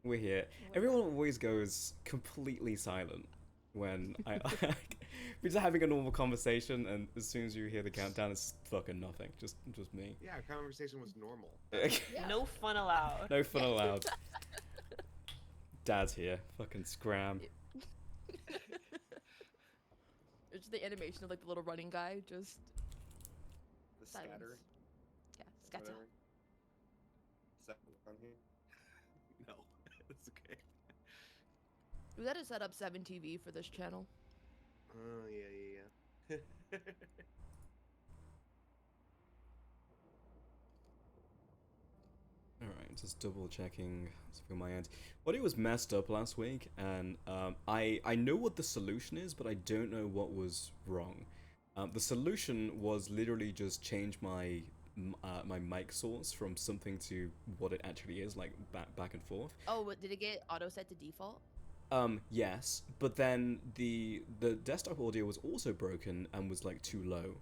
We're here. We're Everyone back. always goes completely silent when we're just having a normal conversation, and as soon as you hear the countdown, it's fucking nothing. Just me. Yeah, conversation was normal. That's what it Yeah. was. No fun allowed. No fun Yeah. allowed. Dad's here. Fucking scram. It's the animation of like the little running guy, just The scatter, silence. Yeah, scatter. whatever. Is that on here? No, it's okay. We gotta set up 7TV for this channel. Oh yeah. Alright, just double checking from my end. Audio was messed up last week, and I know what the solution is, but I don't know what was wrong. The solution was literally just change my mic source from something to what it actually is, like back and forth. Oh, but did it get auto set to default? Yes, but then the desktop audio was also broken and was like too low,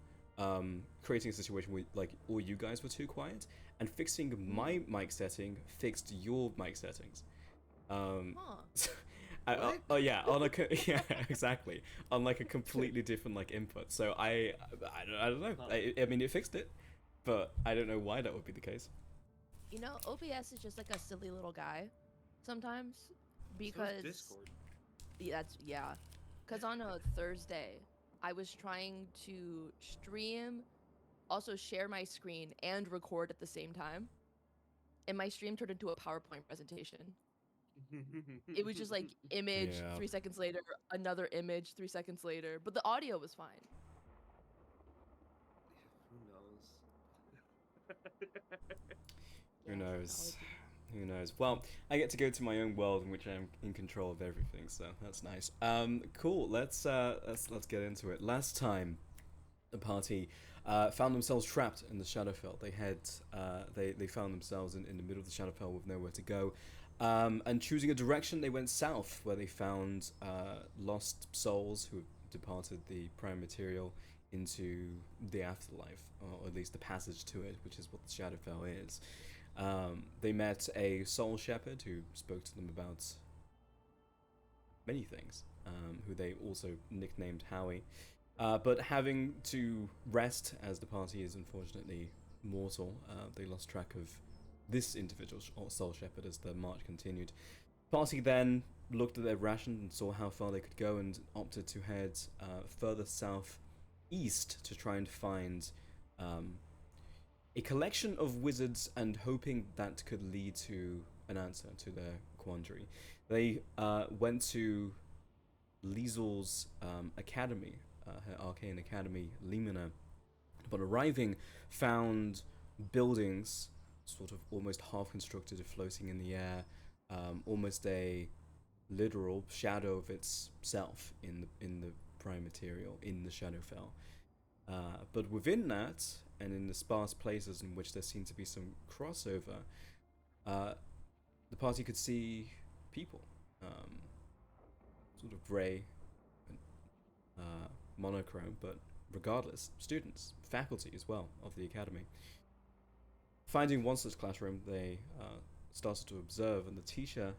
creating a situation where like all you guys were too quiet, and fixing my mic setting fixed your mic settings. Huh. Oh yeah, yeah, exactly, on like a completely different like input. So I don't know. I mean, it fixed it, but I don't know why that would be the case. You know, OBS is just like a silly little guy sometimes So because is Discord. yeah. Because on a Thursday, I was trying to stream, also share my screen and record at the same time, and my stream turned into a PowerPoint presentation. It was just like image, Yeah. 3 seconds later, another image, 3 seconds later, but the audio was fine. Who knows? Who Yeah, knows? technology. Who knows? Well, I get to go to my own world in which I'm in control of everything, so that's nice. Cool. Let's get into it. Last time, the party found themselves trapped in the Shadowfell. They found themselves in the middle of the Shadowfell with nowhere to go, and choosing a direction, they went south, where they found lost souls who had departed the prime material into the afterlife, or at least the passage to it, which is what the Shadowfell is. They met a soul shepherd who spoke to them about many things, who they also nicknamed Howie. But having to rest, as the party is unfortunately mortal, they lost track of this individual soul shepherd as the march continued. Party then looked at their ration and saw how far they could go, and opted to head further south east to try and find a collection of wizards, and hoping that could lead to an answer to their quandary. They went to Liesel's academy, her arcane academy, Limina, but arriving found buildings sort of almost half constructed, floating in the air, almost a literal shadow of itself in the prime material, in the Shadowfell. But within that, and in the sparse places in which there seemed to be some crossover, the party could see people, sort of grey and monochrome, but regardless, students, faculty as well of the academy. Finding one such classroom, they started to observe, and the teacher,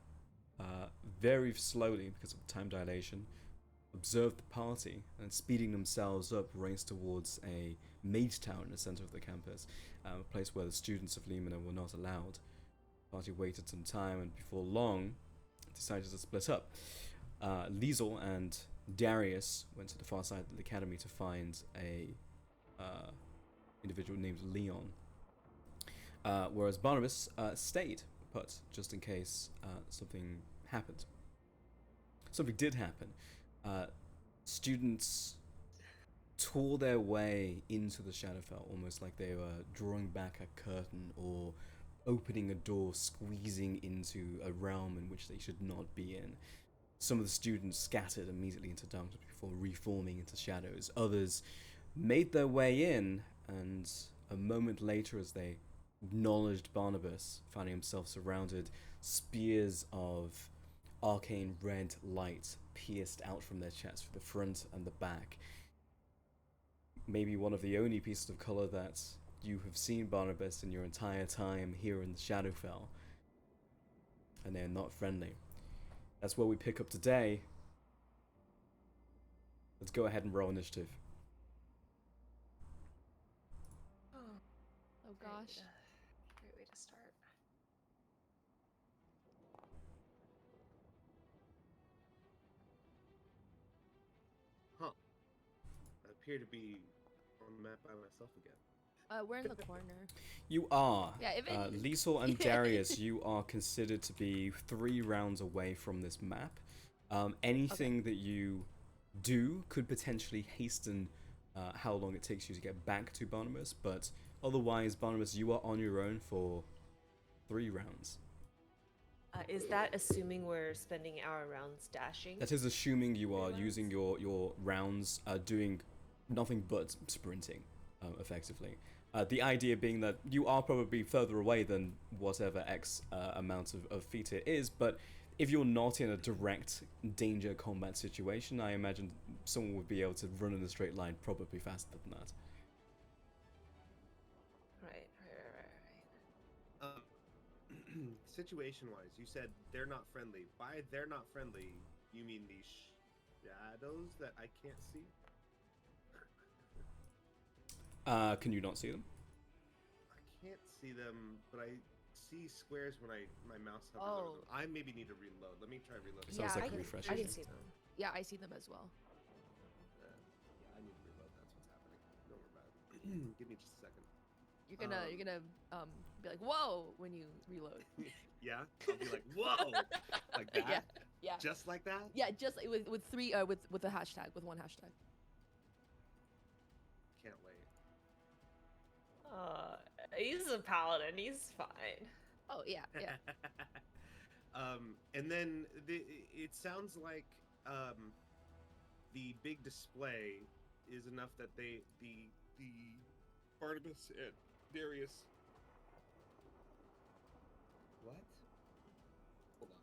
very slowly because of time dilation, observed the party, and speeding themselves up, raced towards a mage tower in the center of the campus, a place where the students of Limina were not allowed. The party waited some time, and before long, decided to split up. Liesel and Darius went to the far side of the academy to find a individual named Leon, whereas Barnabas stayed put, just in case something happened. Something did happen. Students tore their way into the Shadowfell, almost like they were drawing back a curtain or opening a door, squeezing into a realm in which they should not be in. Some of the students scattered immediately into darkness before reforming into shadows. Others made their way in, and a moment later, as they acknowledged Barnabas, finding himself surrounded, spears of arcane red light pierced out from their chests for the front and the back. Maybe one of the only pieces of color that you have seen Barnabas in your entire time here in the Shadowfell. and they're not friendly. That's where we pick up today. Let's go ahead and roll initiative. Oh gosh. Great way to start. Huh. I appear to be on the map by myself again. We're in the corner. You are. Yeah, if it- Liesel and Darius, you are considered to be 3 rounds away from this map. Anything that you do could potentially hasten how long it takes you to get back to Barnabas, but otherwise, Barnabas, you are on your own for 3 rounds. Is that assuming we're spending our rounds dashing? That is assuming you are rounds? using your rounds doing nothing but sprinting, effectively. The idea being that you are probably further away than whatever X amount of feet it is, but if you're not in a direct danger combat situation, I imagine someone would be able to run in a straight line probably faster than that. Right. Situation-wise, you said they're not friendly. By they're not friendly, you mean these shadows that I can't see? Can you not see them? I can't see them, but I see squares when my mouse hovers over them. I maybe need to reload. Let me try reloading. Sounds like Yeah, a refresh. I can see them. Yeah, I see them as well. Yeah, I need to reload. That's what's happening. Don't worry about it. Give me just a second. You're gonna be like, whoa, when you reload. Yeah, I'll be like, whoa, like that. Yeah, yeah. Just like that. Yeah, just with three with a hashtag, with one hashtag. Can't wait. He's a paladin. He's fine. Oh yeah, yeah. And then it sounds like the big display is enough that the Barnabas and Darius. What? Hold on.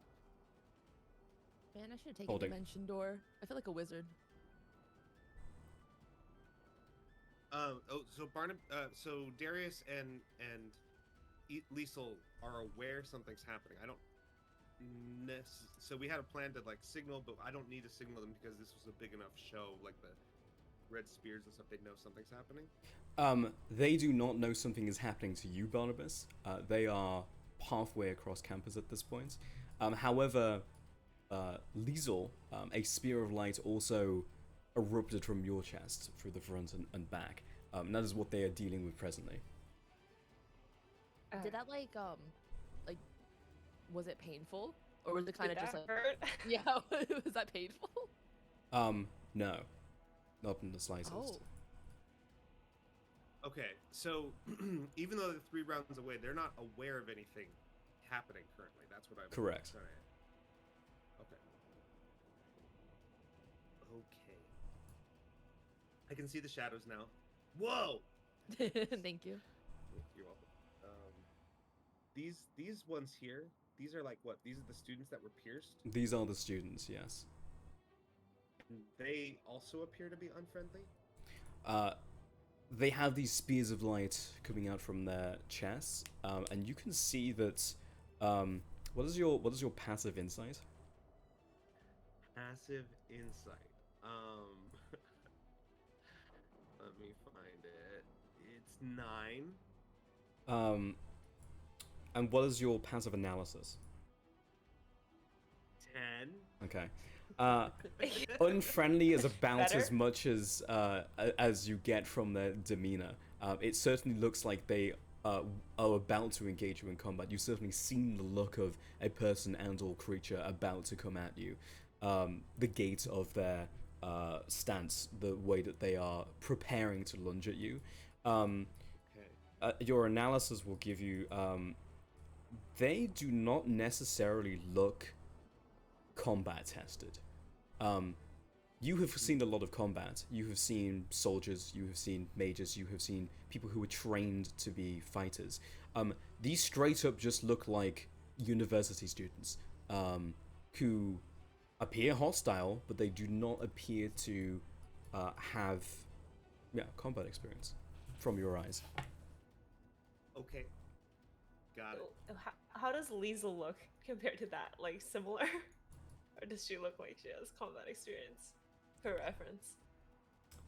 Man, I should have taken Holding. Dimension Door. I feel like a wizard. So Darius and Liesel are aware something's happening. I don't so we had a plan to like signal, but I don't need to signal them because this was a big enough show, like the red spears and stuff. They know something's happening. They do not know something is happening to you, Barnabas. They are halfway across campus at this point. However, Liesel, a spear of light also erupted from your chest through the front and back. And that is what they are dealing with presently. Did that like was it painful, or was it kind of just like hurt? yeah? Was that painful? No, not in the slightest. Oh. Okay, so even though they're 3 rounds away, they're not aware of anything happening currently. That's what I'm Correct. trying to... Okay. Okay. I can see the shadows now. Whoa! Thank you. You're welcome. These ones here, these are like what? These are the students that were pierced? These are the students, yes. They also appear to be unfriendly? They have these spears of light coming out from their chests, and you can see that. What is your passive insight? Passive insight. Let me find it. It's 9. And what is your passive analysis? 10. Okay. Unfriendly is about Better? as much as you get from their demeanor. It certainly looks like they are about to engage you in combat. You've certainly seen the look of a person and/or creature about to come at you. The gait of their stance, the way that they are preparing to lunge at you. Okay. Your analysis will give you. They do not necessarily look combat tested. You have seen a lot of combat. You have seen soldiers, you have seen mages, you have seen people who are trained to be fighters. These straight up just look like university students who appear hostile, but they do not appear to have combat experience from your eyes. Okay. Got it. How does Liesel look? compared to that? Like similar? Or does she look like she has combat experience? For reference.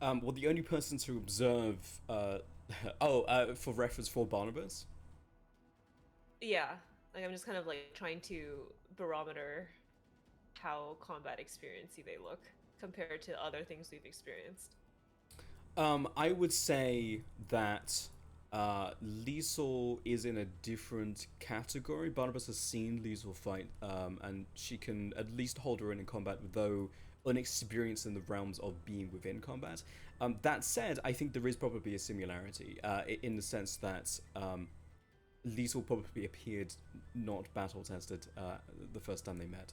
Well, the only person to observe, for reference for Barnabas. Yeah. Like I'm just kind of like trying to barometer how combat experiencey they look compared to other things we've experienced. I would say that Liesel is in a different category. Barnabas has seen Liesel fight, and she can at least hold her own in combat, though unexperienced in the realms of being within combat. That said, I think there is probably a similarity in the sense that Liesel probably appeared not battle tested the first time they met.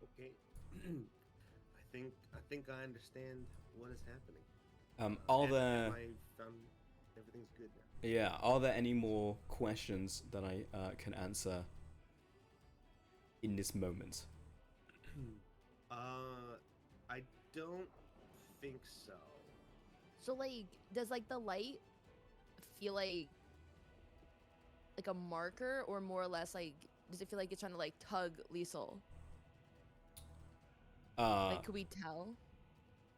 Okay. I think I understand what is happening. Are And there? I found everything's good now. Yeah. Are there any more questions that I can answer in this moment? I don't think so. So like, does like the light feel like a marker, or more or less like, does it feel like it's trying to like tug Liesel? Like, could we tell?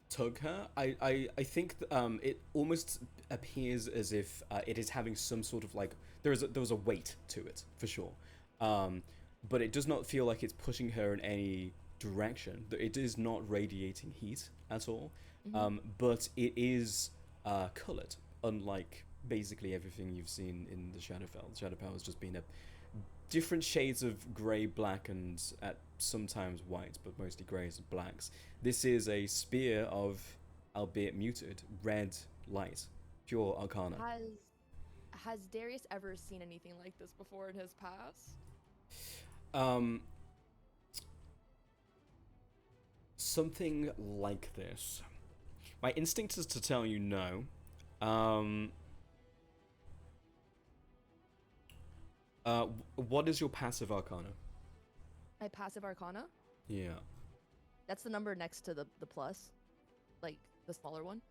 Tug her. I think it almost appears as if it is having some sort of like there was a weight to it for sure, but it does not feel like it's pushing her in any direction. It is not radiating heat at all, but it is colored, unlike basically everything you've seen in the Shadowfell. Shadowfell has just been a different shades of grey, black, and at sometimes white, but mostly greys and blacks. This is a spear of, albeit muted, red light, pure arcana. Has Darius ever seen anything like this before in his past? Something like this. My instinct is to tell you no. What is your passive arcana? My passive arcana? Yeah. That's the number next to the plus, like the smaller one.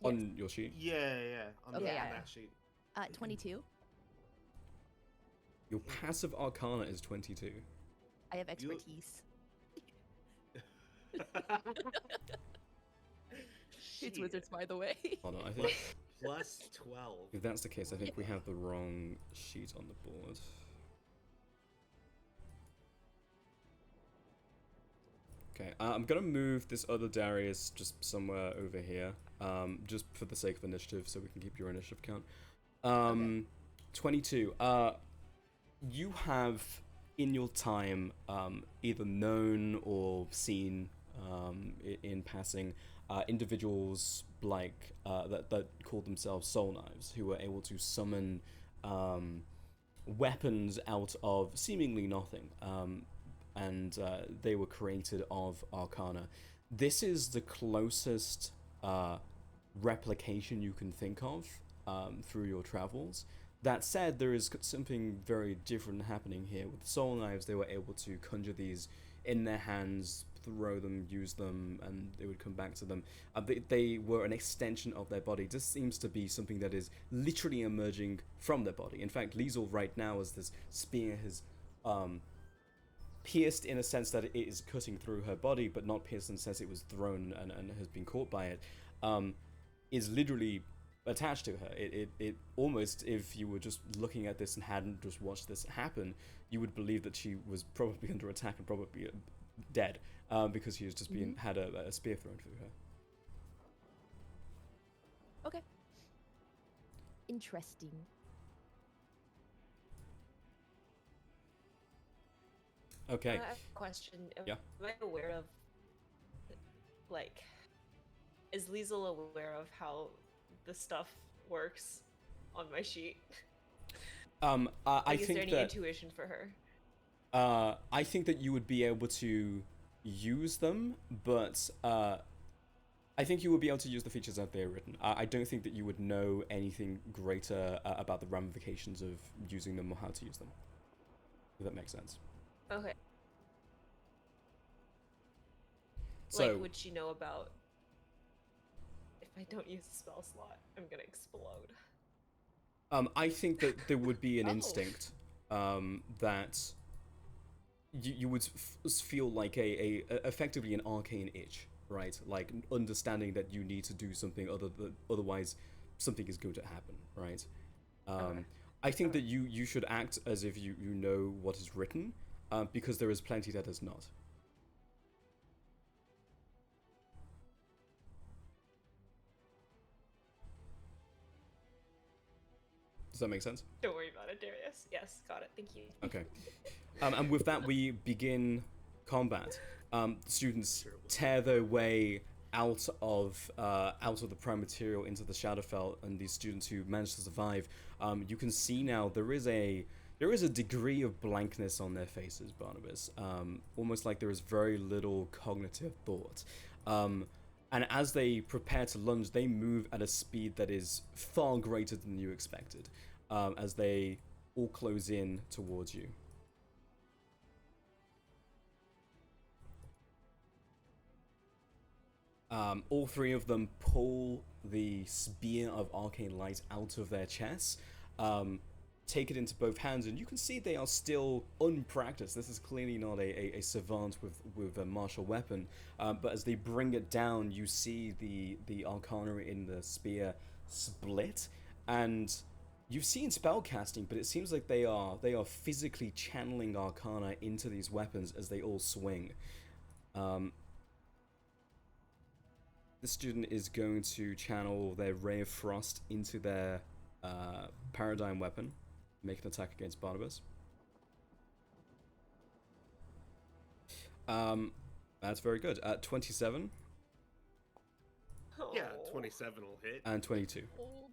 On your sheet? Yeah. On Okay, yeah. that sheet. 22. Your passive arcana is 22. I have expertise. It's wizards, by the way. Hold on, I think Plus 12. if that's the case, I think we have the wrong sheet on the board. Okay, I'm gonna move this other Darius just somewhere over here, just for the sake of initiative, so we can keep your initiative count. Okay. 22. You have, in your time, either known or seen in passing individuals like that call themselves soul knives, who were able to summon weapons out of seemingly nothing. And they were created of arcana. This is the closest replication you can think of through your travels. That said, there is something very different happening here. With soul knives, they were able to conjure these in their hands, throw them, use them, and they would come back to them. They were an extension of their body. This seems to be something that is literally emerging from their body. In fact, Liesel right now, as this spear has pierced in a sense that it is cutting through her body, but not pierced in the sense it was thrown and has been caught by it, is literally attached to her. It almost, if you were just looking at this and hadn't just watched this happen, you would believe that she was probably under attack and probably dead, because she has just been had a spear thrown through her. Okay. Interesting. Okay. I have a question. Yeah. Am I aware of, like, is Liesel aware of how the stuff works on my sheet? I Is think there any that intuition for her? I think that you would be able to use them, but I think you would be able to use the features as they are written. I don't think that you would know anything greater about the ramifications of using them or how to use them. If that makes sense. Okay. So, Like, would she know about if I don't use a spell slot, I'm gonna explode? I think that there would be an Oh. instinct that you would feel like effectively an arcane itch, right? Like understanding that you need to do something otherwise something is going to happen, right? Okay. I think that you should act as if you know what is written, because there is plenty that does not. Does that make sense? Don't worry about it, Darius. Yes, got it. Thank you. Okay. And with that, we begin combat. Students tear their way out of the prime material into the Shadowfell, and these students who manage to survive, you can see now there is a degree of blankness on their faces, Barnabas. Almost like there is very little cognitive thought. And as they prepare to lunge, they move at a speed that is far greater than you expected, as they all close in towards you. All three of them pull the spear of arcane light out of their chests, take it into both hands, and you can see they are still unpracticed. This is clearly not a savant with a martial weapon, but as they bring it down, you see the arcana in the spear split, and you've seen spellcasting, but it seems like they are physically channeling arcana into these weapons as they all swing. The student is going to channel their Ray of Frost into their paradigm weapon. Make an attack against Barnabas. That's very good. 27 Yeah, Oh. 27 will hit. and 22. Oh,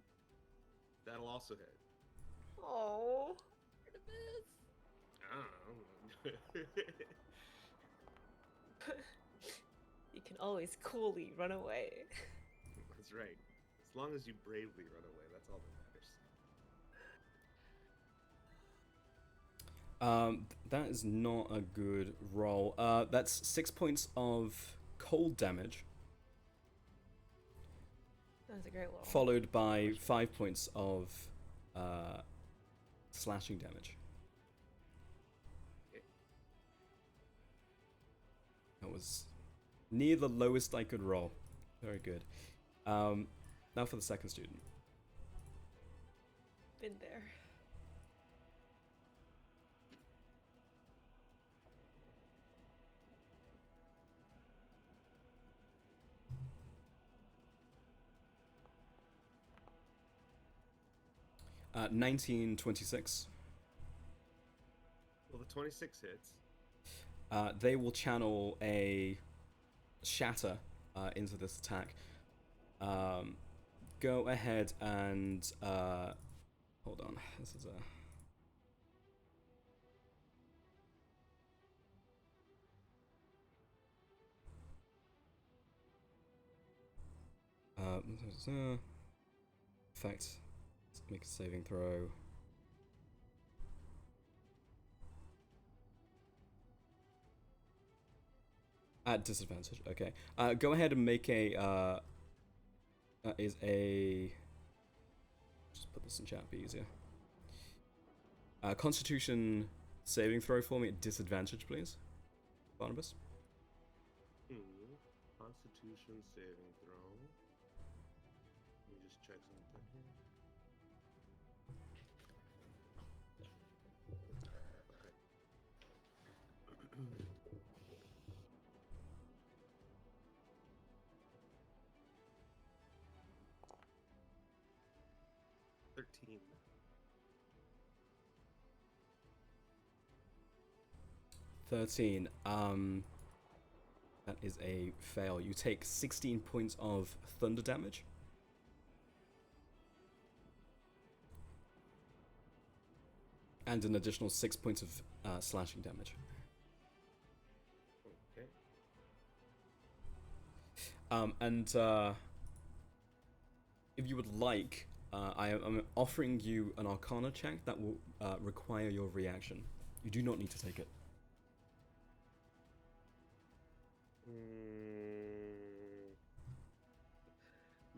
That'll also hit. Oh. Barnabas. I don't know. You can always coolly run away. That's right. As long as you bravely run away, that's all that matters. That is not a good roll. That's 6 points of cold damage, That's a great roll. followed by 5 points of slashing damage. Okay. That was near the lowest I could roll. Very good. Now for the second student. Been there. Uh, 1926. Well, the 26 hits. They will channel a shatter into this attack. Go ahead and hold on. This is a effect. Let's make a saving throw. At disadvantage. Okay. Go ahead and make a. That is a. Just put this in chat, be easier. Constitution saving throw for me at disadvantage, please, Barnabas. Constitution saving throw. Let me just check something here. Okay. 13. 13. That is a fail. You take 16 points of thunder damage. And an additional 6 points of slashing damage. Okay. If you would like, I'm offering you an Arcana check that will require your reaction. You do not need to take it.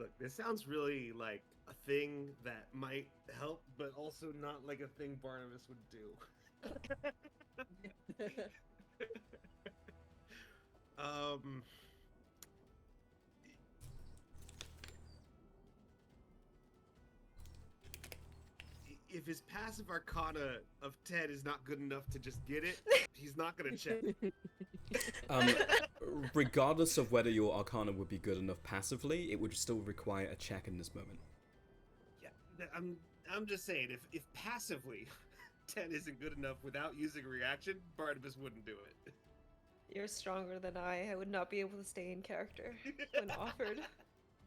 Look, this sounds really like a thing that might help, but also not like a thing Barnabas would do. um, if his passive arcana of 10 is not good enough to just get it, he's not gonna check. Um, regardless of whether your Arcana would be good enough passively, it would still require a check in this moment. Yeah, I'm just saying, if passively 10 isn't good enough without using a reaction, Barnabas wouldn't do it. You're stronger than I. I would not be able to stay in character when offered.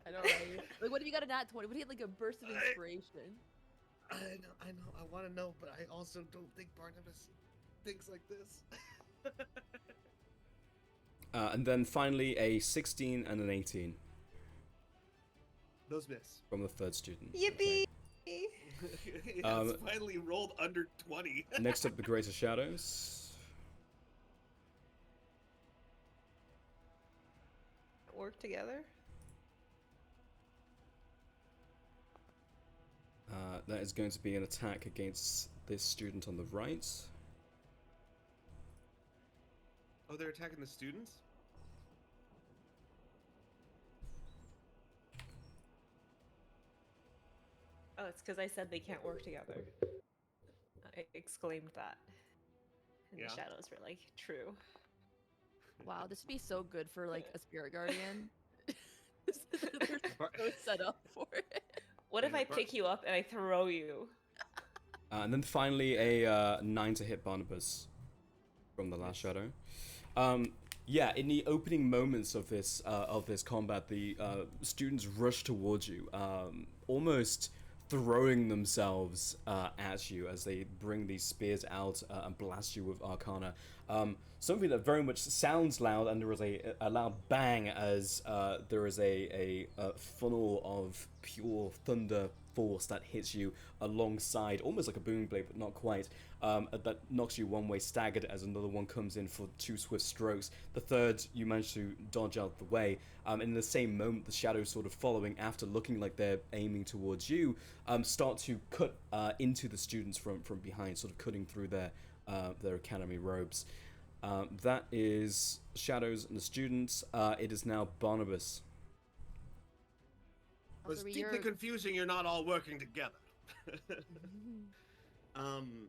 I know, right? Like, what if you got a nat 20? What if you had like a burst of inspiration? I know, I want to know, but I also don't think Barnabas thinks like this. And then finally, a 16 and an 18 Those miss. from the third student. Yippee! It's Um, finally rolled under 20. Next up, the Greater Shadows. Work together? That is going to be an attack against this student on the right. Oh, they're attacking the students? Oh, it's because I said they can't work together. I exclaimed that. And Yeah. the shadows were like, true. Wow, this would be so good for like a spirit guardian. They're so set up for it. What if Yeah, I but- pick you up and I throw you? And then finally, a 9 to hit Barnabas from the last shadow. Yeah, in the opening moments of this combat, the students rush towards you, almost throwing themselves at you as they bring these spears out and blast you with Arcana. Something that very much sounds loud, and there is a loud bang as there is a funnel of pure thunder force that hits you alongside, almost like a boom blade, but not quite. That knocks you one way staggered as another one comes in for 2 swift strokes. The third, you manage to dodge out the way. In the same moment, the shadows sort of following after, looking like they're aiming towards you, start to cut into the students from behind, sort of cutting through their academy robes. That is shadows and the students. It is now Barnabas. It's Also, deeply confusing you're not all working together. Hmm.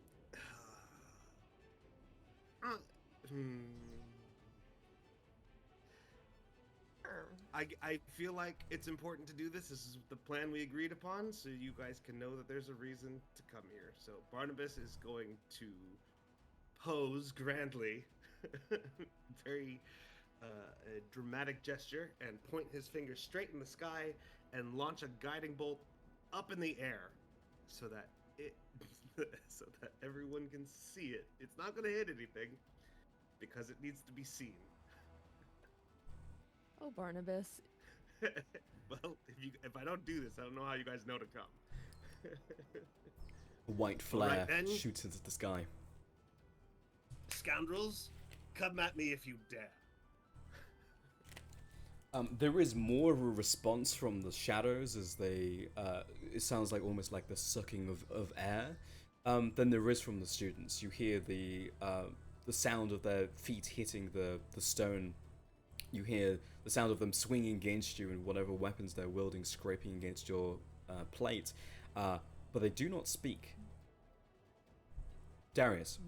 I feel like it's important to do this. This is the plan we agreed upon, so you guys can know that there's a reason to come here. So Barnabas is going to pose grandly, very a dramatic gesture, and point his finger straight in the sky and launch a guiding bolt up in the air, so that so that everyone can see it. It's not going to hit anything because it needs to be seen. Oh, Barnabas. Well, if I don't do this, I don't know how you guys know to come. A white All flare right, then. shoots into the sky. Scoundrels, come at me if you dare. There is more of a response from the shadows as they, it sounds like almost like the sucking of air, than there is from the students. You hear the sound of their feet hitting the stone. You hear the sound of them swinging against you and whatever weapons they're wielding scraping against your plate, but they do not speak. Darius.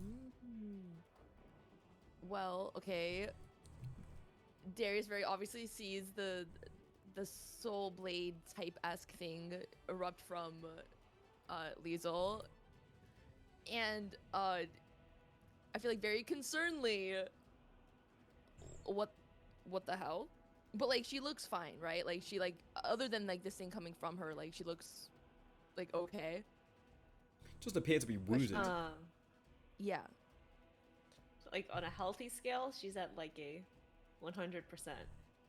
Well, okay. Darius very obviously sees the soul blade type-esque thing erupt from Liesel, and I feel like very concernedly, what the hell? But like she looks fine, right? Like she like other than like this thing coming from her, like she looks like okay. Just appear to be wounded. Yeah. Like on a healthy scale, she's at like a 100%.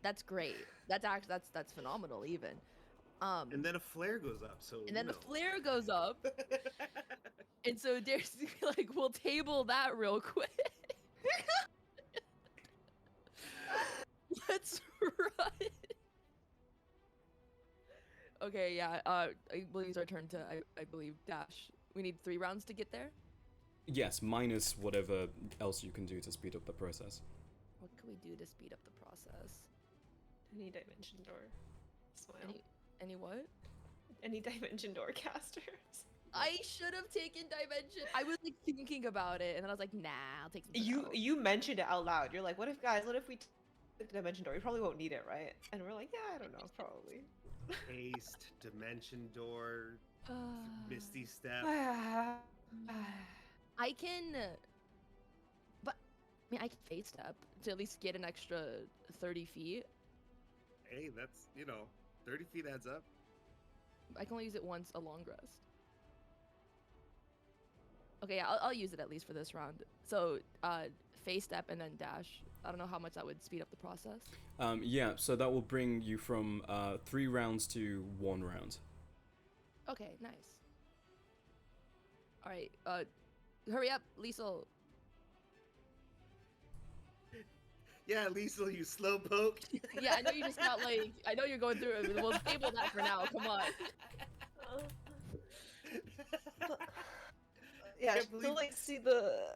That's great. That's phenomenal even. And then a flare goes up, so And then no. the flare goes up, and so Darius is gonna be like, we'll table that real quick. Let's run. Okay, yeah. We'll use our turn to, I believe, dash. We need 3 rounds to get there. Yes, minus whatever else you can do to speed up the process. What can we do to speed up the process? Any dimension door. Smile. Any what? Any dimension door casters. I should have taken dimension. I was like thinking about it, and then I was like, nah, I'll take something else. You mentioned it out loud. You're like, what if we take the dimension door? We probably won't need it, right? And we're like, yeah, I don't know, probably. Haste, dimension door, misty step. I can, but I mean, I can face step to at least get an extra 30 feet. Hey, that's 30 feet adds up. I can only use it once a long rest. Okay, yeah, I'll use it at least for this round. So, face step and then dash. I don't know how much that would speed up the process. Yeah, so that will bring you from 3 rounds to 1 round. Okay, nice. All right, hurry up, Liesel. Yeah, Liesel, you slowpoke. Yeah, I know you just got like, I know you're going through it. We'll table that for now. Come on. Yeah, I still like see the.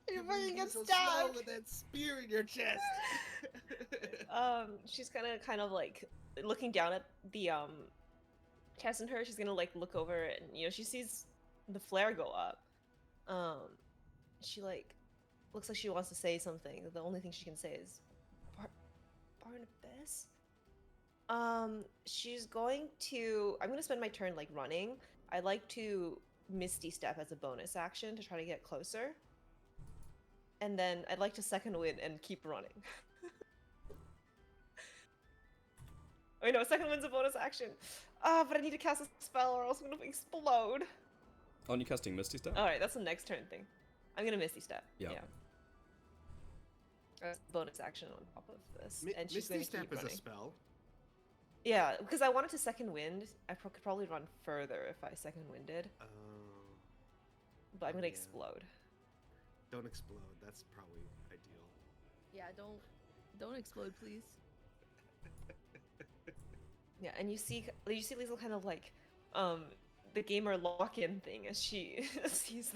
You're fucking get so stabbed. slow with that spear in your chest. She's kind of like looking down at the chest in her. She's gonna like look over and she sees the flare go up. She like looks like she wants to say something. The only thing she can say is Barnabas. She's going to. I'm gonna spend my turn like running. I'd like to Misty Step as a bonus action to try to get closer. And then I'd like to second wind and keep running. Oh no, second wind's a bonus action. But I need to cast a spell or else I'm gonna explode. Aren't you casting Misty Step? Alright, that's the next turn thing. I'm gonna Misty Step. Yeah. Bonus action on top of this. And she's Misty gonna step keep is running. a spell. Yeah, because I wanted to second wind. I could probably run further if I second winded. But I'm gonna Yeah. explode. Don't explode. That's probably ideal. Yeah, don't explode, please. Yeah, and you see Liesel kind of like the gamer lock-in thing as she sees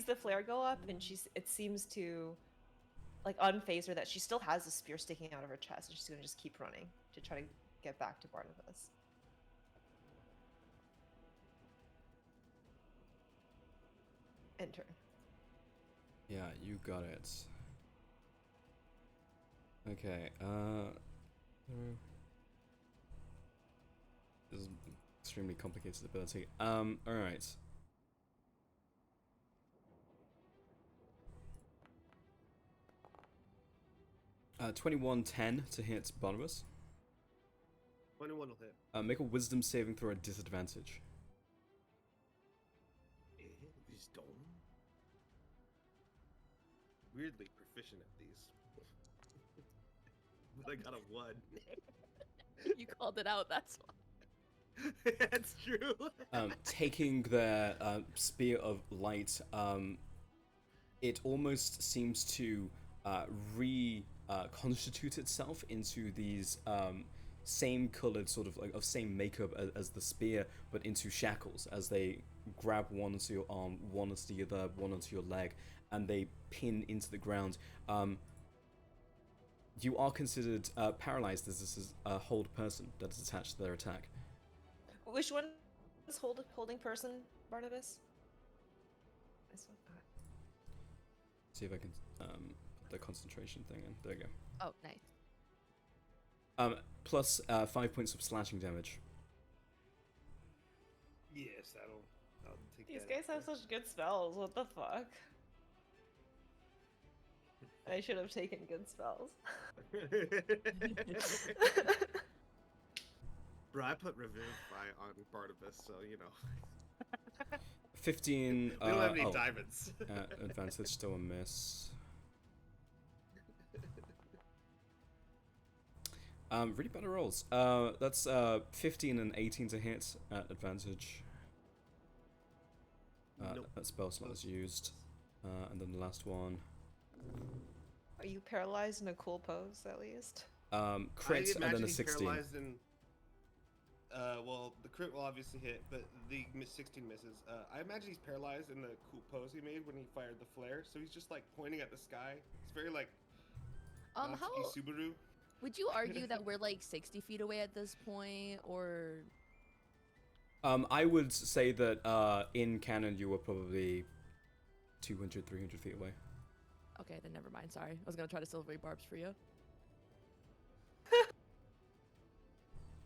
the flare go up, and it seems to like unfaze her that she still has a spear sticking out of her chest, and she's gonna just keep running to try to get back to Barnabas. Enter. Yeah, you got it. Okay, this is extremely complicated ability. Alright. Uh, 21-10 to hit Barnabas. 21 will hit. Make a wisdom saving throw at disadvantage. Wisdom. Weirdly proficient at these. But I got a 1. You called it out, that's why. That's true. Taking their spear of light, it almost seems to constitute itself into these same colored sort of like of same makeup as the spear, but into shackles as they grab one onto your arm, one onto the other, one onto your leg, and they pin into the ground. You are considered paralyzed as this is a hold person that is attached to their attack. Which one is holding person, Barnabas? This one. See if I can put the concentration thing in. There we go. Oh, nice. Plus 5 points of slashing damage. Yes, I'll take These that. guys have such good spells. What the fuck? I should have taken good spells. Bro, I put Revivify on Barnabas, so 15. We don't have any diamonds. Advantage still a miss. Really bad rolls. That's 15 and 18 to hit at advantage. Nope. That spell slot is used. And then the last one. Are you paralyzed in a cool pose, at least? Crit and then imagine a he's 16. paralyzed in well, the crit will obviously hit, but the 16 misses. I imagine he's paralyzed in the cool pose he made when he fired the flare, so he's just like pointing at the sky. It's very like How Natsuki Subaru. would you argue that we're like 60 feet away at this point, or? I would say that in canon you were probably 200, 300 feet away. Okay, then never mind. Sorry, I was gonna try to silvery barbs for you.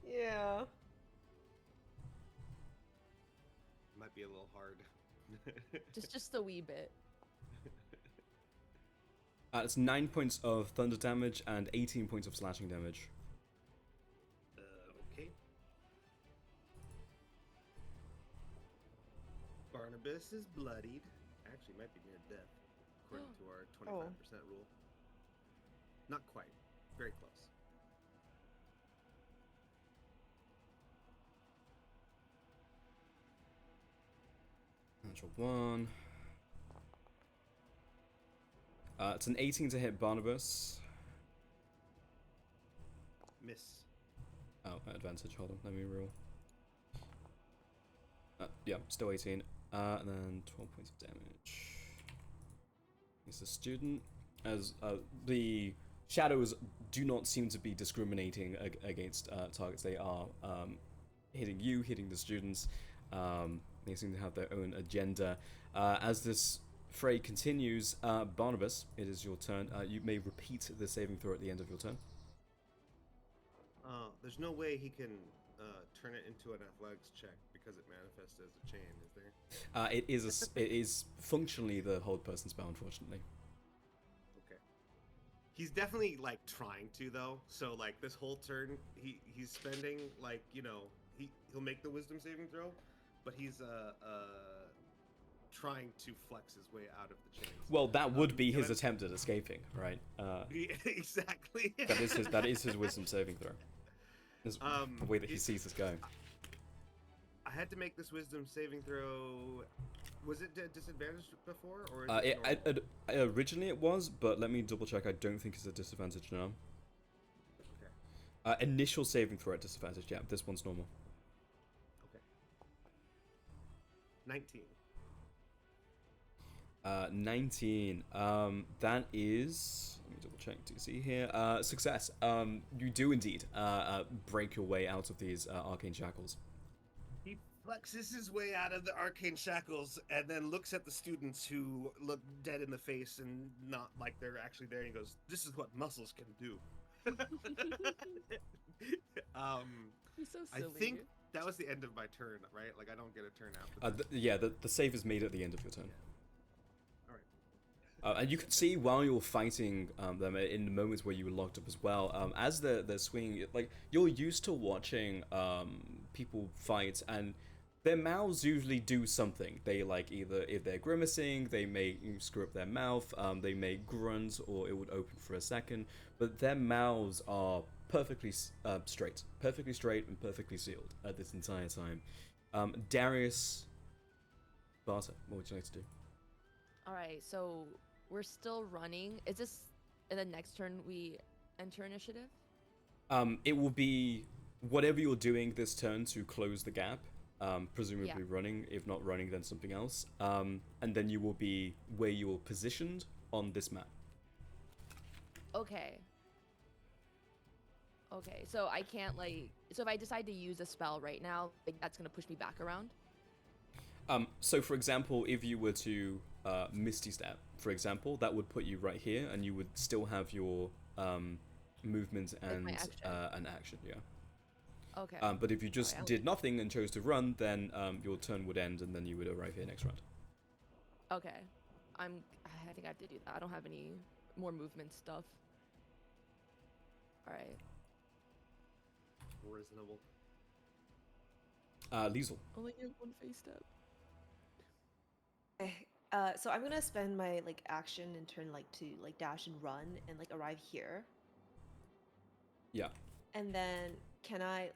Yeah. Might be a little hard. Just a wee bit. It's 9 points of thunder damage and 18 points of slashing damage. Okay. Barnabas is bloodied. Actually, might be near death, according to our 25% rule. Not quite. Very close. Natural 1. It's an 18 to hit Barnabas. Miss. Oh, advantage. Hold on, let me roll. Yeah, still 18. And then 12 points of damage. He's a student. As the shadows do not seem to be discriminating against targets. They are hitting you, hitting the students. They seem to have their own agenda. As this fray continues, Barnabas, it is your turn. You may repeat the saving throw at the end of your turn. There's no way he can turn it into an athletics check because it manifests as a chain, is there? It is functionally the hold person spell, unfortunately. Okay. He's definitely like trying to though. So like this whole turn, he's spending like he'll make the wisdom saving throw, but he's trying to flex his way out of the chains. Well, that would be his attempt at escaping, right? Exactly. That is his wisdom saving throw. Is the way that he sees this going. I had to make this wisdom saving throw. Was it disadvantaged before, or is it originally it was, but let me double check. I don't think it's a disadvantage now. Okay. Initial saving throw at disadvantage. Yeah, this one's normal. Okay. 19. 19. That is. Let me double check. Do you see here? Success. You do indeed break your way out of these arcane shackles. He flexes his way out of the arcane shackles and then looks at the students who look dead in the face and not like they're actually there. And he goes, "This is what muscles can do." He's so I silly. think that was the end of my turn, right? Like I don't get a turn after. Yeah, the save is made at the end of your turn. All right. And you can see while you're fighting them in the moments where you were locked up as well, as they're swinging, like you're used to watching people fight, and their mouths usually do something. They like either if they're grimacing, they may screw up their mouth, they may grunt, or it would open for a second. But their mouths are perfectly straight and perfectly sealed at this entire time. Darius, Barter, what would you like to do? All right, so we're still running. Is this in the next turn we enter initiative? It will be whatever you're doing this turn to close the gap. Presumably running. If not running, then something else. And then you will be where you are positioned on this map. Okay. Okay, so I can't so if I decide to use a spell right now, like that's gonna push me back around? So for example, if you were to Misty Step, for example, that would put you right here, and you would still have your movement and an action, yeah. Okay. But if you just did nothing and chose to run, then your turn would end, and then you would arrive here next round. Okay. I think I have to do that. I don't have any more movement stuff. All right. Reasonable. Liesel. Only in one face step. Okay. So I'm gonna spend my action and turn to dash and run and arrive here. Yeah. And then can I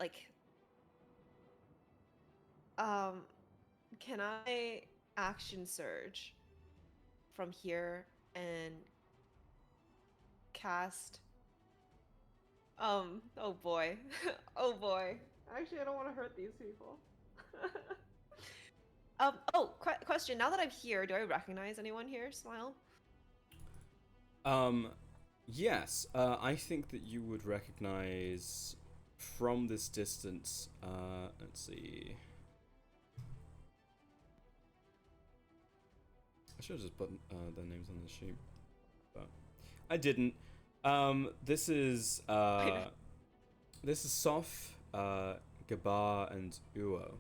can I action surge from here and cast oh boy. Oh boy. Actually, I don't want to hurt these people. Question. Now that I'm here, do I recognize anyone here? Smile. Yes, I think that you would recognize from this distance. Let's see. I should have just put their names on the sheet, but I didn't. This is Soph, Gabar, and Uo.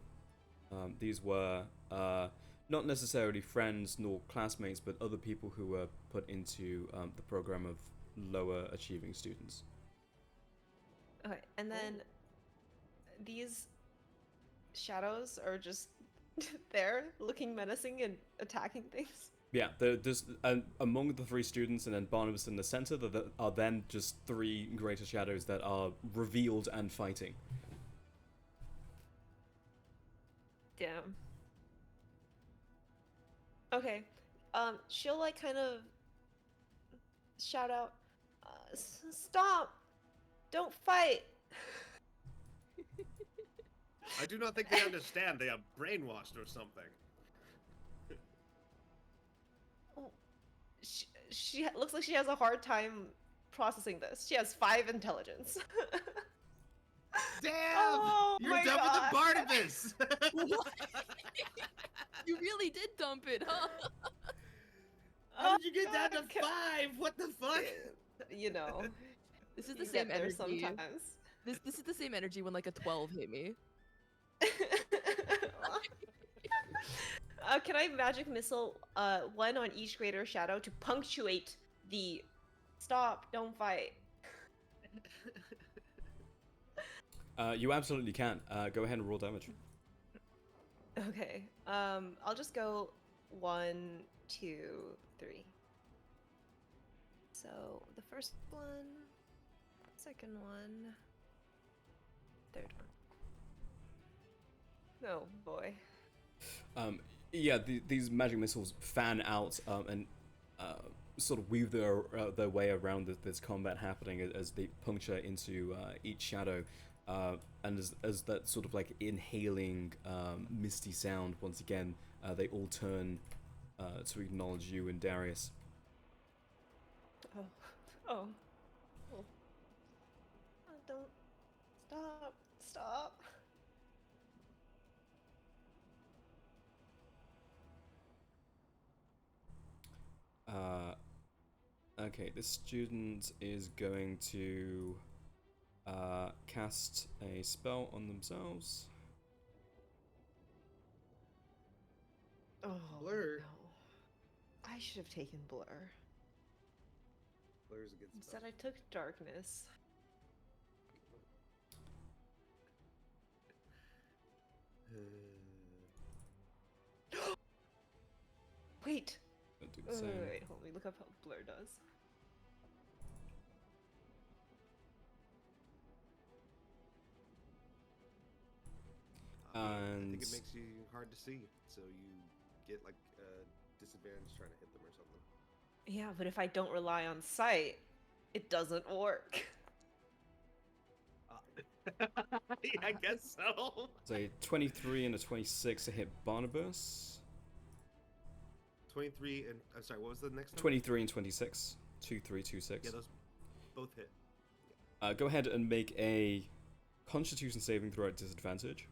These were not necessarily friends nor classmates, but other people who were put into the program of lower achieving students. Okay, and then these shadows are just there, looking menacing and attacking things. Yeah, there's among the three students, and then Barnabas in the center. There are then just three greater shadows that are revealed and fighting. Damn. Okay. She'll like kind of shout out, "Stop! Don't fight!" I do not think they understand. They are brainwashed or something. She looks like she has a hard time processing this. She has 5 intelligence. Damn! Oh You're my dumping God. the Barnabas! What? You really did dump it, huh? How did you get down to Okay. 5? What the fuck? You know, This is the you same get there energy. sometimes. This is the same energy when like a 12 hit me. Can I magic missile 1 on each greater shadow to punctuate the "stop, don't fight"? You absolutely can. Go ahead and roll damage. Okay. I'll just go 1, 2, 3. So the first one, second one, third one. Oh boy. Yeah, these magic missiles fan out and sort of weave their way around this combat happening as they puncture into each shadow. And as that sort of like inhaling misty sound, once again, they all turn to acknowledge you and Darius. Oh. Oh. Oh. Don't stop. Stop. Okay, this student is going to cast a spell on themselves. Oh. Blur. No. I should have taken blur. Blur's a good spell. Instead, I took darkness. Wait. Don't do the same. Wait, hold me. Look up how blur does. I think And it makes you hard to see, so you get like a disadvantage trying to hit them or something. Yeah, but if I don't rely on sight, it doesn't work. Yeah, I guess so. so a 23 and a 26 to hit Barnabas. 23 and I'm sorry, what was the next number? 23 and 26. 2, 3, 2, 6. Yeah, those both hit. Go ahead and make a Constitution saving throw at disadvantage.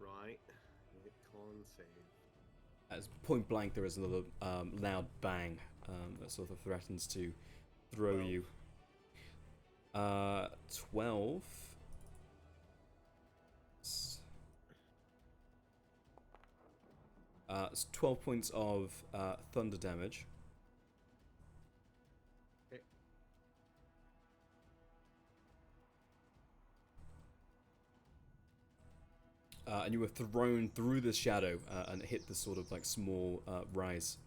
Right. Hit con save. As point blank, there is another loud bang that sort of threatens to throw 12. you. 12. It's 12 points of thunder damage. Okay. And you were thrown through the shadow and hit this sort of like small rise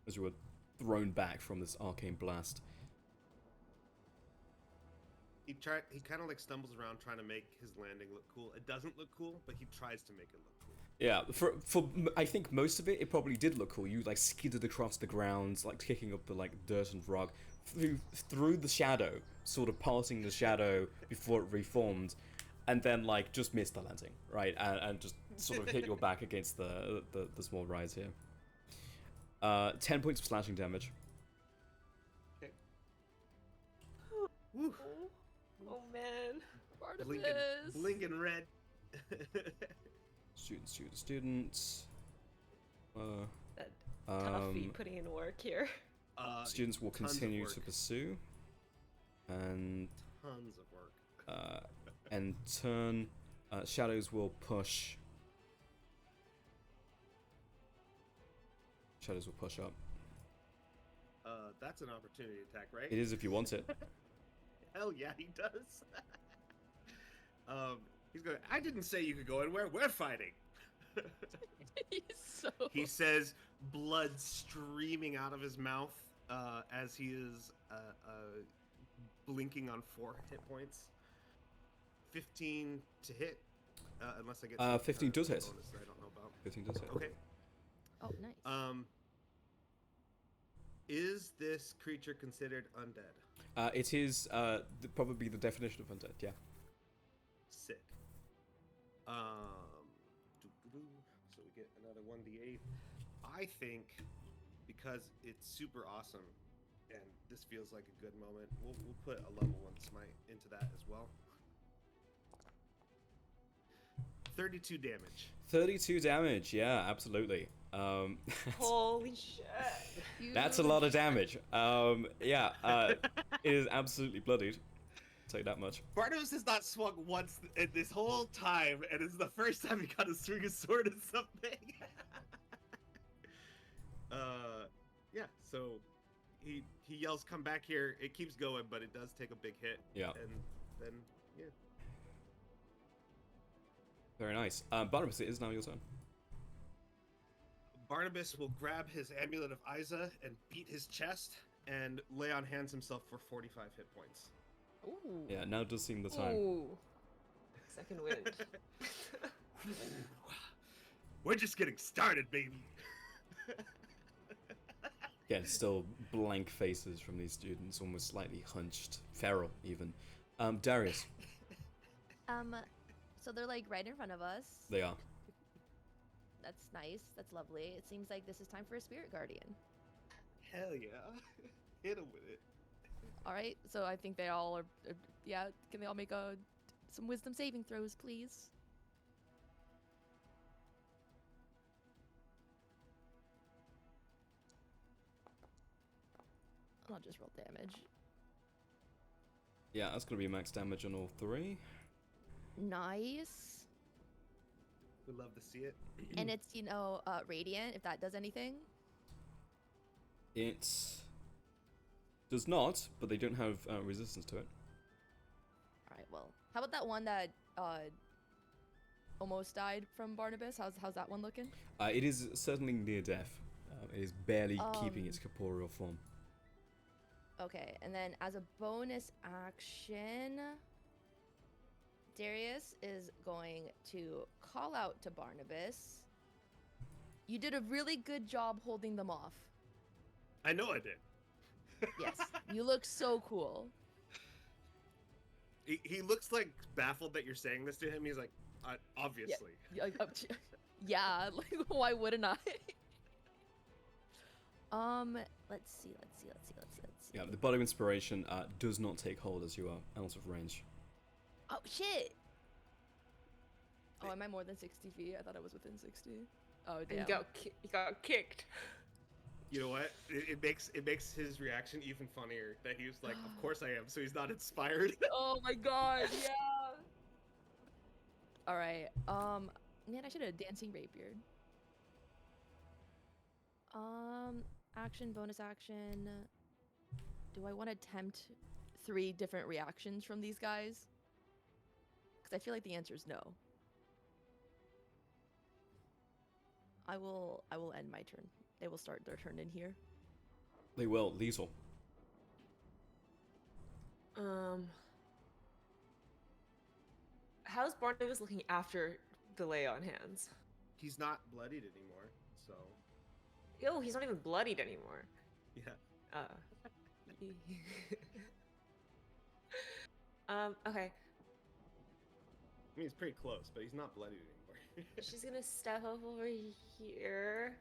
as you were thrown back from this arcane blast. He kind of like stumbles around trying to make his landing look cool. It doesn't look cool, but he tries to make it look cool. Yeah, I think most of it, it probably did look cool. You like skidded across the ground, like kicking up the like dirt and rug through the shadow, sort of passing the shadow before it reformed, and then like just missed the landing, right, and just sort of hit your back against the small rise here. 10 points of slashing damage. Okay. Woo. Oh man. Blinking, Barnabas. blinking red. Students. That toughy Um, putting in work here. students will tons of continue work. to pursue, and Tons of work. and turn. Shadows will push. Shadows will push up. That's an opportunity attack, right? It is if you want it. Hell yeah, he does. He's going. I didn't say you could go anywhere. We're fighting. He's so. He says, blood streaming out of his mouth as he is blinking on 4 hit points. 15 to hit, unless I get some 15 does hit. bonus that I don't know about. 15 does hit. Okay. Oh, nice. Is this creature considered undead? It is probably the definition of undead. Yeah. Sick. So we get another 1d8. I think because it's super awesome, and this feels like a good moment, we'll put a level 1 smite into that as well. 32 damage. 32 damage. Yeah, absolutely. Holy shit. That's a lot of damage. Yeah, it is absolutely bloodied. Tell you that much. Bartos has not swung once in this whole time, and it's the first time he got to swing a sword at something. Yeah, so he yells, "Come back here!" It keeps going, but it does take a big hit. Yeah. And then, yeah. Very nice. Barnabas, it is now your turn. Barnabas will grab his amulet of Isa and beat his chest, and lay on hands himself for 45 hit points. Ooh. Yeah, now does seem the time. Ooh. Second wind. We're just getting started, baby. Again, still blank faces from these students, almost slightly hunched, feral even. Darius, So they're like right in front of us. they are. That's nice. That's lovely. It seems like this is time for a spirit guardian. Hell yeah. Hit him with it. All right. So I think they all are. Yeah. Can they all make some wisdom saving throws, please? I'll just roll damage. Yeah, that's gonna be max damage on all 3. Nice. We love to see it. And it's radiant. If that does anything. It does not, but they don't have resistance to it. All right. Well, how about that one that almost died from Barnabas? How's that one looking? It is certainly near death. It is barely keeping its Um, corporeal form. Okay, and then as a bonus action, Darius is going to call out to Barnabas. You did a really good job holding them off. I know I did. Yes, you look so cool. He looks like baffled that you're saying this to him. He's like, obviously. Yeah, like why wouldn't I? Let's see. Yeah, the bottom inspiration does not take hold as you are out of range. Oh shit! Oh, am I more than 60 feet? I thought I was within 60. Oh And damn. he got kicked. You know what? It makes his reaction even funnier that he was like, "Of course I am." So he's not inspired. Oh my god, yeah. All right. Man, I should have dancing rapier. Action, bonus action. Do I want to attempt 3 different reactions from these guys? Because I feel like the answer is no. I will end my turn. They will start their turn in here. They will. Liesel. How's Barnabas looking after the lay on hands? he's not bloodied anymore. So Yo, he's not even bloodied anymore. yeah. Okay. I mean, it's pretty close, but he's not bloodied anymore. She's gonna step up over here.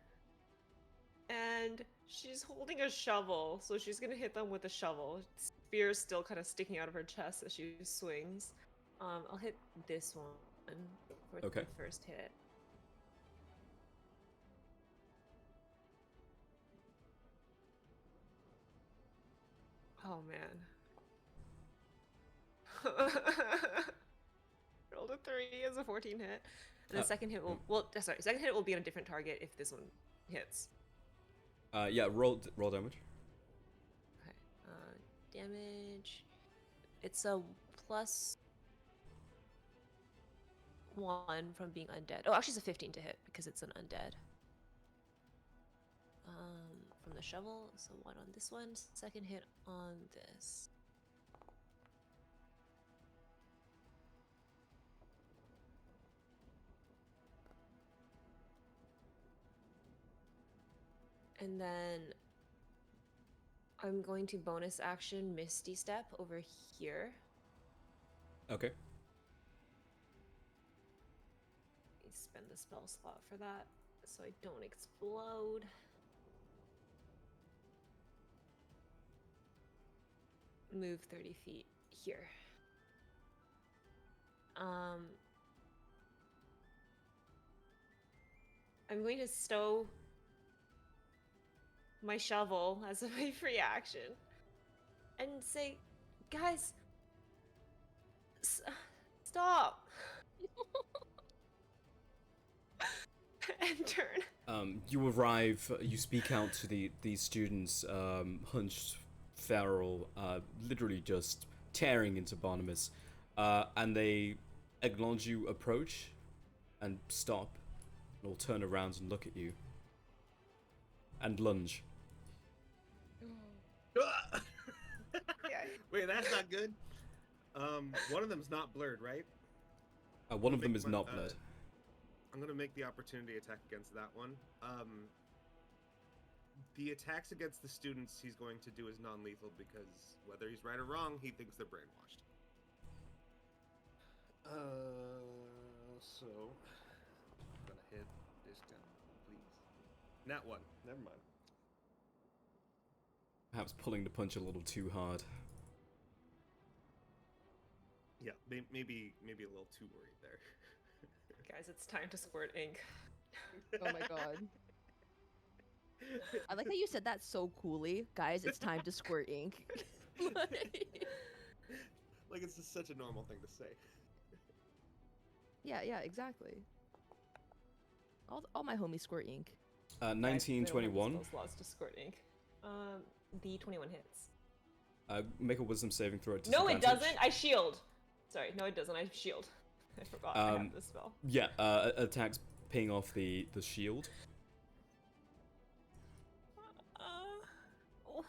And she's holding a shovel, so she's gonna hit them with a shovel. Spear's still kind of sticking out of her chest as she swings. I'll hit this one for Okay. the first hit. Oh man. Rolled a 3 as a 14 hit. And the second hit will second hit will be on a different target if this one hits. Yeah, roll damage. Okay. Damage. It's a +1 from being undead. Oh, actually, it's a 15 to hit because it's an undead. From the shovel, so 1 on this one. Second hit on this. And then I'm going to bonus action Misty Step over here. Okay. Spend the spell slot for that so I don't explode. Move 30 feet here. I'm going to stow my shovel as my free action and say, guys, stop. And turn. You arrive. You speak out to these students, hunched, feral, literally just tearing into Barnabas, and they acknowledge you approach, and stop, and all turn around and look at you, and lunge. Wait, that's not good. One of them's not blurred, right? One of them is not blood. I'm gonna make the opportunity attack against that one. The attacks against the students he's going to do is non-lethal because whether he's right or wrong, he thinks they're brainwashed. So I'm gonna hit this down, please. Nat 1. Never mind. Perhaps pulling the punch a little too hard. Yeah, maybe a little too worried there. Guys, it's time to squirt ink. Oh my god. I like how you said that so coolly. Guys, it's time to squirt ink. Like it's just such a normal thing to say. Yeah, exactly. All my homies squirt ink. 1921. Slots to squirt ink. The 21 hits. Make a wisdom saving throw at No, disadvantage. it doesn't. I shield. Sorry, no, it doesn't. I shield. I forgot I have this spell. Yeah, attacks ping off the shield. Oh.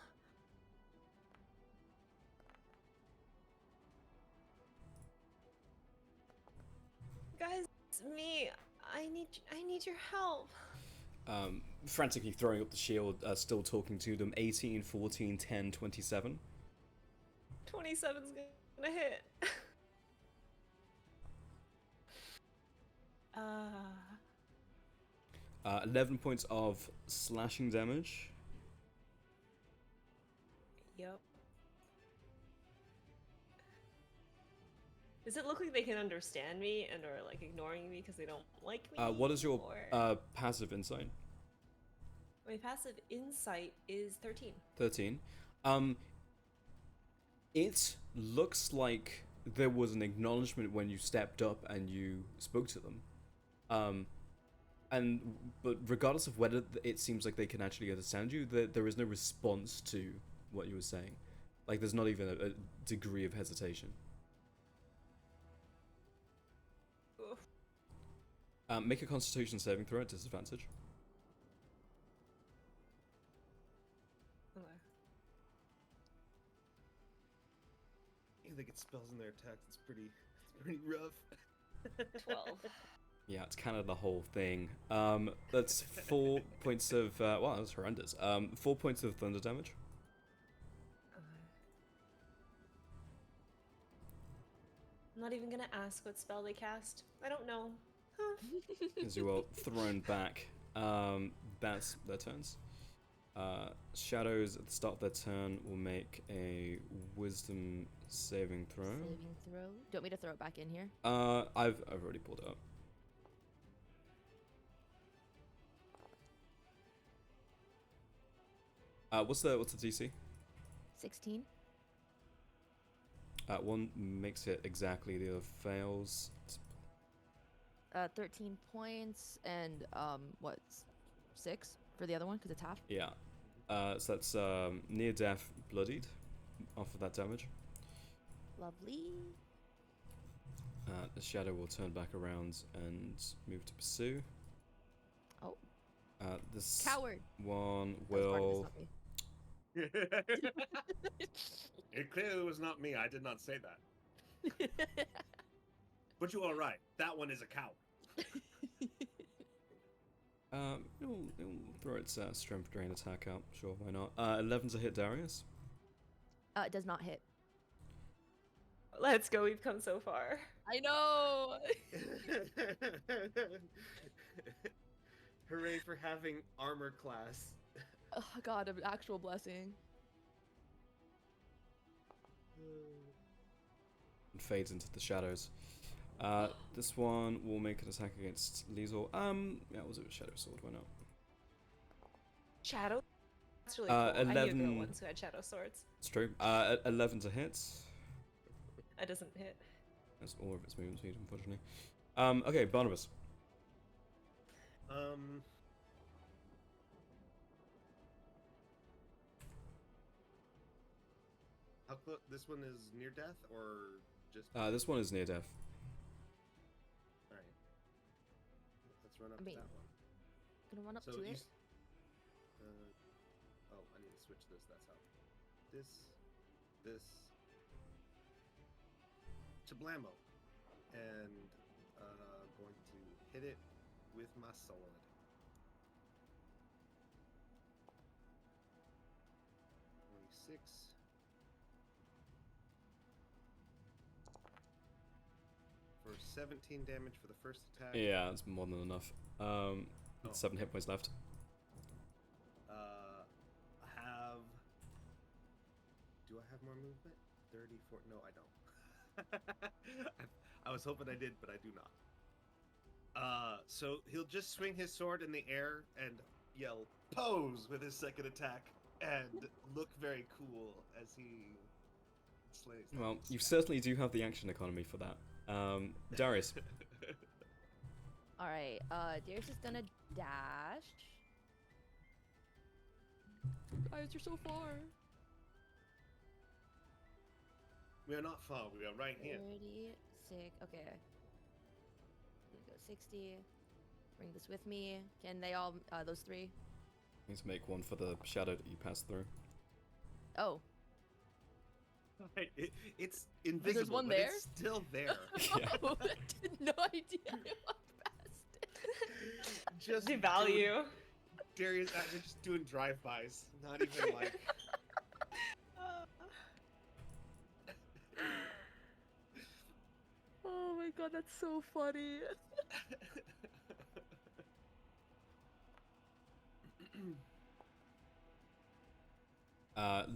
Guys, it's me. I need your help. Frantically throwing up the shield, still talking to them. 18, 14, 10, 27. 27's gonna hit. 11 points of slashing damage. Yep. Does it look like they can understand me and are like ignoring me because they don't like me? What is your or- passive insight? My passive insight is 13. 13. It looks like there was an acknowledgement when you stepped up and you spoke to them. But regardless of whether it seems like they can actually understand you, there is no response to what you were saying. Like, there's not even a degree of hesitation. Oof. Make a Constitution saving throw at disadvantage. Okay. I think it spells in their text. It's pretty rough. 12. Yeah, it's kind of the whole thing. That's 4 points of wow, that's horrendous. 4 points of thunder damage. I'm not even gonna ask what spell they cast. I don't know. As you are thrown back. That's their turns. Shadows at the start of their turn will make a wisdom saving throw. Saving throw. Do you want me to throw it back in here? I've already pulled it up. What's the DC? 16. One makes it exactly, the other fails. 13 points and what? 6 for the other one because it's half. Yeah. So that's near death, bloodied, off of that damage. Lovely. The shadow will turn back around and move to pursue. Oh. This Coward. one That was part of will. this, not me. It clearly was not me. I did not say that. But you are right. That one is a coward. It'll throw its strength drain attack out. Sure, why not? 11 to hit Darius. It does not hit. Let's go. We've come so far. I know. Hooray for having armor class. Oh God, an actual blessing. And fades into the shadows. This one will make an attack against Liesel. Yeah, was it a shadow sword? Why not? Shadow? That's really cool. I knew 11 girl ones who had shadow swords. It's true. 11 to hit. That doesn't hit. That's all of its movement speed, unfortunately. Okay, Barnabas. How close? This one is near death or just? This one is near death. All right. Let's run up I mean, to that one. Gonna run up So to you. it. Oh, I need to switch this. That's how. This. Chablamo, and going to hit it with my sword. Six. For 17 damage for the first attack. Yeah, it's more than enough. Oh. 7 hit points left. I have. Do I have more movement? 34. No, I don't. I was hoping I did, but I do not. So he'll just swing his sword in the air and yell "pose" with his second attack, and look very cool as he slays. Well, things. you certainly do have the action economy for that. Darius. All right. Darius is gonna dash. Guys, you're so far. We are not far. We are right here. 36. Okay. I'm gonna go 60. Bring this with me. Can they all? Those three. Need to make one for the shadow that you passed through. Oh. It's invisible. There's one but there? It's still there. Yeah. Oh, I had no idea I walked past it. Just Devalue. Darius actually just doing drive-bys, not even like. Oh my God, that's so funny.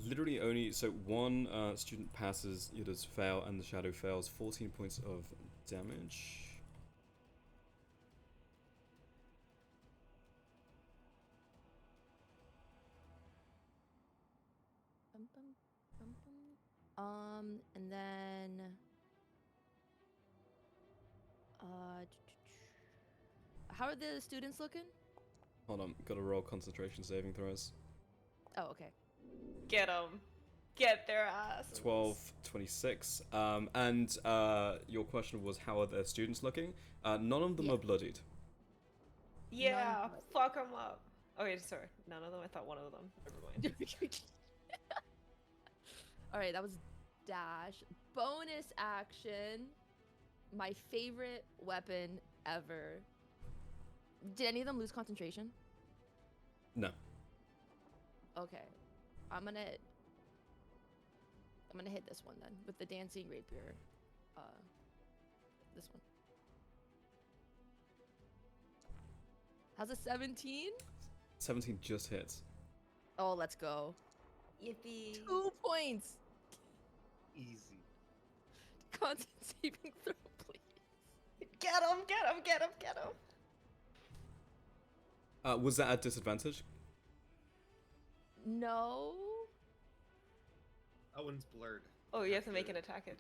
Literally only so one student passes, it does fail, and the shadow fails. 14 points of damage. Bum, bum, bum, bum. And then how are the students looking? Hold on, gotta roll concentration saving throws. Oh, okay. Get them. Get their ass. 12, 26. And your question was, how are the students looking? None of them Yeah. are bloodied. Yeah, None. fuck them up. Okay, sorry. None of them. I thought one of them. Never mind. All right, that was dash. Bonus action. My favorite weapon ever. Did any of them lose concentration? No. Okay. I'm gonna hit this one then with the dancing rapier. This one. How's a 17? 17 just hits. Oh, let's go. Yippee. 2 points. Easy. Constant saving throw, please. Get him, get him, get him, get him. Was that at disadvantage? No. That one's blurred. Oh, you have to make an attack it.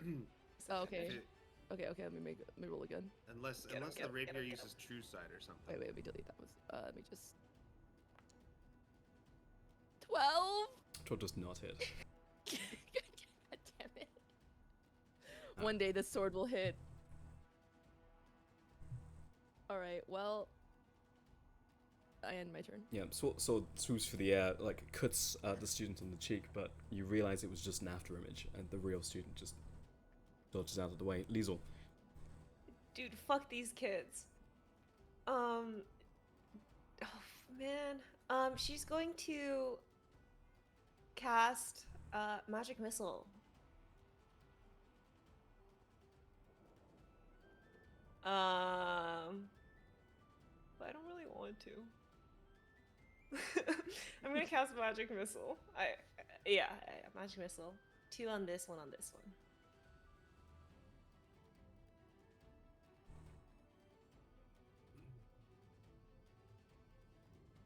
Oh, okay. If it- Okay, let me roll again. Unless Get 'em, unless get the 'em, get 'em, rapier get 'em. uses true sight or something. Wait, let me delete that. Let me just. 12. 12 does not hit. God damn it. One day this sword will hit. Alright, well. I end my turn. Yeah, sword swoops for the air, like cuts the student on the cheek, but you realize it was just an after image, and the real student just dodges out of the way. Liesel. Dude, fuck these kids. Oh man. She's going to cast magic missile. But I don't really want to. I'm gonna cast magic missile. Yeah, magic missile. 2 on this, 1 on this one.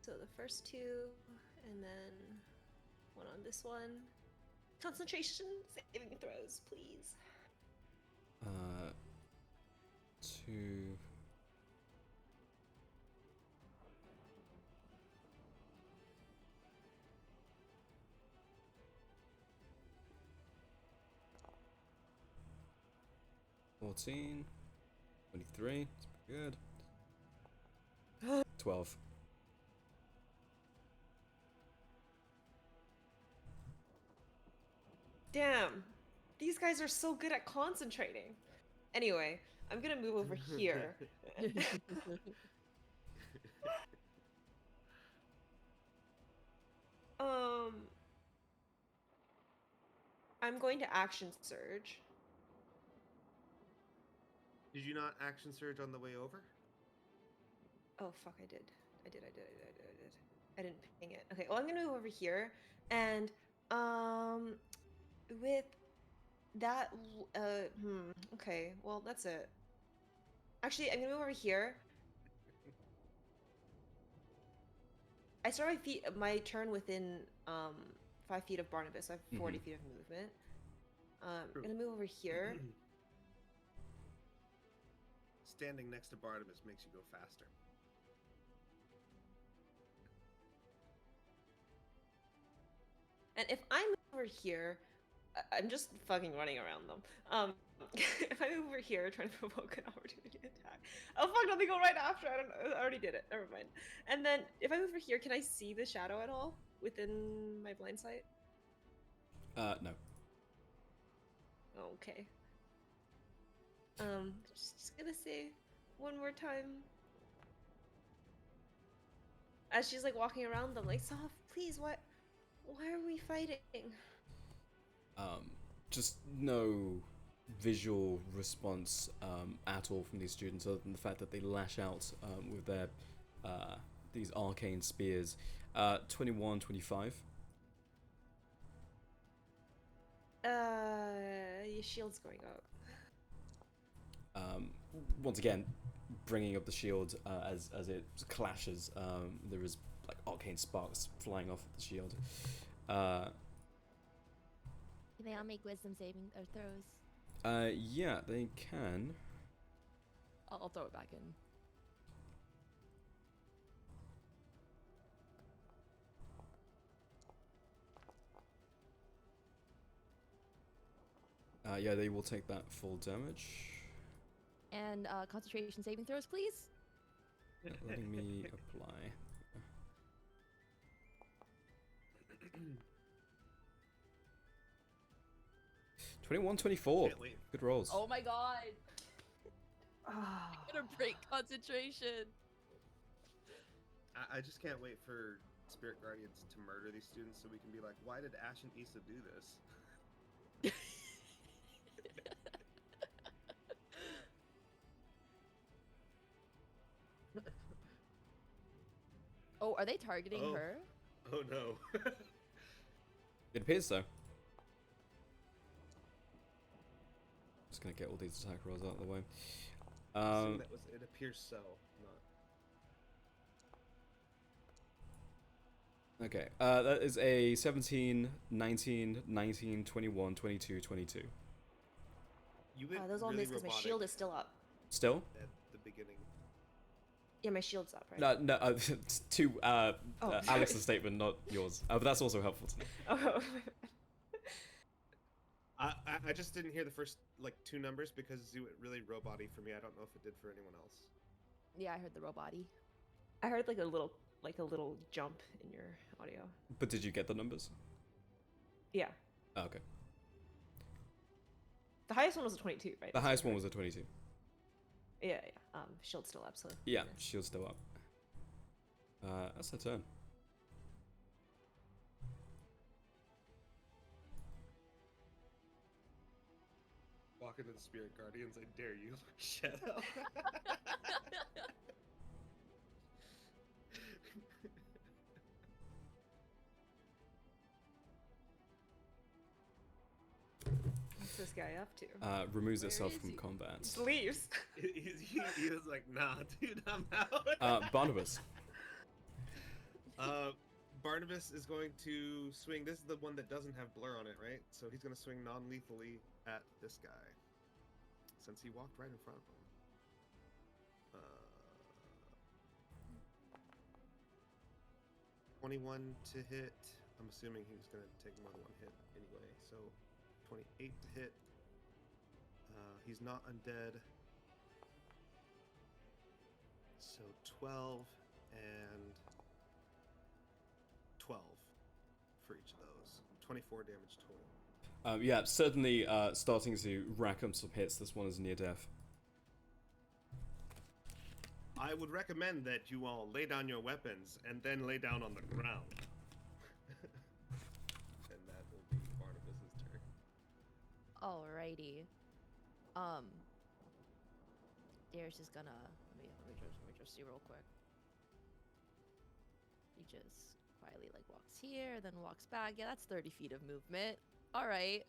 So the first 2, and then 1 on this one. Concentration saving throws, please. 2. $14, 23. That's pretty good. 12. Damn, these guys are so good at concentrating. Anyway, I'm gonna move over here. I'm going to action surge. Did you not action surge on the way over? Oh fuck, I did. I didn't ping it. Okay, well I'm gonna move over here, and with that, okay, well that's it. Actually, I'm gonna move over here. I start my turn within 5 feet of Barnabas, so I have 40 feet of movement. I'm gonna move over here. Standing next to Barnabas makes you go faster. And if I move over here, I'm just fucking running around them. If I move over here, trying to provoke an opportunity attack. Oh fuck, no, they go right after. I don't know. I already did it. Never mind. And then if I move over here, can I see the shadow at all within my blind sight? No. Okay. Just gonna say one more time. As she's like walking around them, like, Soft, please, why are we fighting? Just no visual response at all from these students, other than the fact that they lash out with their these arcane spears. 21, 25. Your shield's going up. Once again, bringing up the shield as it clashes, there is like arcane sparks flying off the shield. Can they all make wisdom saving or throws? Yeah, they can. I'll throw it back in. Yeah, they will take that full damage. And concentration saving throws, please. Letting me apply. 21, 24. Can't wait. Good rolls. Oh my god. Ah. Gonna break concentration. I just can't wait for Spirit Guardians to murder these students so we can be like, why did Ash and Issa do this? Oh, are they targeting Oh. her? Oh no. It appears so. Just gonna get all these attack rolls out of the way. Assume that was, it appears so. Not. Okay, that is a 17, 19, 19, 21, 22, 22. You went Those all really miss because my robotic shield is still up. Still? at the beginning. Yeah, my shield's up, right? No, no, to sorry. Alex's statement, not yours. But that's also helpful to know. Oh. I just didn't hear the first like 2 numbers because you went really roboty for me. I don't know if it did for anyone else. Yeah, I heard the robot-y. I heard like a little jump in your audio. But did you get the numbers? Yeah. Oh, okay. The highest one was a 22, right? The That's highest what I one heard. was a 22. Yeah. Shield's still up, so. Yeah, shield's still up. That's her turn. Walk into the Spirit Guardians, I dare you. Shut up. What's this guy up to? Removes Where itself is from he? combat. Just leaves. he was like, nah, dude, I'm out. Barnabas. Barnabas is going to swing. This is the one that doesn't have blur on it, right? So he's going to swing non-lethally at this guy, since he walked right in front of him. 21 to hit. I'm assuming he was going to take more than 1 hit anyway. So 28 to hit. He's not undead. So 12 and 12 for each of those. 24 damage total. Yeah, certainly starting to rack up some hits. This one is near death. I would recommend that you all lay down your weapons and then lay down on the ground. And that will be Barnabas's turn. Alrighty. Darius is gonna let me just see real quick. He just quietly like walks here, then walks back. Yeah, that's 30 feet of movement. Alright.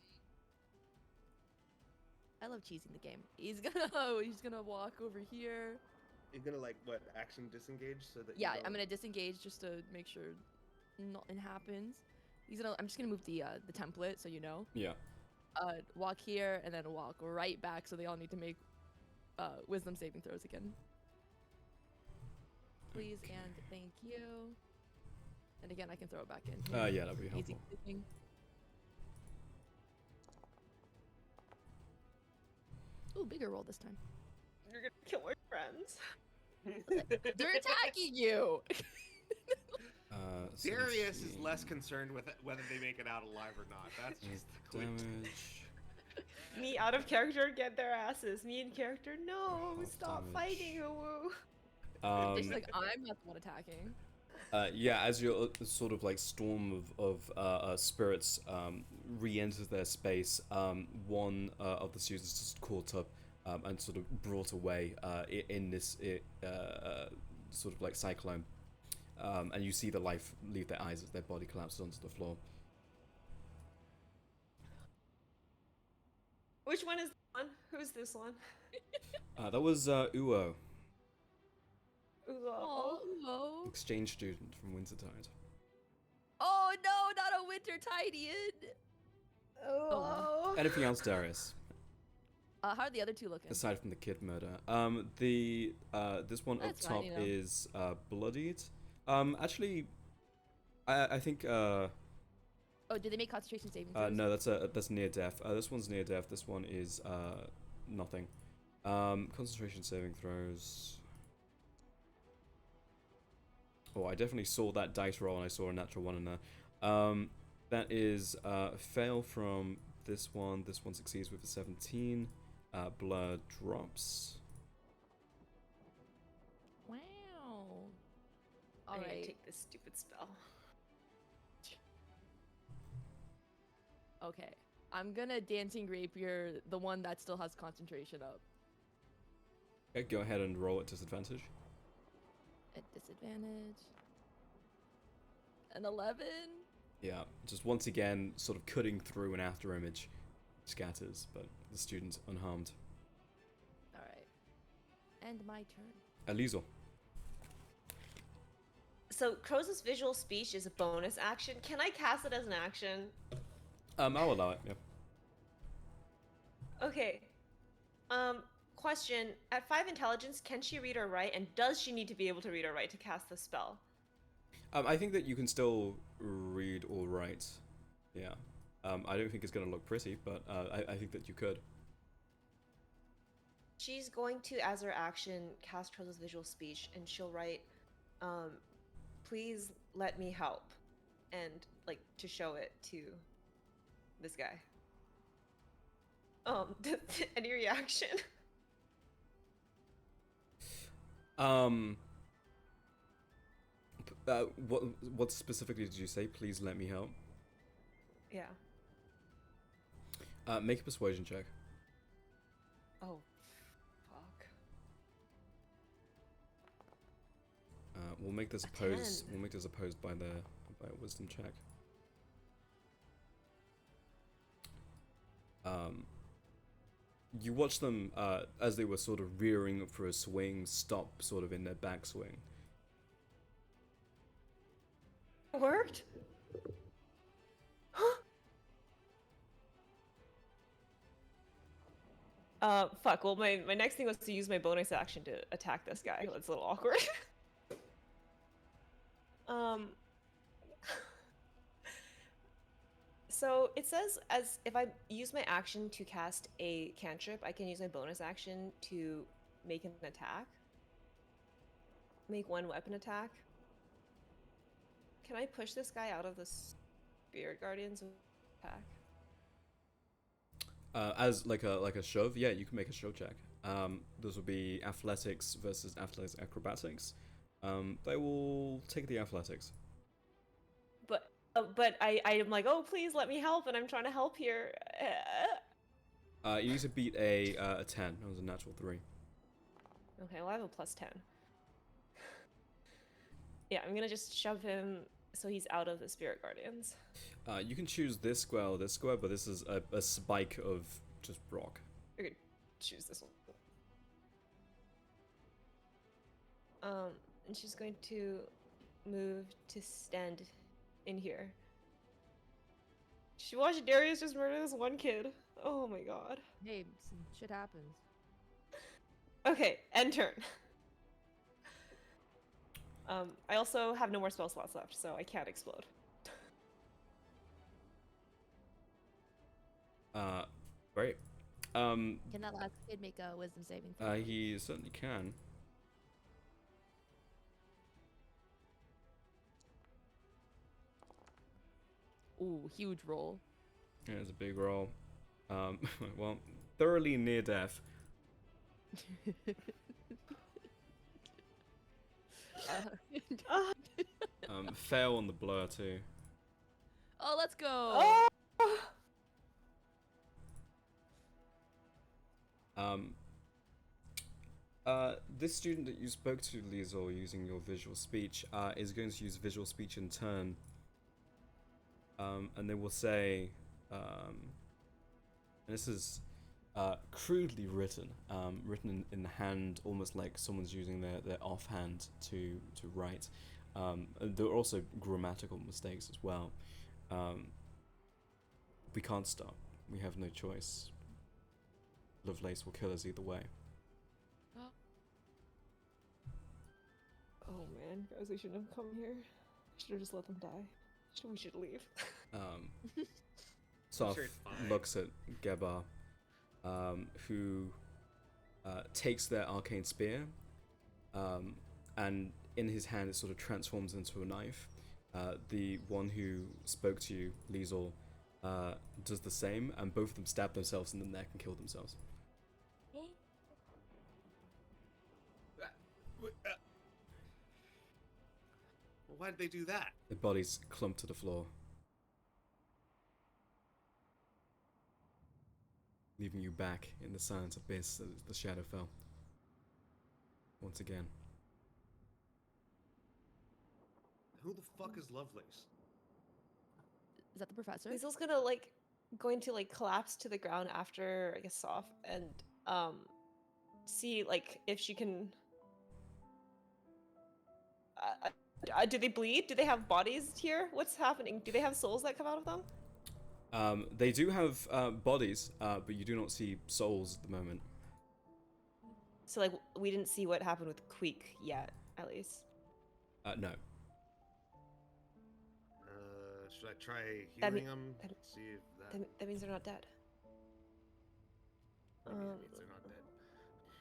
I love cheesing the game. He's gonna walk over here. You're gonna like what, action disengage so that Yeah, you I'm don't- gonna disengage just to make sure nothing happens. I'm just gonna move the template so you know. Yeah. Walk here and then walk right back, so they all need to make wisdom saving throws again. Please and thank you. And again, I can throw it back in. Yeah, that'd be Easy helpful. clicking. Ooh, bigger roll this time. You're gonna kill my friends. They're attacking you. Darius is 17 less concerned with whether they make it out alive or not. That's just the quint. damage. Me out of character, get their asses. Me in character, no, Half stop damage. fighting, Uwu. It's like I'm not the one attacking. Yeah, as your sort of like storm of spirits re-enters their space, one of the students just caught up and sort of brought away in this sort of like cyclone. And you see the life leave their eyes as their body collapses onto the floor. Which one is this one? Who's this one? That was Uo, Oh, no. exchange student from Wintertide. Oh no, not a winter tidian. Oh. Anything else, Darius? How are the other two looking? Aside from the kid murder, this one up That's fine, top you know. is bloodied. Actually, I think Oh, did they make concentration saving throws? no, that's near death. This one's near death. This one is nothing. Concentration saving throws. Oh, I definitely saw that dice roll, and I saw a natural one in there. That is fail from this one. This one succeeds with a 17. Blur drops. I need to Alright. take this stupid spell. Okay. I'm gonna Dancing Rapier the one that still has concentration up. Okay, go ahead and roll at disadvantage. At disadvantage. An 11? Yeah, just once again, sort of cutting through an after image, scatters, but the student's unharmed. Alright. And my turn. Elizal. So Crow's visual speech is a bonus action. Can I cast it as an action? I'll allow it, yeah. Okay. Question. At 5 intelligence, can she read or write? And does she need to be able to read or write to cast the spell? I think that you can still read or write. Yeah. I don't think it's going to look pretty, but I think that you could. She's going to, as her action, cast Crow's visual speech, and she'll write, please let me help. And, like, to show it to this guy. Any reaction? What specifically did you say? Please let me help. Yeah. Make a persuasion check. Oh, fuck. We'll make this A opposed. 10. We'll make this opposed by a wisdom check. You watch them as they were sort of rearing up for a swing, stop sort of in their backswing. Worked? Fuck. Well, my next thing was to use my bonus action to attack this guy. That's a little awkward. So it says as if I use my action to cast a cantrip, I can use my bonus action to make an attack. Make one weapon attack. Can I push this guy out of the Spirit Guardian's attack? As like a shove, yeah, you can make a shove check. This will be athletics versus athletics acrobatics. They will take the athletics. But I'm like, oh, please let me help, and I'm trying to help here. You need to beat a 10. That was a natural 3. Okay, well I have a plus 10. Yeah, I'm gonna just shove him so he's out of the Spirit Guardians. You can choose this square or this square, but this is a spike of just rock. You're gonna choose this one. And she's going to move to stand in here. She watched Darius just murder this one kid. Oh my god. Hey, some shit happens. Okay, end turn. I also have no more spell slots left, so I can't explode. Great. Can that last kid make a wisdom saving throw? He certainly can. Ooh, huge roll. Yeah, it's a big roll. Well, thoroughly near death. Fail on the blur too. Oh, let's go. Oh! This student that you spoke to, Liesel, using your visual speech, is going to use visual speech in turn. And they will say, and this is crudely written, written in the hand, almost like someone's using their offhand to write. And there are also grammatical mistakes as well. We can't stop. We have no choice. Lovelace will kill us either way. Oh man, guys, we shouldn't have come here. Should have just let them die. We should leave. Soph sure it's fine. looks at Gebar, who takes their arcane spear, and in his hand it sort of transforms into a knife. The one who spoke to you, Liesel, does the same, and both of them stab themselves in the neck and kill themselves. Why did they do that? The bodies clumped to the floor, leaving you back in the silent abyss as the shadow fell. Once again. Who the fuck is Lovelace? Is that the professor? Liesl's going to collapse to the ground after I guess off and see if she can. Do they bleed? Do they have bodies here? What's happening? Do they have souls that come out of them? They do have bodies, but you do not see souls at the moment. So we didn't see what happened with Queek yet, at least. No. Should I try That healing mean- them? that- See if that. That means they're not dead. Maybe that means they're not dead.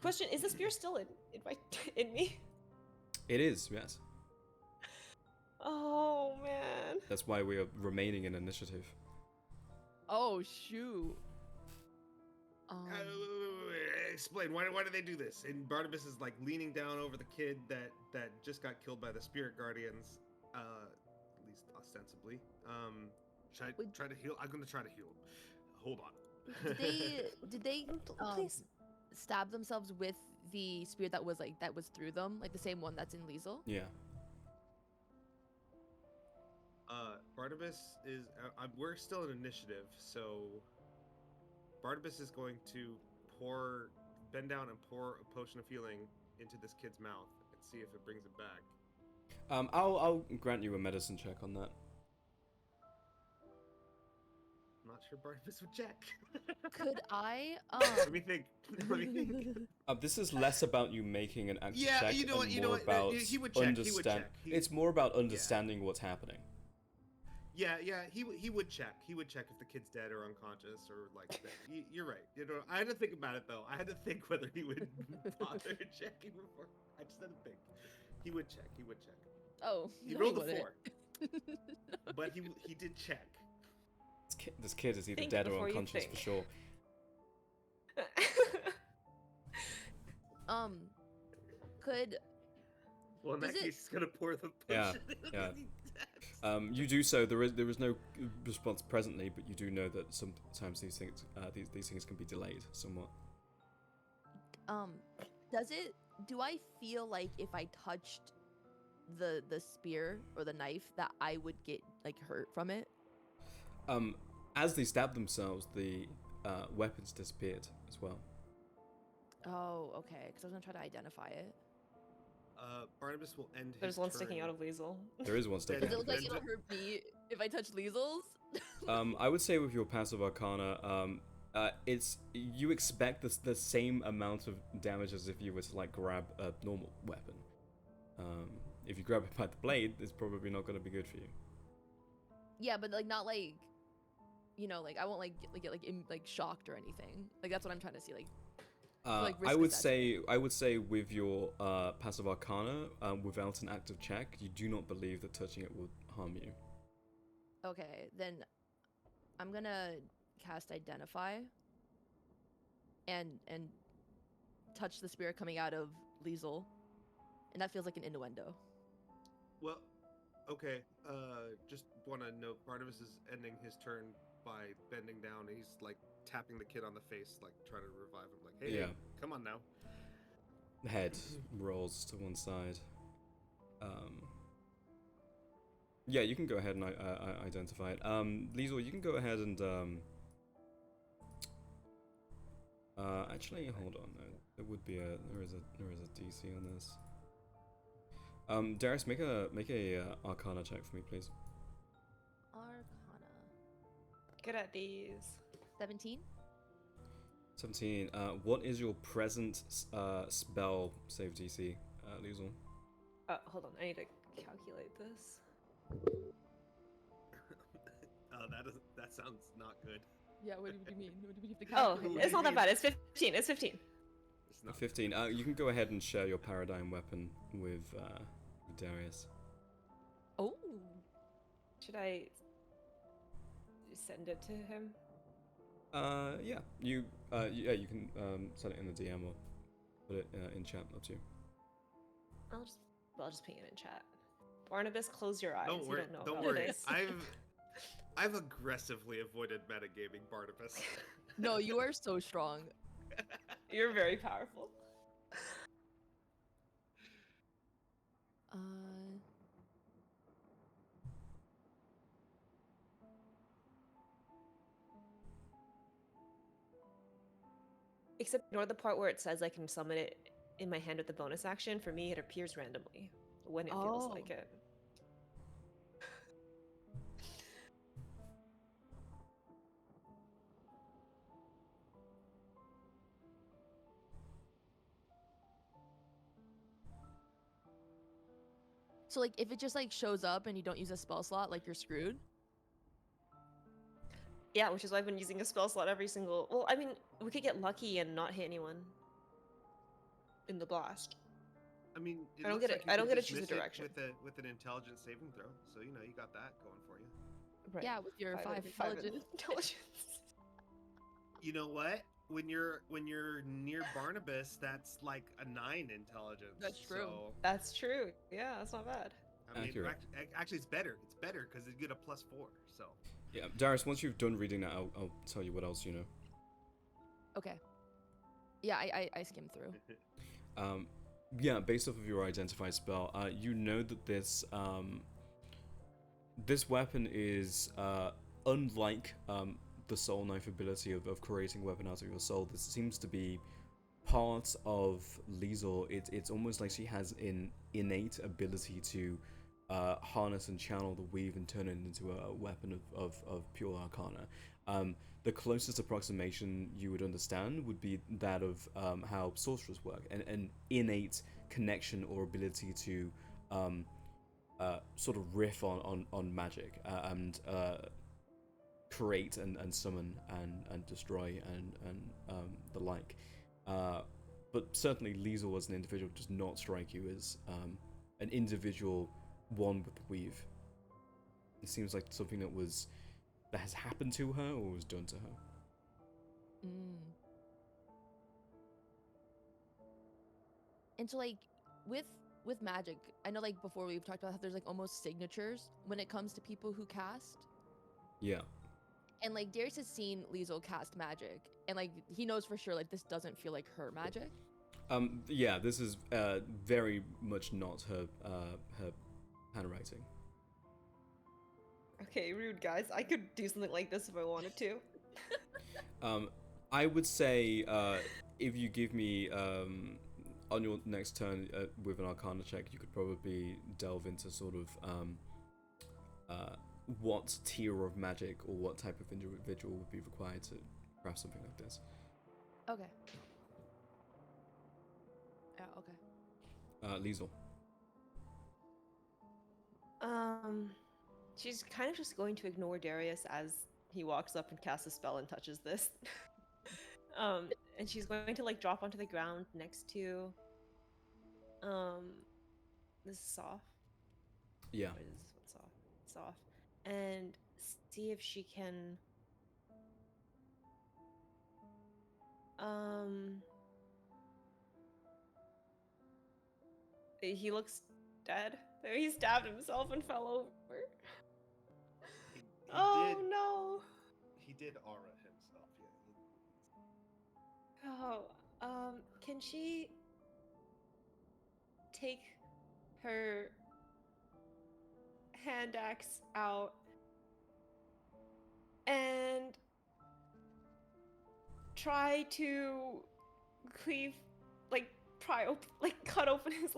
Question: is the spear still in me? It is, yes. Oh man. That's why we are remaining in initiative. Oh shoot. Wait, explain. Why do they do this? And Barnabas is leaning down over the kid that just got killed by the spirit guardians, at least ostensibly. Should I Would- try to heal? I'm gonna try to heal him. Hold on. Did they Please. stab themselves with the spear that was through them, like the same one that's in Liesel? Yeah. Barnabas is. We're still in initiative, so Barnabas is going to bend down and pour a potion of healing into this kid's mouth and see if it brings it back. I'll grant you a medicine check on that. I'm not sure Barnabas would check. Could I Let me think. Let me think. This is less about you making an active Yeah, check you know what, and you know more what, about he would check, he would check. It's more about understanding what's happening. Yeah, he would check. He would check if the kid's dead or unconscious or that. You're right. I had to think about it though. I had to think whether he would bother checking before. I just had to think. He would check. He would check. Oh, He no, rolled a wouldn't. 4, but he did check. This kid is either Think dead or before you unconscious for think. sure. Could Well, in that Does it- case, he's gonna pour the Yeah, potion. yeah. You do so. There is no response presently, but you do know that sometimes these things can be delayed somewhat. do I feel like if I touched the spear or the knife that I would get hurt from it? As they stabbed themselves, the weapons disappeared as well. Oh, okay. Because I was gonna try to identify it. Barnabas will end. There's his one turn. sticking out of Liesel. There is one Does sticking it out. look like it'll hurt me if I touch Liesel's? I would say with your passive arcana, it's you expect the same amount of damage as if you were to grab a normal weapon. If you grab it by the blade, it's probably not going to be good for you. Yeah, but not I won't get shocked or anything. That's what I'm trying to see. I risk would assessment. say with your passive arcana, without an active check, you do not believe that touching it will harm you. Okay, then I'm gonna cast Identify and touch the spirit coming out of Liesel, and that feels like an innuendo. Well, okay. Just want to note, Barnabas is ending his turn by bending down. He's tapping the kid on the face, trying to revive him. Hey, Yeah. come on now. The head rolls to one side. Yeah, you can go ahead and identify it. Liesel, you can go ahead and actually hold on. There would be there is a DC on this. Darius, make a Arcana check for me, please. Arcana. Good at these. 17. 17. What is your present spell save DC, Liesel? Hold on. I need to calculate this. That sounds not good. Yeah, what do you mean? What do you mean if the Oh, calculate. it's not that bad. It's 15. It's 15. It's not. 15. You can go ahead and share your paradigm weapon with Darius. Oh. Should I send it to him? Yeah. You can send it in the DM or put it in chat. Up to you. I'll just ping it in chat. Barnabas, close your eyes. Don't You worry. don't know Don't about worry. this. I've aggressively avoided metagaming Barnabas. No, you are so strong. You're very powerful. Uh, Except ignore the part where it says I can summon it in my hand with the bonus action. For me, it appears randomly when it feels like Oh. it. so like if it just like shows up and you don't use a spell slot, like you're screwed. Yeah, which is why I've been using a spell slot every single. Well, I mean, we could get lucky and not hit anyone in the blast. I mean, it I don't looks get like it- you I don't can get to just choose a miss it direction. with an intelligence saving throw. So you know you got that going for you. Right. Yeah, with your five Five intelligence. intelligence. You know what? When you're near Barnabas, that's like a 9 intelligence. That's true. So, That's true. Yeah, that's not bad. I mean, Accurate. actually, it's better. It's better because you get a +4. So Yeah, Darius. Once you've done reading that, I'll tell you what else you know. Okay. Yeah, I skimmed through. Yeah, based off of your identify spell, you know that this weapon is unlike the soul knife ability of creating a weapon out of your soul. This seems to be part of Liesel. It's almost like she has an innate ability to harness and channel the weave and turn it into a weapon of pure arcana. The closest approximation you would understand would be that of how sorcerers work, an innate connection or ability to sort of riff on magic and create and summon and destroy and the like. But certainly Liesel as an individual does not strike you as an individual one with the weave. It seems like something that has happened to her or was done to her. Mm. And so like with magic, I know like before we've talked about how there's like almost signatures when it comes to people who cast. Yeah. And like Darius has seen Liesel cast magic, and like he knows for sure like this doesn't feel like her magic. Yeah, this is very much not her handwriting. Okay, rude guys. I could do something like this if I wanted to. I would say if you give me on your next turn with an Arcana check, you could probably delve into sort of what tier of magic or what type of individual would be required to craft something like this. Okay. Yeah. Okay. Liesel. She's kind of just going to ignore Darius as he walks up and casts a spell and touches this. And she's going to like drop onto the ground next to this is soft. Yeah. What is this one soft? Soft. And see if she can he looks dead. He stabbed himself and fell over. he Oh did, no. he did aura himself. Yeah. Oh, can she take her hand axe out and try to cleave, like cut open his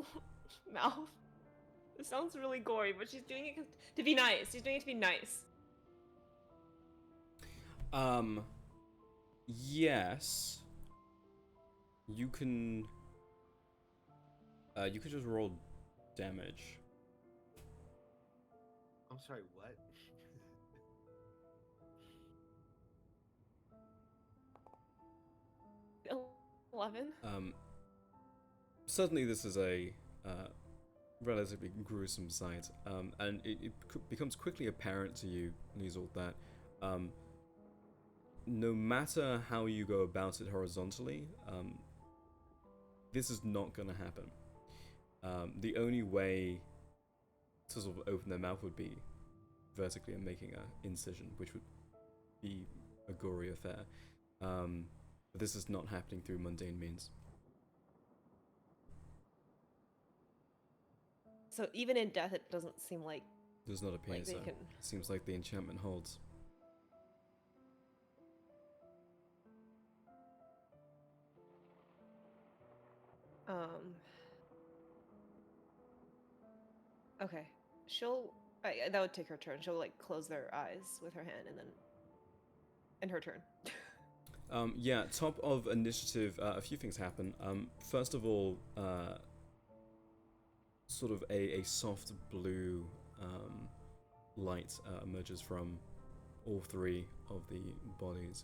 mouth? It sounds really gory, but she's doing it to be nice. She's doing it to be nice. Yes. You can just roll damage. I'm sorry. What? 11. Certainly this is a relatively gruesome sight, and it becomes quickly apparent to you, Liesel, that no matter how you go about it horizontally, this is not going to happen. The only way to sort of open their mouth would be vertically and making an incision, which would be a gory affair. But this is not happening through mundane means. So even in death, it doesn't seem like Does not appear they so. can. Seems like the enchantment holds. Okay. She'll. That would take her turn. She'll like close their eyes with her hand, and then. In her turn. Yeah, top of initiative, a few things happen. First of all, sort of a soft blue light emerges from all three of the bodies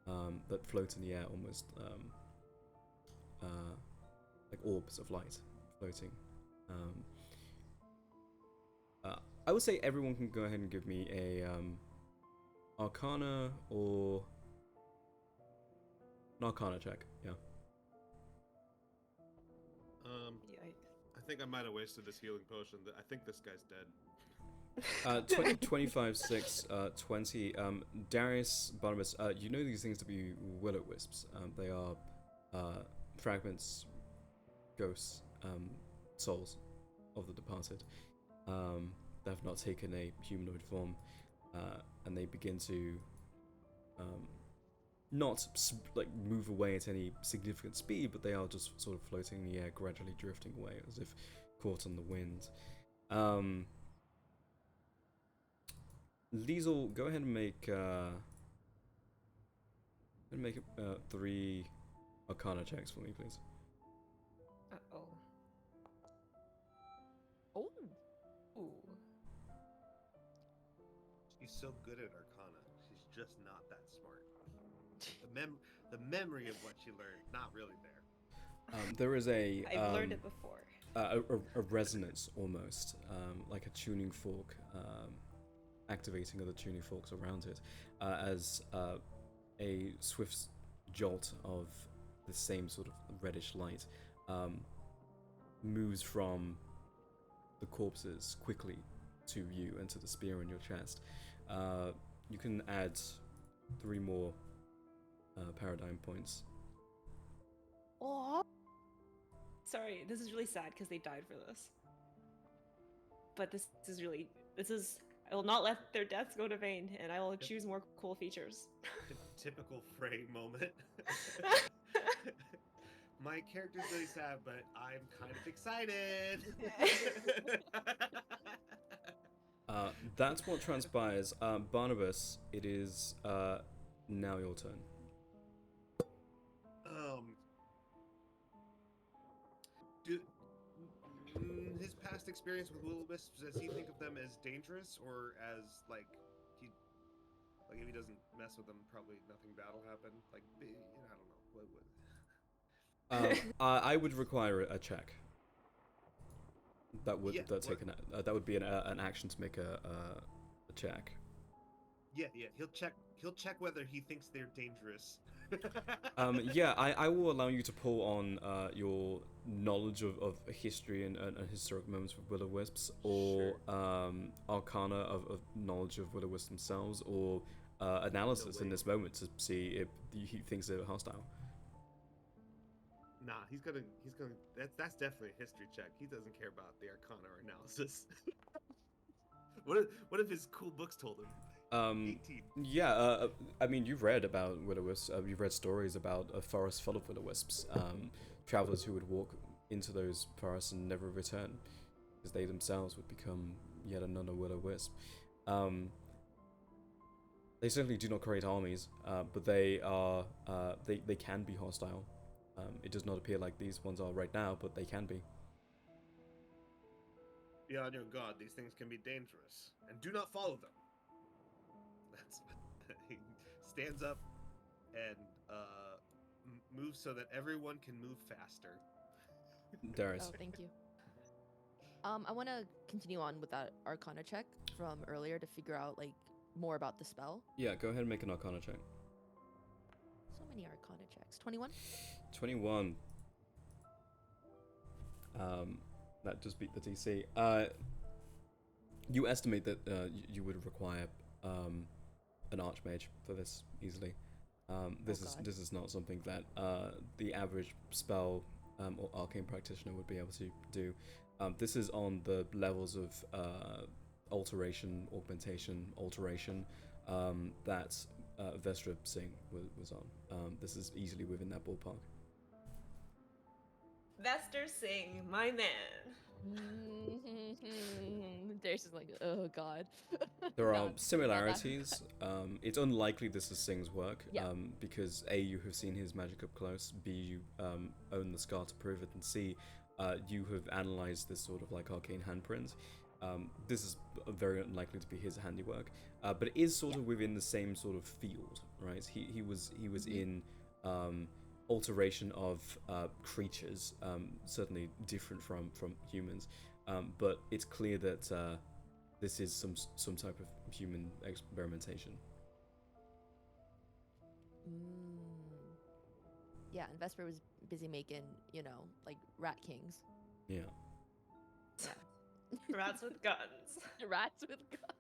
that float in the air, almost like orbs of light floating. I would say everyone can go ahead and give me a Arcana or an Arcana check. Yeah. I think I might have wasted this healing potion. I think this guy's dead. 20, 25, 6, 20. Darius, Barnabas, you know these things to be will-o-wisps. They are fragments, ghosts, souls of the departed. They have not taken a humanoid form, and they begin to not like move away at any significant speed, but they are just sort of floating in the air, gradually drifting away as if caught on the wind. Liesel, go ahead and make 3 Arcana checks for me, please. Uh-oh. Oh. Ooh. She's so good at Arcana. She's just not that smart. The memory of what she learned, not really there. There is a I've learned it before. a resonance almost, like a tuning fork, activating other tuning forks around it, as a swift jolt of the same sort of reddish light moves from the corpses quickly to you and to the spear in your chest. You can add 3 more paradigm points. Oh. Sorry, this is really sad because they died for this. But this is. I will not let their deaths go to vain, and I will choose more cool features. Typical Frey moment. My character's really sad, but I'm kind of excited. That's what transpires. Barnabas, it is now your turn. His past experience with will-o-wisps, does he think of them as dangerous, or as like if he doesn't mess with them, probably nothing bad will happen? Like, I don't know. I would require a check. That would that would be an action to make a check. Yeah. He'll check whether he thinks they're dangerous. Yeah, I will allow you to pull on your knowledge of history and historic moments with will-o-wisps, or Sure. Arcana of knowledge of will-o-wisps themselves, or analysis in this moment to see if he thinks they're hostile. Nah, he's gonna. That's definitely a history check. He doesn't care about the Arcana or analysis. What if his cool books told him? 18. Yeah, I mean, you've read about will-o-wisps. You've read stories about a forest full of will-o-wisps. Travelers who would walk into those forests and never return, because they themselves would become yet another will-o-wisp. They certainly do not create armies, but they are they can be hostile. It does not appear like these ones are right now, but they can be. Yeah, on your god, these things can be dangerous, and do not follow them. That's he stands up and moves so that everyone can move faster. Darius. Oh, thank you. I want to continue on with that Arcana check from earlier to figure out like more about the spell. Yeah, go ahead and make an Arcana check. So many Arcana checks. 21. 21. That just beat the DC. You estimate that you would require an archmage for this easily. God. This is not something that the average spell or arcane practitioner would be able to do. This is on the levels of alteration, augmentation, alteration that Vestra Singh was on. This is easily within that ballpark. Vester Singh, my man. There's just like, oh god. There are Not that- similarities. It's unlikely this is Singh's work, Yeah. because A, you have seen his magic up close, B, you own the scar to prove it, and C, you have analysed this sort of like arcane handprint. This is very unlikely to be his handiwork, but it is sort of within the same sort of field, right? He was in alteration of creatures, certainly different from humans, but it's clear that this is some type of human experimentation. Yeah, and Vesper was busy making, like rat kings. Yeah. Rats with guns. Rats with guns.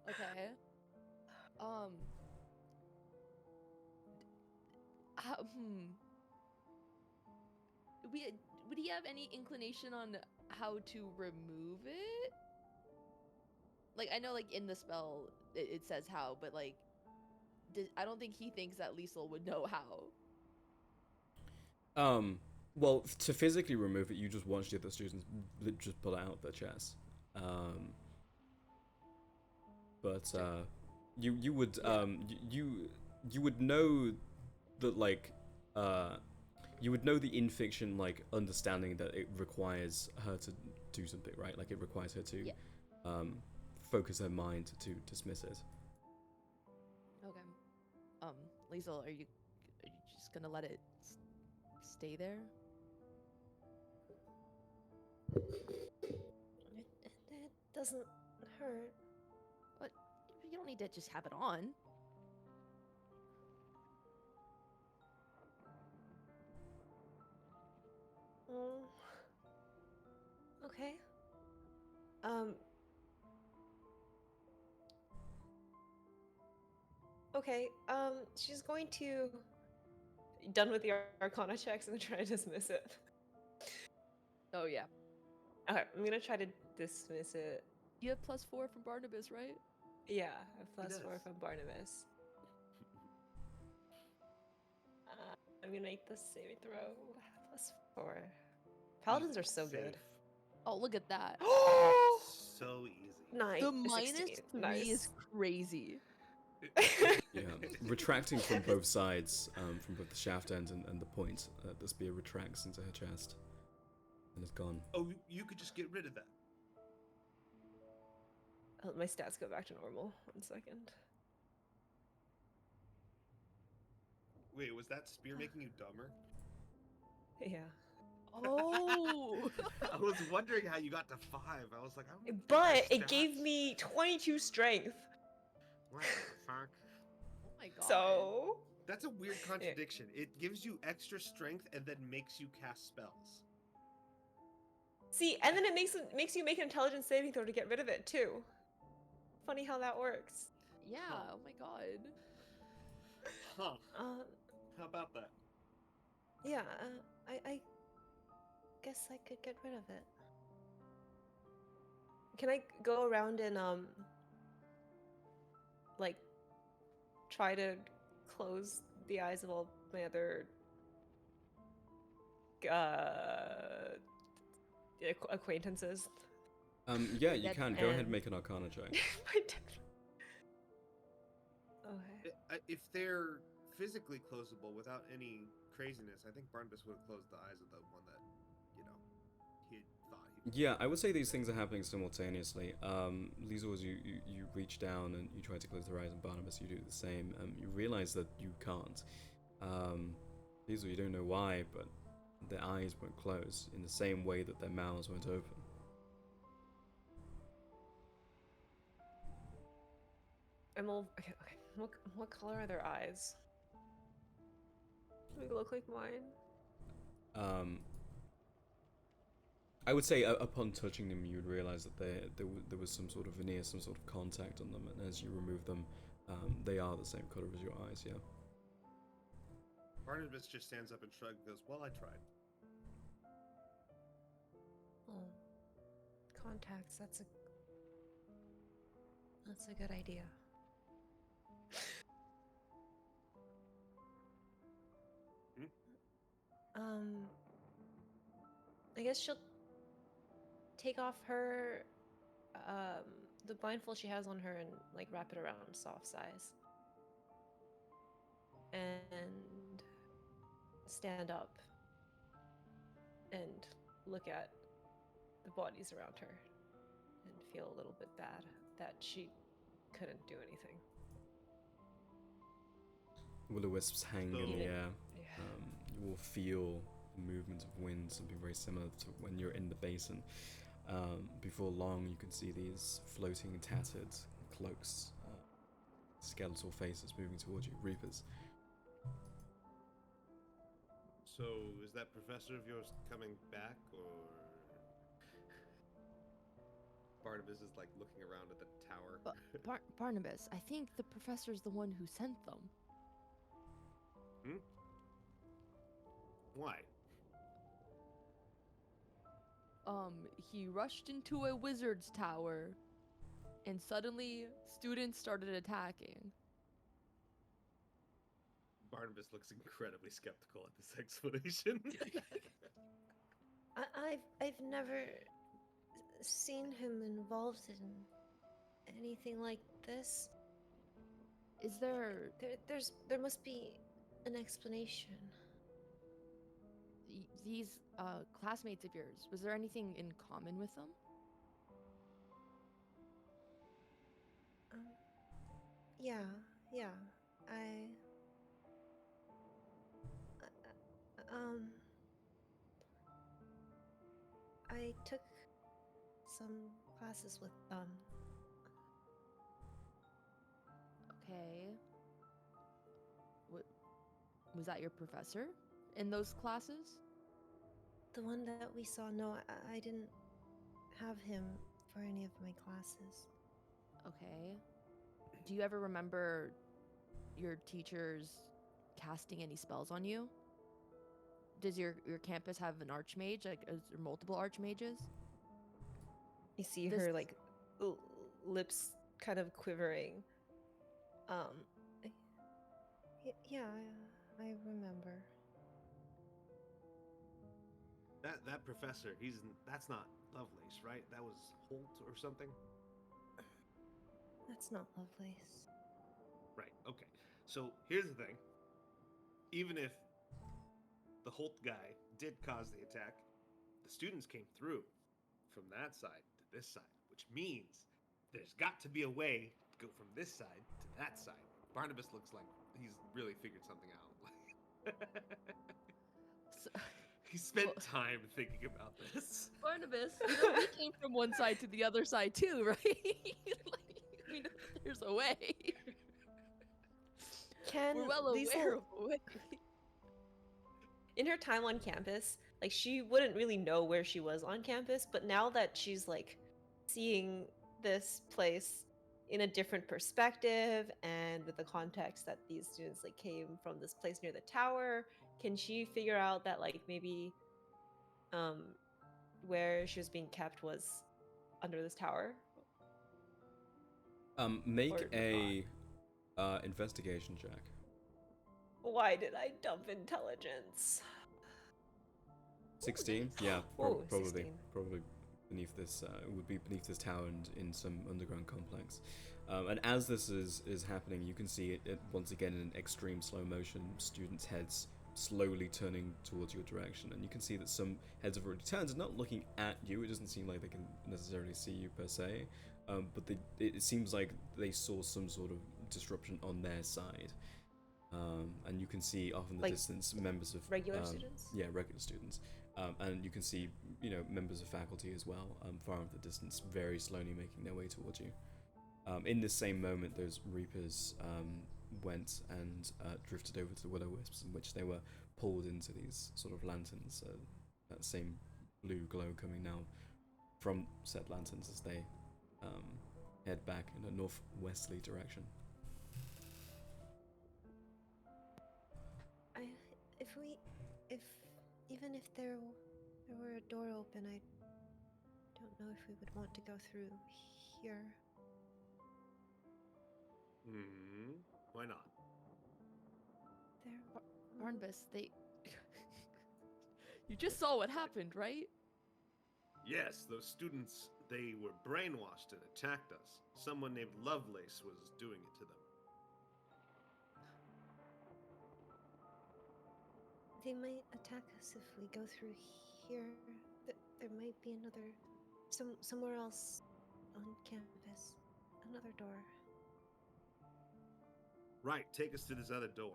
Okay. Would he have any inclination on how to remove it? Like, I know, like, in the spell, it says how, but, like, I don't think he thinks that Liesel would know how. Well, to physically remove it, you just watch the other students just pull it out of their chest. But you would you would know that, like, you would know the in-fiction, like, understanding that it requires her to do something, right? Like, it requires her to focus her mind to dismiss it. Okay. Liesel, are you just gonna let it stay there? It doesn't hurt. But you don't need to just have it on. Okay. Okay. She's going to done with the Arcana checks and try to dismiss it. Oh yeah. Okay, I'm gonna try to dismiss it. You have +4 from Barnabas, right? Yeah, a +4 does. from Barnabas. I'm gonna make this saving throw. +4. Paladins are so Safe. good. Oh, look at that. So easy. Nice. The 16. -3 Nice. is crazy. Yeah, retracting from both sides, from both the shaft end and the point. The spear retracts into her chest, and it's gone. Oh, you could just get rid of that. I'll let my stats go back to normal. 1 second. Wait, was that spear making you dumber? Yeah. Oh. I was wondering how you got to 5. I was like, I don't think But my it gave stats- me 22 strength. What the fuck? Oh my god. So That's a weird contradiction. It gives you extra strength and then makes you cast spells. see, and then it makes you make an intelligence saving throw to get rid of it too. Funny how that works. Yeah. Huh. Oh my god. Huh. Uh, How about that? yeah. I guess I could get rid of it. Can I go around and like try to close the eyes of all my other acquaintances? Yeah, you Dead can. Go ahead and man. make an Arcana check. My dead- okay. If they're physically closable without any craziness, I think Barnabas would have closed the eyes of the one that, he thought he. Yeah, I would say these things are happening simultaneously. Liesel, as you reach down and you try to close their eyes, and Barnabas, you do the same. You realize that you can't. Liesel, you don't know why, but their eyes won't close in the same way that their mouths won't open. I'm all okay. What color are their eyes? Do they look like mine? I would say upon touching them, you would realize that there was some sort of veneer, some sort of contact on them, and as you remove them, they are the same color as your eyes. Yeah. Barnabas just stands up and shrugs and goes, well, I tried. Oh, contacts. That's a good idea. I guess she'll take off her the blindfold she has on her and like wrap it around soft size. And stand up and look at the bodies around her and feel a little bit bad that she couldn't do anything. Will-o-wisps hang in the So- air. Yeah. You will feel the movement of wind, something very similar to when you're in the basin. Before long, you can see these floating, tattered cloaks, skeletal faces moving towards you. Reapers. So, is that professor of yours coming back, or... Barnabas is, like, looking around at the tower. Barnabas, I think the professor's the one who sent them. Why? He rushed into a wizard's tower, and suddenly students started attacking. Barnabas looks incredibly skeptical at this explanation. I've never seen him involved in anything like this. Is there There must be an explanation. these classmates of yours? Was there anything in common with them? Yeah. I took some classes with them. Okay. What was that your professor in those classes? The one that we saw, no, I didn't have him for any of my classes. Okay. Do you ever remember your teachers casting any spells on you? Does your campus have an archmage? Like, is there multiple archmages? You see This- her like lips kind of quivering. Yeah, I remember. That professor, that's not Lovelace, right? That was Holt or something? That's not Lovelace. Right, okay. So here's the thing. Even if the Holt guy did cause the attack, the students came through from that side to this side, which means there's got to be a way to go from this side to that side. Barnabas looks like he's really figured something out. So, He spent Well- time thinking about this. Barnabas, we came from one side to the other side too, right? Like, we know that there's a way. We're well aware of a way. In her time on campus, like she wouldn't really know where she was on campus, but now that she's like seeing this place in a different perspective and with the context that these students like came from this place near the tower, can she figure out that like maybe where she was being kept was under this tower? Make Or a investigation check. Why did I dump intelligence? 16. nice. Yeah, Ooh, probably 16. beneath this. It would be beneath this tower and in some underground complex. And as this is happening, you can see it once again in extreme slow motion. Students' heads slowly turning towards your direction, and you can see that some heads have already turned and not looking at you. It doesn't seem like they can necessarily see you per se, but it seems like they saw some sort of disruption on their side. And you can see off in the Like distance members of regular students? Yeah, regular students. And you can see, members of faculty as well, far off the distance, very slowly making their way towards you. In this same moment, those reapers went and drifted over to the Will-o-wisps, in which they were pulled into these sort of lanterns, that same blue glow coming now from said lanterns as they head back in a northwesterly direction. If even if there were a door open, I don't know if we would want to go through here. Why not? There, Barnabas, they. You just saw what happened, right? Yes, those students, they were brainwashed and attacked us. Someone named Lovelace was doing it to them. they might attack us if we go through here. There might be another, somewhere else on campus, another door. Right, take us to this other door.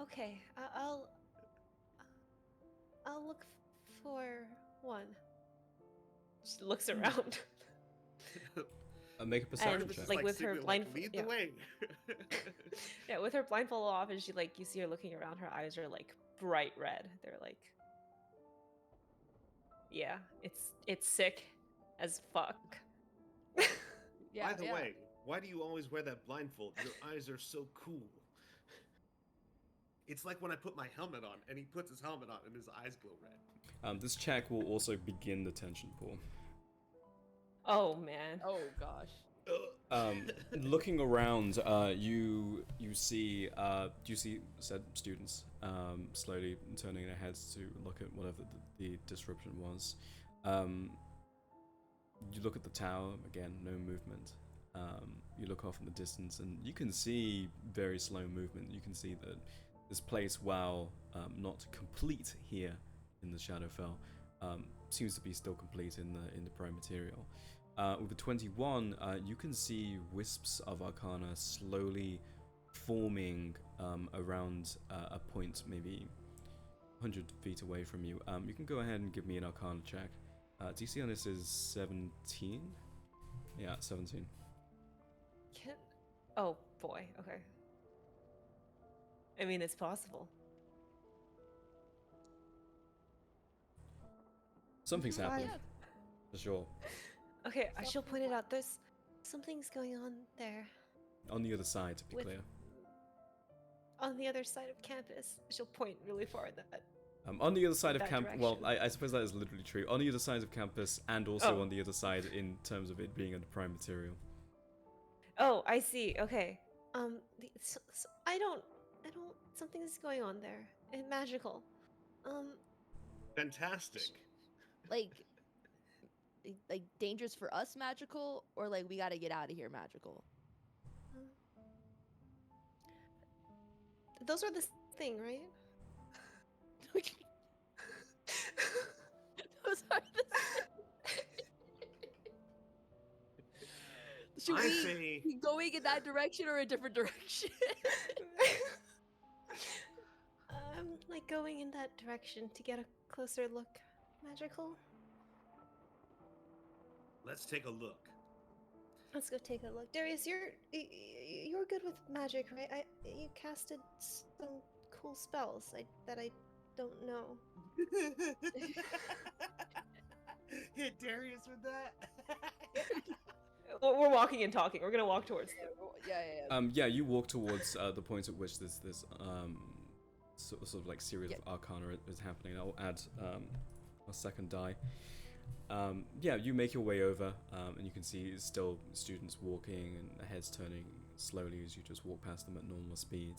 Okay, I'll look for one. She looks around. Make a perception And, check. like, with her lead yeah. the way. Yeah, with her blindfold off, and she like you see her looking around. Her eyes are like bright red. They're like, yeah, it's sick as fuck. Yeah. By the yeah. way, why do you always wear that blindfold? Your eyes are so cool. It's like when I put my helmet on, and he puts his helmet on, and his eyes glow red. This check will also begin the tension pool. Oh man. Oh gosh. Looking around, you see said students slowly turning their heads to look at whatever the disruption was. You look at the tower again, no movement. You look off in the distance, and you can see very slow movement. You can see that this place, while not complete here in the Shadowfell, seems to be still complete in the prime material. With the 21, you can see wisps of Arcana slowly forming around a point maybe 100 feet away from you. You can go ahead and give me an Arcana check. DC on this is 17? Yeah, 17. Oh boy. Okay. I mean, it's possible. Something's happening, Yeah. for sure. Okay, I shall point it out. There's something's going on there. On the other side, to be With- clear. On the other side of campus. She'll point really far at that. On the other side of that campus, well, direction. I suppose that is literally true. On the other side of campus, and also Oh. on the other side in terms of it being a prime material. Oh, I see. Okay. I don't. Something's going on there. And magical. Fantastic. Like dangerous for us magical, or like we gotta get out of here magical. Those are the thing, right? Those are the. Should I we say be going in that direction or a different direction? I'm like going in that direction to get a closer look. Magical. let's take a look. Let's go take a look. Darius, you're good with magic, right? You casted some cool spells that I don't know. Hit Darius with that. We're walking and talking. We're gonna walk towards them. Yeah. Yeah, you walk towards the point at which this sort of like series of Arcana is happening. I'll add a second die. Yeah, you make your way over, and you can see still students walking and their heads turning slowly as you just walk past them at normal speed.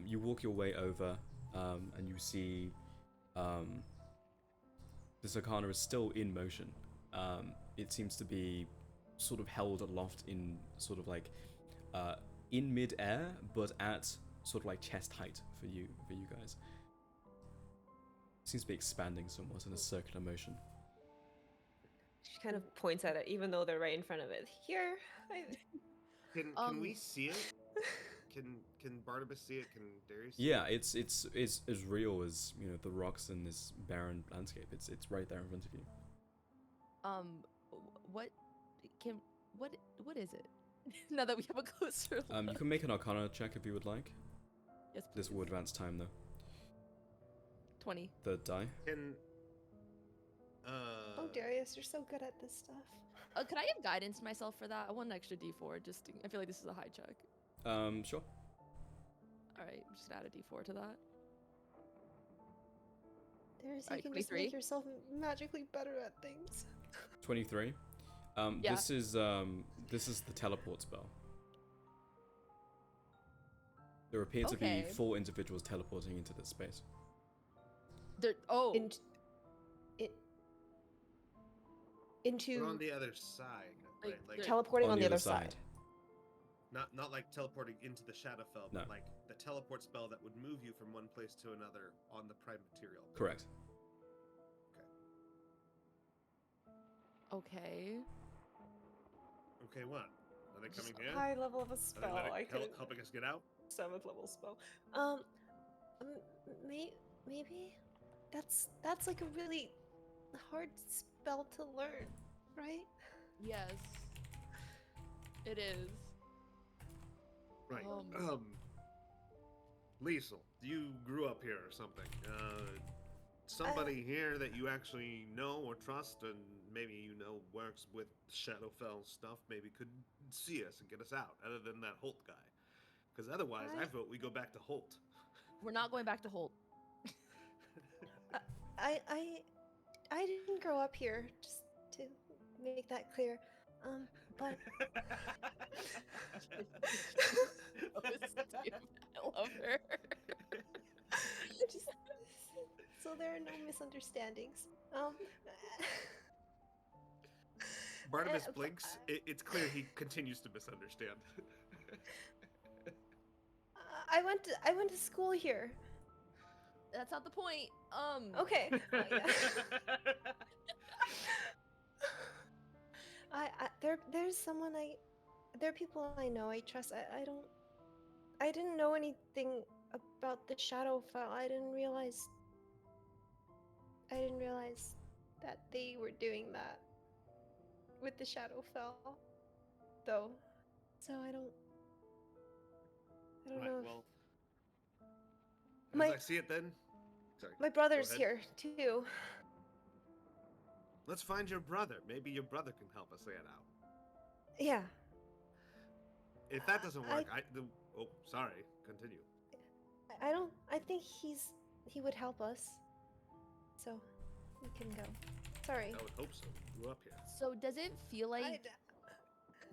You walk your way over, and you see this Arcana is still in motion. It seems to be sort of held aloft in sort of like in mid-air, but at sort of like chest height for you guys. Seems to be expanding somewhat in a circular motion. She kind of points at it, even though they're right in front of it. Here. Can we see it? Can Barnabas see it? Can Darius see Yeah, it? it's as real as, you know, the rocks in this barren landscape. It's right there in front of you. What can what is it? Now that we have a closer look. You can make an Arcana check if you would like. Yes, This please. will advance time though. 20. Third die. Can Oh, Darius, you're so good at this stuff. Could I have guidance myself for that? I want an extra D4. I feel like this is a high check. Sure. All right, I'm just gonna add a D4 to that. Darius, you Alright, can just 23. make yourself magically better at things. 23. Yeah. This is the teleport spell. There appear to be Okay. 4 individuals teleporting into this space. Oh, Into but on the other side, Like, right? Like they're- teleporting on the other side. not like teleporting into the Shadowfell, No. but like the teleport spell that would move you from one place to another on the prime material. Correct. okay. Okay, what? Are they Just coming here? high level of a Are they spell. I help, couldn't. helping us get out? 7th level spell. Maybe that's like a really hard spell to learn, right? Yes, it is. Right. Um, Liesel, you grew up here or something. Somebody here that you actually know or trust, and maybe you know works with Shadowfell stuff, maybe could see us and get us out, other than that Holt guy. Because otherwise, I I- vote we go back to Holt. We're not going back to Holt. I didn't grow up here, just to make that clear. But I love her. just so there are no misunderstandings. Barnabas Uh, blinks. It's clear he continues to misunderstand. I went to school here. That's not the point. Okay. Yeah. There's someone there are people I know I trust. I didn't know anything about the Shadowfell. I didn't realize that they were doing that with the Shadowfell, though. So I don't Right, know. well, My- as I see it then, sorry. My brother's ahead. here too. Let's find your brother. Maybe your brother can help us get out. Yeah. If that doesn't I- work, oh, sorry. Continue. I think he would help us. So we can go. Sorry. I would hope so. You grew up here. So does it feel like I-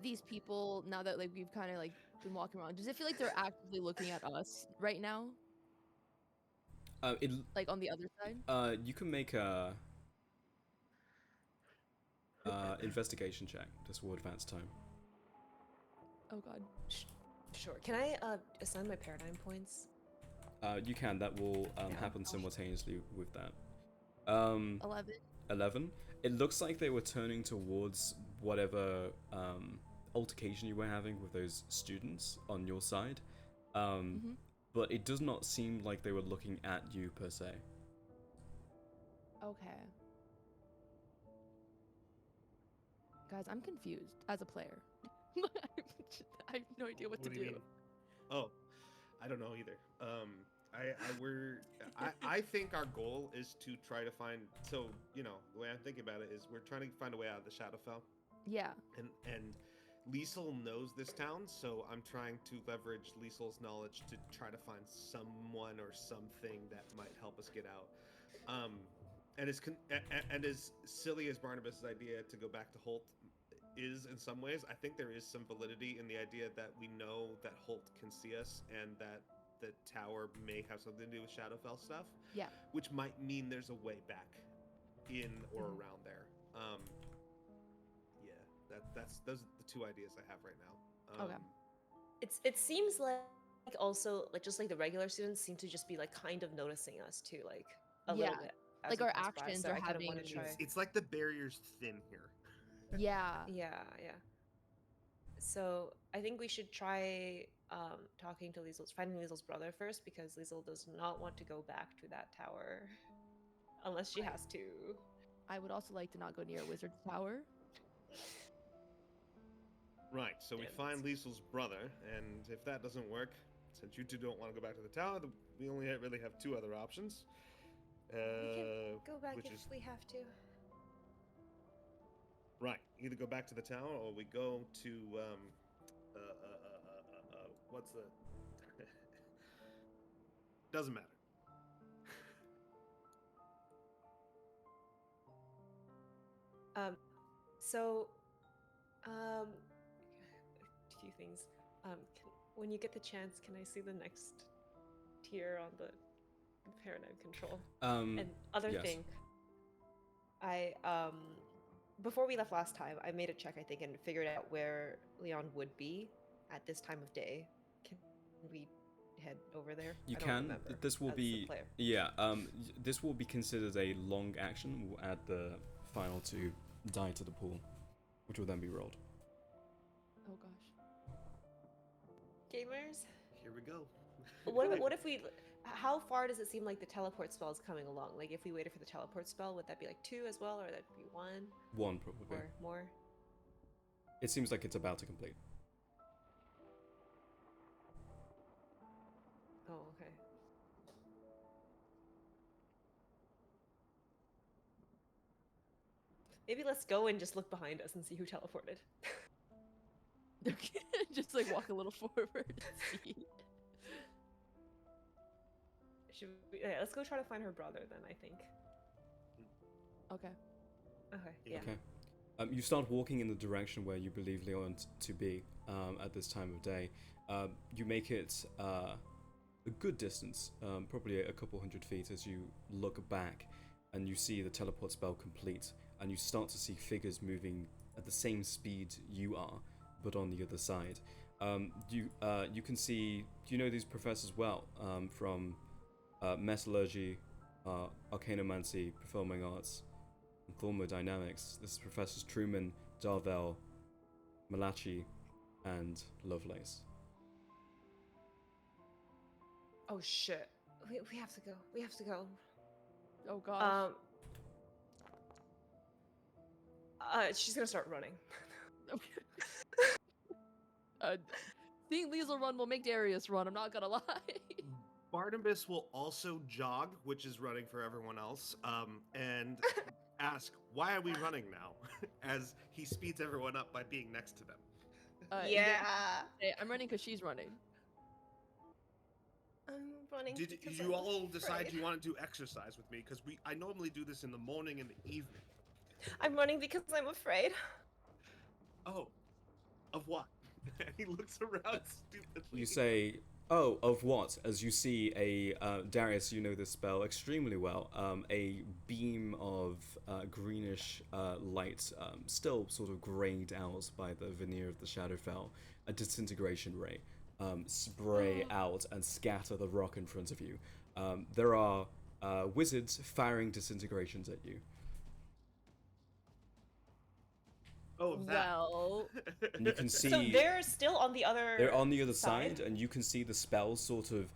these people, now that like we've kind of like been walking around, does it feel like they're actively looking at us right now, It like on the other side? you can make a investigation check. This will advance time. Oh god. Sure. Can I assign my paradigm points? You can. That will Yeah. happen simultaneously with that. 11. 11. It looks like they were turning towards whatever altercation you were having with those students on your side. Mhm. But it does not seem like they were looking at you per se. Okay. Guys, I'm confused as a player. I have no idea what to do you do. mean? Oh, I don't know either. I think our goal is to try to find. So the way I'm thinking about it is we're trying to find a way out of the Shadowfell, Yeah. and Liesel knows this town, so I'm trying to leverage Liesel's knowledge to try to find someone or something that might help us get out. And as silly as Barnabas' idea to go back to Holt is in some ways, I think there is some validity in the idea that we know that Holt can see us and that the tower may have something to do with Shadowfell stuff. Yeah. Which might mean there's a way back in or Mhm. around there. Yeah, those are the two ideas I have right now. Okay. It seems like also like just like the regular students seem to just be like kind of noticing us too, like a little Yeah, bit. as like we our pass by, actions so are I kind of want having- to try. It's like the barrier's thin here. Yeah. Yeah. So I think we should try talking to finding Liesel's brother first, because Liesel does not want to go back to that tower unless she has to. I would also like to not go near a wizard's tower. Right, so we And- find Liesel's brother, and if that doesn't work, since you two don't want to go back to the tower, we only really have two other options. We can go back which if is we have to. right. Either go back to the tower, or we go to what's the? Doesn't matter. So, a few things. When you get the chance, can I see the next tier on the paradigm control? And other yes. thing, I before we left last time, I made a check, I think, and figured out where Leon would be at this time of day. Can we head over there? You I don't can. remember This will as a be player. yeah. This will be considered a long action. We'll add the final two die to the pool, which will then be rolled. Oh gosh. Gamers. Here we go. What if we? How far does it seem like the teleport spell is coming along? Like, if we waited for the teleport spell, would that be like 2 as well, or that'd be 1 One probably. or more? It seems like it's about to complete. Oh, okay. Maybe let's go and just look behind us and see who teleported. Just like walk a little forward and see. Yeah, let's go try to find her brother then, I think. Okay. Okay, yeah. Okay. You start walking in the direction where you believe Leon to be at this time of day. You make it a good distance, probably a couple hundred feet, as you look back and you see the teleport spell complete, and you start to see figures moving at the same speed you are, but on the other side. You can see. Do you know these professors well from metallurgy, arcanomancy, performing arts, and thermodynamics? This is Professors Truman, Darvel, Malachi, and Lovelace. Oh shit. We have to go. We have to go. Oh gosh. She's gonna start running. Seeing Liesel run will make Darius run. I'm not gonna lie. Barnabas will also jog, which is running for everyone else, and ask, "Why are we running now?" as he speeds everyone up by being next to them. Yeah. I'm running because she's running. I'm running. Did because you I'm all decide afraid. you want to do exercise with me? Because I normally do this in the morning and the evening. I'm running because I'm afraid. Oh, of what? He looks around stupidly. You say, "Oh, of what?" As you see Darius, you know this spell extremely well. A beam of greenish light, still sort of grayed out by the veneer of the Shadowfell, a disintegration ray, spray out and scatter the rock in front of you. There are wizards firing disintegrations at you. Oh, that. Well, And you can see So they're still on the other. they're on the other side? side, and you can see the spell sort of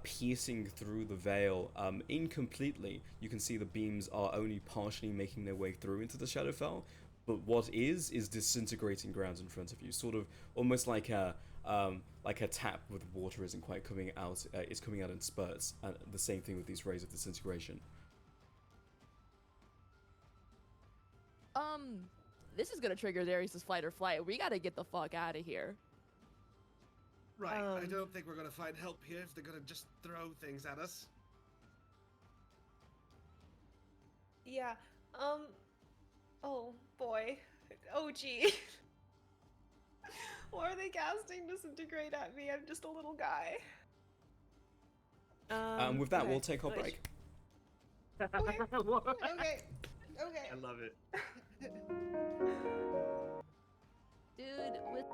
piercing through the veil incompletely. You can see the beams are only partially making their way through into the Shadowfell, but what is disintegrating ground in front of you, sort of almost like a tap with water isn't quite coming out. It's coming out in spurts. The same thing with these rays of disintegration. this is gonna trigger Darius's fight or flight. We gotta get the fuck out of here. Right, I Um, don't think we're gonna find help here if they're gonna just throw things at us. Yeah. Oh boy. Oh gee. Why are they casting disintegrate at me? I'm just a little guy. With that, okay. we'll take our Good. break. Okay. Okay. I love it. Dude, with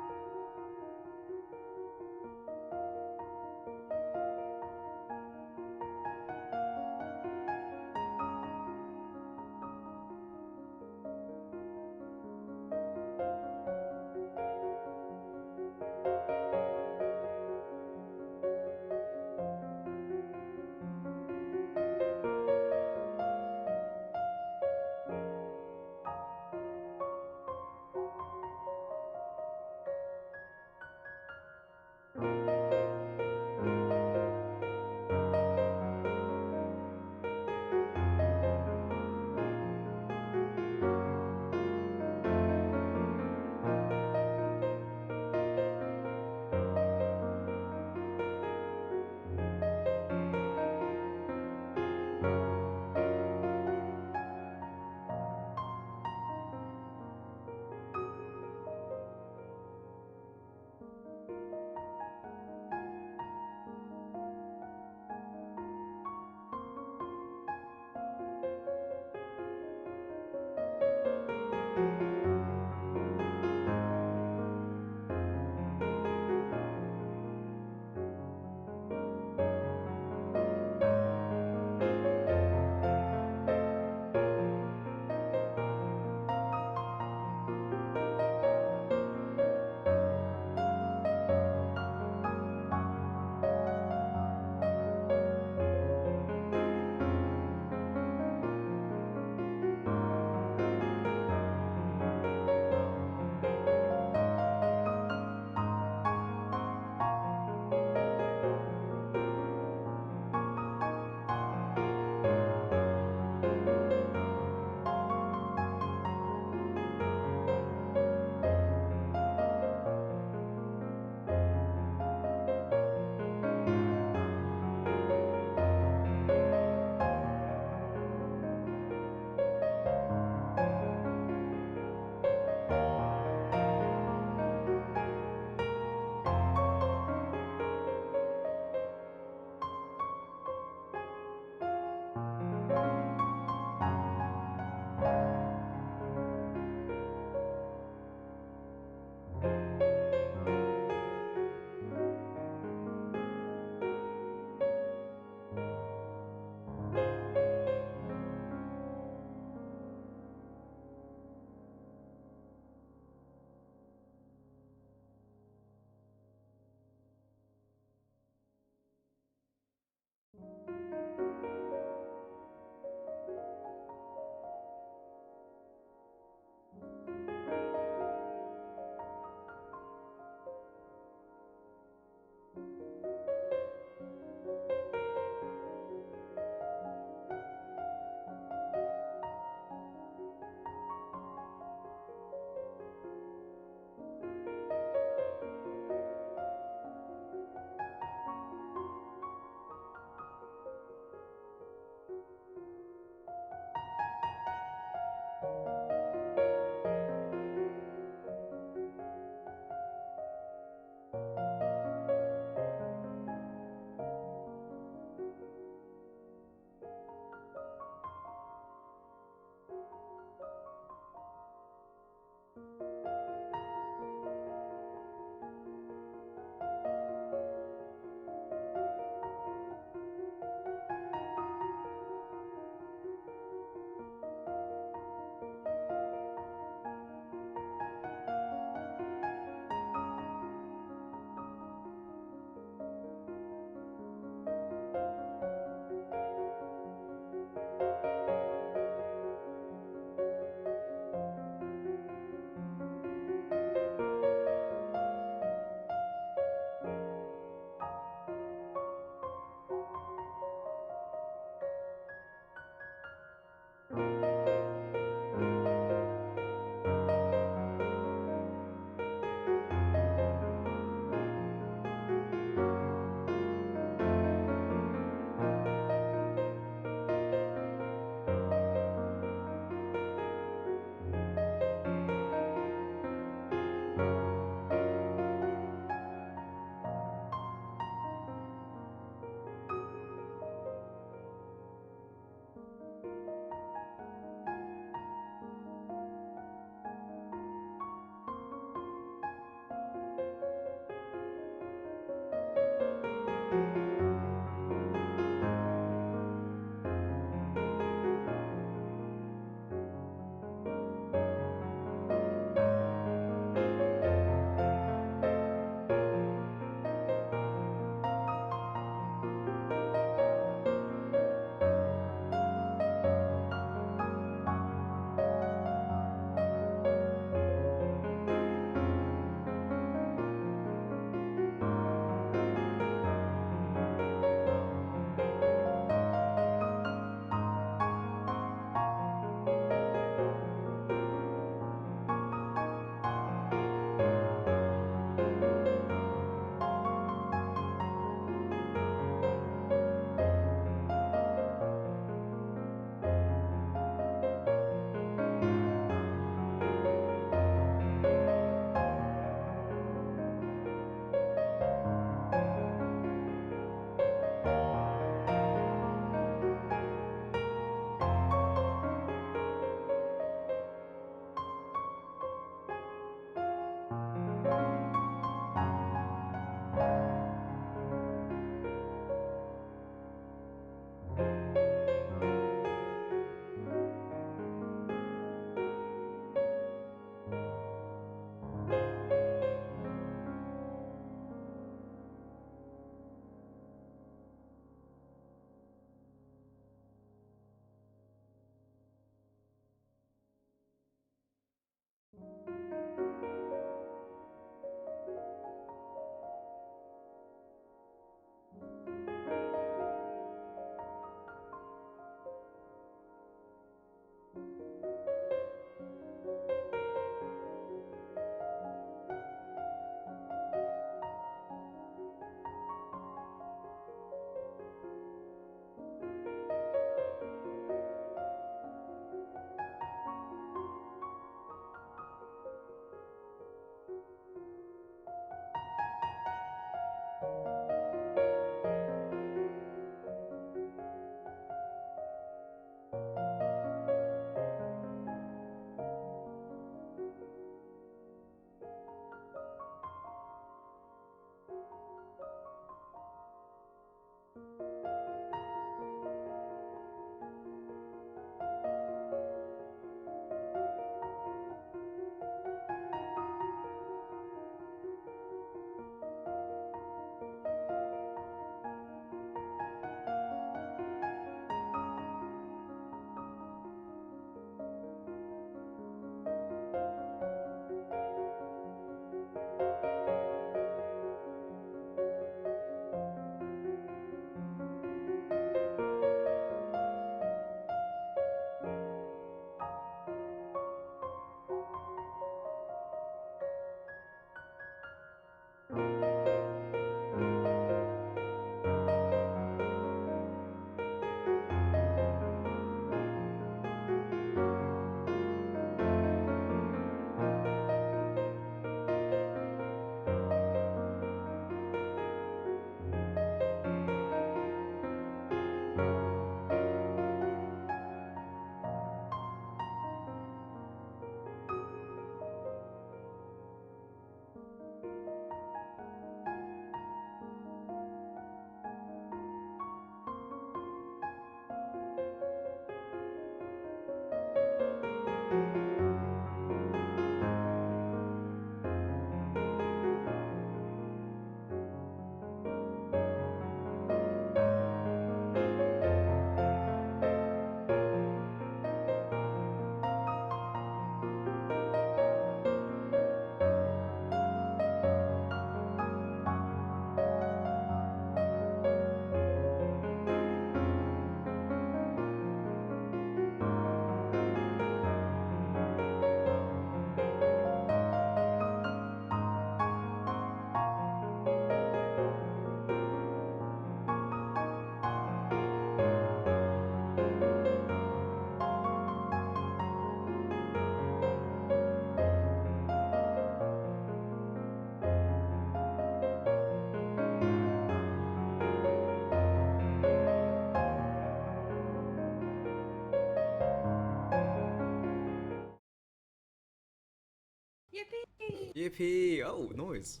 Yippee! Yippee! Oh, noise.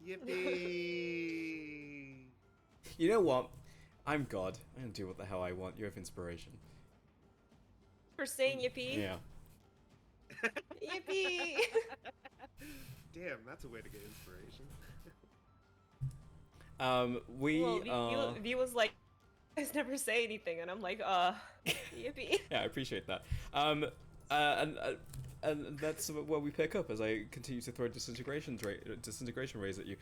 Yippee! You know what? I'm God. I don't do what the hell I want. You have inspiration. For saying yippee. Yeah. Yippee! Damn, that's a way to get inspiration. We Well, are. V was like, "You guys never say anything," and I'm like, yippee. Yeah, I appreciate that. And that's where we pick up as I continue to throw disintegration rays at you.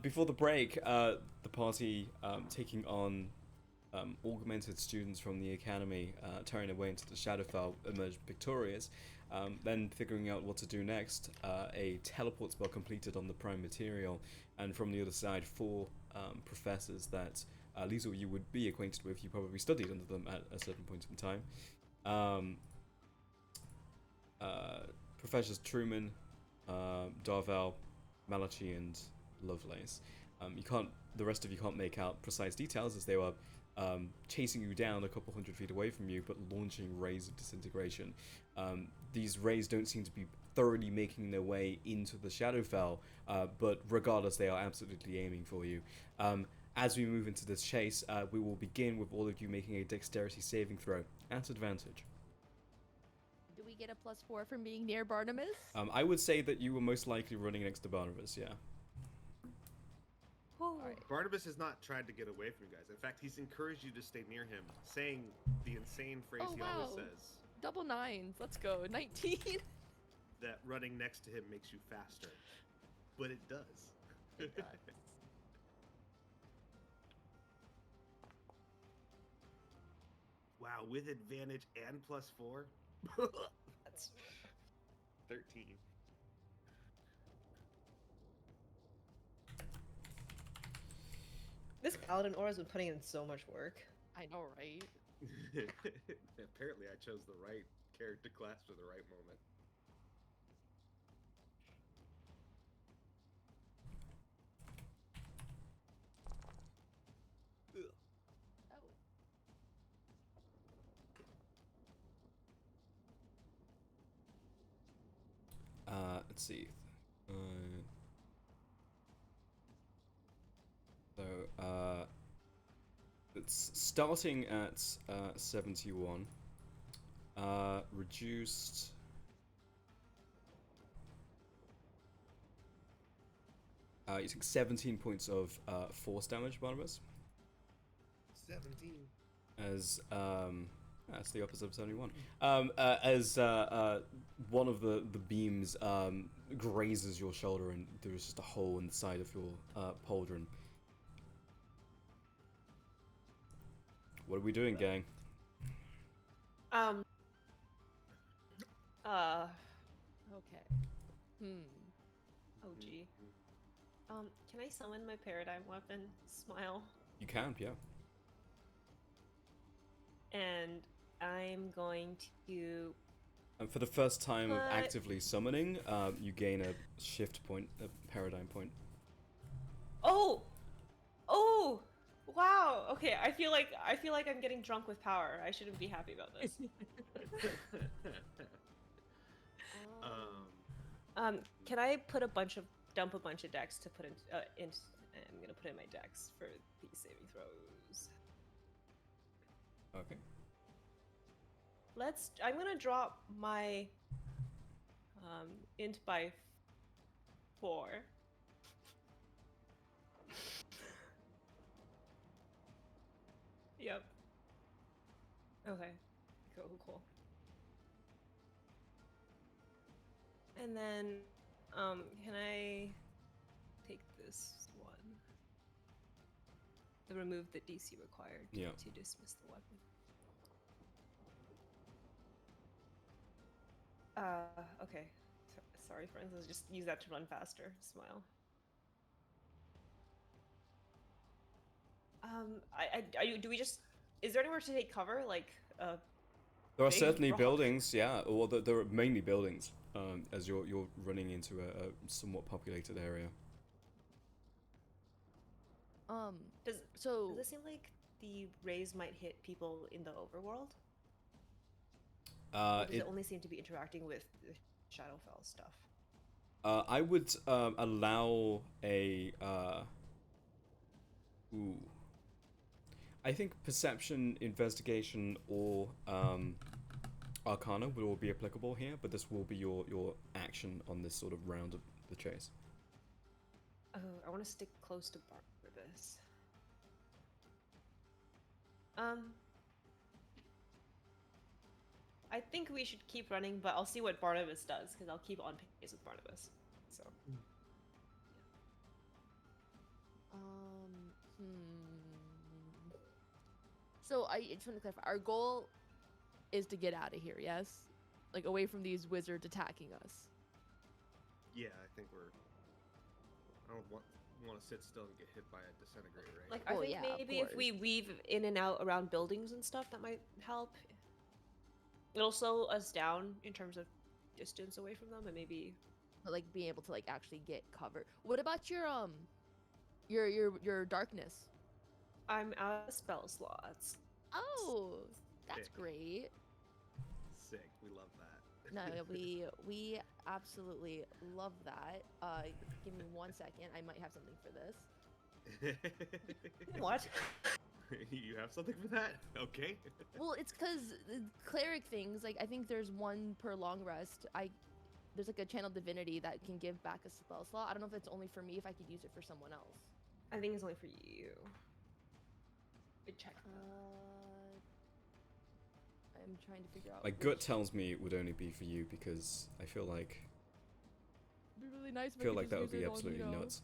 Before the break, the party taking on augmented students from the academy, tearing away into the Shadowfell, emerged victorious. Then figuring out what to do next, a teleport spell completed on the prime material, and from the other side, 4 professors that Liesel you would be acquainted with. You probably studied under them at a certain point in time. Professors Truman, Darvel, Malachi, and Lovelace. The rest of you can't make out precise details as they were chasing you down a couple hundred feet away from you, but launching rays of disintegration. These rays don't seem to be thoroughly making their way into the Shadowfell, but regardless, they are absolutely aiming for you. As we move into this chase, we will begin with all of you making a dexterity saving throw at advantage. Do we get a +4 from being near Barnabas? I would say that you were most likely running next to Barnabas, yeah. Alright. Barnabas has not tried to get away from you guys. In fact, he's encouraged you to stay near him, saying the insane phrase Oh, he always wow. says, Double 9s. Let's go. 19. that running next to him makes you faster. But it does. It does. Wow, with advantage and +4? That's 13. This paladin aura's been putting in so much work. I know, right? Apparently I chose the right character class for the right moment. Let's see. So, it's starting at 71. Reduced. You take 17 points of force damage, Barnabas. 17. As that's the opposite of 71. As one of the beams grazes your shoulder, and there's just a hole in the side of your pauldron. What are we doing, gang? Um. Okay. Oh gee. Can I summon my paradigm weapon? Smile. You can, yeah. And I'm going to. And for the first time of But- actively summoning, you gain a shift point, a paradigm point. Oh. Oh. Wow. Okay. I feel like I'm getting drunk with power. I shouldn't be happy about this. Can I put dump a bunch of decks to put in? I'm gonna put in my decks for these saving throws. Okay. I'm gonna drop my int by 4. Yep. Okay. Cool. And then, can I take this one? The remove the DC required Yeah. to dismiss the weapon. Okay. Sorry, friends. Let's just use that to run faster. Smile. Do we just? Is there anywhere to take cover? Like, There are big certainly rock. buildings, yeah. Well, there are mainly buildings, as you're running into a somewhat populated area. Does So it seem like the rays might hit people in the overworld? Or does it only seem to be interacting with the Shadowfell stuff? I would allow a. Ooh. I think perception, investigation, or arcana would all be applicable here, but this will be your action on this sort of round of the chase. Oh, I want to stick close to Barnabas. I think we should keep running, but I'll see what Barnabas does, because I'll keep on pace with Barnabas. So. So I just want to clarify. Our goal is to get out of here. Yes, like away from these wizards attacking us. Yeah, I think I don't want to sit still and get hit by a disintegrate ray. Like, I Well, think yeah, of maybe if we course. weave in and out around buildings and stuff, that might help. It'll slow us down in terms of distance away from them, and maybe. But like being able to like actually get cover. What about your darkness? I'm out of spell slots. Oh, that's Sick. great. Sick. We love that. No, we absolutely love that. Give me 1 second. I might have something for this. What? You have something for that? Okay. Well, it's because cleric things. Like I think there's one per long rest. There's like a channel divinity that can give back a spell slot. I don't know if it's only for me. If I could use it for someone else. I think it's only for you. Good check. I'm trying to figure out. My gut tells me it would only be for you because I feel like It'd be really nice. If I could that would just use be it on, absolutely nuts.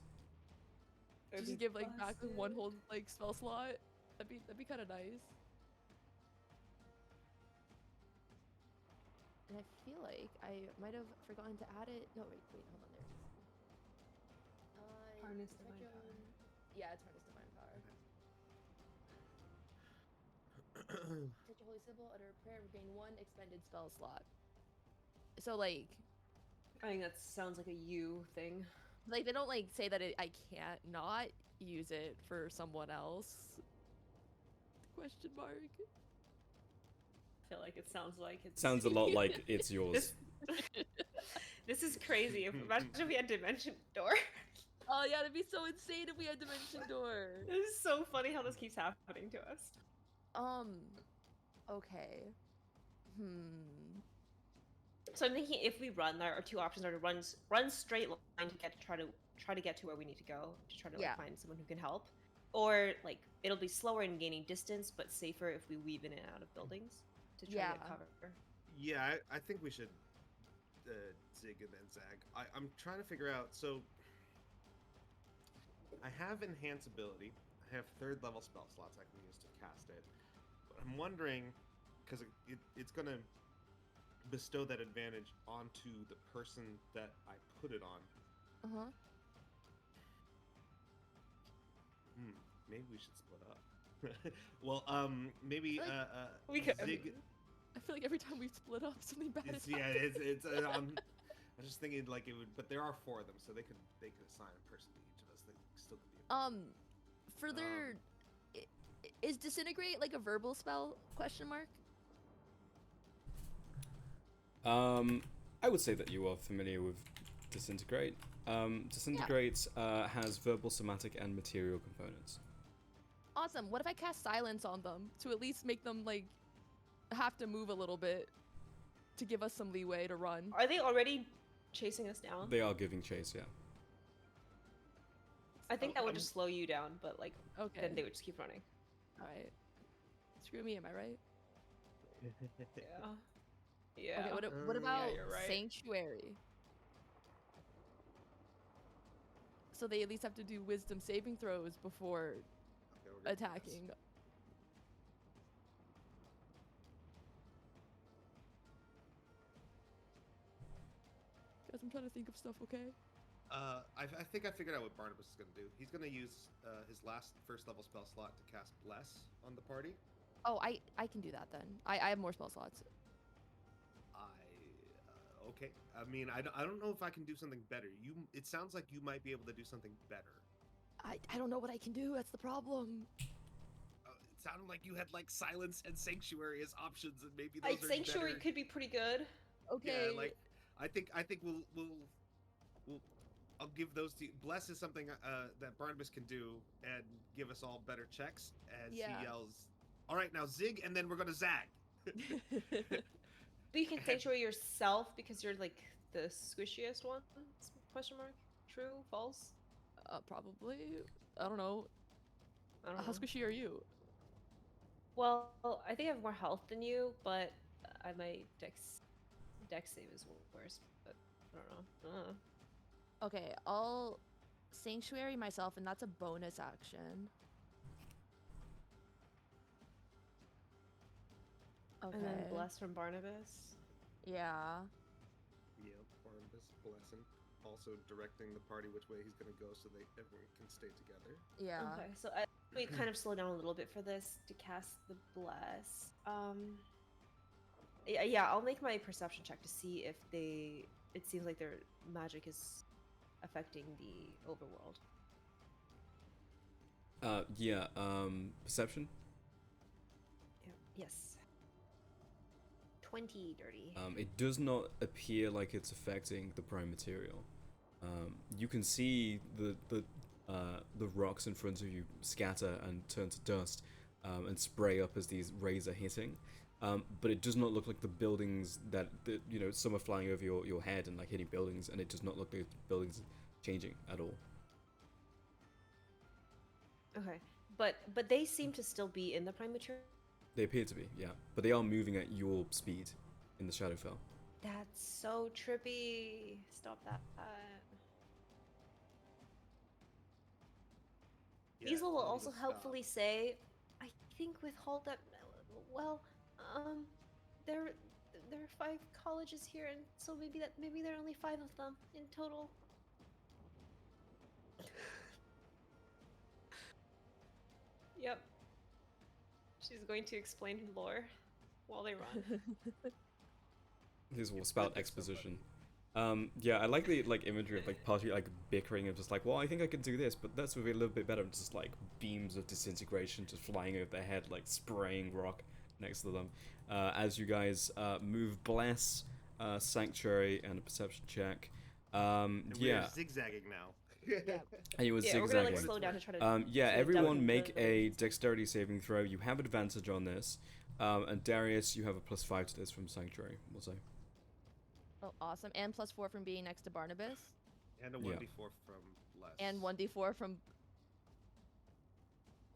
Just give like back with one whole like spell slot. That'd be kind of nice. And I feel like I might have forgotten to add it. No, wait, hold on. There it is. Harness Touch divine power. on- Yeah, it's harness divine power. Touch a holy symbol, utter a prayer, regain 1 expended spell slot. So like I think that sounds like a you thing. they don't like say that I can't not use it for someone else. Question mark. I feel like it sounds like it's. Sounds a lot like it's yours. This is crazy. Imagine if we had Dimension Door. Oh yeah, that'd be so insane if we had dimension door. This is so funny how this keeps happening to us. Okay. So I'm thinking if we run, our two options are to run straight line to try to get to where we need to go to try to Yeah. find someone who can help, or like it'll be slower in gaining distance but safer if we weave in and out of buildings to try to get Yeah. cover. Yeah, I think we should zig and then zag. I'm trying to figure out. So I have enhance ability. I have third level spell slots I can use to cast it. But I'm wondering, because it's gonna bestow that advantage onto the person that I put it on. Maybe we should split up. Well, maybe Like, we could. zig. I feel like every time we split up, something bad It's, is yeah, happening. it's. I was just thinking like it would, but there are 4 of them, so they could assign a person to each of us. They still could be. Further, is disintegrate like a verbal spell? Question mark. I would say that you are familiar with disintegrate. Disintegrate has verbal, somatic, and material components. Awesome. What if I cast silence on them to at least make them like have to move a little bit to give us some leeway to run? Are they already chasing us down? They are giving chase, yeah. I think that would just slow you down, but like Okay. then they would just keep running. All right. Screw me. Am I right? Yeah. Yeah. Okay. What about you're right. sanctuary? So they at least have to do wisdom saving throws before Okay, we're gonna do this. attacking. Guys, I'm trying to think of stuff. Okay. I think I figured out what Barnabas is gonna do. He's gonna use his last first level spell slot to cast Bless on the party. Oh, I can do that then. I have more spell slots. Okay. I mean, I don't know if I can do something better. It sounds like you might be able to do something better. I don't know what I can do. That's the problem. It sounded like you had like Silence and Sanctuary as options, and maybe those are Sanctuary better. could be pretty good. Okay. Yeah, like I think we'll I'll give those to you. Bless is something that Barnabas can do and give us all better checks as he Yeah. yells, "All right, now zig," and then we're gonna zag. But you can sanctuary yourself because you're like the squishiest one? Question mark? True? False? Probably. I don't know. I don't How know. squishy are you? Well, I think I have more health than you, but my dex save is worse. But I don't know. Okay, I'll sanctuary myself, and that's a bonus action. Okay. And then bless from Barnabas. Yeah. Yep, Barnabas blessing, also directing the party which way he's gonna go so everyone can stay together. Yeah. Okay, so we kind of slow down a little bit for this to cast the bless. Yeah, I'll make my perception check to see if it seems like their magic is affecting the overworld. Perception. Yeah. Yes. 20 dirty. It does not appear like it's affecting the prime material. You can see the rocks in front of you scatter and turn to dust and spray up as these rays are hitting. But it does not look like the buildings that some are flying over your head and like hitting buildings, and it does not look like the buildings changing at all. Okay, but they seem to still be in the prime material. They appear to be, yeah, but they are moving at your speed in the Shadowfell. That's so trippy. Stop that. Yeah, Diesel will tell me also to helpfully stop. say, I think with Halt that, well, there are 5 colleges here, and so maybe there are only 5 of them in total. Yep. She's going to explain lore while they run. This will spout exposition. Yeah, I like the imagery of party bickering of just well, I think I can do this, but that's would be a little bit better. Just beams of disintegration just flying over their head, spraying rock next to them. As you guys move, bless, sanctuary, and a perception check. And Yeah. we're zigzagging now. Yeah. And you were Yeah, we're gonna like zigzagging. slow down to try to. Yeah, slow down everyone the make a lanes. dexterity saving throw. You have advantage on this. And Darius, you have a +5 to this from Sanctuary, we'll say. Oh, awesome. And +4 from being next to Barnabas. And a Yeah. 1d4 from less. And 1d4 from.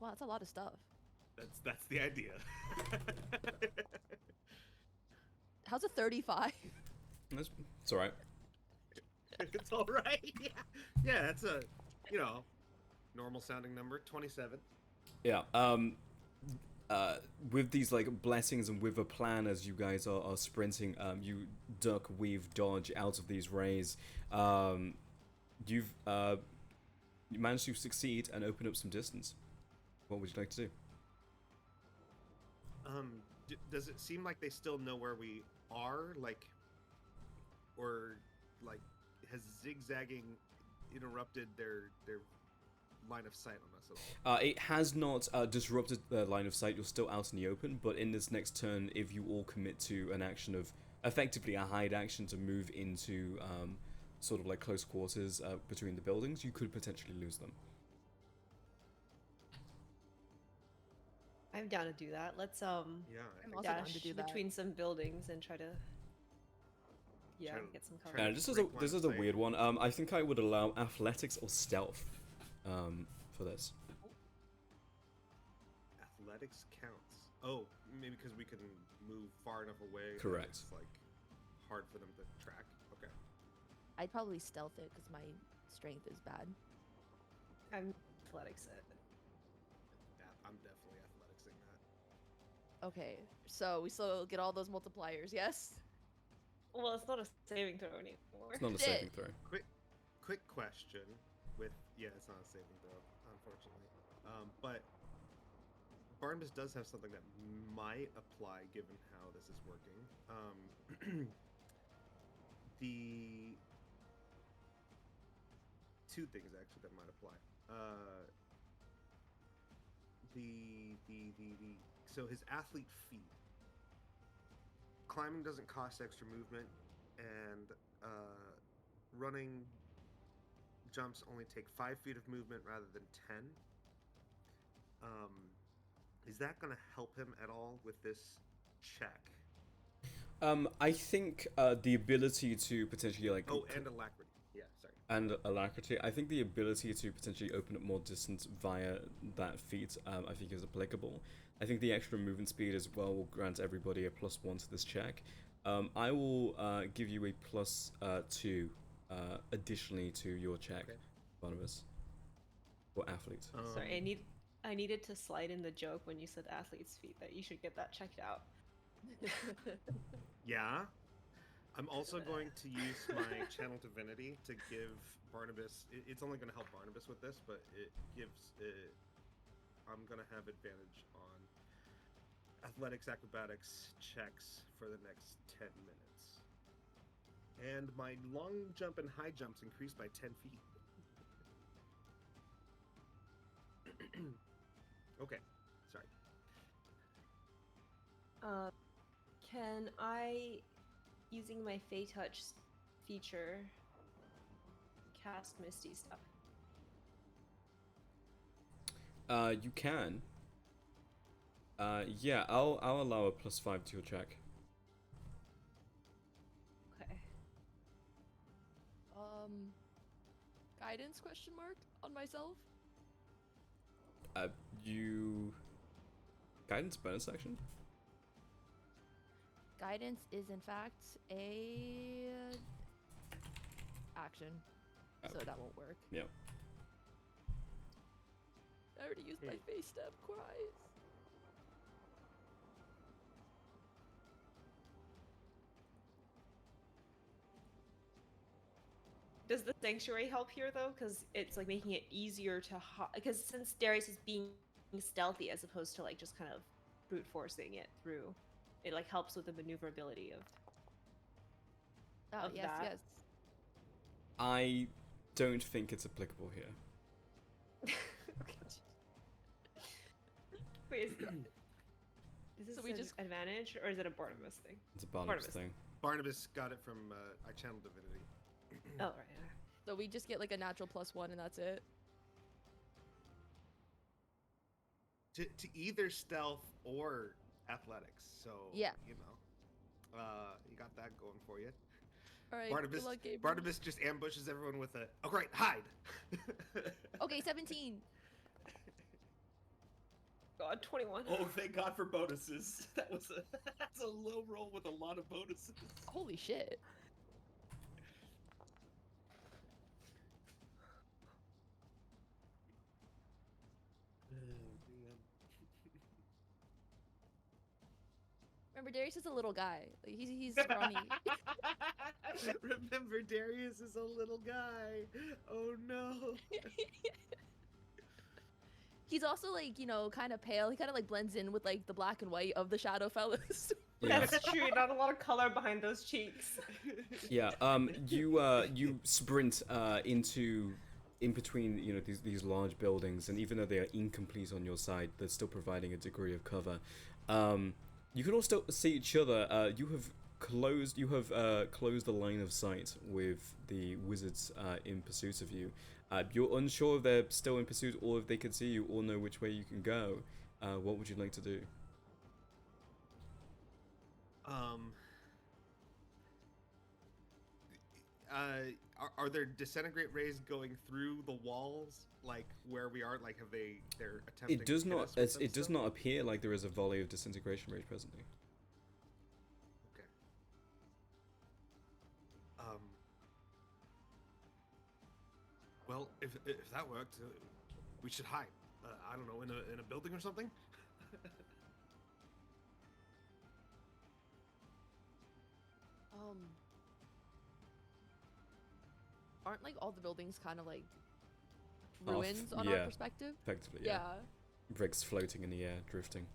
Wow, that's a lot of stuff. That's the idea. How's a 35? It's alright. It's all right. Yeah, that's a normal sounding number. 27. Yeah. With these like blessings and with a plan, as you guys are sprinting, you duck, weave, dodge out of these rays. You managed to succeed and open up some distance. What would you like to do? Does it seem like they still know where we are, or has zigzagging interrupted their line of sight on us at all? It has not disrupted the line of sight. You're still out in the open, but in this next turn, if you all commit to an action of effectively a hide action to move into sort of like close quarters between the buildings, you could potentially lose them. I'm down to do that. Let's Yeah, I I'm think also down dash to do that. between some buildings and try to Try to- get some try cover. to- This break line is of a sight. weird one. I think I would allow athletics or stealth for this. Athletics counts. Oh, maybe because we can move far enough away. that Correct. It's like hard for them to track. Okay. I'd probably stealth it because my strength is bad. I'm athletics it. Yeah, I'm definitely athleticsing that. Okay, so we still get all those multipliers, yes? Well, it's not a saving throw anymore. It's not a Shit. saving throw. Quick question. It's not a saving throw, unfortunately. But Barnabas does have something that might apply given how this is working. The two things actually that might apply. So his athlete feat. Climbing doesn't cost extra movement, and running jumps only take 5 feet of movement rather than 10. Is that going to help him at all with this check? I think the ability to potentially like Oh, and alacrity. Yeah, sorry. and alacrity. I think the ability to potentially open up more distance via that feat, I think, is applicable. I think the extra movement speed as well will grant everybody a +1 to this check. I will give you a +2 additionally to your check, Okay. Barnabas, for athlete. Sorry, I needed to slide in the joke when you said athlete's feet that you should get that checked out. Yeah. I'm also going to use my channel divinity to give Barnabas. It's only going to help Barnabas with this, but it gives. I'm going to have advantage on athletics, acrobatics checks for the next 10 minutes. And my long jump and high jumps increased by 10 feet. Okay, sorry. Can I, using my Fey Touch feature, cast Misty stuff? You can. Yeah, I'll allow a +5 to your check. Okay. Guidance question mark on myself? You guidance bonus action. Guidance is in fact a action, so Okay. that won't work. Yeah. I already used my face step cries. Does the sanctuary help here though? Because it's like making it easier to because since Darius is being stealthy as opposed to like just kind of brute forcing it through, it like helps with the maneuverability of. Oh, Of yes, that. yes. I don't think it's applicable here. Okay. Wait, is this So we an just- advantage or is it a Barnabas thing? It's a Barnabas Barnabas. thing. Barnabas got it from I channel divinity. Oh right. So we just get like a natural +1 and that's it. To either stealth or athletics. So Yeah. you know, you got that going for you. All right. Barnabas, Good luck, Gabriel. Barnabas just ambushes everyone with a. Oh great, hide. Okay, 17. God, 21. Oh, thank God for bonuses. That's a low roll with a lot of bonuses. Holy shit. Remember, Darius is a little guy. Like, he's scrawny. Remember, Darius is a little guy. Oh no. He's also like, you know, kind of pale. He kind of like blends in with like the black and white of the shadow fellas. Yeah. That's true. Not a lot of color behind those cheeks. Yeah. You sprint in between, you know, these large buildings, and even though they are incomplete on your side, they're still providing a degree of cover. You can all still see each other. You have closed the line of sight with the wizards in pursuit of you. You're unsure if they're still in pursuit or if they can see you or know which way you can go. What would you like to do? Are there disintegrate rays going through the walls, like where we are? Like, have they're attempting? It does to hit not. us with them It does still? not appear like there is a volley of disintegration rays presently. Okay. Well, if that worked, we should hide. I don't know, in a building or something. Aren't like all the buildings kind of like Off, ruins on yeah. our perspective? Effectively, yeah. Bricks floating in the air, drifting.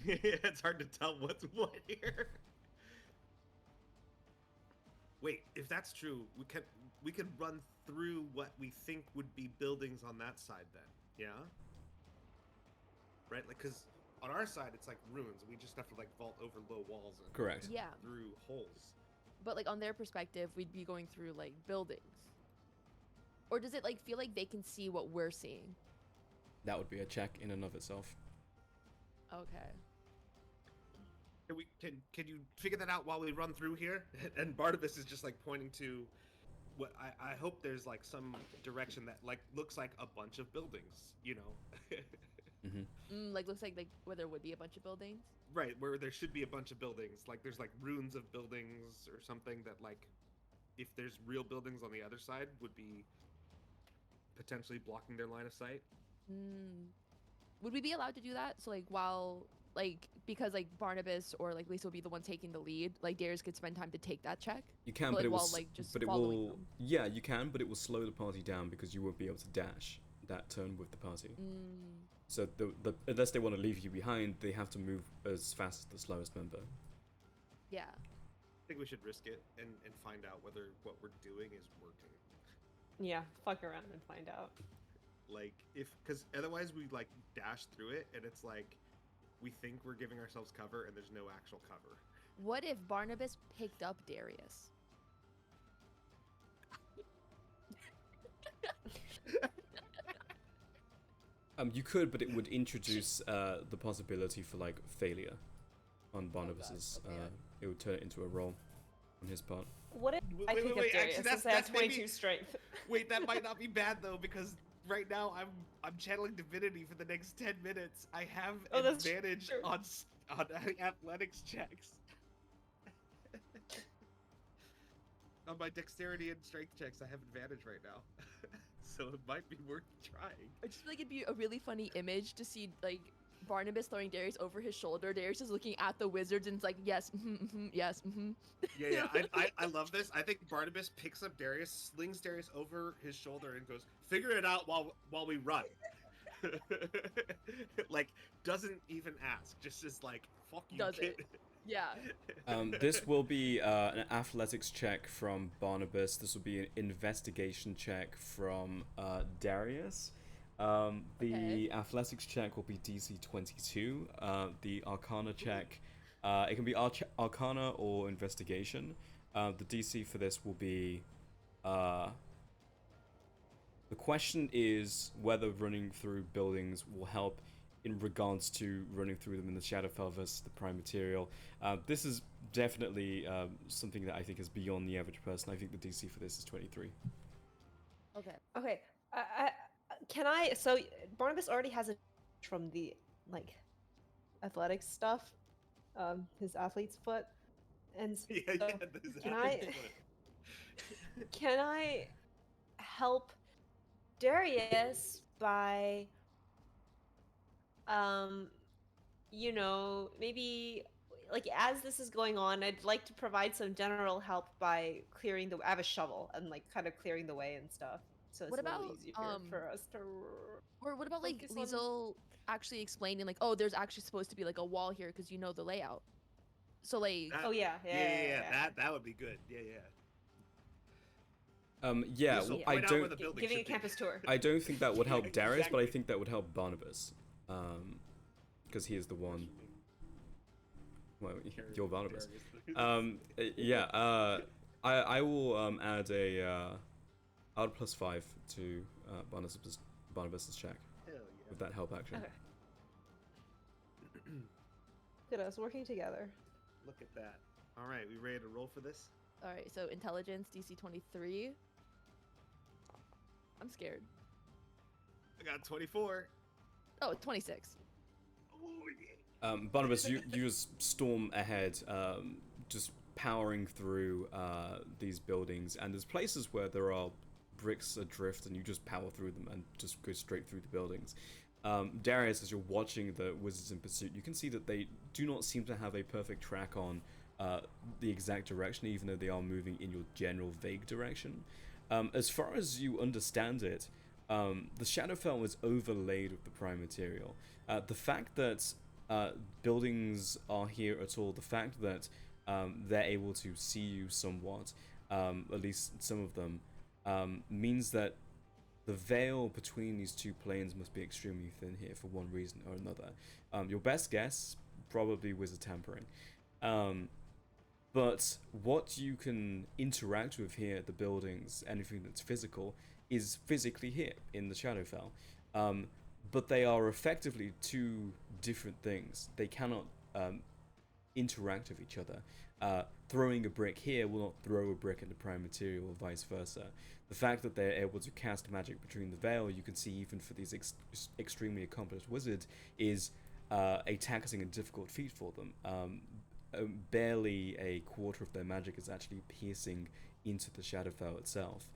It's hard to tell what's what here. Wait, if that's true, we could run through what we think would be buildings on that side then. Yeah? Right? Like, cuz on our side it's like ruins. We just have to like vault over low walls and Correct. Yeah. through holes. But like on their perspective, we'd be going through like buildings. Or does it like feel like they can see what we're seeing? That would be a check in and of itself. Okay. Can you figure that out while we run through here? And Barnabas is just like pointing to what I hope there's like some direction that like looks like a bunch of buildings, you know. Like looks like where there would be a bunch of buildings. Right, where there should be a bunch of buildings. Like there's like ruins of buildings or something that like if there's real buildings on the other side would be potentially blocking their line of sight. Would we be allowed to do that? So like while like because like Barnabas or like Lisa will be the one taking the lead, like Darius could spend time to take that check. You can, But, but like, it will. while, like, just But it following will. them. Yeah, you can, but it will slow the party down because you won't be able to dash that turn with the party. So unless they want to leave you behind, they have to move as fast as the slowest member. Yeah. I think we should risk it and find out whether what we're doing is working. Yeah, fuck around and find out. Like because otherwise we like dash through it and it's like we think we're giving ourselves cover and there's no actual cover. What if Barnabas picked up Darius? You could, but it would introduce the possibility for like failure on Barnabas's. Okay. It would turn it into a roll on his part. What if Wait, I wait, pick wait, up Darius actually, since I have that's maybe- 22 strength? Wait, that might not be bad though because right now I'm channeling divinity for the next 10 minutes. I have Oh, that's advantage true. on athletics checks. On my dexterity and strength checks, I have advantage right now. So it might be worth trying. I just feel like it'd be a really funny image to see like Barnabas throwing Darius over his shoulder. Darius is looking at the wizards and it's like, yes, yes, Yeah, I love this. I think Barnabas picks up Darius, slings Darius over his shoulder, and goes, "Figure it out while we run." Like, doesn't even ask, just is like, "Fuck you, Does kid." it? Yeah. This will be an athletics check from Barnabas. This will be an investigation check from Darius. The Okay. athletics check will be DC 22. The Arcana check, it can be Arcana or investigation. The DC for this will be. The question is whether running through buildings will help in regards to running through them in the Shadowfell versus the Prime Material. This is definitely something that I think is beyond the average person. I think the DC for this is 23. Okay. Okay. Can I? So Barnabas already has a from the like athletics stuff, his athlete's foot, and so Yeah, this can happens. can I help Darius by you know, maybe like as this is going on, I'd like to provide some general help by clearing the I have a shovel and like kind of clearing the way and stuff. So it's What a little about easier for us to or what about like focus on. Liesel actually explaining like, oh, there's actually supposed to be like a wall here because you know the layout. So like, That- Oh yeah, yeah. That would be good. Yeah. Yeah, Liesel, well, Yeah. I point out where don't. the building Giving a should be. campus tour. I don't think that would help Yeah, Darius, but I exactly. think that would help Barnabas, because he is the one. Well, you're Barnabas. Yeah. I will add a add +5 to Barnabas's check Hell with that help action. Okay. Look at us working together. Look at that. All right, we ready to roll for this? all right, so intelligence DC 23. I'm scared. I got 24. Oh, 26. Oh yeah. Barnabas, you just storm ahead, just powering through these buildings, and there's places where there are bricks adrift, and you just power through them and just go straight through the buildings. Darius, as you're watching the Wizards in Pursuit, you can see that they do not seem to have a perfect track on the exact direction, even though they are moving in your general vague direction. As far as you understand it, the Shadowfell was overlaid with the Prime Material. The fact that buildings are here at all, the fact that they're able to see you somewhat, at least some of them, means that the veil between these two planes must be extremely thin here for one reason or another. Your best guess, probably wizard tampering. But what you can interact with here at the buildings, anything that's physical, is physically here in the Shadowfell. But they are effectively two different things. They cannot interact with each other. Throwing a brick here will not throw a brick into Prime Material or vice versa. The fact that they're able to cast magic between the veil, you can see even for these extremely accomplished wizards, is a taxing and difficult feat for them. Barely a quarter of their magic is actually piercing into the Shadowfell itself.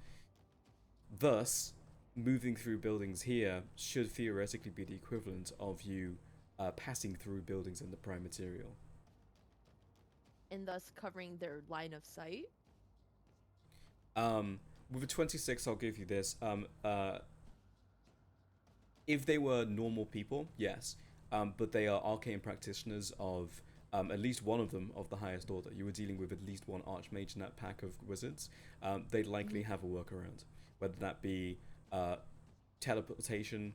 Thus, moving through buildings here should theoretically be the equivalent of you passing through buildings in the Prime Material. And thus covering their line of sight. With a 26, I'll give you this. If they were normal people, yes. But they are arcane practitioners of at least one of them of the highest order. You were dealing with at least one archmage in that pack of wizards. They'd likely have a workaround, whether that be teleportation,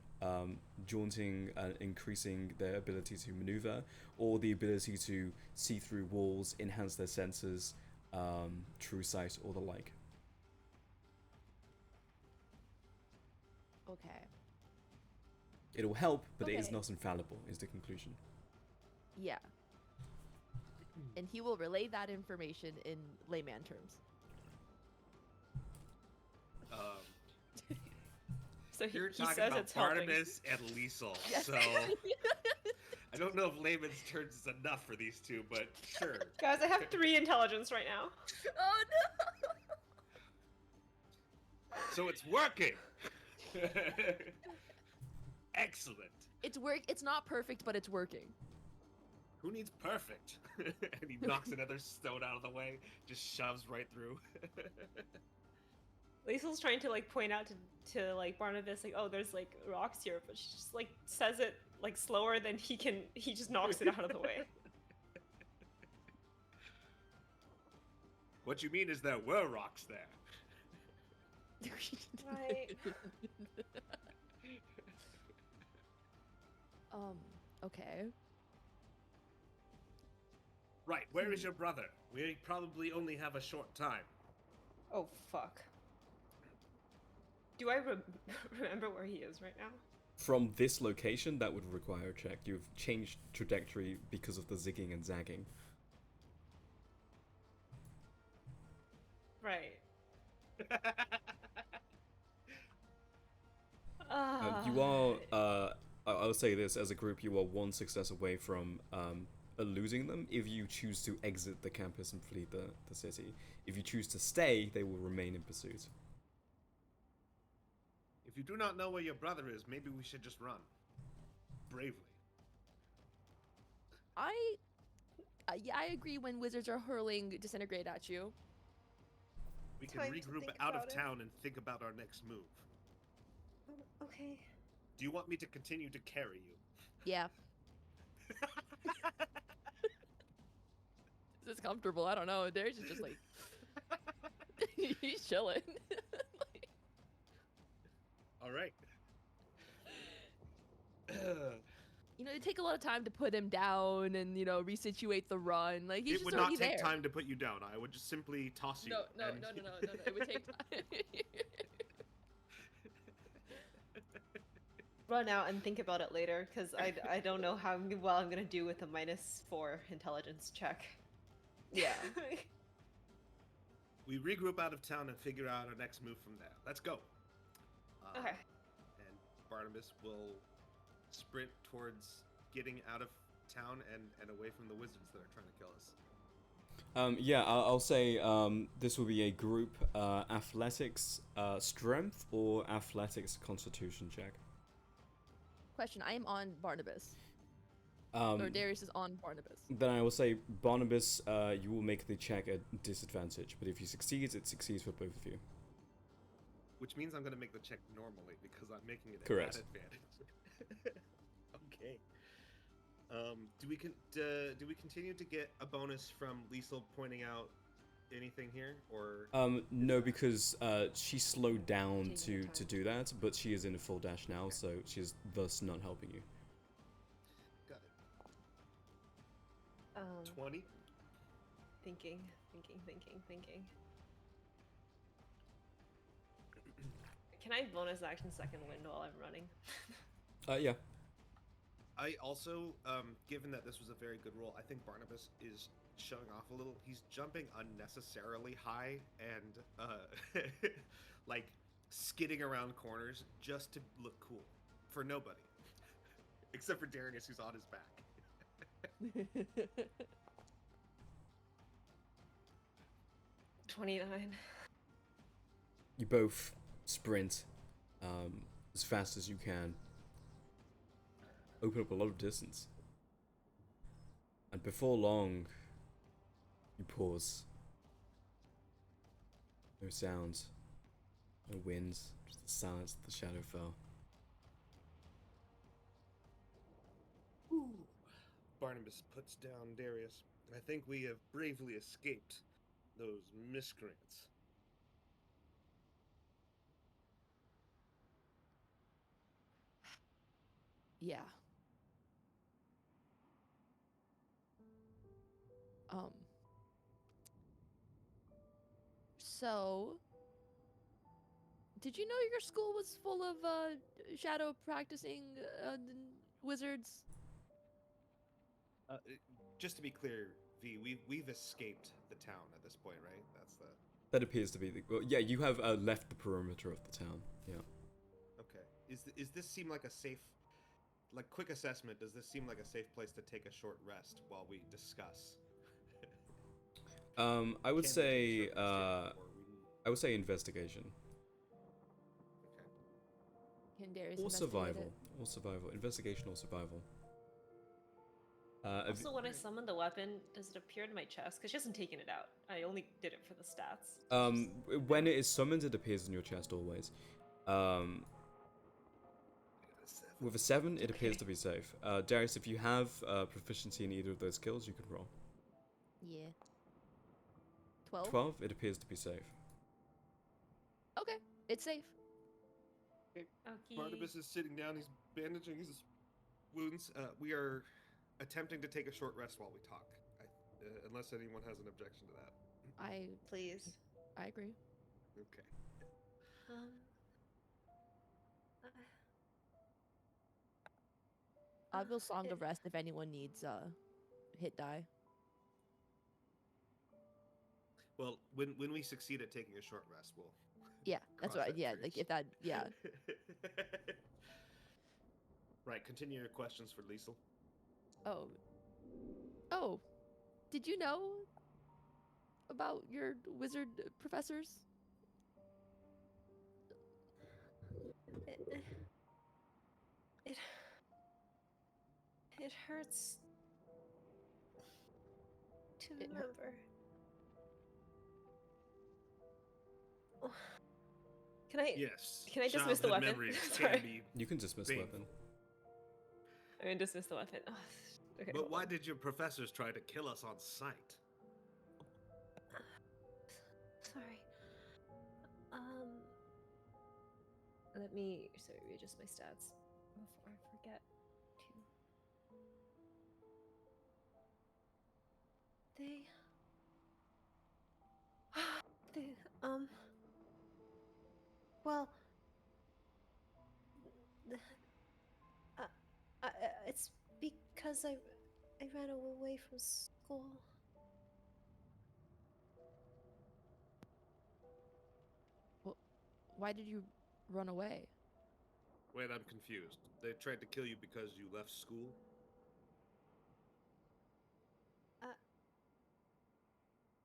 jaunting, increasing their ability to maneuver, or the ability to see through walls, enhance their senses, true sight, or the like. Okay. It'll help, but it is Okay. not infallible, is the conclusion. Yeah. And he will relay that information in layman terms. So You're he talking says about it's helping. Barnabas and Liesel, Yes. so I don't know if layman's terms is enough for these two, but sure. Guys, I have 3 intelligence right now. Oh no! So it's working. Excellent. It's not perfect, but it's working. Who needs perfect? And he knocks another stone out of the way, just shoves right through. Liesel's trying to like point out to like Barnabas like, oh, there's like rocks here, but she just like says it like slower than he can. He just knocks it out of the way. What you mean is there were rocks there. Right. Okay. Right, where is your brother? We probably only have a short time. Oh fuck. Do I remember where he is right now? From this location, that would require a check. You've changed trajectory because of the zigging and zagging. Right. You are, I will say this, as a group, you are one success away from losing them if you choose to exit the campus and flee the city. If you choose to stay, they will remain in pursuit. If you do not know where your brother is, maybe we should just run. Bravely. Yeah, I agree when wizards are hurling disintegrate at you. We can Time to regroup think out of about it. town and think about our next move. Okay. Do you want me to continue to carry you? Yeah. Is this comfortable? I don't know. Darius is just like he's chilling. All right. You know, it take a lot of time to put him down and resituate the run. Like he's It just would not already take there. time to put you down. I would just simply toss you. No, and- It would take time. Run out and think about it later, because I don't know how well I'm gonna do with a -4 intelligence check. Yeah. We regroup out of town and figure out our next move from there. Let's go. Okay. And Barnabas will sprint towards getting out of town and away from the wizards that are trying to kill us. Yeah, I'll say this will be a group athletics strength or athletics constitution check. Question: I am on Barnabas, or Darius is on Barnabas. Then I will say, Barnabas, you will make the check at disadvantage, but if he succeeds, it succeeds for both of you. Which means I'm going to make the check normally because I'm making it Correct. at advantage. Okay. Do we continue to get a bonus from Liesel pointing out anything here, or No, because she slowed down Taking her to time. do that, but she is in a full dash now, so she is thus not helping you. got it? 20. Thinking. Can I bonus action second wind while I'm running? Yeah. I also, given that this was a very good roll, I think Barnabas is showing off a little. He's jumping unnecessarily high and like skidding around corners just to look cool for nobody, except for Darius, who's on his back. 29. You both sprint as fast as you can. Open up a lot of distance. And before long, you pause. No sounds. No winds. Just the silence of the shadow fell. Barnabas puts down Darius. I think we have bravely escaped those miscreants. Yeah. So, did you know your school was full of shadow practicing wizards? Just to be clear, V, we've escaped the town at this point, right? That's the That appears to be the... Well, yeah, you have left the perimeter of the town. Yeah. okay. Is this seem like a safe, like quick assessment? Does this seem like a safe place to take a short rest while we discuss? I would Can we take a say... short rest here, or we- I would say investigation. Okay. Can Darius Or investigate survival. it? Or survival. Investigation or survival. Also, when I summon the weapon, does it appear in my chest? Because she hasn't taken it out. I only did it for the stats. When it is summoned, it appears in your chest always. With a 7, it appears Okay. to be safe. Darius, if you have proficiency in either of those skills, you can roll. Yeah. 12? 12, it appears to be safe. Okay, it's safe. Okay. Barnabas is sitting down. He's bandaging his wounds. We are attempting to take a short rest while we talk. unless anyone has an objection to that. Please. I agree. Okay. Um. I will Song it- of Rest if anyone needs hit die. Well, when we succeed at taking a short rest, we'll Yeah, that's cross what. that Yeah, like bridge. if that. Yeah. Right. Continue your questions for Liesel. Oh. Oh. Did you know about your wizard professors? It, it it hurts to It hurt- remember. Oh, Can I? Yes. Can I dismiss the childhood weapon? memories Sorry. can be. You can dismiss Painful. weapon. I'm gonna dismiss the weapon. Oh, okay. But hold why on. did your professors try to kill us on sight? Sorry. Let me readjust my stats before I forget to. They. They. Well. The, it's because I ran away from school. Well, why did you run away? Wait, I'm confused. They tried to kill you because you left school?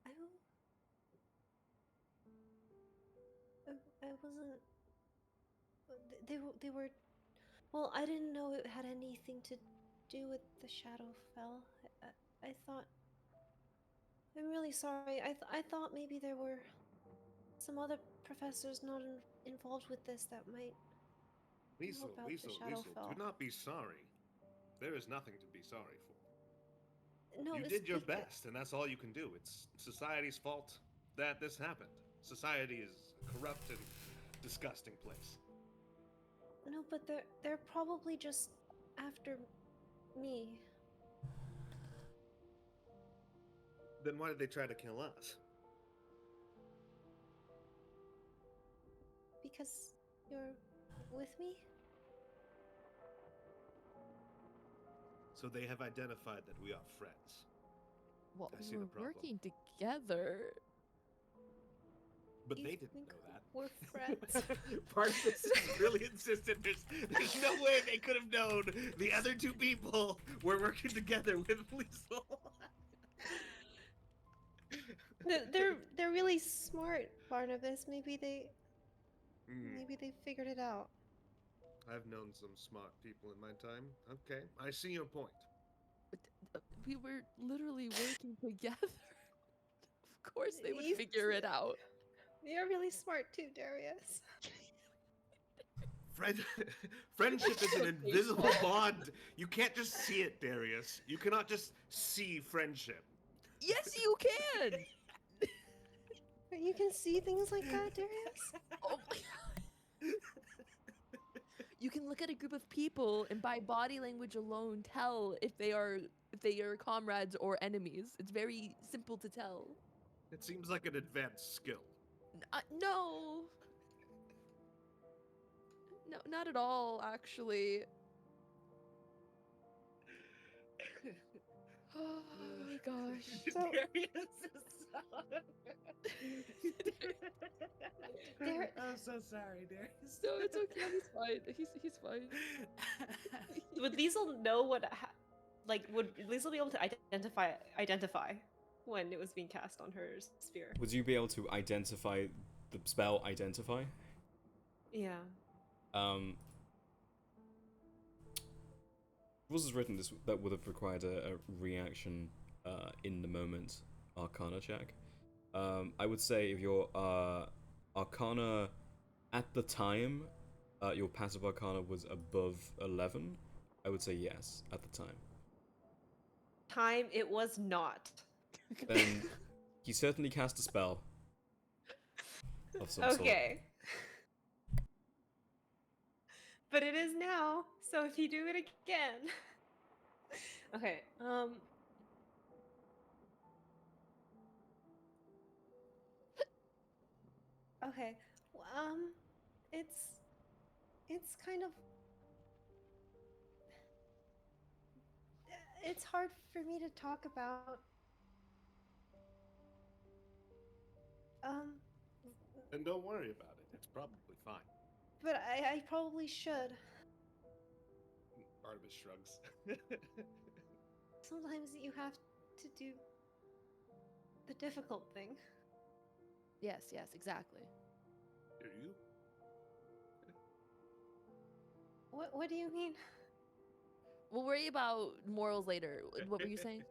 I don't. I wasn't. They were. Well, I didn't know it had anything to do with the Shadowfell. I thought. I'm really sorry. I thought maybe there were some other professors not involved with this that might know Liesel, about the Liesel, Shadowfell. do not be sorry. There is nothing to be sorry for. No, You it's did your because, best, and that's all you can do. It's society's fault that this happened. Society is a corrupt and disgusting place. No, but they're probably just after me Then why did they try to kill us? because you're with me. So they have identified that we are friends. Well, I see we the were problem. working together. But You they didn't think know that. we're friends? Part of this is really insistent. There's no way they could have known the other two people were working together with Liesel. They're really smart, Barnabas. Maybe they figured it out. I've known some smart people in my time. Okay, I see your point. But, we were literally working together. Of course, they would You- figure it out. You're really smart too, Darius. Friendship is an invisible bond. You can't just see it, Darius. You cannot just see friendship. Yes, you can. But you can see things like that, Darius. Oh my god. You can look at a group of people and by body language alone tell if they are comrades or enemies. It's very simple to tell. It seems like an advanced skill. No. No, not at all, actually. Oh my gosh. So there, I'm so sorry, Darius. No, it's okay. He's fine. He's fine. Would Liesel know what? Would Liesel be able to identify when it was being cast on her sphere? Would you be able to identify the spell identify? Yeah. Rules is written this that would have required a reaction in the moment Arcana check. I would say if your Arcana at the time, your passive Arcana was above 11, I would say yes at the time. Time it was not. Then he certainly cast a spell of some sort. Okay. But it is now, so if you do it again. Okay, Okay. It's it's kind of it's hard for me to talk about. Um, And don't worry about it. It's probably fine. but I probably should. Artemis shrugs. Sometimes you have to do the difficult thing. Yes, yes, exactly. Do you? What do you mean? We'll worry about morals later. What were you saying?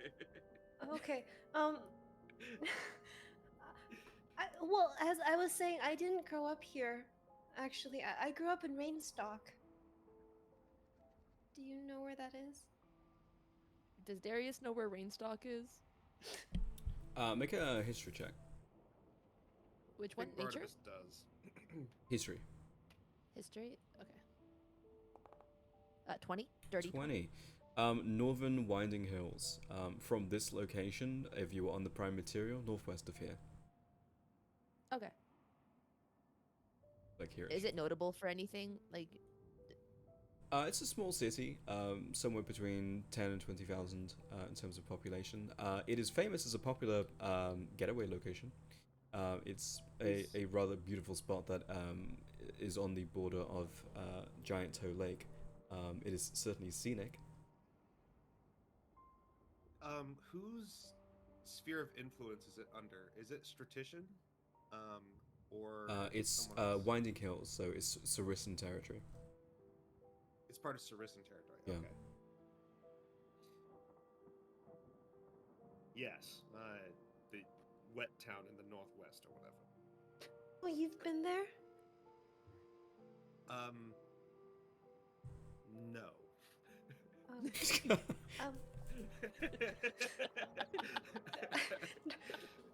Okay. Um well, as I was saying, I didn't grow up here. Actually, I grew up in Rainstock. Do you know where that is? Does Darius know where Rainstock is? Make a history check. Which I one? think Nature? Artemis does. History. History? Okay. 20? Dirty 20. Northern Winding Hills. From this location, if you were on the prime material, northwest of here. Okay. Like here. Is it notable for anything? Like, It's a small city, somewhere between 10 and 20,000 in terms of population. It is famous as a popular getaway location. It's a rather beautiful spot that is on the border of Giant Toe Lake. It is certainly scenic. Whose sphere of influence is it under? Is it Stratician? Or It's someone else? Winding Hills, so it's Saracen territory. It's part of Saracen territory. Yeah. Okay. Yes, the wet town in the northwest or whatever. Oh, you've been there? No. Um,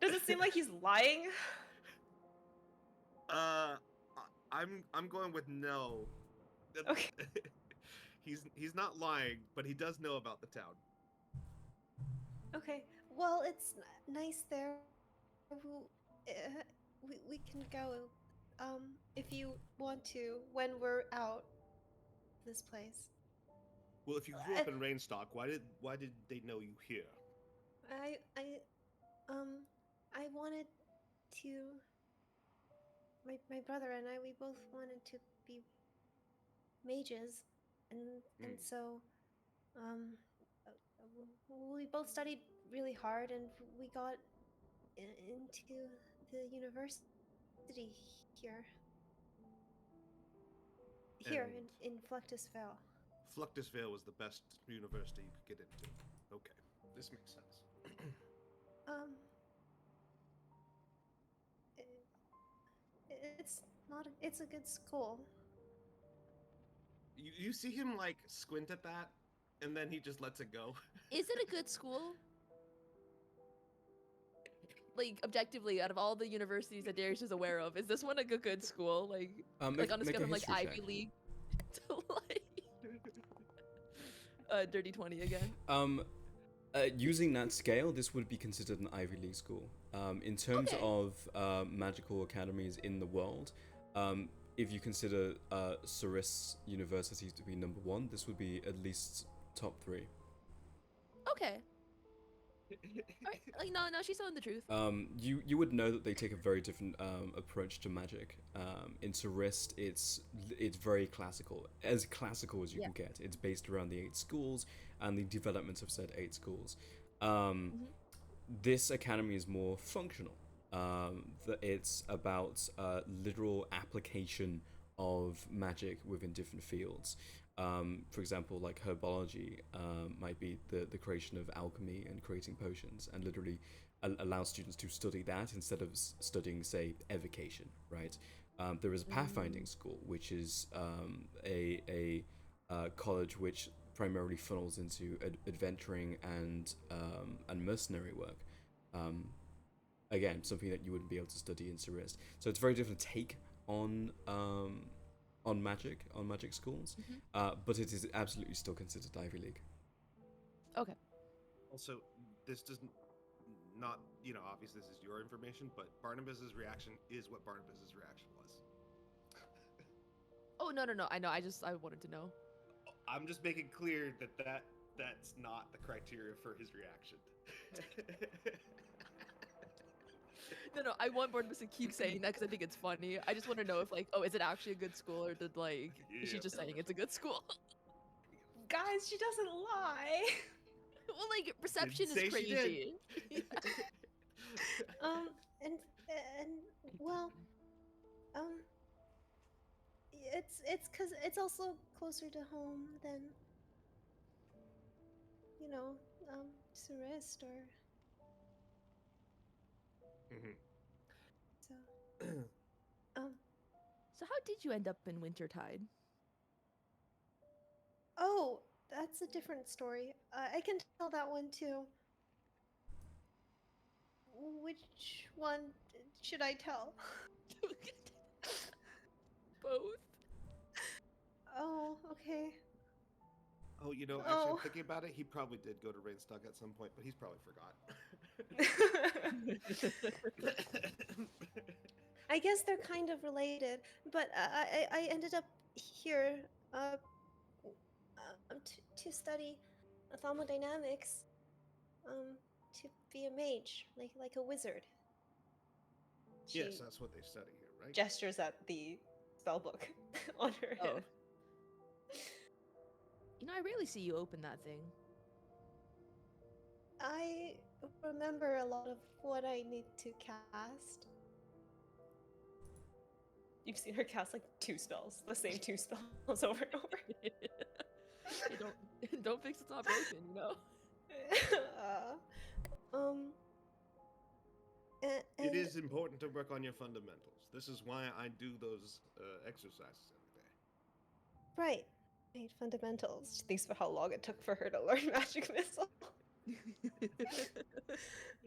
Does it seem like he's lying? I'm going with no. Okay. He's not lying, but he does know about the town. okay. Well, it's nice there. We can go if you want to when we're out this place. Well, if you grew up in Rainstock, why did they know you here? I wanted to my brother and I, we both wanted to be mages, and so um we both studied really hard, and we got into the university here here And in Flectus Vale. Fluctusvale was the best university you could get into. Okay, this makes sense. Um, it's not. It's a good school. You see him like squint at that, and then he just lets it go. is it a good school? Like, objectively, out of all the universities that Darius is aware of, is this one a good school? Like on a Make scale a from like history Ivy check. League to like dirty 20 again. Using that scale, this would be considered an Ivy League school. In terms Okay. of magical academies in the world, if you consider Ceres University to be number one, this would be at least top 3. Okay. Alright, like no, she's telling the truth. You would know that they take a very different approach to magic. In Ceres, it's very classical, as classical as you Yeah. can get. It's based around the 8 schools and the development of said 8 schools. Mhm. This academy is more functional. It's about literal application of magic within different fields. For example, like herbology might be the creation of alchemy and creating potions, and literally allow students to study that instead of studying, say, evocation, right? There is a pathfinding school, which is a college which primarily funnels into adventuring and mercenary work. Again, something that you wouldn't be able to study in Ceres. So it's a very different take on magic schools, but it is absolutely still considered Ivy League. Okay. Also, this doesn't. not, obviously this is your information, but Barnabas's reaction is what Barnabas's reaction was. Oh no, I know. I wanted to know. I'm just making clear that's not the criteria for his reaction. No, I want Barnabas to keep saying that because I think it's funny. I just want to know if like, oh, is it actually a good school or is she Yeah, just pretty saying much. it's a good school? Guys, she doesn't lie. Well, like Didn't reception is say she did. crazy. Um, and and well, um, it's because it's also closer to home than you know, Surist or Mhm. so. Um, So how did you end up in Wintertide? oh, that's a different story. I can tell that one too. Which one should I tell? Both. Oh, okay. Oh, actually, I'm Oh. thinking about it. He probably did go to Rainstock at some point, but he's probably forgot. I guess they're kind of related, but I ended up here to study thermodynamics, um, to be a mage, like a wizard. Yes, She that's what they study here, right? gestures at the spell book on her Oh. head. I rarely see you open that thing. I remember a lot of what I need to cast. You've seen her cast like 2 spells, the same 2 spells over and over. Hey, don't fix it's not broken. Um, It and is important to work on your fundamentals. This is why I do those exercises every day. right, right, fundamentals. She thinks about how long it took for her to learn magic missile.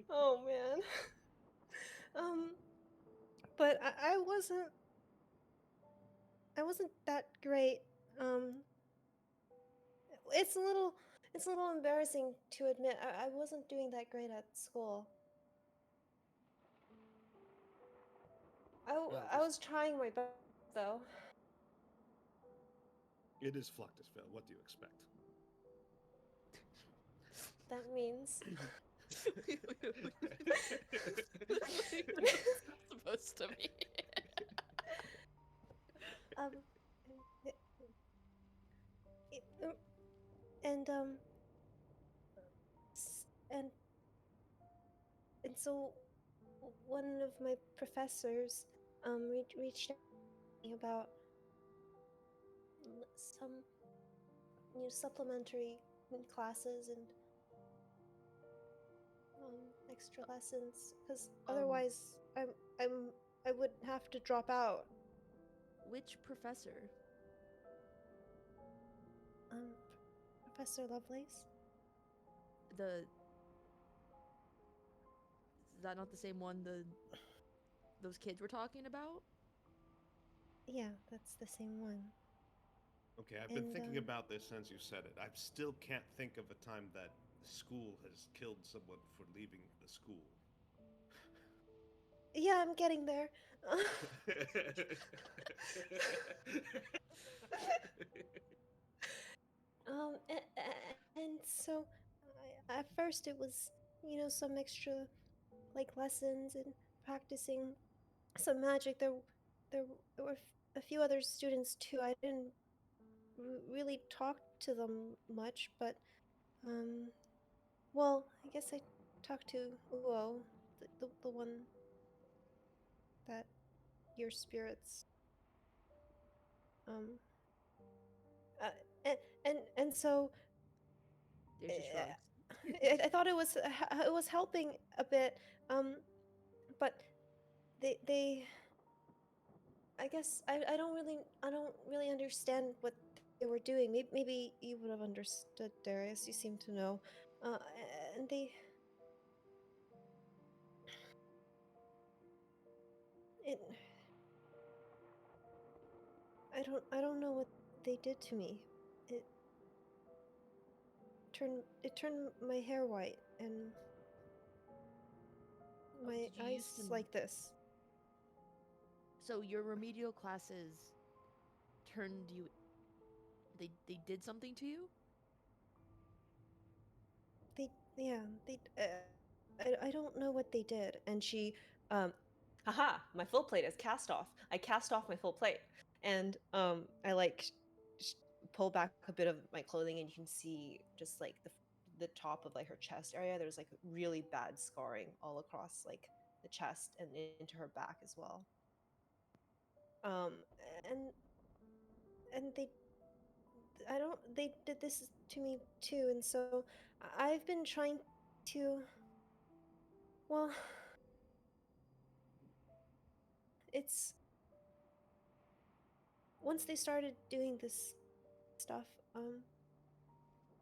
Oh man. Um, but I wasn't that great. Um, it's a little it's a little embarrassing to admit I wasn't doing that great at school. Well, I just was trying my best though. it is Fluctusville. What do you expect? That means Supposed to be. um it, and s- and so one of my professors reached out to me about some supplementary classes and extra lessons because Um, otherwise I'm I would have to drop out. which professor? Um, Professor Lovelace. The Is that not the same one those kids were talking about? Yeah, that's the same one. Okay, I've been And thinking about this since you said it. I still can't think of a time that the school has killed someone for leaving the school. yeah, I'm getting there. And so at first it was some extra like lessons and practicing some magic. There there were a few other students too. I didn't really talk to them much, but um, well, I guess I talked to Uo, the one that your spirits um uh, and so There's just shrugs. I thought it was helping a bit, but they I don't really understand what they were doing. Maybe you would have understood, Darius. You seem to know. Uh, and they it I don't know what they did to me. It it turned my hair white and my did you eyes use to like this. So your remedial classes turned you. They did something to you. I don't know what they did. And she, Um, haha, my full plate is cast off. I cast off my full plate, and I like pull back a bit of my clothing, and you can see just like the top of like her chest area. There's like really bad scarring all across like the chest and into her back as well. Um, and and they did this to me too, and so I've been trying to, well, it's once they started doing this stuff,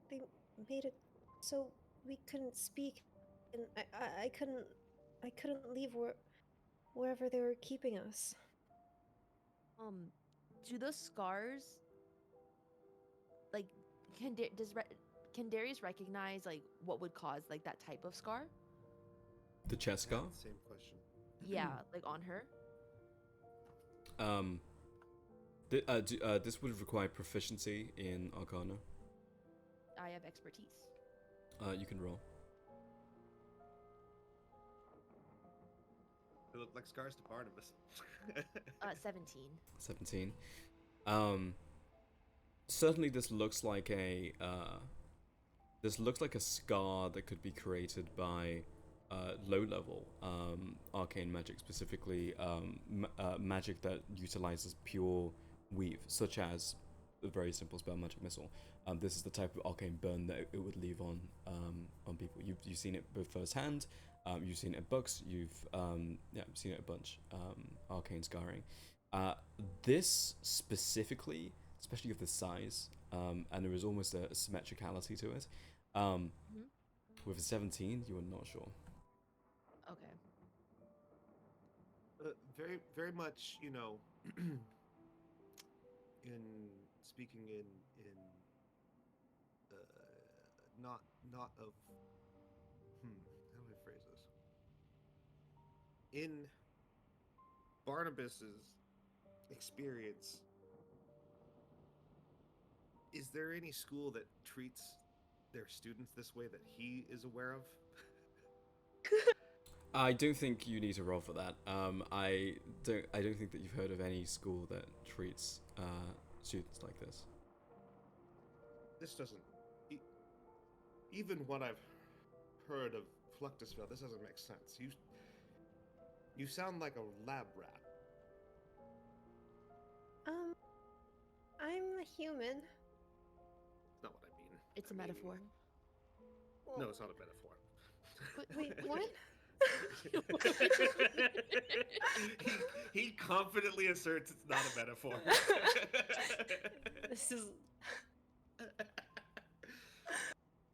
they made it so we couldn't speak, and I couldn't leave wherever they were keeping us. Do the scars like can Da- does Re- can Darius recognize like what would cause like that type of scar? The chest I had scar. the same question. Yeah, like on her. Um, this would require proficiency in Arcana. I have expertise. You can roll. They look like scars to Barnabas. 17. 17. Certainly this looks like a scar that could be created by low level arcane magic, specifically magic that utilizes pure weave, such as a very simple spell, magic missile. This is the type of arcane burn that it would leave on people. You've seen it both firsthand. You've seen it in books. You've seen it a bunch. Arcane scarring. This specifically, especially of the size, and there is almost a symmetricality to it. Mhm. With a 17, you are not sure. Okay. Very, very much, in speaking in not of how do I phrase this? In Barnabas's experience, is there any school that treats their students this way that he is aware of? I don't think you need to roll for that. I don't think that you've heard of any school that treats students like this. This doesn't. Even what I've heard of Fluctusville, this doesn't make sense. You sound like a lab rat. I'm a human. That's not what I mean. It's I a mean- metaphor. No, it's not a metaphor. Wait, what? he confidently asserts it's not a metaphor. This is.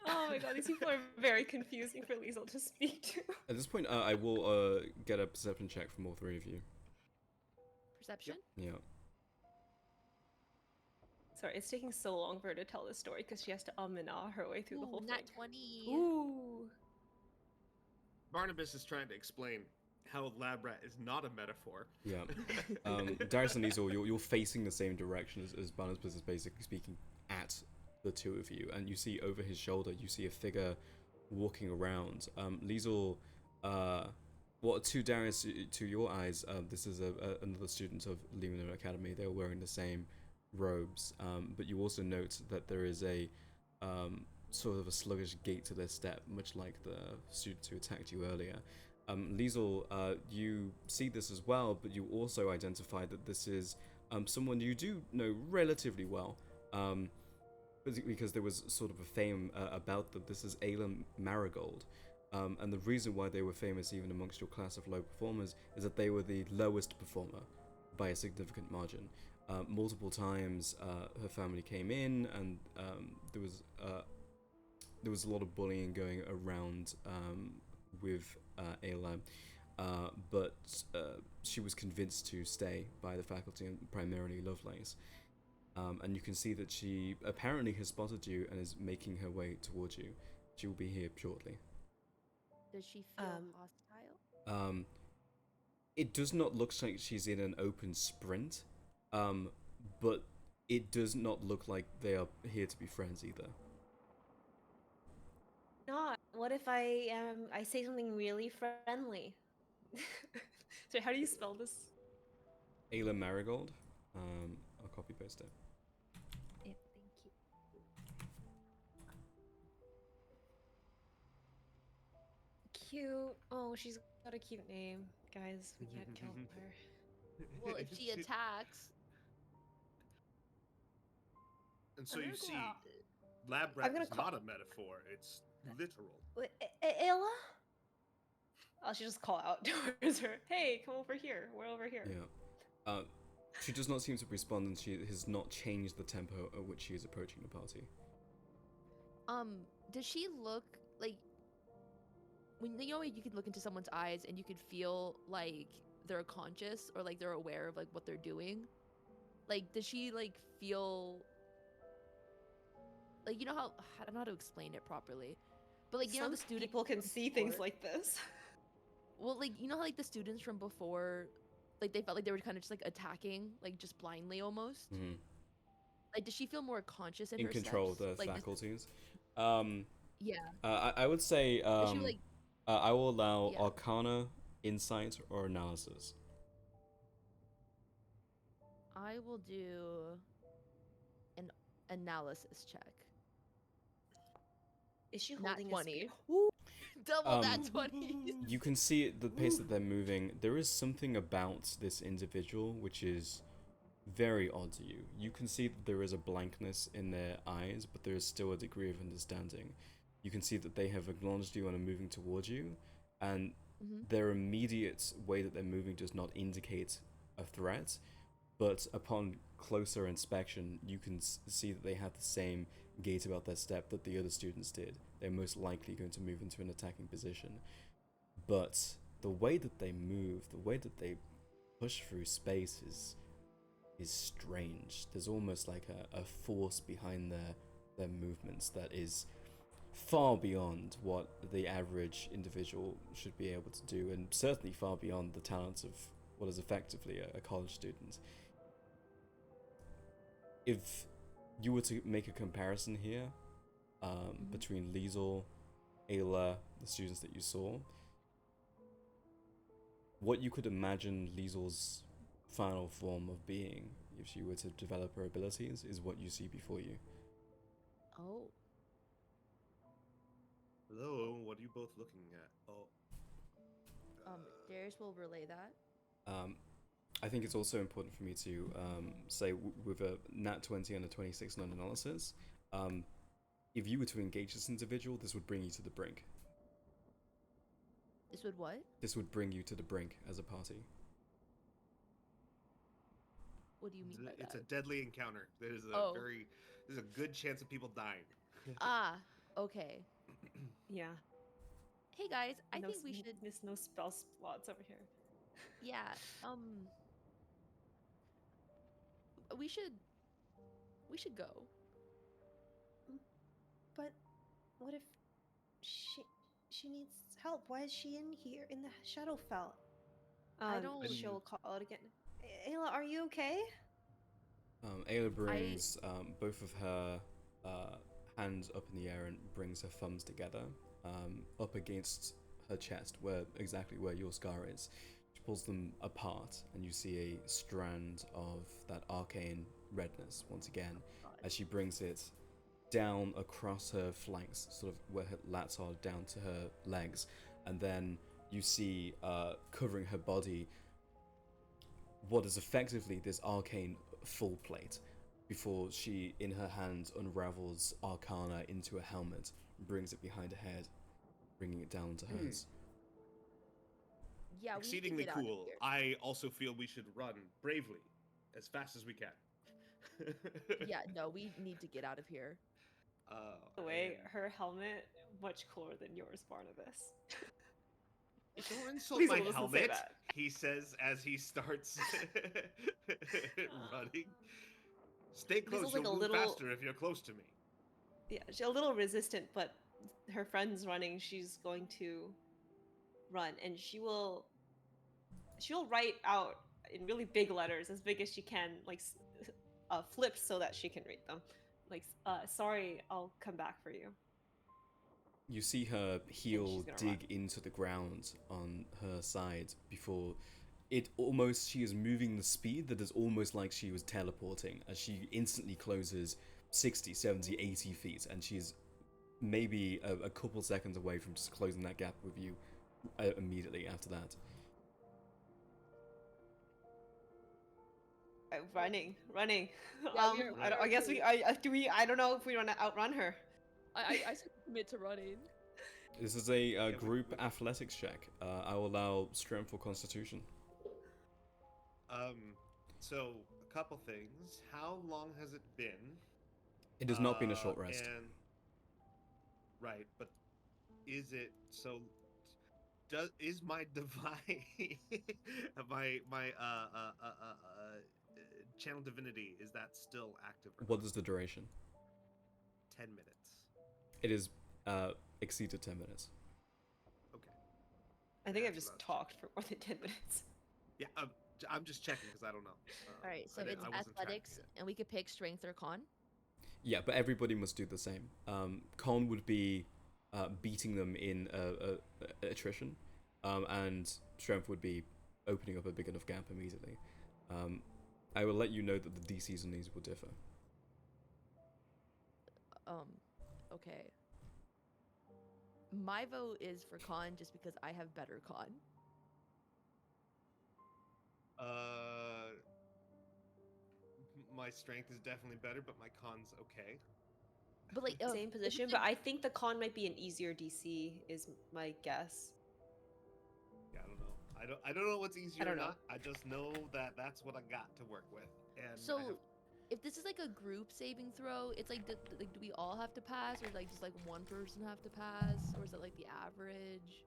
Oh my god, these people are very confusing for Liesel to speak to. At this point, I will get a perception check from all three of you. Perception? Yeah. Sorry, it's taking so long for her to tell this story because she has to and ah her way through the whole Nat thing. 20. Ooh. Barnabas is trying to explain how lab rat is not a metaphor. Yeah. Darius and Liesel, you're facing the same direction as Barnabas is basically speaking at the two of you, and you see over his shoulder, you see a figure walking around. Liesel, to Darius, to your eyes, this is another student of Lumina Academy. They're wearing the same robes, but you also note that there is a sort of a sluggish gait to their step, much like the students who attacked you earlier. Liesel, you see this as well, but you also identify that this is someone you do know relatively well, because there was sort of a fame about them. This is Ayla Marigold, and the reason why they were famous even amongst your class of low performers is that they were the lowest performer by a significant margin. Multiple times her family came in, and there was a lot of bullying going around with Ayla, but she was convinced to stay by the faculty, and primarily Lovelace. And you can see that she apparently has spotted you and is making her way towards you. She will be here shortly. Does she feel hostile? Um, it does not look like she's in an open sprint, but it does not look like they are here to be friends either. Not. What if I say something really friendly? So how do you spell this? Ayla Marigold. I'll copy paste it. Yeah, thank you. Cute. Oh, she's got a cute name. Guys, we can't kill her. Well, if she attacks, And so you see, Well, lab I'm rat gonna is not a metaphor; it's literal. Ayla? I'll just call out towards her. Hey, come over here. We're over here. Yeah. She does not seem to respond, and she has not changed the tempo at which she is approaching the party. does she look like when you know you can look into someone's eyes and you can feel like they're conscious or like they're aware of like what they're doing? Like, does she like feel like you know how I don't know how to explain it properly, but like you know Some the students people can from see things before- like this. well, like you know how like the students from before, like they felt like they were kind of just like attacking like just blindly almost. Mm-hmm. Like, does she feel more conscious in In her control of steps? the Like, faculties. yeah. I would say Does she like? I will allow Yeah. Arcana, Insight, or Analysis. I will do an analysis check. Is she Nat holding 20. a spear? Woo! Double that Um, 20. You can see at the pace that they're moving. There is something about this individual which is very odd to you. You can see that there is a blankness in their eyes, but there is still a degree of understanding. You can see that they have acknowledged you and are moving towards you, and Mhm. their immediate way that they're moving does not indicate a threat, but upon closer inspection, you can see that they have the same gait about their step that the other students did. They're most likely going to move into an attacking position. But the way that they move, the way that they push through space is strange. There's almost like a force behind their movements that is far beyond what the average individual should be able to do, and certainly far beyond the talents of what is effectively a college student. If you were to make a comparison here between Liesel, Ayla, the students that you saw, what you could imagine Liesel's final form of being, if she were to develop her abilities, is what you see before you. Oh. Hello, what are you both looking at? Oh. Darius will relay that. I think it's also important for me to say with a nat 20 and a 26 on analysis, if you were to engage this individual, this would bring you to the brink. This would what? This would bring you to the brink as a party. What do you mean by It's that? a deadly encounter. There's Oh. there's a good chance of people dying. Ah, okay. Yeah. Hey guys, I no, think we should. There's no spell slots over here. Yeah. We should. We should go. But what if she needs help? Why is she in here in the Shadowfell? I don't- She'll call out again. Ayla, are you okay? Ayla brings both of her hands up in the air and brings her thumbs together up against her chest, exactly where your scar is. She pulls them apart, and you see a strand of that arcane redness once again as she brings it down across her flanks, sort of where her lats are, down to her legs, and then you see covering her body what is effectively this arcane full plate before she, in her hands, unravels Arcana into a helmet and brings it behind her head, bringing it down to hers. Yeah, we need to Exceedingly get out of cool. here. I also feel we should run bravely, as fast as we can. Yeah, no, we need to get out of here. Uh, By the way, and- her helmet much cooler than yours, Barnabas. Don't insult Please my don't listen to helmet, that. he says as he starts running. Stay close, Liesel's like you'll a move little- faster if you're close to me. Yeah, she's a little resistant, but her friend's running. She's going to run, and she'll write out in really big letters, as big as she can, like flips so that she can read them. Like, sorry, I'll come back for you. You see her heel gonna dig run. into the ground on her side before she is moving the speed that is almost like she was teleporting as she instantly closes 60, 70, 80 feet, and she's maybe a couple seconds away from just closing that gap with you immediately after that. Running. Yeah, we are- we are I guess too. I don't know if we want to outrun her. I said commit to running. This is a we- group athletics check. I will allow strength or constitution. So a couple things. How long has it been? It has not been a short rest. And right, but is it so? Is my divine my channel divinity, is that still active? Or What not? is the duration? 10 minutes. It is exceeded 10 minutes. Okay. I think I've That's just what I was talked for more than 10 minutes. Yeah, I'm just checking because I don't know. All right, so I it's wasn't tracking athletics, it. and we could pick strength or con. Yeah, but everybody must do the same. Con would be beating them in attrition, and strength would be opening up a big enough gap immediately. I will let you know that the DCs on these will differ. Okay. My vote is for con just because I have better con. My strength is definitely better, but my con's okay. But like Same if it's position, like- but I think the con might be an easier DC, is my guess. Yeah, I don't know. I don't know what's easier don't or know. not. I just know that that's what I got to work with. And so I have, if this is like a group saving throw, it's like do we all have to pass, or like just like one person have to pass, or is it like the average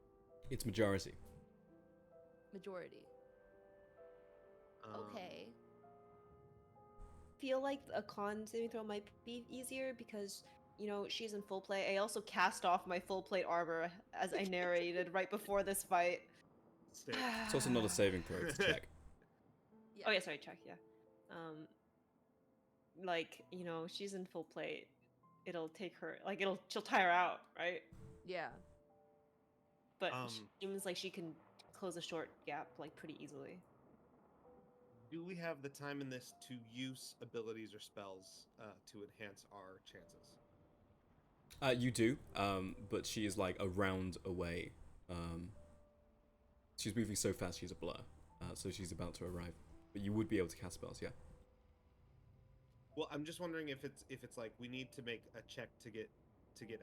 It's majority. majority? Okay. Feel like a con saving throw might be easier because, you know, she's in full plate. I also cast off my full plate armor as I narrated right before this fight. sick. It's also not a saving throw, it's a check. Yeah. Oh yeah, sorry, check, yeah. Like, you know, she's in full plate. It'll take her, like, she'll tire out, right? Yeah. But Um, she seems like she can close a short gap, like, pretty easily. Do we have the time in this to use abilities or spells to enhance our chances? You do, but she is like a round away. She's moving so fast she's a blur, so she's about to arrive. But you would be able to cast spells, yeah. Well, I'm just wondering if it's like we need to make a check to get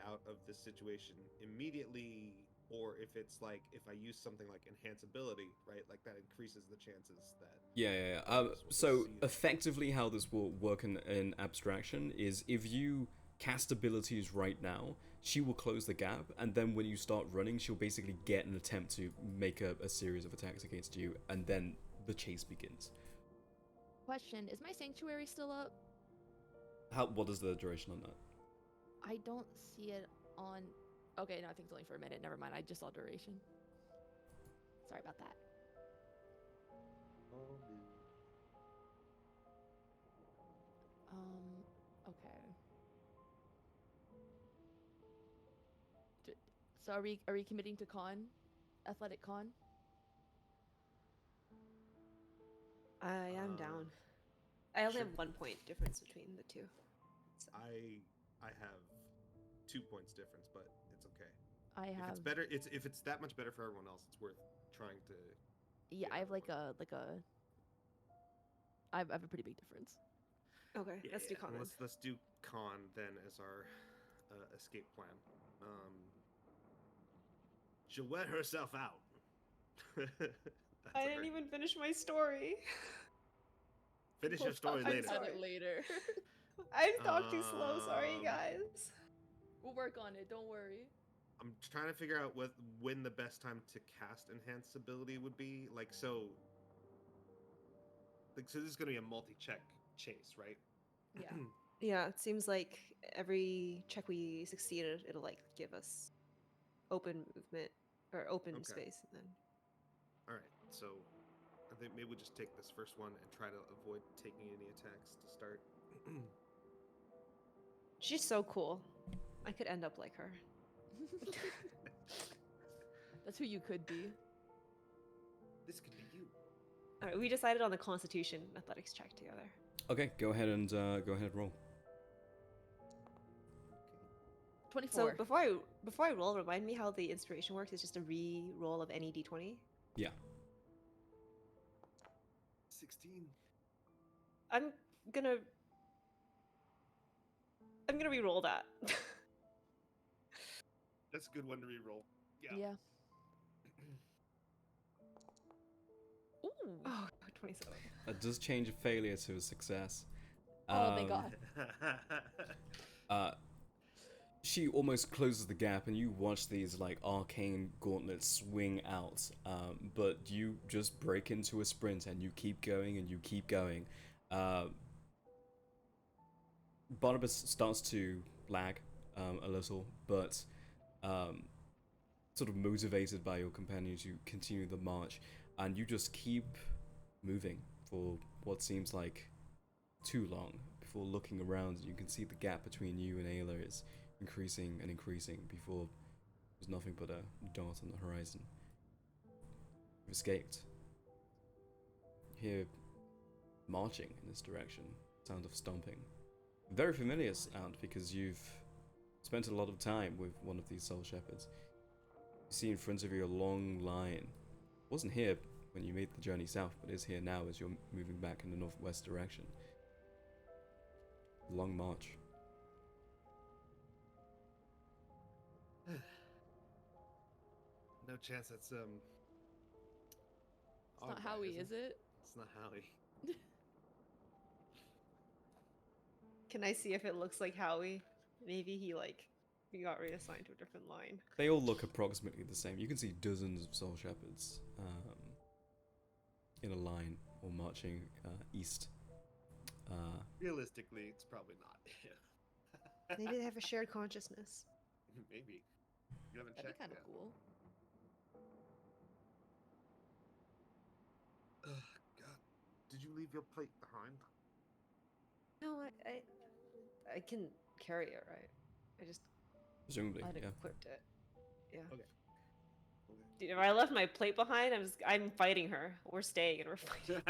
out of this situation immediately, or if it's like if I use something like enhance ability, right? Like that increases the chances that. Yeah. We'll So see. effectively, how this will work in abstraction is if you cast abilities right now, she will close the gap, and then when you start running, she'll basically get an attempt to make a series of attacks against you, and then the chase begins. Question: is my sanctuary still up? What is the duration on that? I don't see it on. Okay, no, I think it's only for a minute. Never mind. I just saw duration. Sorry about that. Okay. So are we committing to con? Athletic con? I am down. I only Sure. have 1 point difference between the two. So. I have 2 points difference, but it's okay. I If have. it's better, if it's that much better for everyone else, it's worth trying to. Yeah, get I have another like a. I have a pretty big difference. Okay, let's do Yeah, con then. let's do con then as our escape plan. She'll wear herself out. That's I a didn't very- even finish my story. finish We'll your story talk later. about Sorry. it later. I talked too slow, sorry Um, guys. We'll work on it. Don't worry. I'm trying to figure out when the best time to cast enhanced ability would be. So this is gonna be a multi-check chase, right? Yeah. Yeah, it seems like every check we succeeded, it'll like give us open movement. or open Okay. space, and then. All right, so I think maybe we just take this first one and try to avoid taking any attacks to start. She's so cool. I could end up like her. That's who you could be. This could be you. All right, we decided on the Constitution athletics check together. Okay, go ahead and roll. 24. So before I roll, remind me how the inspiration works. It's just a re-roll of any d20. Yeah. 16. I'm gonna re-roll that. That's a good one to re-roll. Yeah. Yeah. Ooh. Oh, 27. That does change a failure to a success. Oh, thank God. She almost closes the gap, and you watch these like arcane gauntlets swing out. But you just break into a sprint, and you keep going, and you keep going. Barnabas starts to lag a little, but sort of motivated by your companions, you continue the march, and you just keep moving for what seems like too long before looking around. You can see the gap between you and Ayla is increasing and increasing before there's nothing but a dot on the horizon. You've escaped. You hear marching in this direction, sound of stomping. Very familiar sound because you've spent a lot of time with one of these soul shepherds. You see in front of you a long line. Wasn't here when you made the journey south, but is here now as you're moving back in the northwest direction. Long march. No chance that's It's not Ogbai, Howie, is it? It's not Howie. Can I see if it looks like Howie? Maybe he got reassigned to a different line. They all look approximately the same. You can see dozens of soul shepherds in a line or marching east. Realistically, it's probably not. Maybe they have a shared consciousness. Maybe. You haven't That'd be checked kind of yet. cool. Ugh, God. Did you leave your plate behind? No, I can carry it, right? I just Presumably, yeah. unequipped it. Yeah. Okay. Dude, if I left my plate behind, I'm fighting her. We're staying and we're fighting.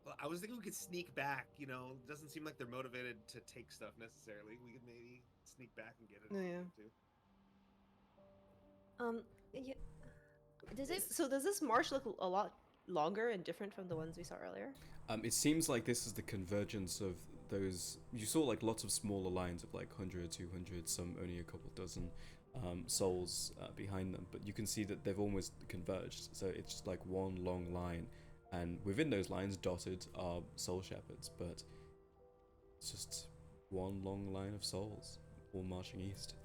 Well, I was thinking we could sneak back. You know, it doesn't seem like they're motivated to take stuff necessarily. We could maybe sneak back and get it. Oh, yeah. Too. Yeah. Does it? So does this march look a lot longer and different from the ones we saw earlier? It seems like this is the convergence of those. You saw like lots of smaller lines of like 100, 200, some only a couple dozen souls behind them, but you can see that they've almost converged. So it's just like one long line, and within those lines dotted are soul shepherds, but it's just one long line of souls all marching east.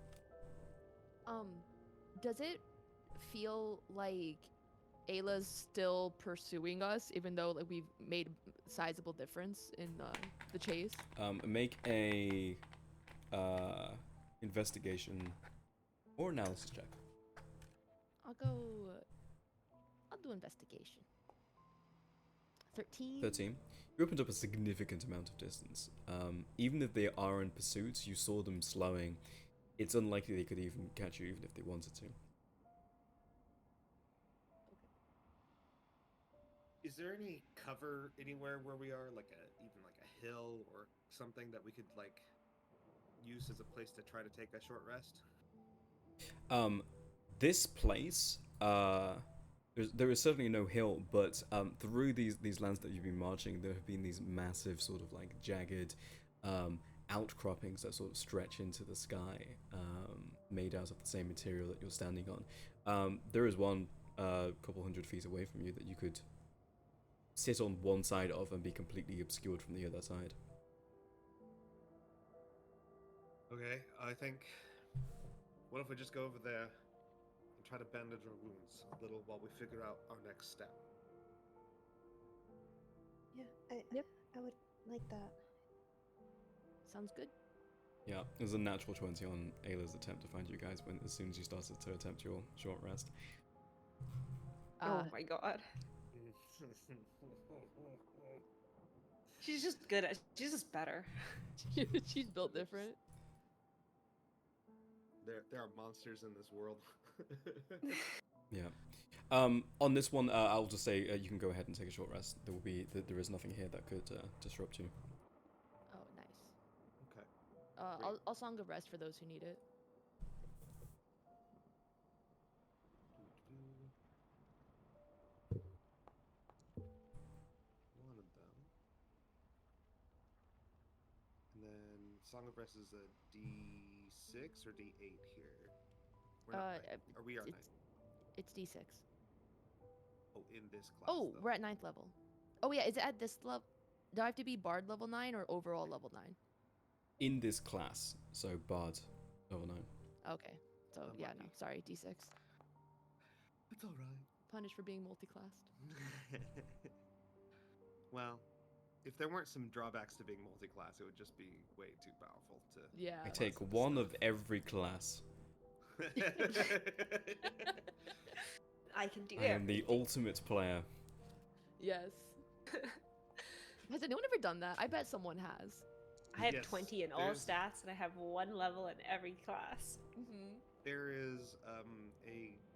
Does it feel like Ayla's still pursuing us, even though like we've made a sizable difference in the chase? Make a investigation or analysis check. I'll do investigation. 13. 13. You opened up a significant amount of distance. Even if they are in pursuit, you saw them slowing. It's unlikely they could even catch you, even if they wanted to. Is there any cover anywhere where we are, like even like a hill or something that we could like use as a place to try to take a short rest? This place, there is certainly no hill, but through these lands that you've been marching, there have been these massive sort of like jagged outcroppings that sort of stretch into the sky, made out of the same material that you're standing on. There is one couple 100 feet away from you that you could sit on one side of and be completely obscured from the other side. Okay, I think. What if we just go over there and try to bandage our wounds a little while we figure out our next step? Yeah, Yep. I would like that. Sounds good. Yeah, it was a natural 20 on Ayla's attempt to find you guys when as soon as you started to attempt your short rest. Oh my god. She's just good at. She's just better. she's built different. There are monsters in this world. Yeah. On this one, I'll just say you can go ahead and take a short rest. There is nothing here that could disrupt you. Oh, nice. Okay. I'll song of rest for those who need it. One of them. And then Song of Rest is a D6 or D8 here. We're not nine. Are we are 9? It's D6. Oh, in this class. Oh, though. we're at 9th level. Oh yeah, is it at this level? Do I have to be Bard level 9 or overall level 9? In this class, so Bard, level 9. Okay, so yeah, no, Unlucky. sorry, D6. It's all right. Punished for being multi-classed. Well, if there weren't some drawbacks to being multi-class, it would just be way too powerful to. Yeah. I Lots take of one stuff. of every class. I can do I am the everything. ultimate player. Yes. Has anyone ever done that? I bet someone has. I have Yes, 20 in all there's- stats, and I have 1 level in every class. Mm-hmm. There is a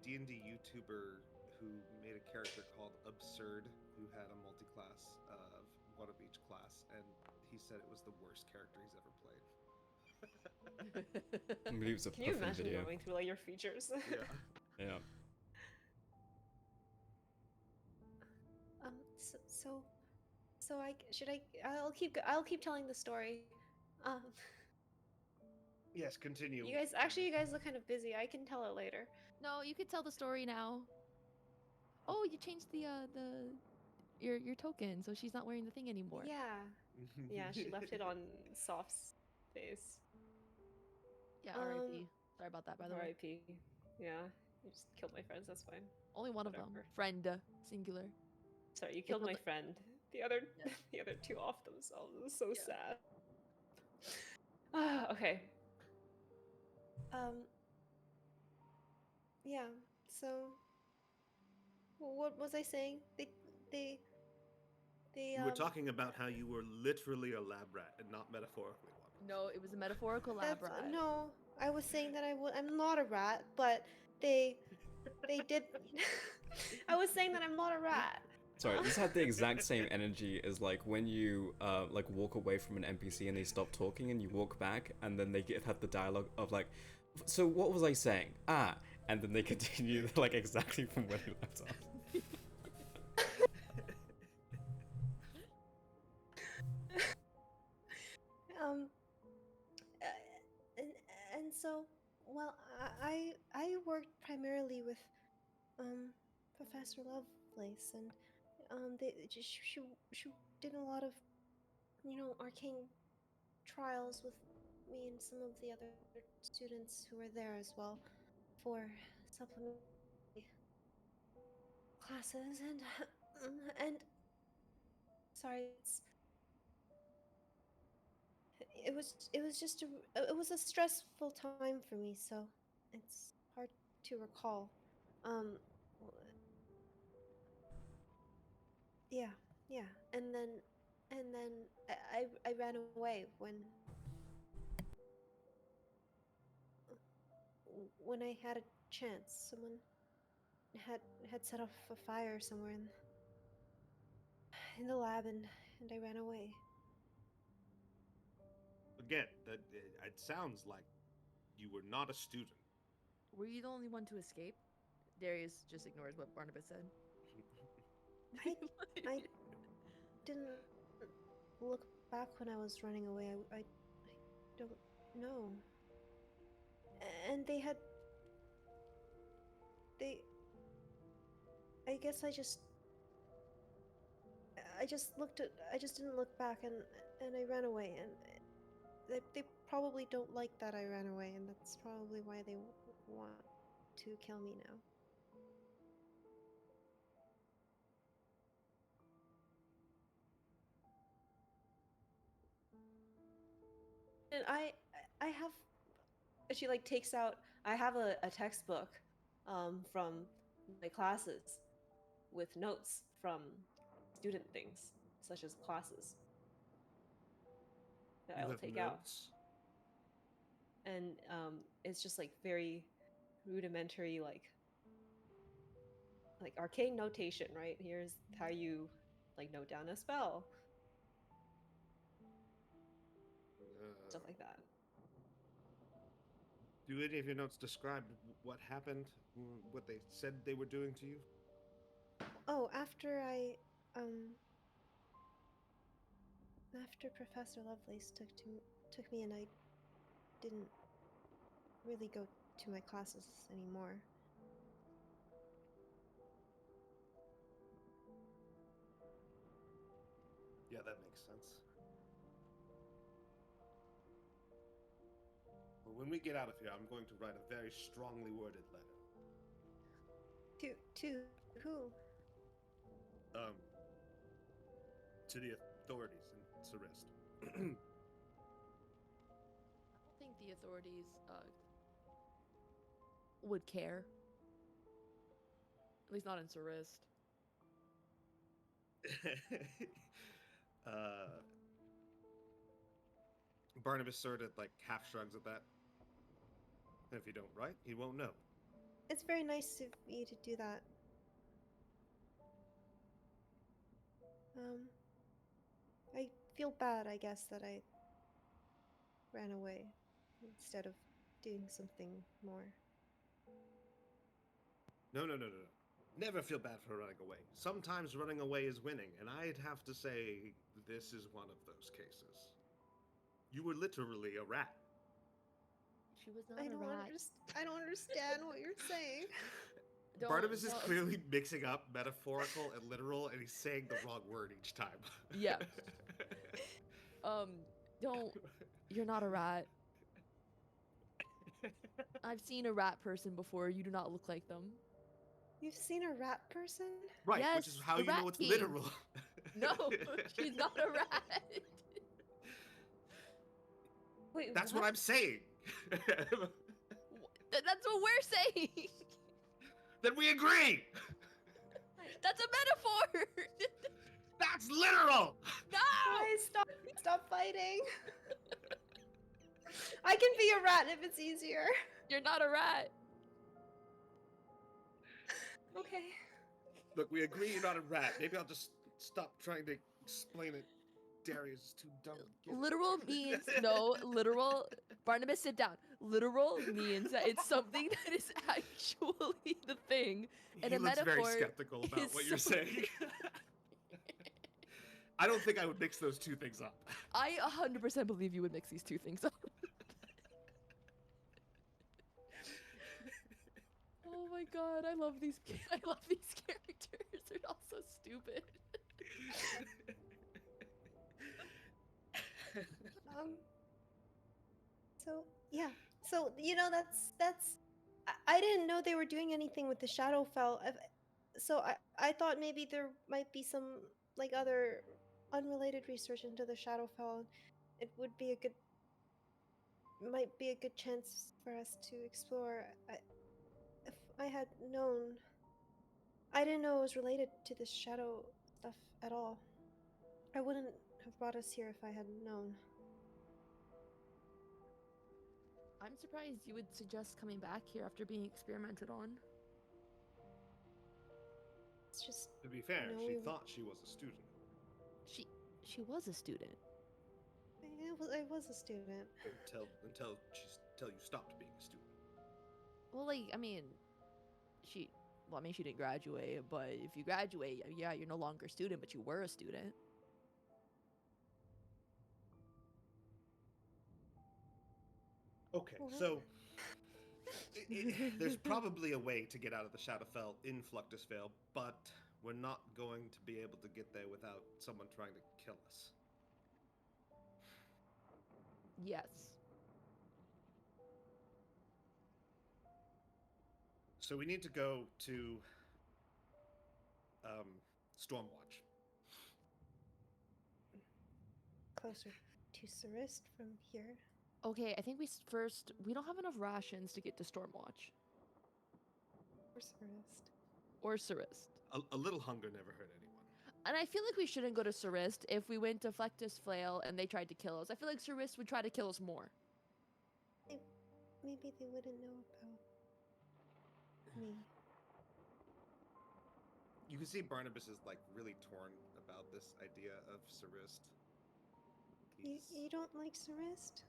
D&D YouTuber who made a character called Absurd, who had a multi-class of one of each class, and he said it was the worst character he's ever played. I believe it's a Can you puffin imagine video. going through like your features? Yeah. Yeah. So I'll keep telling the story. Um, Yes, continue. you guys look kind of busy. I can tell it later. No, you could tell the story now. Oh, you changed your token, so she's not wearing the thing anymore. Yeah. Yeah, she left it on Soft's face. Yeah, R.I.P. Sorry about that, by the way. R.I.P. Yeah, you just killed my friends. That's fine. Only one of them. Whatever. Friend, singular. Sorry, you killed killed my the- friend. The other, Yeah. the other 2 off themselves. It was so Yeah. sad. Ah, okay. Yeah. So what was I saying? They You were talking about how you were literally a lab rat and not metaphorically one. No, it was a metaphorical lab that's rat. no. I was saying that I'm not a rat, but they did. I was saying that I'm not a rat. Sorry, this had the exact same energy as like when you like walk away from an NPC and they stop talking and you walk back and then they have the dialogue of like, so what was I saying? Ah, and then they continue like exactly from where you left off. And so, well, I worked primarily with Professor Lovelace, and she did a lot of arcane trials with me and some of the other students who were there as well for supplementary classes, and sorry, it was a stressful time for me, so it's hard to recall. Um, yeah, and then I ran away when I had a chance. Someone had set off a fire somewhere in the lab, and I ran away. Again, it sounds like you were not a student. Were you the only one to escape? Darius just ignores what Barnabas said. I didn't look back when I was running away. I don't know. And they I guess I just didn't look back, and I ran away, and they probably don't like that I ran away, and that's probably why they want to kill me now. And I have. She like takes out. I have a textbook, from my classes, with notes from student things such as classes that I You will have take out, notes. and it's just like very rudimentary, like arcane notation. Right, here's how you like note down a spell, stuff like that. Do any of your notes describe what happened, what they said they were doing to you? Oh, um after Professor Lovelace took me, and I didn't really go to my classes anymore. Yeah, that makes sense. Well, when we get out of here, I'm going to write a very strongly worded letter. To who? Um, to the authorities in Sarist. I don't think the authorities would care. At least not in Sarist. uh, Barnabas sort of like half shrugs at that. If you don't write, he won't know. It's very nice of you to do that. I feel bad, I guess, that I ran away instead of doing something more. No, no, no, no, no. Never feel bad for running away. Sometimes running away is winning, and I'd have to say this is one of those cases. You were literally a rat. She was not a rat. I don't understand what you're saying. Barnabas is don't- clearly mixing up metaphorical and literal, and he's saying the wrong word each time. Yeah. Don't. You're not a rat. I've seen a rat person before. You do not look like them. You've seen a rat person? Right, Yes, which is how the you know Rat it's King. literal. No, she's not a rat. Wait, That's what I'm saying. That's what we're saying. Then we agree. That's a metaphor. That's literal. No. Guys, stop fighting. I can be a rat if it's easier. You're not a rat. Okay. Look, we agree you're not a rat. Maybe I'll just stop trying to explain it. Darius is too dumb to get it. Literal means no. Literal. Barnabas, sit down. Literal means that it's something that is actually the thing, and He a looks metaphor very skeptical about is what you're something- saying. I don't think I would mix those two things up. I 100% believe you would mix these two things up. Oh my god, I love these. I love these characters. They're all so stupid. So yeah. So that's. I didn't know they were doing anything with the Shadowfell. So I thought maybe there might be some like other unrelated research into the Shadowfell. It would be a good. Might be a good chance for us to explore. If I had known. I didn't know it was related to the shadow stuff at all. I wouldn't have brought us here if I had known. I'm surprised you would suggest coming back here after being experimented on. It's just. To be fair, No, she we- thought she was a student. She was a student. I was a student. Until you stopped being a student. Well, like, I mean, she didn't graduate, but if you graduate, yeah, you're no longer a student, but you were a student. Okay, Well, so there's probably a way to get out of the Shadowfell in Fluctusvale, but we're not going to be able to get there without someone trying to kill us. Yes. So we need to go to Stormwatch. Closer to Sarist from here. Okay, I think first we don't have enough rations to get to Stormwatch Or Sarist. or Surist. A little hunger never hurt anyone. And I feel like we shouldn't go to Surist if we went to Flectus Flail and they tried to kill us. I feel like Surist would try to kill us more. Maybe they wouldn't know about me. You can see Barnabas is like really torn about this idea of Sarist. You don't like Sarist?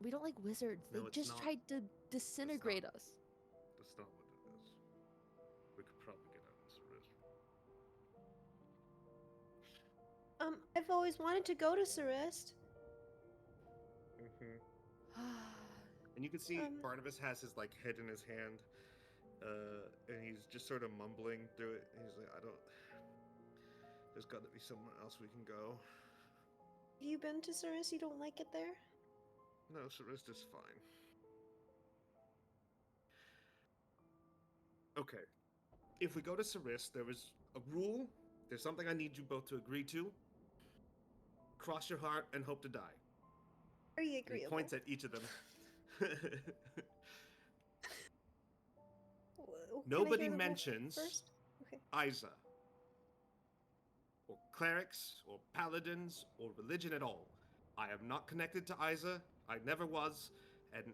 We don't like wizards. No, They it's just not. tried to disintegrate not. us. That's not what it is. We could probably get out of Sarist. I've always wanted to go to Sarist. And you can see Um, Barnabas has his like head in his hand, and he's just sort of mumbling through it. And he's like, "I don't. There's got to be somewhere else we can go." Have you been to Sarist? You don't like it there? No, Sarist is fine. Okay. If we go to Sarist, there is a rule. There's something I need you both to agree to. Cross your heart and hope to die. Very And he agreeable. points at each of them. Can I Nobody hear the rule mentions first? Okay. Isa, or clerics, or paladins, or religion at all. I am not connected to Isa. I never was, and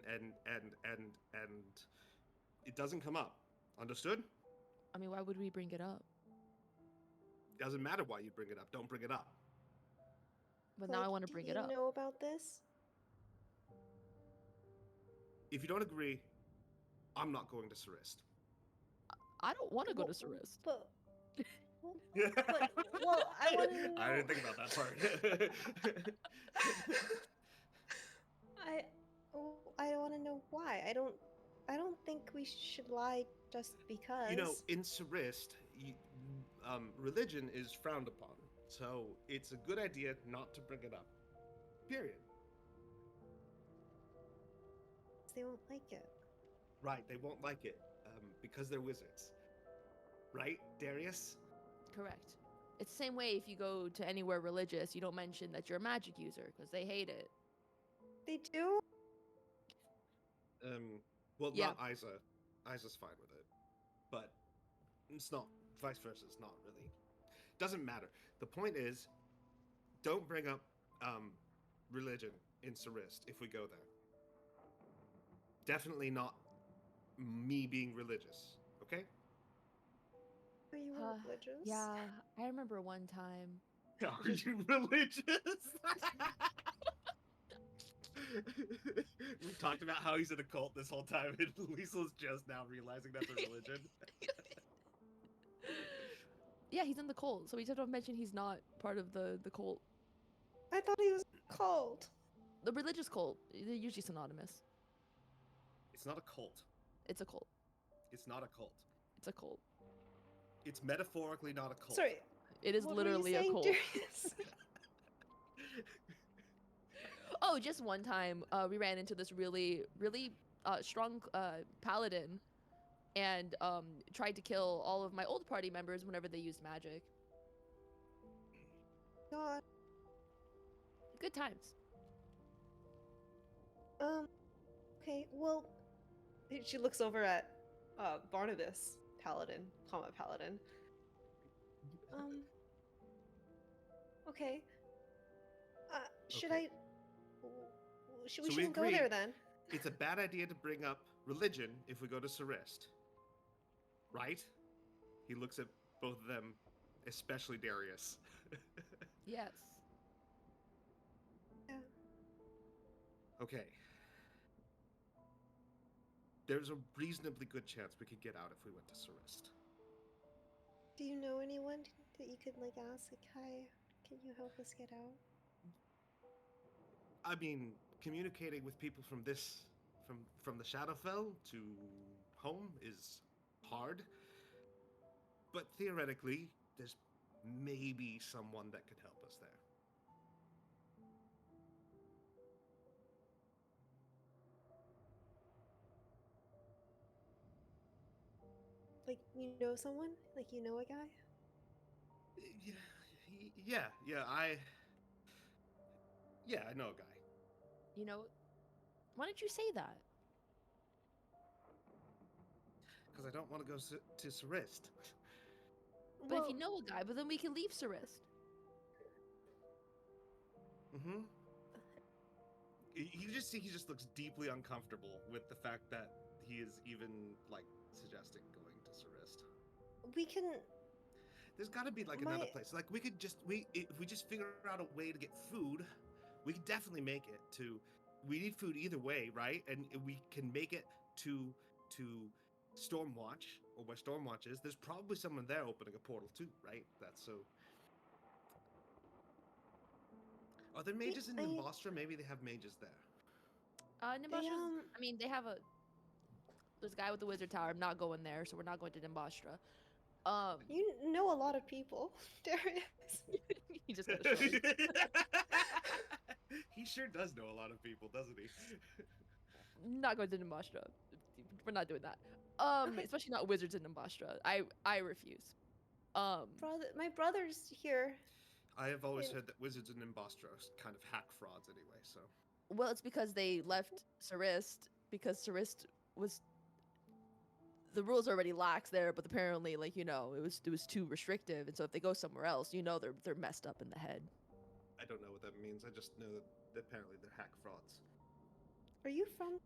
it doesn't come up. Understood? I mean, why would we bring it up? Doesn't matter why you bring it up. Don't bring it up. But now I want to do bring you it up. know about this? If you don't agree, I'm not going to Sarist. I don't want to go to Well, Surist. But well, I want to know. I didn't think about that part. I want to know why. I don't think we should lie just because. You know, in Sarist, religion is frowned upon, so it's a good idea not to bring it up. Period. They won't like it. Right, they won't like it because they're wizards. Right, Darius? Correct. It's the same way if you go to anywhere religious, you don't mention that you're a magic user because they hate it. They do? Well, Yeah. not Isa. Isa's fine with it. But it's not, vice versa, it's not really. Doesn't matter. The point is, don't bring up religion in Sarist if we go there. Definitely not me being religious, okay? Are you religious? Yeah, I remember one time. Are you religious? We talked about how he's in a cult this whole time, and Liesl's just now realizing that's a religion. Yeah, he's in the cult, so we just don't mention he's not part of the cult. I thought he was called. The religious cult, they're usually synonymous. It's not a cult. It's a cult. It's not a cult. It's a cult. It's metaphorically not a cult. Sorry. It is what were you literally a saying, cult. Darius? Oh, just one time, we ran into this really strong paladin, and tried to kill all of my old party members whenever they used magic. God. Good times. Okay, well, she looks over at Barnabas, paladin, combat paladin. Okay. Should Okay. we So we shouldn't go agree. there then. It's a bad idea to bring up religion if we go to Sarist. Right? He looks at both of them, especially Darius. Yes. Yeah. Okay. There's a reasonably good chance we could get out if we went to Sarist. Do you know anyone that you could like ask, like, hi, can you help us get out? I mean, communicating with people from the Shadowfell to home is hard. But theoretically, there's maybe someone that could help us there. Like, you know someone? Like, you know a guy? Yeah, I know a guy. You know, Why didn't you say that? Because I don't want to go to Sarist. But if you know a guy, but then we can leave Sarist. Mm-hmm. You just see he just looks deeply uncomfortable with the fact that he is even like suggesting going to Sarist. we can. There's got to be like another place. Like we could just if we just figure out a way to get food, we could definitely make it to. We need food either way, right? And we can make it to Stormwatch or where Stormwatch is. There's probably someone there opening a portal too, right? That's so. Are there mages in Nimbostra? Maybe they have mages there. Nimbostra. I mean, they have a. There's a guy with the wizard tower. I'm not going there, so we're not going to Nimbostra. You know a lot of people, Darius. He just got a show. He sure does know a lot of people, doesn't he? Not going to Nimbostra. We're not doing that. Okay. Especially not wizards in Nimbostra. I refuse. My brother's here. I have always heard that wizards in Nimbostra are kind of hack frauds anyway, so. Well, it's because they left Sarist because Sarist was the rules already lax there, but apparently, like, you know, it was too restrictive, and so if they go somewhere else, you know, they're messed up in the head. I don't know what that means. I just know that apparently they're hack frauds. Are you from?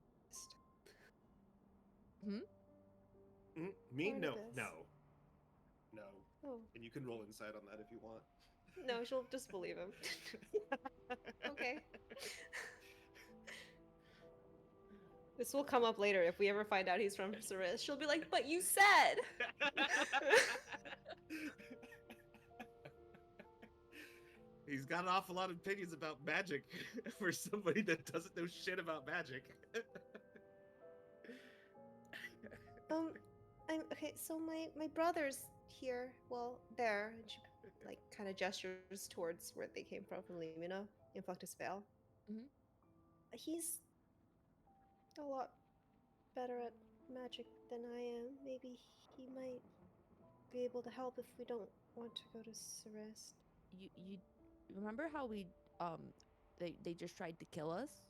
Me? No, Barnabas. no. Oh And you can roll insight on that if you want. no, she'll just believe him. Okay. This will come up later if we ever find out he's from Ceres. She'll be like, "But you said." He's got an awful lot of opinions about magic for somebody that doesn't know shit about magic. I'm okay. So my brother's here. Well, there. And she like kind of gestures towards where they came from Limina, in Fluctus Vale. Mhm. He's a lot better at magic than I am. Maybe he might be able to help if we don't want to go to Ceres. You remember how we they just tried to kill us?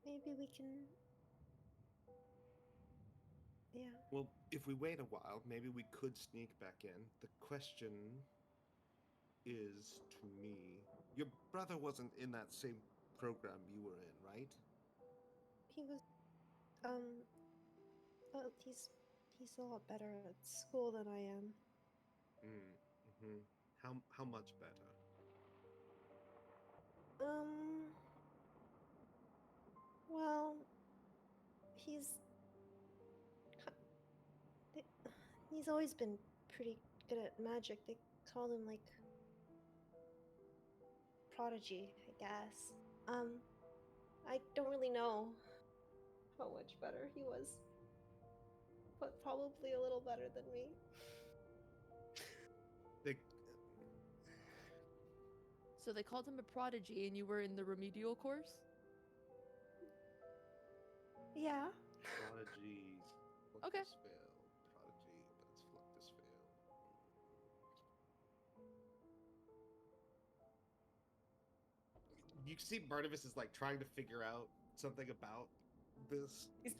Maybe we can. Yeah. Well, if we wait a while, maybe we could sneak back in. The question is to me, your brother wasn't in that same program you were in, right? He was. Well, he's a lot better at school than I am. Mm-hmm. How much better? Well, he's he's always been pretty good at magic. They call him like prodigy, I guess. I don't really know how much better he was, but probably a little better than me. They, So they called him a prodigy, and you were in the remedial course. Yeah. Prodigy. Okay. Fluctusvale. Prodigy, but it's Fluctusvale. You see Barnabas is like trying to figure out something about this. He's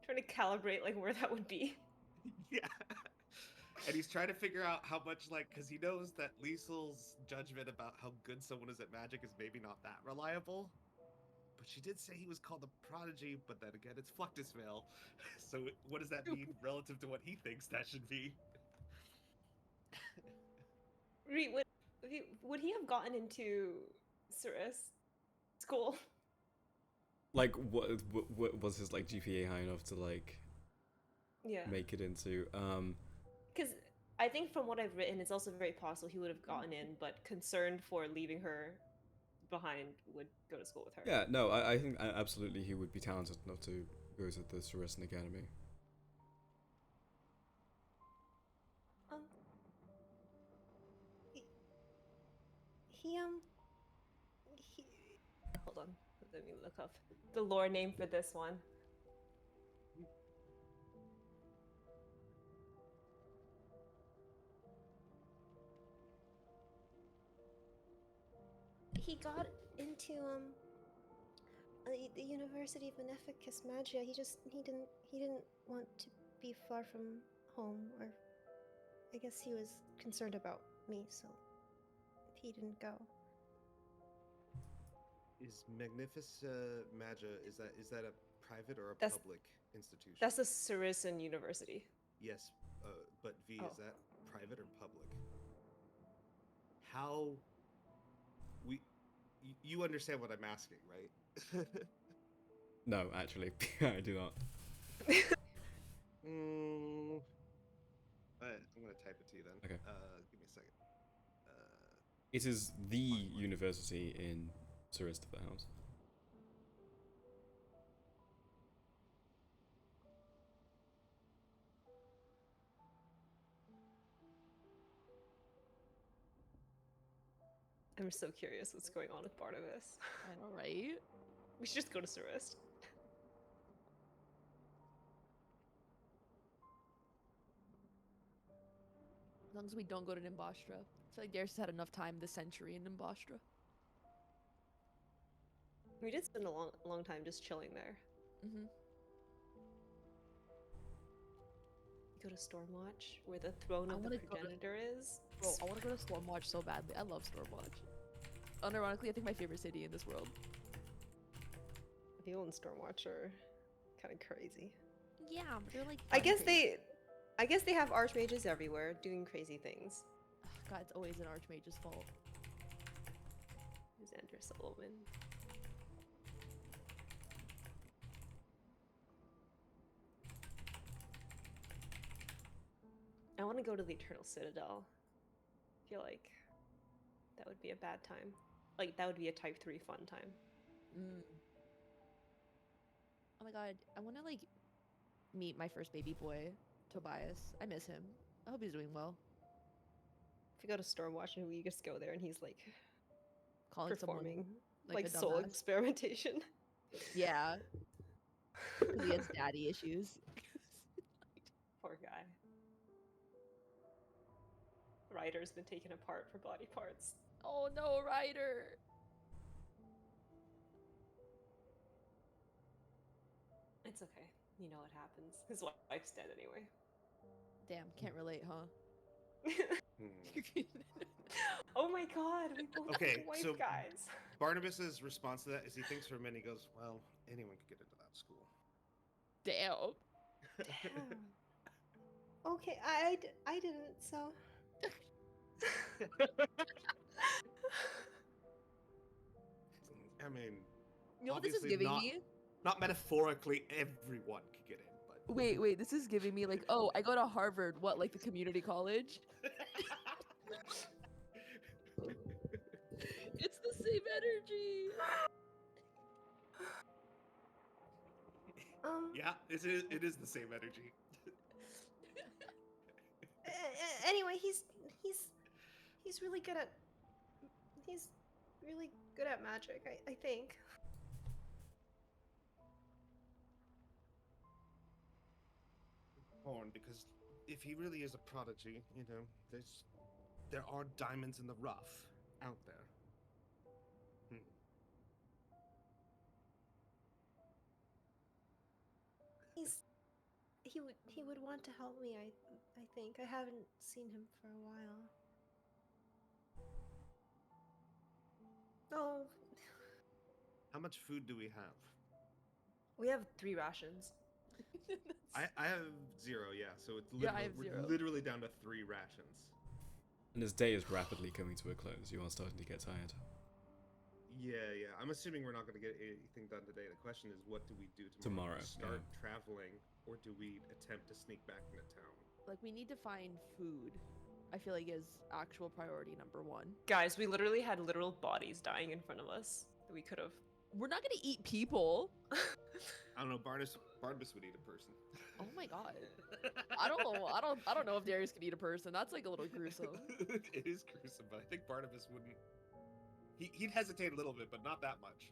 trying to calibrate like where that would be. Yeah. And he's trying to figure out how much, like, because he knows that Liesel's judgment about how good someone is at magic is maybe not that reliable. But she did say he was called a prodigy, but then again, it's Fluctusvale. So what does that mean relative to what he thinks that should be? Reed, would he have gotten into Ceres school? Like, what was his like GPA high enough to like Yeah. make it into? Because I think from what I've written, it's also very possible he would have gotten in, but concerned for leaving her behind, would go to school with her. Yeah, no, I think absolutely he would be talented enough to go to the Saracen Academy. He Hold on, let me look up the lore name for this one. he got into the University of Beneficus Magia. He didn't want to be far from home, or I guess he was concerned about me, so he didn't go. Is Magnifica Magia, is that a private or a That's- public institution? That's the Saracen University. Yes, but V, Oh. is that private or public? How you understand what I'm asking, right? No, actually, I do not. I'm gonna type it to you then. Okay. Give me a second. It is the university in Surist of the House. I'm so curious what's going on with Barnabas. I know, right? We should just go to Sarist. As long as we don't go to Nimbastra. I feel like Darius had enough time this century in Nimbastra. We did spend a long time just chilling there. Mm-hmm. Go to Stormwatch, where the throne I of the wanna go to- progenitor is. Bro, I want to go to Stormwatch so badly. I love Stormwatch. Unironically, I think my favorite city in this world. People in Stormwatch are kind of crazy. Yeah, but they're like. I fun guess crazy. they have archmages everywhere doing crazy things. God, it's always an archmage's fault. There's Andrew Sullivan. I want to go to the Eternal Citadel. I feel like that would be a bad time. Like, that would be a type 3 fun time. Mm. Oh my god, I want to like meet my first baby boy, Tobias. I miss him. I hope he's doing well. If you go to Stormwatch and we just go there and he's like Calling performing someone like a soul dumbass. experimentation. Yeah, 'cause he has daddy issues. Poor guy. Ryder's been taken apart for body parts. Oh no, Ryder. It's okay. You know what happens. His wife's dead anyway. Damn, can't relate, huh? Hmm. Oh my god, we both Okay, have wife so- guys. Barnabas's response to that is he thinks for a minute. He goes, "Well, anyone could get into that school." Damn. Damn. Okay, I didn't, so. I mean, You know what this is Obviously giving not- me? not metaphorically, everyone could get in, but Wait, this is giving me like, oh, I go to Harvard, what, like the community college? It's the same energy. yeah, it is the same energy. Anyway, he's really good at magic. I think. Horn, because if he really is a prodigy, there are diamonds in the rough out there. He would want to help me. I think I haven't seen him for a while. Oh, How much food do we have? We have 3 rations. I have 0, yeah. So it's Yeah, I have we're 0. literally down to 3 rations. And as day is rapidly coming to a close, you are starting to get tired. Yeah. I'm assuming we're not going to get anything done today. The question is, what do we do Tomorrow, tomorrow? Do we start traveling, or do we attempt to sneak back into town? Like, we need to find food. I feel like is actual priority number 1. Guys, we literally had literal bodies dying in front of us that we could have. We're not gonna eat people. I don't know. Barnabas would eat a person. Oh my god. I don't know. I don't know if Darius could eat a person. That's like a little gruesome. It is gruesome, but I think Barnabas wouldn't. He'd hesitate a little bit, but not that much.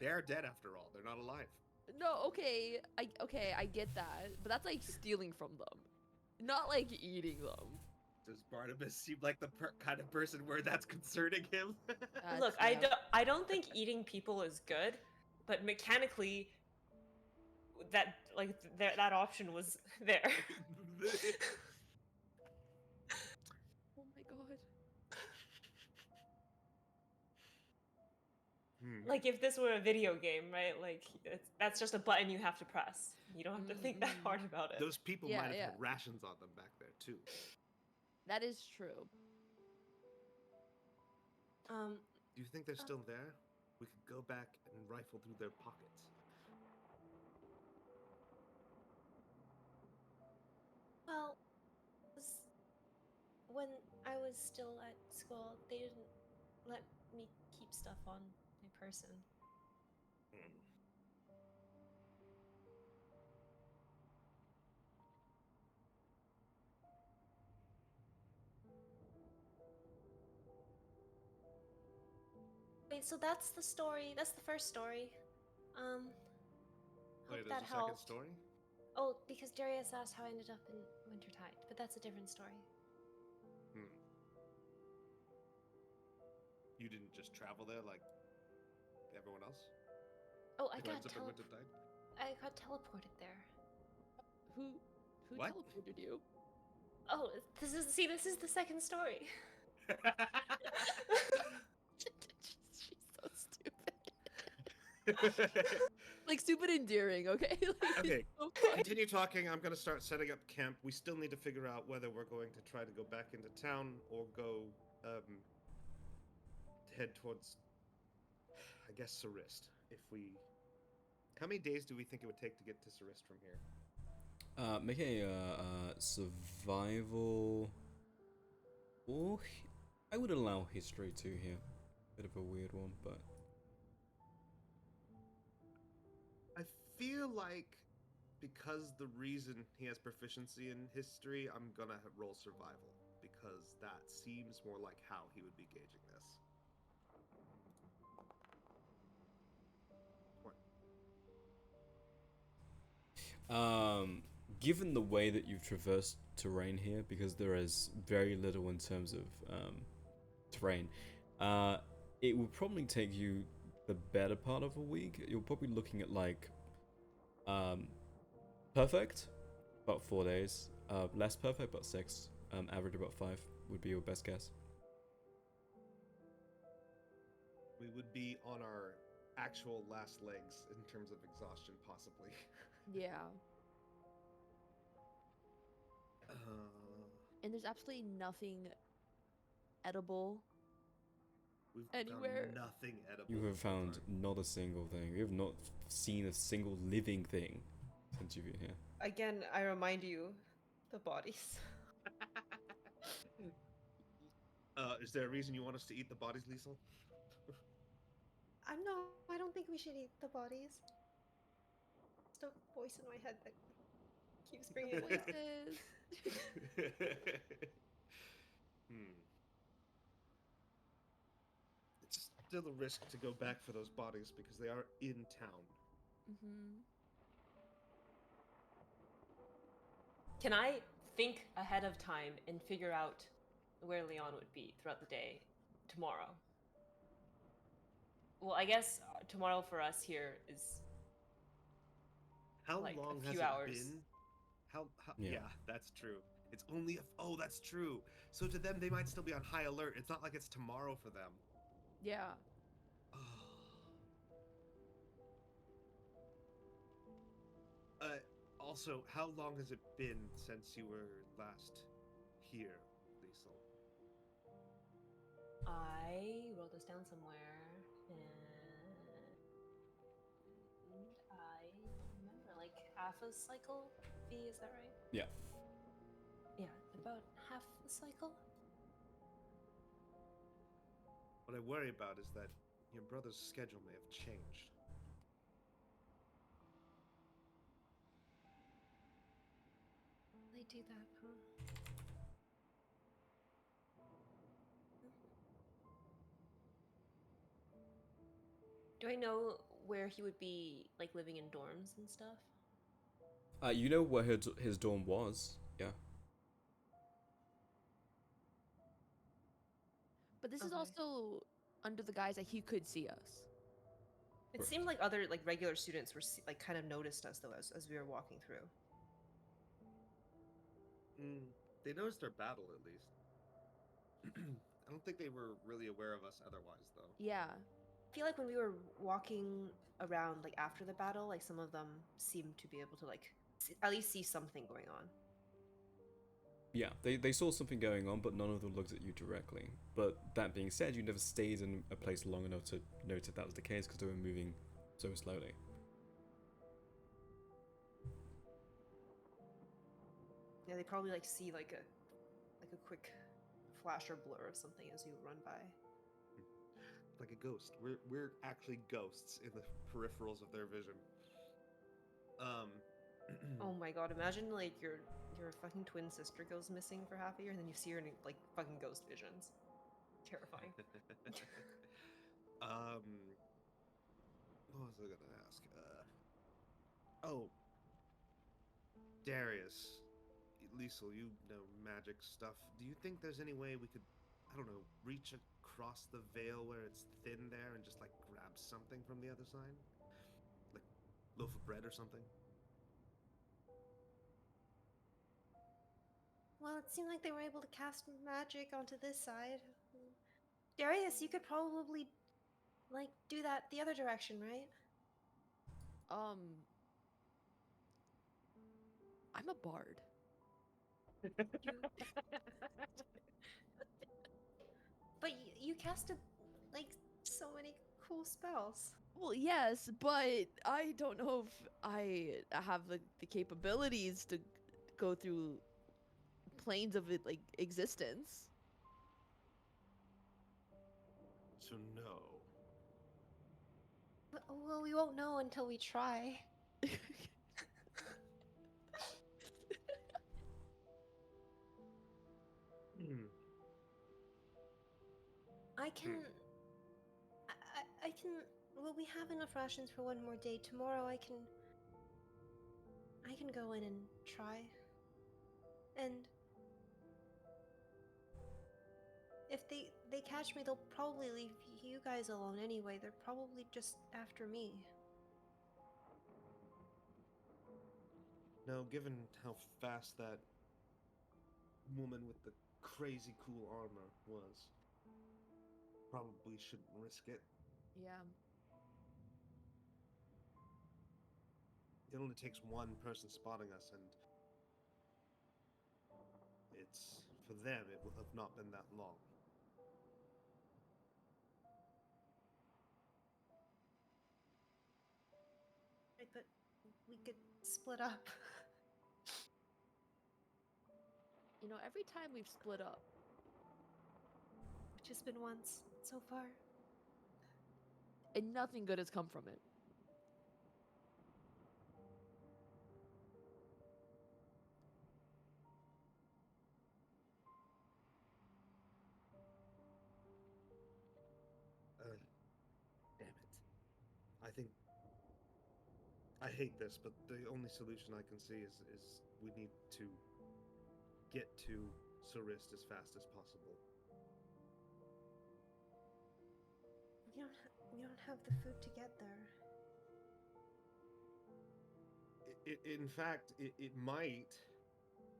They are dead after all. They're not alive. No, okay, I get that, but that's like stealing from them, not like eating them. Does Barnabas seem like the kind of person where that's concerning him? Look, yeah. I don't think eating people is good, but mechanically, that option was there. Oh my god. Like if this were a video game, right? Like that's just a button you have to press. You don't have to think that hard about it. Those people Yeah, might have yeah. had rations on them back there too. That is true. Um, Do you think they're still there? We could go back and rifle through their pockets. well, when I was still at school, they didn't let me keep stuff on my person. Wait, so that's the story. That's the first story. Hope Wait, that there's a second helped. story? Oh, because Darius asked how I ended up in Wintertide, but that's a different story. You didn't just travel there like everyone else? Oh, I Who got ends up in Wintertide? teleported there. Who What? teleported you? Oh, this is the second story. She's so stupid. Like stupid endearing, okay? Like, Okay, it's so funny. continue talking. I'm gonna start setting up camp. We still need to figure out whether we're going to try to go back into town or go head towards, I guess, Sarist. How many days do we think it would take to get to Sarist from here? Make a survival. Or I would allow history too here. Bit of a weird one, but I feel like because the reason he has proficiency in history, I'm gonna roll survival because that seems more like how he would be gauging this. given the way that you've traversed terrain here, because there is very little in terms of terrain, it will probably take you the better part of a week. You're probably looking at like perfect, about 4 days. Less perfect, about 6. Average about 5 would be your best guess. We would be on our actual last legs in terms of exhaustion, possibly. Yeah. And there's absolutely nothing edible We've anywhere. found nothing edible. You have this whole found time. not a single thing. You have not seen a single living thing since you've been here. Again, I remind you, the bodies. Is there a reason you want us to eat the bodies, Liesel? I don't think we should eat the bodies. Just a voice in my head that keeps bringing it up. Voices. It's still a risk to go back for those bodies because they are in town. Mm-hmm. Can I think ahead of time and figure out where Leon would be throughout the day tomorrow? Well, I guess tomorrow for us here is How like long a has few it hours. been? How Yeah. yeah, that's true. It's only oh, that's true. So to them, they might still be on high alert. It's not like it's tomorrow for them. Yeah. Also, how long has it been since you were last here, Liesel? I wrote this down somewhere, and I don't remember, like half a cycle. V, is that right? Yeah. Yeah, about half the cycle. What I worry about is that your brother's schedule may have changed. They do that, huh? Do I know where he would be, like, living in dorms and stuff? You know where his dorm was? Yeah. But this is Okay. also under the guise that he could see us. It seemed like other like regular students were like kind of noticed us though as we were walking through. They noticed our battle at least. I don't think they were really aware of us otherwise, though. Yeah. I feel like when we were walking around like after the battle, like some of them seemed to be able to like at least see something going on. Yeah, they saw something going on, but none of them looked at you directly. But that being said, you never stayed in a place long enough to note if that was the case because they were moving so slowly. Yeah, they probably like see like a quick flash or blur of something as you run by. Like a ghost. We're actually ghosts in the peripherals of their vision. Oh my god, imagine like your fucking twin sister goes missing for half a year and then you see her in like fucking ghost visions. Terrifying. What was I gonna ask? Oh, Darius, Liesel, you know magic stuff. Do you think there's any way we could, I don't know, reach across the veil where it's thin there and just like grab something from the other side? Like loaf of bread or something? Well, it seemed like they were able to cast magic onto this side. Darius, you could probably, like, do that the other direction, right? I'm a bard. You... But you casted, like, so many cool spells. Well, yes, but I don't know if I have the capabilities to go through planes of it, like existence. So no. Well, we won't know until we try. I can... I can... Well, we have enough rations for one more day. Tomorrow I can go in and try. And... if they catch me, they'll probably leave you guys alone anyway. They're probably just after me. Now, given how fast that woman with the crazy cool armor was, probably shouldn't risk it. Yeah. It only takes one person spotting us, and it's for them. It will have not been that long. Right, but we could split up. You know, every time we've split up, Which has been once so far. and nothing good has come from it. Damn it. I think I hate this, but the only solution I can see is we need to get to Sarist as fast as possible. We don't have the food to get there. In fact, it might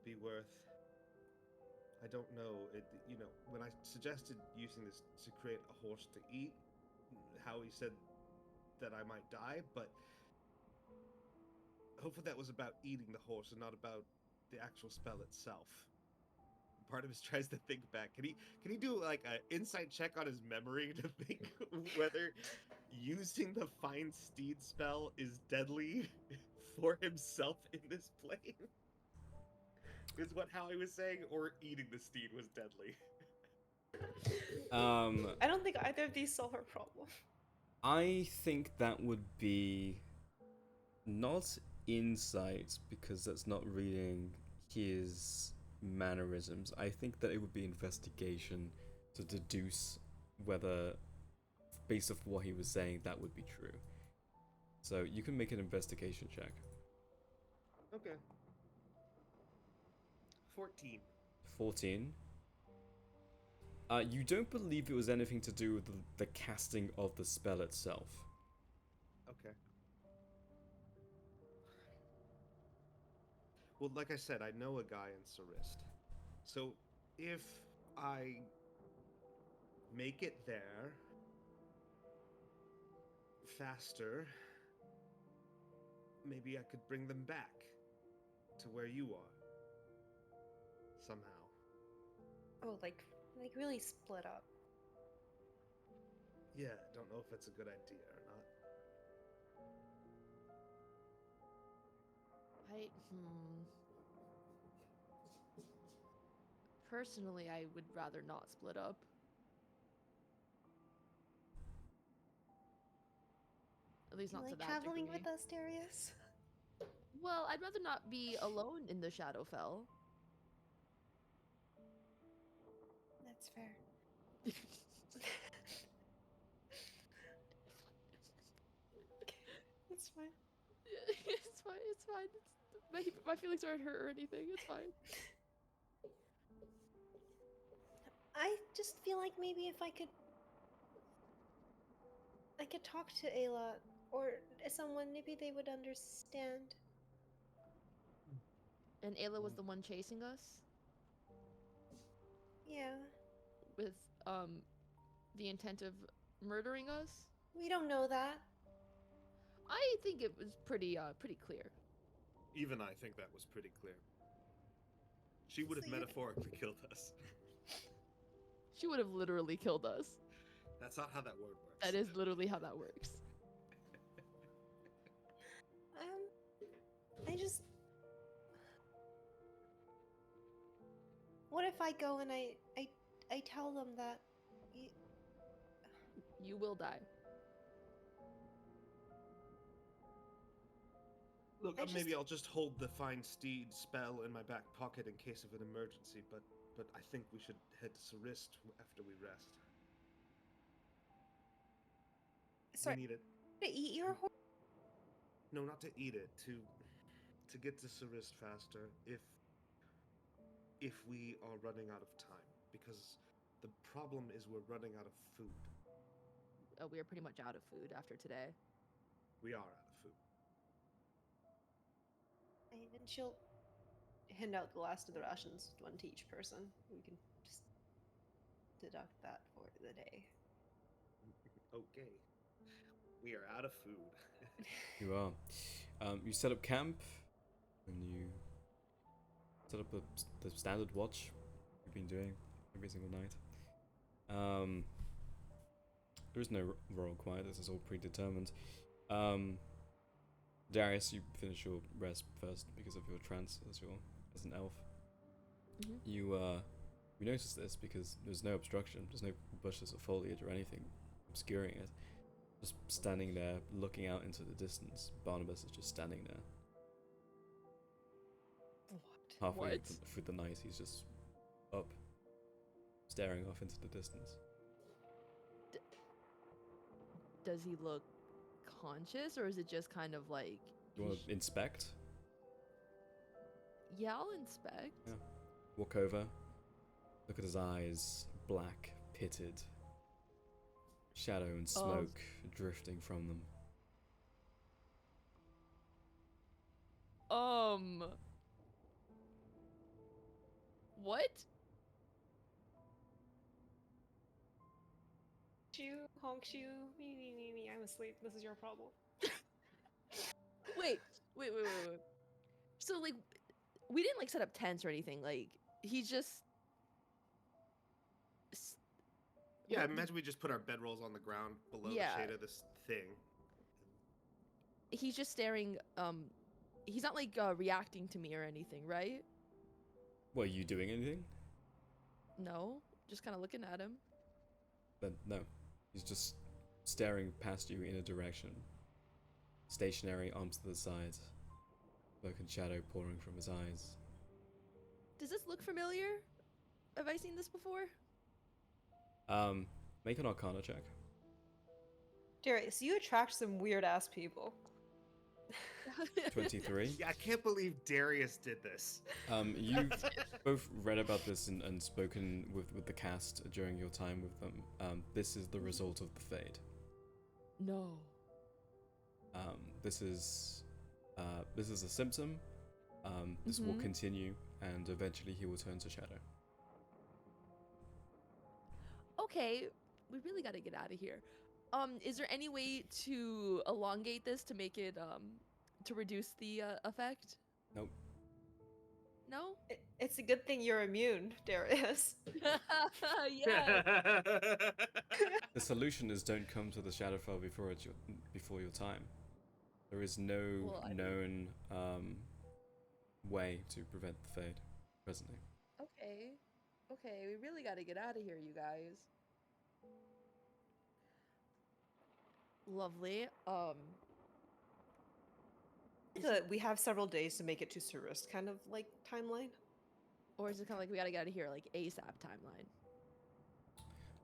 be worth. I don't know. When I suggested using this to create a horse to eat, Howie said that I might die, but hopefully that was about eating the horse and not about the actual spell itself. Part of us tries to think back. Can he do like an insight check on his memory to think whether using the find steed spell is deadly for himself in this plane? Is what Howie was saying, or eating the steed was deadly? I don't think either of these solve our problem. I think that would be not insight because that's not reading his mannerisms. I think that it would be investigation to deduce whether, based off what he was saying, that would be true. So you can make an investigation check. Okay. 14. 14. You don't believe it was anything to do with the casting of the spell itself. Okay. Well, like I said, I know a guy in Sarist. So if I make it there faster, maybe I could bring them back to where you are. Somehow. Oh, like really split up. Yeah, don't know if it's a good idea or not. Personally, I would rather not split up. At least You not to like that traveling degree. with us, Darius? Well, I'd rather not be alone in the Shadowfell. That's fair. That's fine. It's fine. It's fine. My feelings aren't hurt or anything. It's fine. I just feel like maybe if I could talk to Ayla or someone, maybe they would understand. And Ayla was the one chasing us Yeah. with the intent of murdering us. We don't know that. I think it was pretty clear. Even I think that was pretty clear. She would have So you- metaphorically killed us. She would have literally killed us. That's not how that word works. That is literally how that works. I just. What if I go and I tell them that You will die. Look, I maybe just- I'll just hold the Find Steed spell in my back pocket in case of an emergency, but I think we should head to Sarist after we rest. Sorry, We need it. to eat your horse? No, not to eat it. To get to Sarist faster if we are running out of time, because the problem is we're running out of food. We are pretty much out of food after today. We are out of food. And she'll hand out the last of the rations, one to each person. We can just deduct that for the day. Okay. We are out of food. You are. You set up camp, and you set up the standard watch you've been doing every single night. There is no royal quiet. This is all predetermined. Darius, you finish your rest first because of your trance as an elf. Mhm. You notice this because there's no obstruction. There's no bushes or foliage or anything obscuring it. Just standing there, looking out into the distance. Barnabas is just standing there. What? Halfway What? through the night, he's just up, staring off into the distance. Does he look conscious, or is it just kind of like? You want to inspect? Yeah, I'll inspect. Yeah. Walk over, look at his eyes, black, pitted, shadow and smoke drifting from them. What? Shoo, honk shoo, me, I'm asleep. This is your problem. Wait. So like, we didn't like set up tents or anything. Like, he's just. Yeah, What- imagine we just put our bedrolls on the ground below Yeah. the shade of this thing. He's just staring. He's not like reacting to me or anything, right? What, are you doing anything? No, just kind of looking at him. Then no. He's just staring past you in a direction. Stationary, arms to the side. Smoke and shadow pouring from his eyes. Does this look familiar? Have I seen this before? Make an Arcana check. Darius, you attract some weird ass people. 23. Yeah, I can't believe Darius did this. You've both read about this and spoken with the cast during your time with them. This is the result of the fade. No. This is a symptom. This will continue, and eventually he will turn to shadow. Okay, we really got to get out of here. Is there any way to elongate this to make it to reduce the effect? Nope. No. It's a good thing you're immune, Darius. Yeah. The solution is don't come to the Shadowfell before your time. There is no Well, I mean- known way to prevent the fade presently. Okay. Okay, we really got to get out of here, you guys. Lovely. We have several days to make it to Surus, kind of like timeline. Or is it kind of like we got to get out of here like ASAP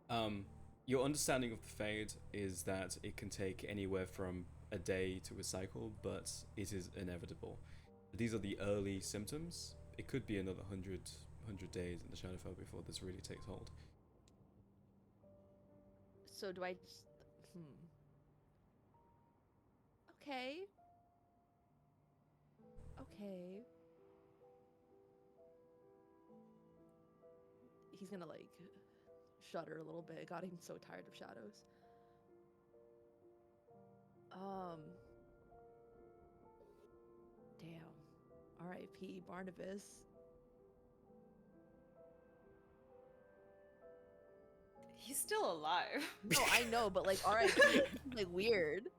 timeline? Your understanding of the fade is that it can take anywhere from a day to a cycle, but it is inevitable. These are the early symptoms. It could be another 100 days in the Shadowfell before this really takes hold. So do I just... Okay. Okay. He's gonna like shudder a little bit. God, I'm so tired of shadows. Damn. R.I.P. Barnabas. He's still alive. No, I know, but like R.I.P. is, like weird.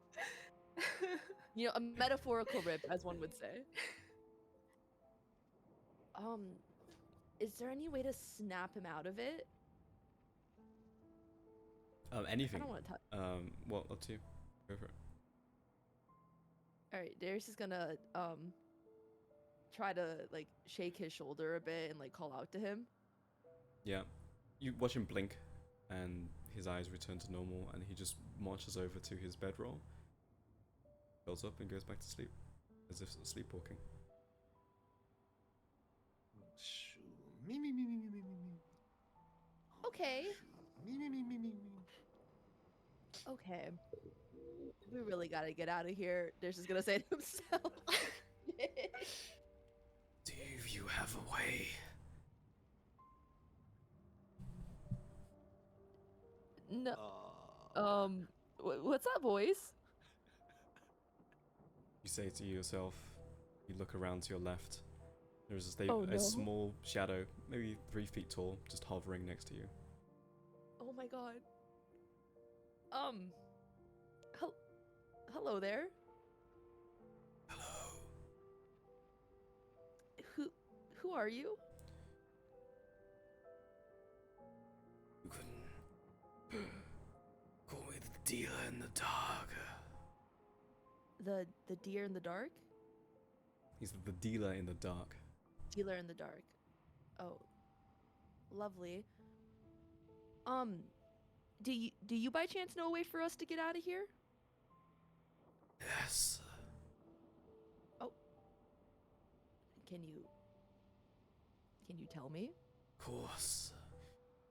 You know, a metaphorical rip, as one would say. Is there any way to snap him out of it? Anything. I don't want to touch. Well, up to you. Go for it. All right, Darius is gonna try to like shake his shoulder a bit and like call out to him. Yeah. You watch him blink, and his eyes return to normal, and he just marches over to his bedroll, curls up, and goes back to sleep, as if sleepwalking. Me, me, me, me, me, me, me. Okay. Me, me, me, me, me, me. Okay. We really gotta get out of here. Darius is gonna say to himself. Do you have a way? No. What's that voice? You say to yourself, you look around to your left. There's Oh, no. a small shadow, maybe 3 feet tall, just hovering next to you. Oh my god. Hello there. Hello. Who are you? You can call me the dealer in the dark. The deer in the dark? He's the dealer in the dark. Dealer in the dark. Oh. Lovely. Do you by chance know a way for us to get out of here? Yes. Oh. Can you tell me? Of course.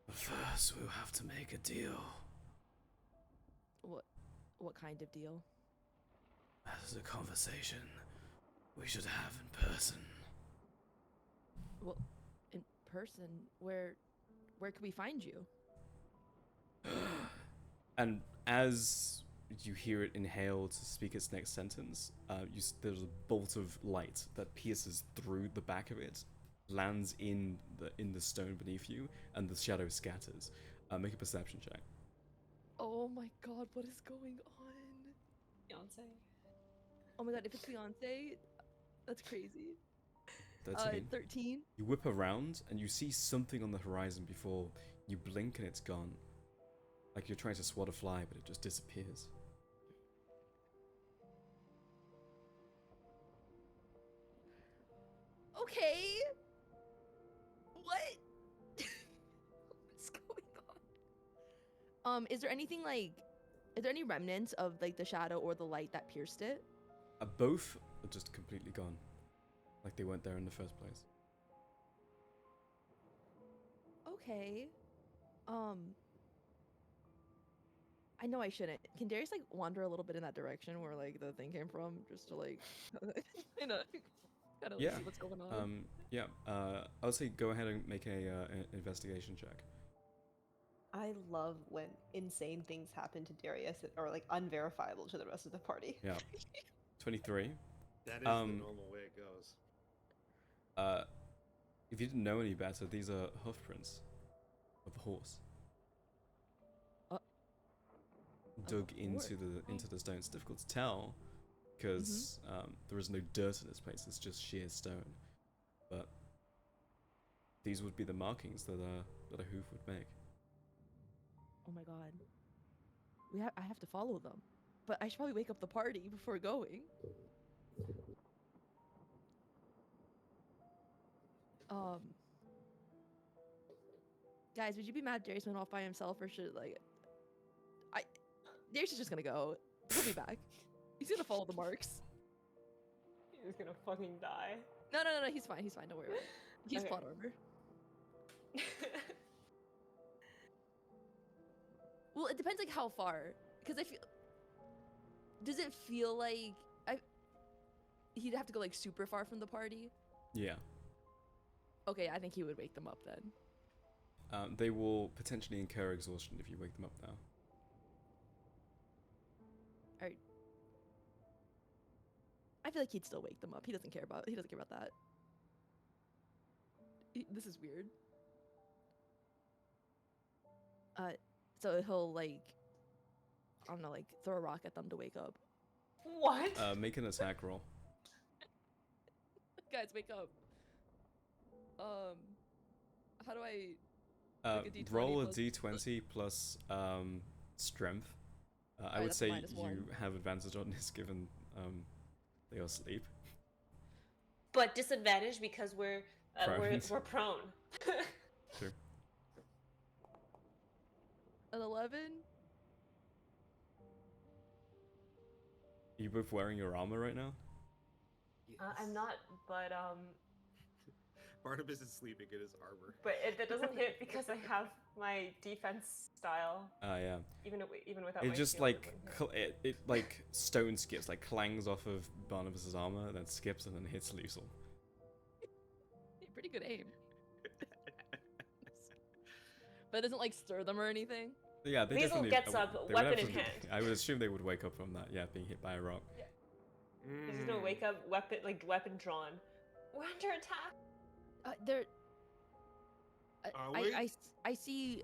But first, we'll have to make a deal. What kind of deal? That is a conversation we should have in person. Well, in person, where can we find you? And as you hear it inhale to speak its next sentence, there's a bolt of light that pierces through the back of it, lands in the stone beneath you, and the shadow scatters. Make a perception check. Oh my god, what is going on? Beyonce. Oh my god, if it's Beyonce, that's crazy. 13. 13. You whip around and you see something on the horizon before you blink and it's gone. Like you're trying to swat a fly, but it just disappears. Okay. What? What's going on? Is there anything like, is there any remnants of like the shadow or the light that pierced it? Both are just completely gone. Like they weren't there in the first place. Okay. I know I shouldn't. Can Darius like wander a little bit in that direction where like the thing came from, just to like, you know, kind of like Yeah. see what's going on? Yeah. I would say go ahead and make an investigation check. I love when insane things happen to Darius that are like unverifiable to the rest of the party. Yeah. 23. That is the Um, normal way it goes. If you didn't know any better, these are hoof prints of a horse. Dug into the stone. It's difficult to tell because there is no dirt in this place. It's just sheer stone. But these would be the markings that a hoof would make. Oh my god. I have to follow them, but I should probably wake up the party before going. Guys, would you be mad if Darius went off by himself, or should like Darius is just gonna go. He'll be back. He's gonna follow the marks. He's gonna fucking die. No, he's fine. He's fine. Don't worry about it. He's Okay. plot armor. Well, it depends like how far, because I feel. Does it feel like he'd have to go like super far from the party? Yeah. Okay, I think he would wake them up then. They will potentially incur exhaustion if you wake them up now. Alright. I feel like he'd still wake them up. He doesn't care about that. This is weird. So he'll like, I don't know, like throw a rock at them to wake up. What? Make an attack roll. Guys, wake up. How do I? Like a D20 Roll a plus- d20 plus strength. I Alright, would that's say -1. you have advantage on this given they are asleep. But disadvantage because we're Prone. we're prone. True. An 11. Are you both wearing your armor right now? Yes. I'm not, but Barnabas is sleeping in his armor. that doesn't hit because I have my defense style. Yeah. Even without It my just shield, like it doesn't hit. it like stone skips, like clangs off of Barnabas's armor, then skips and then hits Liesel. Pretty good aim. But it doesn't like stir them or anything. Yeah, they Liesel definitely gets they up, would weapon in absolutely- hand. I would assume they would wake up from that. Yeah, being hit by a rock. He's just gonna wake up, weapon drawn. We're under attack. There. Are we? I see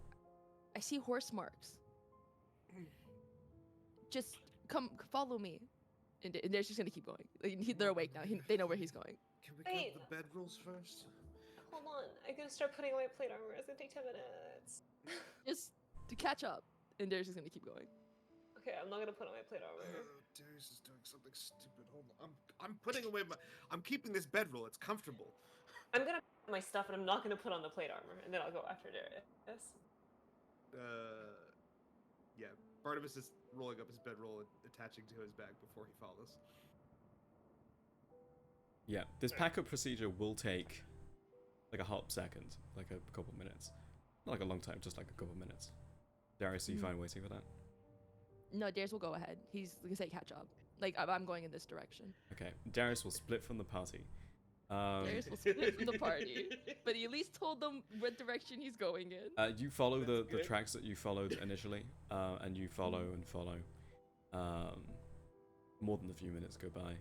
horse marks. Just follow me, and they're just gonna keep going. They're awake now. They know where he's going. Can we Wait. grab the bedrolls first? Hold on, I'm gonna start putting away plate armor. It's gonna take 10 minutes. Just to catch up, and they're just gonna keep going. Okay, I'm not gonna put on my plate armor. Darius is doing something stupid. Hold on. I'm putting away I'm keeping this bedroll. It's comfortable. I'm gonna put my stuff, and I'm not gonna put on the plate armor, and then I'll go after Darius. Yeah. Barnabas is rolling up his bedroll and attaching to his bag before he follows. Yeah, this pack-up procedure will take like a hot second, like a couple minutes. Not like a long time, just like a couple minutes. Darius, are you fine waiting for that? No, Darius will go ahead. He's gonna say catch up. Like I'm going in this direction. Okay, Darius will split from the party. Darius will split from the party, but he at least told them what direction he's going in. You follow the good. tracks that you followed initially, and you follow and follow. More than a few minutes go by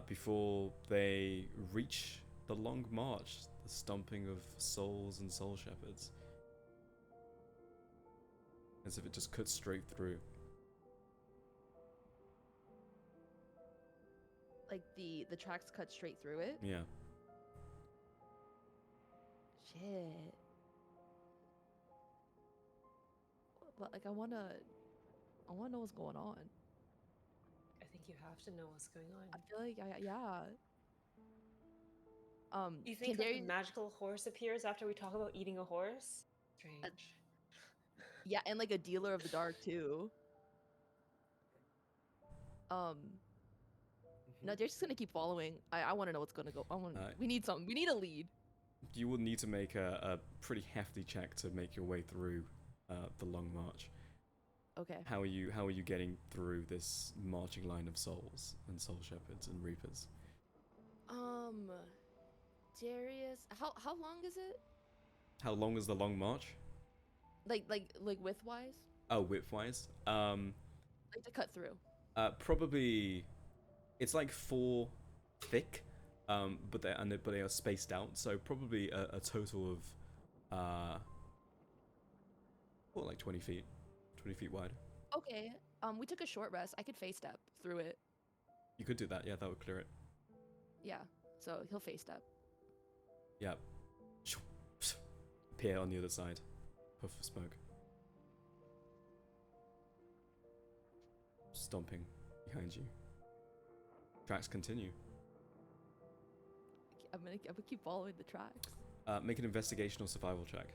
before they reach the long march, the stomping of souls and soul shepherds. As if it just cuts straight through. Like the tracks cut straight through it. Yeah. Shit. But like I wanna know what's going on. I think you have to know what's going I on. feel like yeah. You can think like, a Darius- magical horse appears after we talk about eating a horse? Strange. Yeah, and like a dealer of the dark too. No, they're just gonna keep following. I want to know what's gonna go. Alright. We need some. We need a lead. You will need to make a pretty hefty check to make your way through the long march. Okay. How are you getting through this marching line of souls and soul shepherds and reapers? Darius, how long is it? How long is the long march? Like width wise? Oh, width-wise? Like to cut through. Probably it's like 4 thick, but they are spaced out, so probably a total of what, like 20 feet, 20 feet wide. Okay. We took a short rest. I could face step through it. You could do that, yeah, that would clear it. Yeah. So he'll face step. Yeah. Appear on the other side. Puff of smoke. Stomping behind you. Tracks continue. I'm gonna keep following the tracks. Make an investigation or survival check.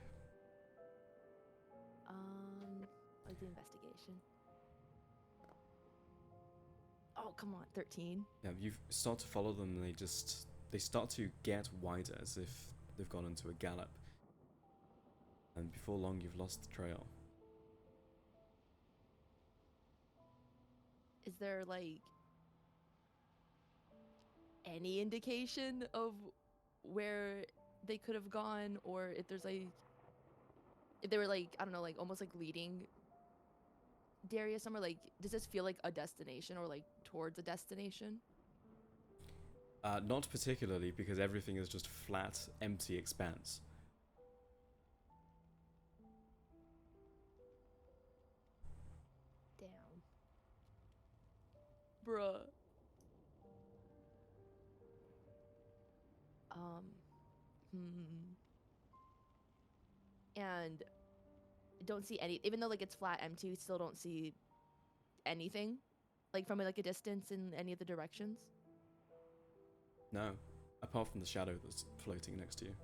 Like the investigation. Oh, come on, 13. Yeah, you start to follow them, and they start to get wider as if they've gone into a gallop. And before long, you've lost the trail. Is there like any indication of where they could have gone, or if there's like, if they were like, I don't know, like almost like leading Darius somewhere? Like, does this feel like a destination or like towards a destination? Not particularly, because everything is just flat, empty expanse. Damn. Bruh. And don't see any, even though like it's flat empty, we still don't see anything like from like a distance in any of the directions. No, apart from the shadow that's floating next to you.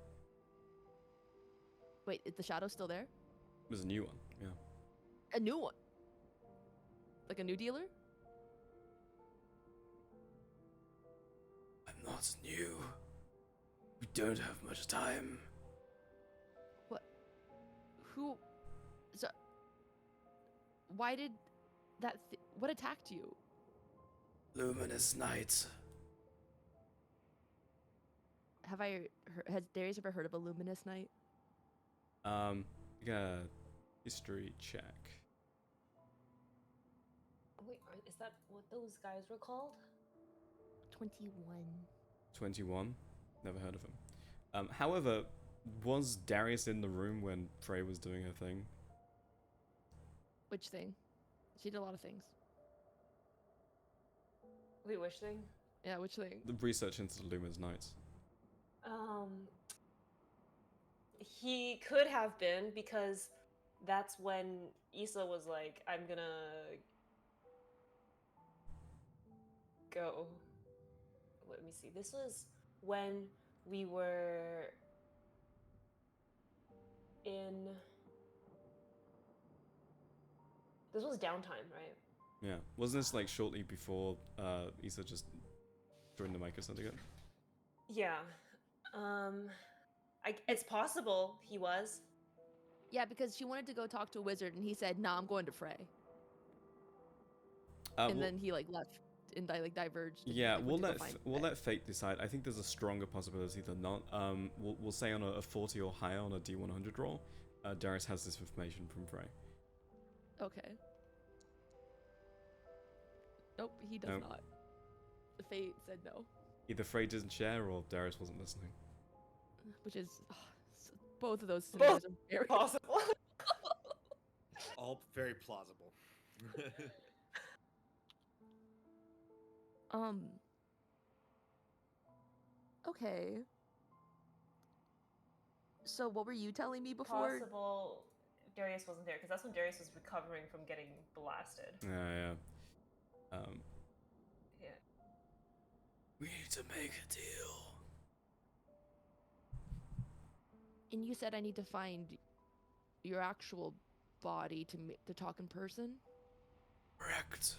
Wait, is the shadow still there? There's a new one, yeah. A new one? Like a new dealer? I'm not new. We don't have much time. Who? So, why did that? What attacked you? Luminous night. Has Darius ever heard of a luminous night? You got a history check. Wait, is that what those guys were called? 21. 21. Never heard of him. However, was Darius in the room when Frey was doing her thing? Which thing? She did a lot of things. Wait, which thing? Yeah, which thing? The research into the Luminous Nights. He could have been, because that's when Issa was like, I'm gonna go. Let me see. This was when we were in. This was downtime, right? Yeah. Wasn't this like shortly before Issa just joined the mic or something? Yeah. It's possible he was. Yeah, because she wanted to go talk to a wizard, and he said, "Nah, I'm going to Frey." well, And then he like left and diverged. And, yeah, like, we'll went to go let find Frey. fate decide. I think there's a stronger possibility than not. We'll say on a 40 or higher on a D100 roll, Darius has this information from Frey. Okay. Nope, he does Nope. not. The fate said no, Either Frey didn't share or Darius wasn't listening. which is both of those scenarios are very Possible. All very plausible. Okay. So what were you telling me before? Possible Darius wasn't there, because that's when Darius was recovering from getting blasted. Yeah. Yeah. We need to make a deal. And you said I need to find your actual body to talk in person? Correct.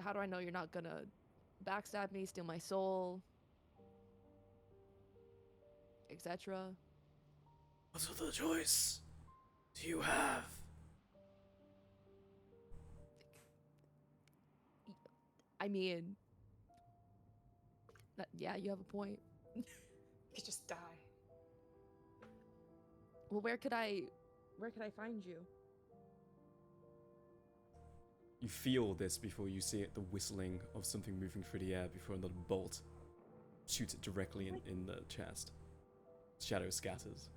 how do I know you're not gonna backstab me, steal my soul, etc.? What other choice do you have? I mean, yeah, you have a point. You could just die. Well, where could I find you? You feel this before you see it, the whistling of something moving through the air before another bolt shoots it directly in the chest. Shadow scatters.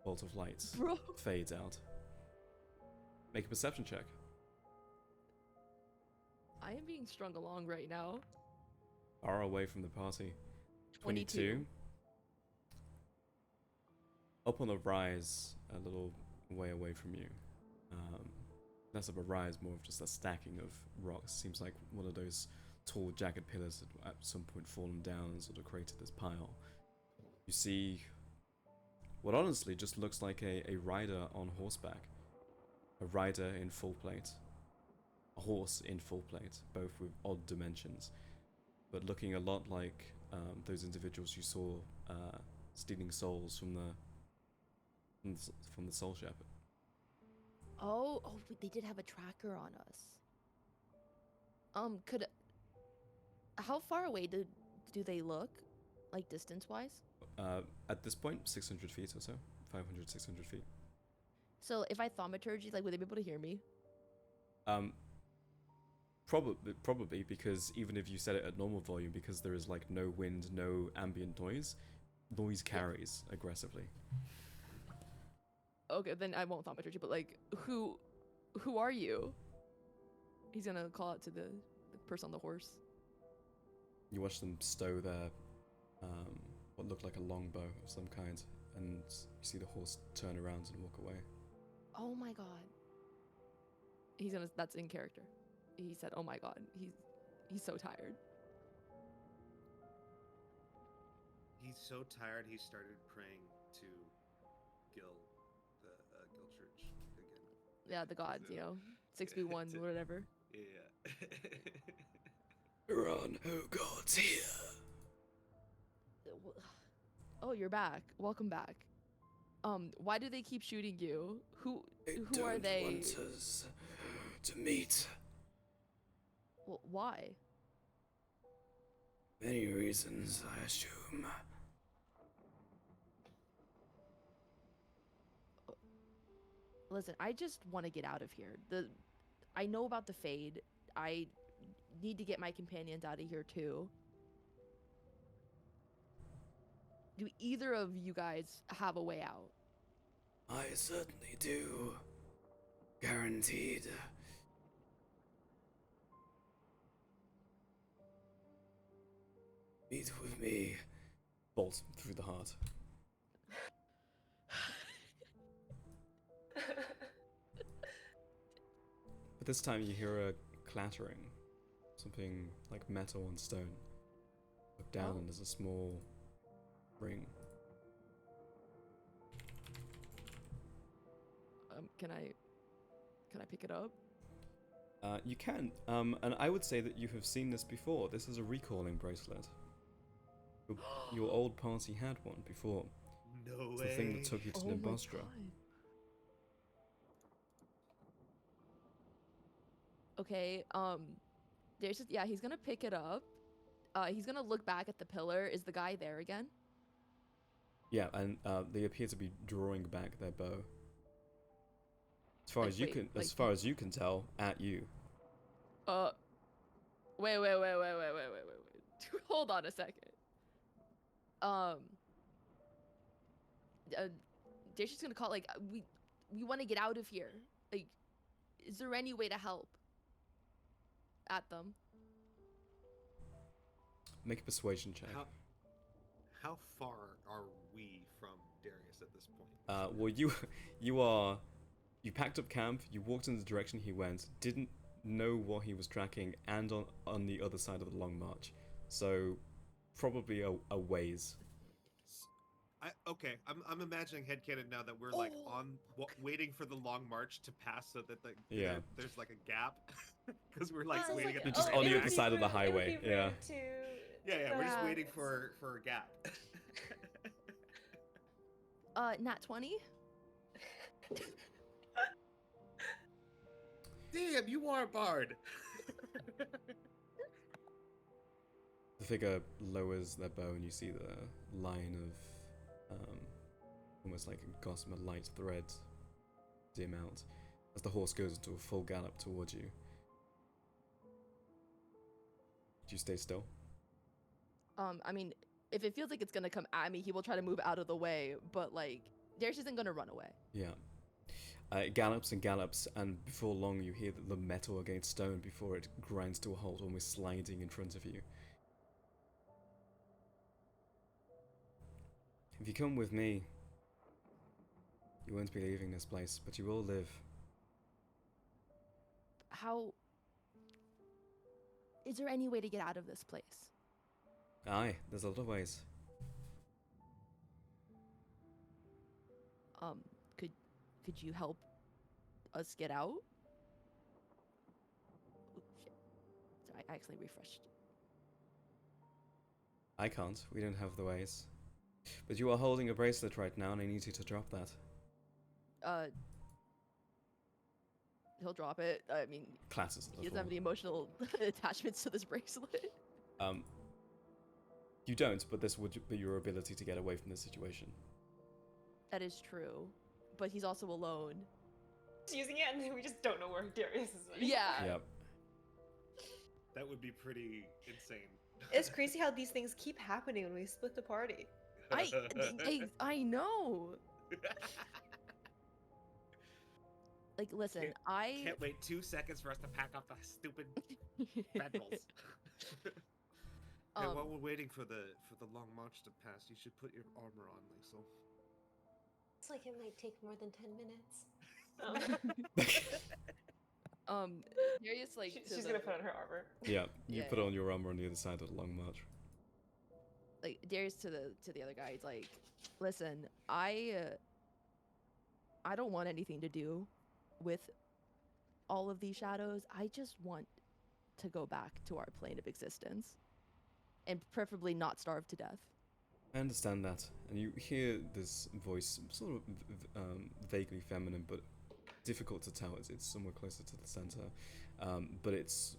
Bolt of light Bro. fades out. Make a perception check. I am being strung along right now. Far away from the party. 22. Up on a rise, a little way away from you. Less of a rise, more of just a stacking of rocks. Seems like one of those tall, jagged pillars had at some point fallen down and sort of created this pile. You see what honestly just looks like a rider on horseback. A rider in full plate. A horse in full plate, both with odd dimensions. But looking a lot like those individuals you saw stealing souls from the Soul Shepherd. Oh, they did have a tracker on us. How far away do they look? Like distance-wise? At this point, 600 feet or so. 500, 600 feet. So if I thaumaturgy, like, would they be able to hear me? Probably, because even if you set it at normal volume, because there is like no wind, no ambient noise carries aggressively. Okay, then I won't thaumaturgy, but like, who are you? He's gonna call out to the person on the horse. You watch them stow their what looked like a longbow of some kind, and you see the horse turn around and walk away. Oh my god. That's in character. He said, "Oh my god." He's so tired. He's so tired. He started praying to Gil, the Gil Church again. Yeah, the gods, you know, 6v1 or whatever. Yeah. Run, oh God's here. Oh, you're back. Welcome back. Why do they keep shooting you? Who are they? Want us to meet. Well, why? Many reasons, I assume. Listen, I just want to get out of here. I know about the Fade. I need to get my companions out of here too. Do either of you guys have a way out? I certainly do. Guaranteed. Meet with me. Bolt through the heart. But this time you hear a clattering. Something like metal and stone. Look down and there's a small ring. Can I pick it up? You can. And I would say that you have seen this before. This is a recalling bracelet. Your old party had one before. No It's way. the thing that took you to Nimbostra. Okay, he's gonna pick it up. He's gonna look back at the pillar. Is the guy there again? Yeah, and they appear to be drawing back their bow. As far Like, as you wait, can, like- as far as you can tell, at you. Wait. Hold on a second. Jason's gonna call, like, we want to get out of here. Like, is there any way to help? At them. Make a persuasion check. How far are we from Darius at this point? Well, you packed up camp, you walked in the direction he went, didn't know what he was tracking, and on the other side of the long march. So, probably a ways. Okay, I'm imagining headcanon now that we're like waiting for the long march to pass so that Yeah. there's like a gap because we're like Well, it's waiting like, at the Just oh, on very the it other would back. be side of the rude. It would highway, be yeah. rude to Yeah, go we're just Yeah. waiting backwards. for a gap. Nat 20. Damn, you are a bard. The figure lowers their bow, and you see the line of almost like a gossamer light thread dim out as the horse goes into a full gallop towards you. Do you stay still? I mean, if it feels like it's gonna come at me, he will try to move out of the way. But like, Darius isn't gonna run away. Yeah. It gallops and gallops, and before long you hear the metal against stone before it grinds to a halt, almost sliding in front of you. If you come with me, you won't be leaving this place, but you will live. How? Is there any way to get out of this place? Aye, there's a lot of ways. Could you help us get out? Ooh, shit. Sorry, I actually refreshed. I can't, we don't have the ways. But you are holding a bracelet right now, and I need you to drop that. He'll drop it. I mean, Classes at the he doesn't floor. have any emotional attachments to this bracelet. You don't, but this would be your ability to get away from this situation. That is true, but he's also alone. Just using it, and then we just don't know where Darius is. Yeah. Yep. That would be pretty insane. It's crazy how these things keep happening when we split the party. I know. Like, listen, Can't wait 2 seconds for us to pack up the stupid bedrolls. And while we're waiting for the long march to pass, you should put your armor on, Liesel. It's like it might take more than 10 minutes. Darius, like, She's gonna put on her armor. Yeah, you Yeah, put yeah. on your armor on the other side of the long march. like Darius to the other guy. He's like, listen, I don't want anything to do with all of these shadows. I just want to go back to our plane of existence, and preferably not starve to death. I understand that, and you hear this voice, sort of vaguely feminine, but difficult to tell. It's somewhere closer to the center, but it's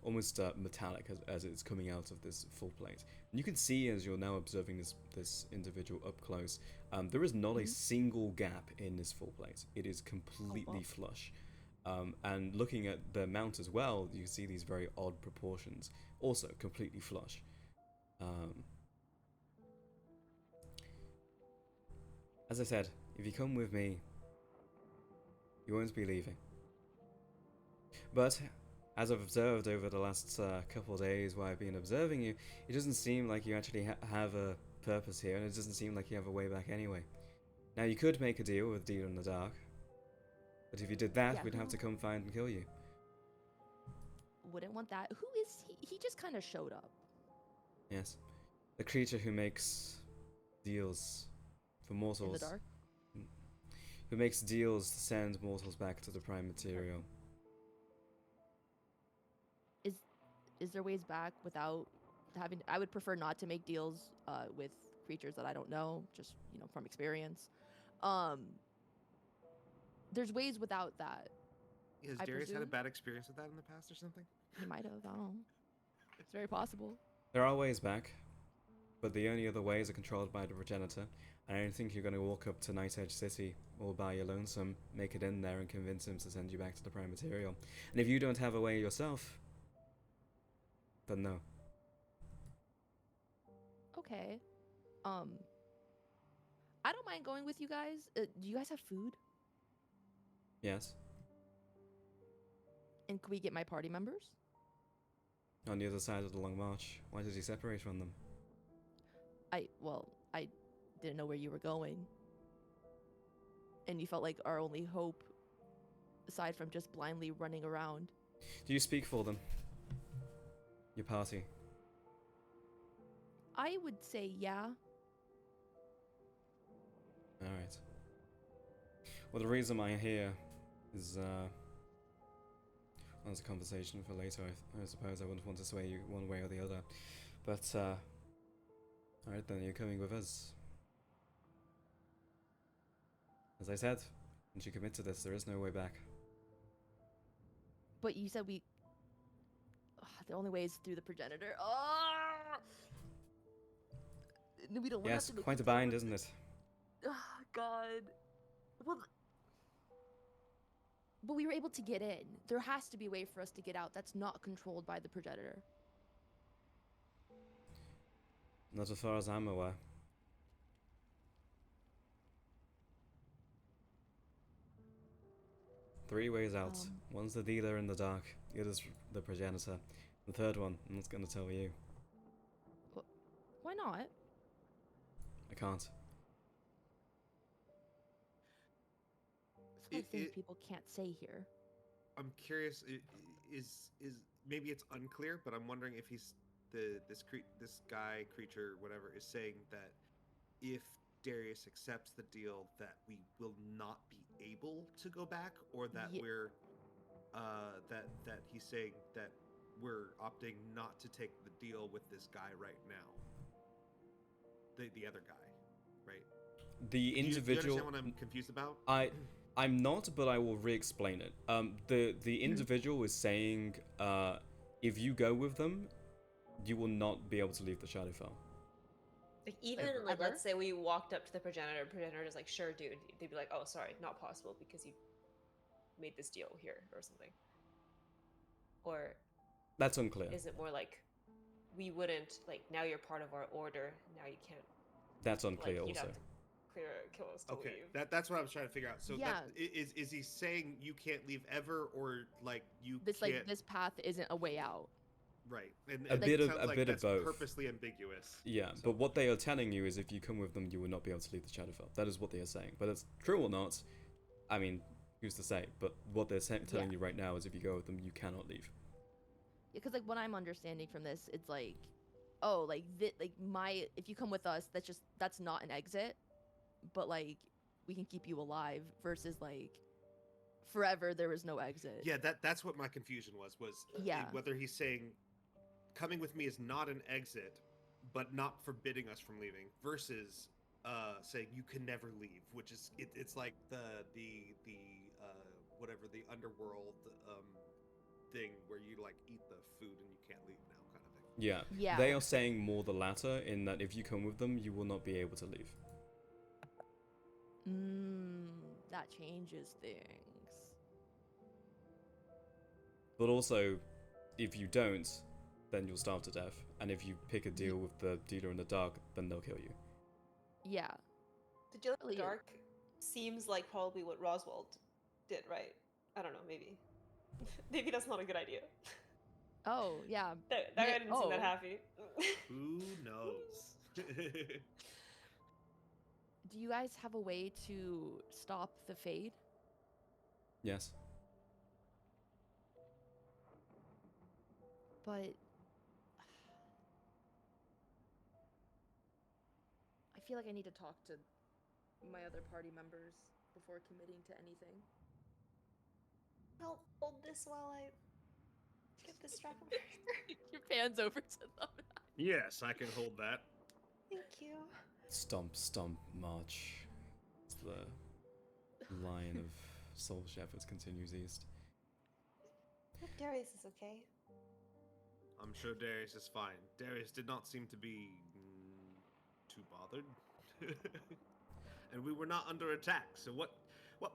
almost metallic as it's coming out of this full plate. And you can see, as you're now observing this individual up close, there is not a single gap in this full plate. It is completely flush. And looking at the mount as well, you see these very odd proportions, also completely flush. As I said, if you come with me, you won't be leaving. But as I've observed over the last couple of days while I've been observing you, it doesn't seem like you actually have a purpose here, and it doesn't seem like you have a way back anyway. Now, you could make a deal with Deal in the Dark, but if you did that, Yeah, we'd have to come find and kill you. Wouldn't want that. Who is he? He just kind of showed up. Yes. The creature who makes deals for mortals. In the dark. Who makes deals to send mortals back to the prime material. Is there ways back without having? I would prefer not to make deals with creatures that I don't know, just from experience. There's ways without that. Has I Darius had a presume? bad experience with that in the past or something? He might have. I don't know. It's very possible. There are ways back, but the only other ways are controlled by the progenitor. I don't think you're going to walk up to Night Edge City all by your lonesome, make it in there and convince him to send you back to the prime material. And if you don't have a way yourself, then no. Okay. I don't mind going with you guys. Do you guys have food? Yes. And can we get my party members? On the other side of the long march. Why did you separate from them? I didn't know where you were going. And you felt like our only hope, aside from just blindly running around. Do you speak for them? Your party? I would say yeah. Alright. Well, the reason I'm here is, that's a conversation for later, I suppose. I wouldn't want to sway you one way or the other. But, alright then, you're coming with us. As I said, once you commit to this, there is no way back. But you said we. The only way is through the progenitor. Oh! We don't want Yes, to make quite a it sound bind, like- isn't it? Oh, God. Well, but we were able to get in. There has to be a way for us to get out that's not controlled by the progenitor. Not as far as I'm aware. Three ways out. One's the dealer in the dark, the other's the progenitor. The third one, I'm not gonna tell you. Why not? I can't. Some of the things people can't say here. I'm curious. Is maybe it's unclear, but I'm wondering if he's this guy, creature, whatever, is saying that if Darius accepts the deal, that we will not be able to go back, or that we're that he's saying that we're opting not to take the deal with this guy right now. The other guy, right? The individual. Do you understand what I'm confused about? I'm not, but I will re-explain it. The individual is saying, if you go with them, you will not be able to leave the Shadowfell. Like even Ever. like let's say we walked up to the progenitor is like, sure, dude. They'd be like, oh, sorry, not possible because you made this deal here or something. Or That's unclear. is it more like we wouldn't like now you're part of our order, now you can't That's unclear like, you'd also. have to kill us to Okay, leave. that's what I was trying to figure out. So Yeah. is he saying you can't leave ever, or like you This can't? like this path isn't a way out. Right, and A it bit of- sounds a like bit of that's both. purposely ambiguous. Yeah, So- but what they are telling you is if you come with them, you will not be able to leave the Shadowfell. That is what they are saying. But it's true or not, I mean, who's to say? But what they're telling you right now is if you go with them, you cannot leave. Because like what I'm understanding from this, it's like, oh, like if you come with us, that's not an exit, but like we can keep you alive versus like forever there was no exit. Yeah, that's what my confusion was Yeah. whether he's saying coming with me is not an exit, but not forbidding us from leaving, versus saying you can never leave, which is it's like the whatever the underworld thing where you like eat the food and you can't leave now kind of thing. Yeah. Yeah. They are saying more the latter, in that if you come with them, you will not be able to leave. That changes things. But also, if you don't, then you'll starve to death. And if you pick a deal with the dealer in the dark, then they'll kill you. Yeah. The deal in Really the is. dark seems like probably what Roswald did, right? I don't know, maybe. Maybe that's not a good idea. Oh, yeah. That guy didn't seem that Oh. happy. Who knows? Do you guys have a way to stop the fade? Yes. But I feel like I need to talk to my other party members before committing to anything. I'll hold this while I get the strap over here. Your pans over to them. Yes, I can hold that. Thank you. Stomp, stomp, march. As the line of soul shepherds continues east. Hope Darius is okay. I'm sure Darius is fine. Darius did not seem to be too bothered. And we were not under attack, so what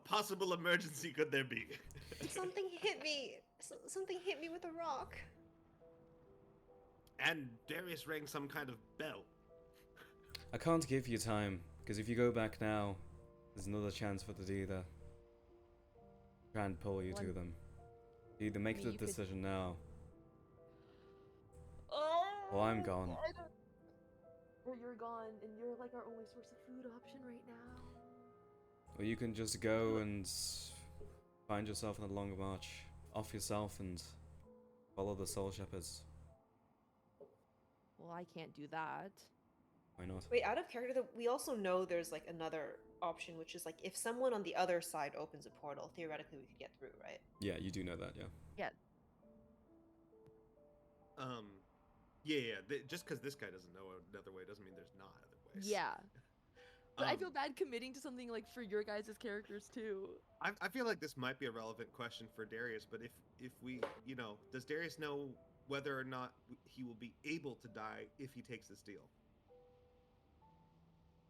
possible emergency could there be? Something hit me. Something hit me with a rock. And Darius rang some kind of bell. I can't give you time, because if you go back now, there's another chance for the dealer. Try and pull you to One- them. Either make mean, the you could- decision now, Oh, or I'm gone. Or you're gone, and you're like our only source of food option right now. Or you can just go and find yourself on a longer march. Off yourself and follow the soul shepherds. Well, I can't do that. Why not? Wait, out of character, we also know there's like another option, which is like if someone on the other side opens a portal, theoretically we could get through, right? Yeah, you do know that, yeah. Yeah. Just because this guy doesn't know another way doesn't mean there's not other ways. Yeah. But I feel Um, bad committing to something like for your guys' characters too. I feel like this might be a relevant question for Darius, but if we, does Darius know whether or not he will be able to die if he takes this deal?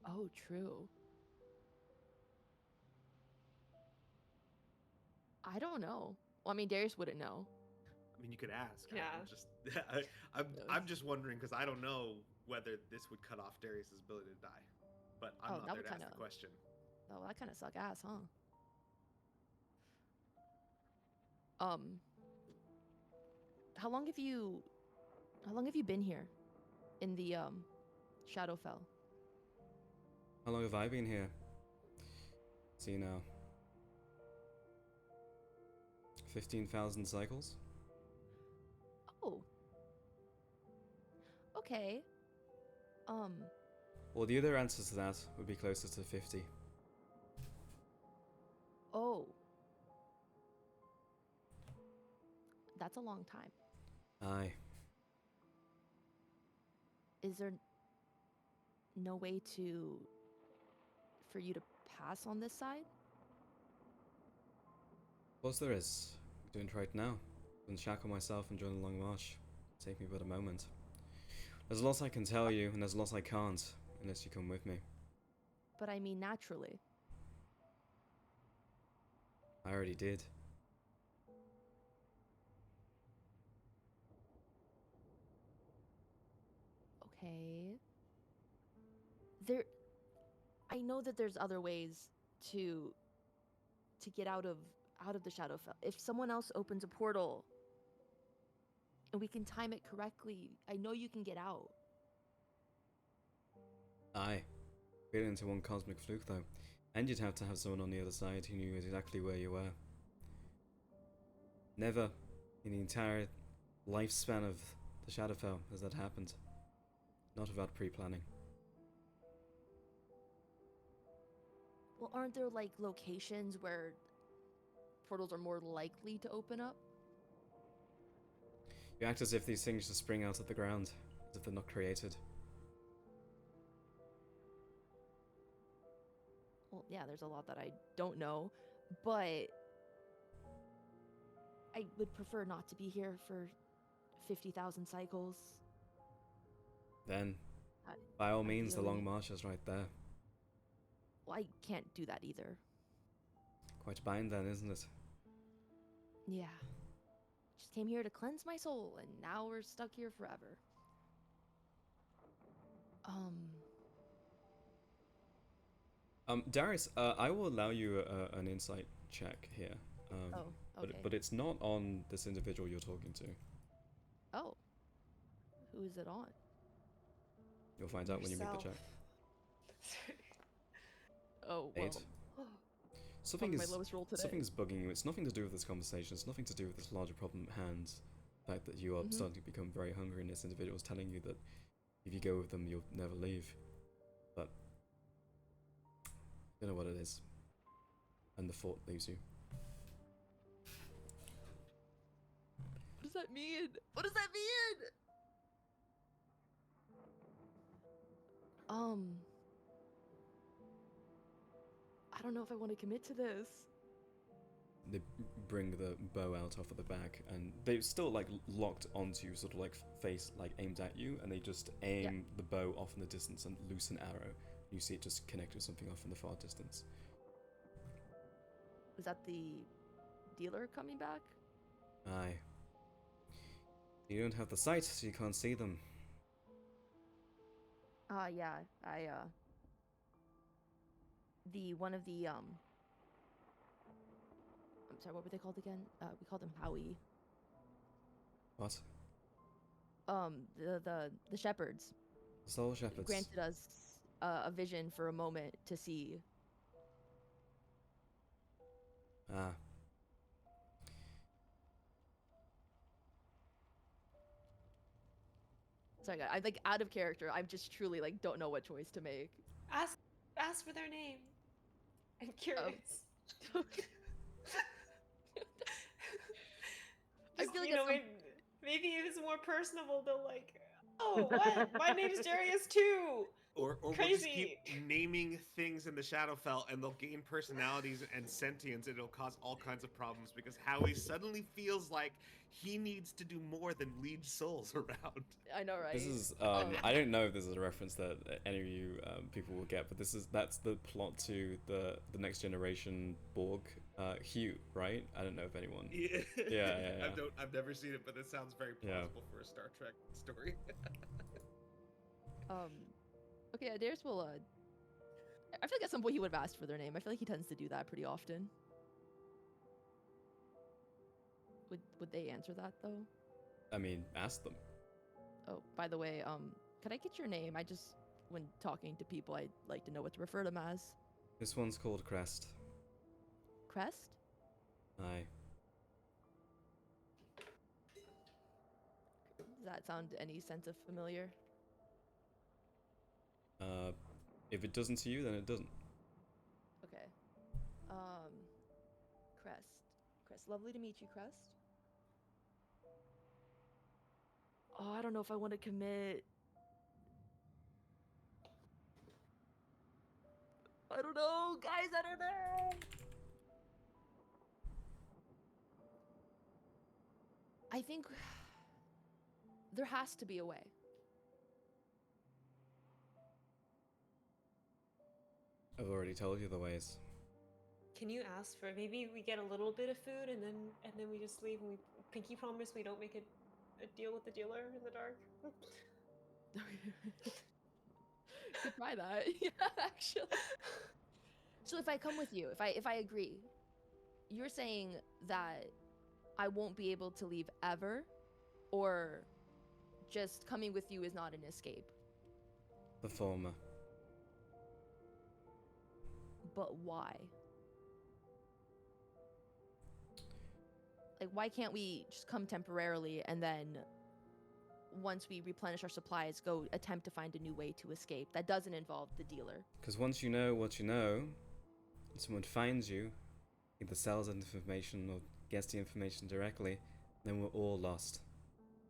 Oh, true. I don't know. Well, I mean, Darius wouldn't know. I mean, you could ask. Yeah. I'm just, I'm just wondering because I don't know whether this would cut off Darius's ability to die, but I'm Oh, not that there would to ask kinda- the question. Oh, that kind of suck ass, huh? How long have you been here in the Shadowfell? How long have I been here? See now. 15,000 cycles? Oh. Okay. Well, the other answer to that would be closer to 50. Oh. That's a long time. Aye. Is there no way for you to pass on this side? Of course there is. I'm doing it right now. Unshackle myself and join the long march. Take me but a moment. There's a lot I can tell you, and there's a lot I can't, unless you come with me. But I mean naturally. I already did. Okay. I know that there's other ways to get out of the Shadowfell. If someone else opens a portal and we can time it correctly, I know you can get out. Aye. Fit into one cosmic fluke though. And you'd have to have someone on the other side who knew exactly where you were. Never in the entire lifespan of the Shadowfell has that happened. Not without pre-planning. Well, aren't there like locations where portals are more likely to open up? You act as if these things just spring out of the ground, as if they're not created. Well, yeah, there's a lot that I don't know, but I would prefer not to be here for 50,000 cycles. Then, I- by all means, the long ideally- march is right there. Well, I can't do that either. Quite bind then, isn't it? Yeah. Just came here to cleanse my soul, and now we're stuck here forever. Darius, I will allow you an insight check here. Oh, okay. But it's not on this individual you're talking to. Oh. Who is it on? You'll find out when you make the Yourself. check. Oh, well. 8. Something Probably is my lowest roll today. something's bugging you. It's nothing to do with this conversation. It's nothing to do with this larger problem at hand. The fact that you are Mhm. starting to become very hungry, and this individual is telling you that if you go with them, you'll never leave. But I don't know what it is. And the thought leaves you. What does that mean? What does that mean? I don't know if I want to commit to this. They bring the bow out off of the back, and they're still like locked onto you, sort of like face like aimed at you, and they just aim the bow off in the distance and loose an arrow. You see it just connect with something off in the far distance. Is that the dealer coming back? Aye. You don't have the sight, so you can't see them. Yeah, one of the, I'm sorry, what were they called again? We called them Howie. What? The shepherds The Soul Shepherds. granted us a vision for a moment to see. Ah. Sorry, I'm like out of character. I'm just truly like don't know what choice to make. Ask for their name. I'm curious. I Just, feel like you know, maybe if it's more personable, they'll like, oh, what? My name's Darius too. Or we'll just keep Crazy. naming things in the Shadowfell, and they'll gain personalities and sentience, and it'll cause all kinds of problems because Howie suddenly feels like he needs to do more than lead souls around. I know, right? This is I don't know if this is a reference that any of you people will get, but that's the plot to the next generation Borg Hugh, right? I don't know if anyone. Yeah. Yeah. I've never seen it, but it sounds very Yeah. plausible for a Star Trek story. Okay, Darius will. I feel like at some point he would have asked for their name. I feel like he tends to do that pretty often. Would they answer that though? I mean, ask them. Oh, by the way, could I get your name? I just, when talking to people, I like to know what to refer them as. This one's called Crest. Crest? Aye. Does that sound any sense of familiar? If it doesn't to you, then it doesn't. Okay. Crest. Crest. Lovely to meet you, Crest. Oh, I don't know if I want to commit. I don't know, guys, I don't know. I think there has to be a way. I've already told you the ways. Can you ask for maybe we get a little bit of food and then we just leave and we pinky promise we don't make a deal with the dealer in the dark? Could try that. Yeah, actually. So if I come with you, if I agree, you're saying that I won't be able to leave ever, or just coming with you is not an escape? The former. But why? Like, why can't we just come temporarily and then once we replenish our supplies, go attempt to find a new way to escape that doesn't involve the dealer? Because once you know what you know, and someone finds you, either sells that information or gets the information directly, then we're all lost.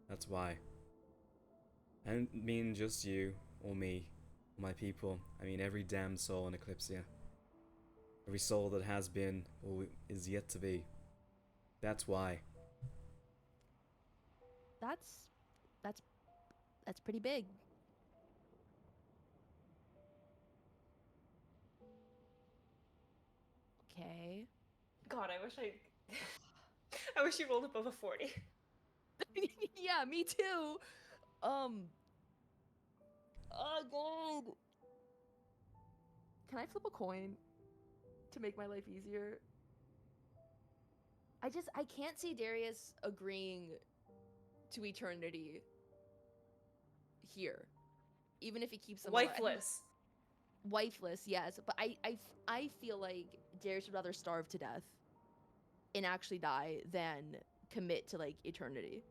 That's why. I don't mean just you, or me, or my people. I mean every damn soul in Eclipsia. Every soul that has been, or is yet to be. That's why. That's pretty big. Okay. God, I wish I wish you rolled above a 40. Yeah, me too. Oh god. Can I flip a coin to make my life easier? I can't see Darius agreeing to eternity here, even if he keeps them alive. Wifeless. Wifeless, yes, but I feel like Darius would rather starve to death and actually die than commit to like eternity.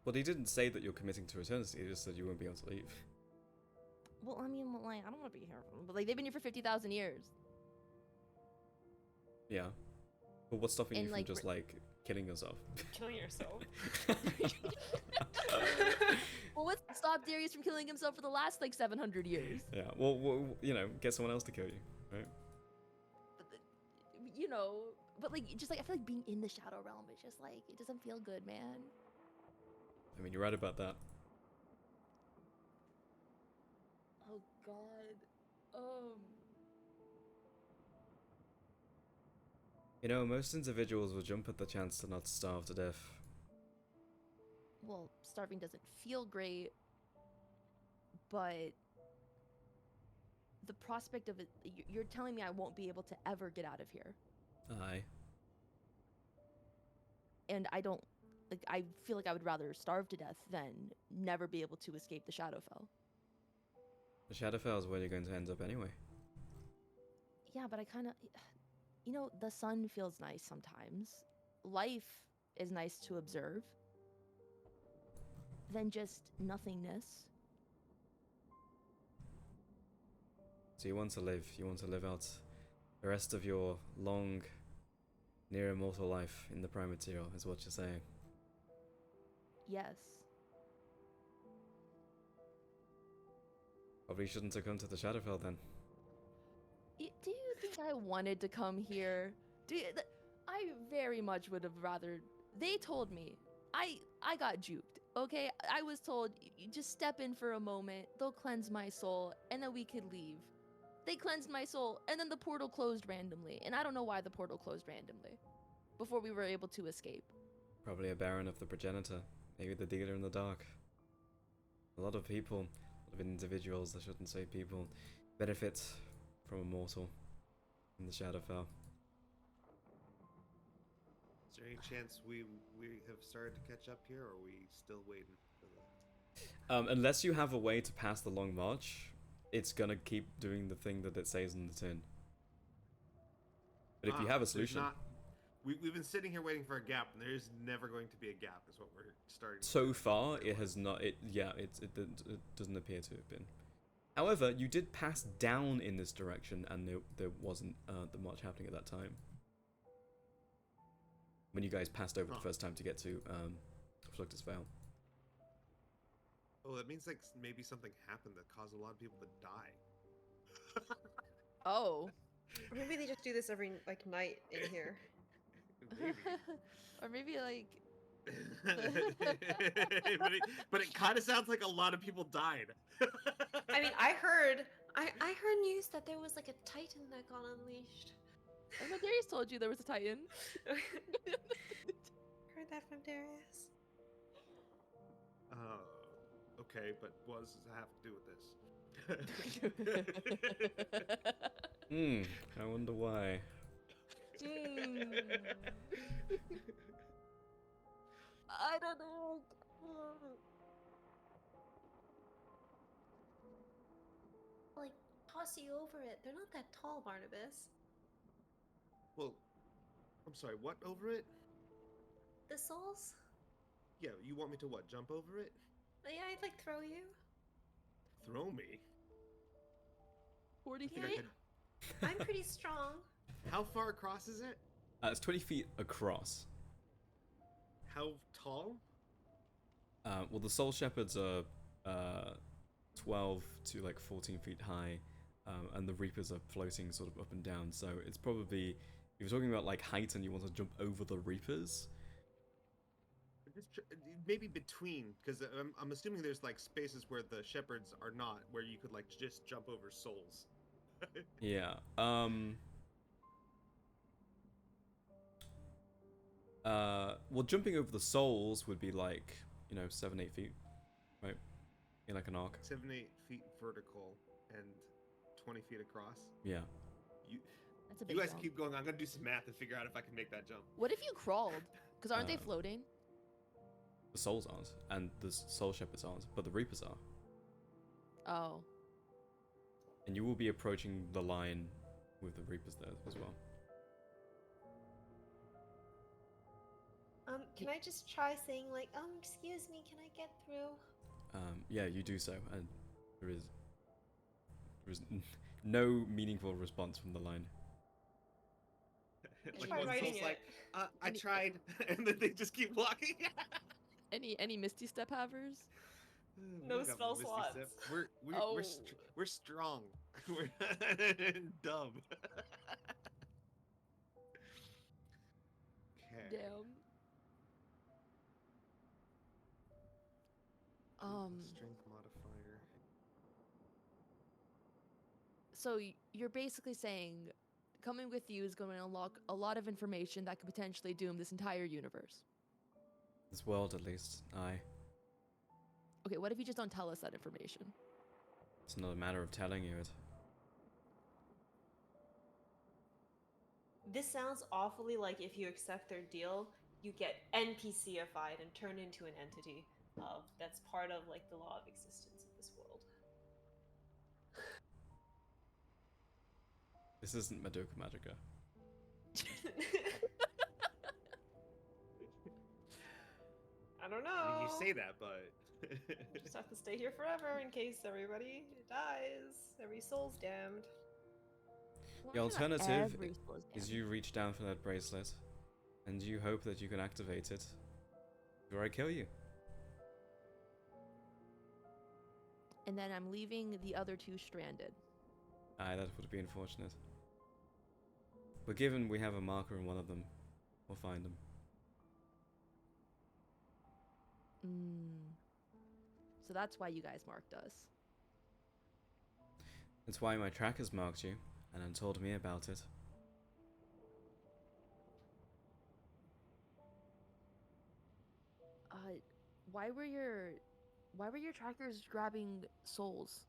Well, he didn't say that you're committing to eternity, he just said you won't be able to leave. Well, I mean, like, I don't want to be here, but like they've been here for 50,000 years. Yeah. But what's stopping And, you from like, just, like, killing yourself? Killing yourself. Well, what's stopped Darius from killing himself for the last like 700 years? Yeah, well, you know, get someone else to kill you, right? You know, but like, just like I feel like being in the shadow realm is just like it doesn't feel good, man. I mean, you're right about that. Oh God. You know, most individuals will jump at the chance to not starve to death. Well, starving doesn't feel great, but the prospect of it, you're telling me I won't be able to ever get out of here. Aye. And I don't, like, I feel like I would rather starve to death than never be able to escape the Shadowfell. The Shadowfell is where you're going to end up anyway. Yeah, but I kind of, you know, the sun feels nice sometimes. Life is nice to observe. Than just nothingness. So you want to live. You want to live out the rest of your long, near immortal life in the prime material, is what you're saying. Yes. Probably shouldn't have come to the Shadowfell then. Do you think I wanted to come here? I very much would have rather. They told me. I got juked. Okay, I was told just step in for a moment. They'll cleanse my soul, and then we could leave. They cleansed my soul, and then the portal closed randomly, and I don't know why the portal closed randomly. Before we were able to escape. Probably a Baron of the Progenitor. Maybe the Dealer in the Dark. A lot of people, a lot of individuals, I shouldn't say people, benefit from a mortal in the Shadowfell. Is there any chance we have started to catch up here, or are we still waiting for the... Unless you have a way to pass the Long March, it's gonna keep doing the thing that it says in the tin. But if you have a there's solution... Not... We've been sitting here waiting for a gap, and there's never going to be a gap, is what we're starting to So do. far, it has not... It doesn't appear to have been. However, you did pass down in this direction, and there wasn't that much happening at that time. When you guys passed over the first time to get to Fluctus Vale. Oh, that means like maybe something happened that caused a lot of people to die. Oh. Or maybe they just do this every like night in here. Maybe. Or maybe like. but it kind of sounds like a lot of people died. I mean, I heard news that there was like a titan that got unleashed. I know Darius told you there was a Titan. Heard that from Darius. Okay, but what does it have to do with this? I wonder why. I don't know. Like, toss you over it. They're not that tall, Barnabas. Well, I'm sorry, what over it? The souls? Yeah, you want me to what, jump over it? Yeah, I'd like throw you. Throw me? 40 Yeah, feet. I'm pretty strong. How far across is it? It's 20 feet across. How tall? Well, the Soul Shepherds are 12 to like 14 feet high, and the Reapers are floating sort of up and down. So it's probably, if you're talking about like height and you want to jump over the Reapers. Maybe between, because I'm assuming there's like spaces where the shepherds are not, where you could like just jump over souls. Yeah. Well, jumping over the souls would be like, 7-8 feet, right? In like an arc. 7-8 feet vertical and 20 feet across. Yeah. That's a big You guys jump. keep going. I'm gonna do some math and figure out if I can make that jump. What if you crawled? Because aren't they Uh, floating? The souls aren't, and the Soul Shepherds aren't, but the Reapers are. Oh. And you will be approaching the line with the Reapers there as well. Can I just try saying like, excuse me, can I get through? Yeah, you do so, and there is no meaningful response from the line. Like Try one writing soul's it. like, I tried, and then they just keep walking. Any Misty Step havers? No We got spell Misty slots. Step. We're Oh. we're strong. We're dumb. Okay. Damn. Strength modifier. So you're basically saying coming with you is going to unlock a lot of information that could potentially doom this entire universe. This world, at least. Aye. Okay, what if you just don't tell us that information? It's not a matter of telling you it. This sounds awfully like if you accept their deal, you get NPCified and turned into an entity. That's part of like the law of existence of this world. This isn't Madoka Magica. I don't know. I mean, you say that, but Just a to stay here forever in case everybody dies. Every soul's damned. Well, The actually, not alternative every soul is is damned. you reach down for that bracelet, and you hope that you can activate it before I kill you. And then I'm leaving the other two stranded. Aye, that would be unfortunate. But given we have a marker in one of them, we'll find them. So that's why you guys marked us. That's why my trackers marked you, and then told me about it. Why were your trackers grabbing souls?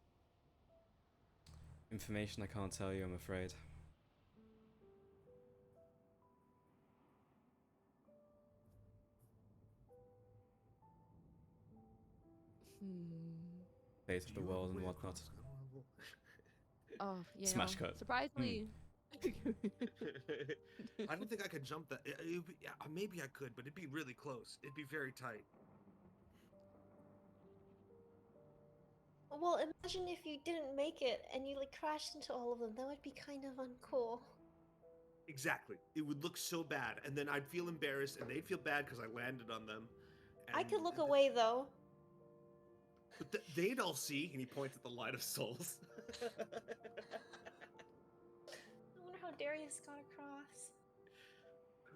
Information I can't tell you, I'm afraid. Fate of Do the you have a world and way whatnot. across? Oh, yeah. Smash cut. Surprisingly. I don't think I could jump that. Maybe I could, but it'd be really close. It'd be very tight. Well, imagine if you didn't make it and you like crashed into all of them. That would be kind of uncool. Exactly. It would look so bad, and then I'd feel embarrassed, and they'd feel bad because I landed on them. I could and look away though. But they'd all see, and he points at the line of souls. I wonder how Darius got across.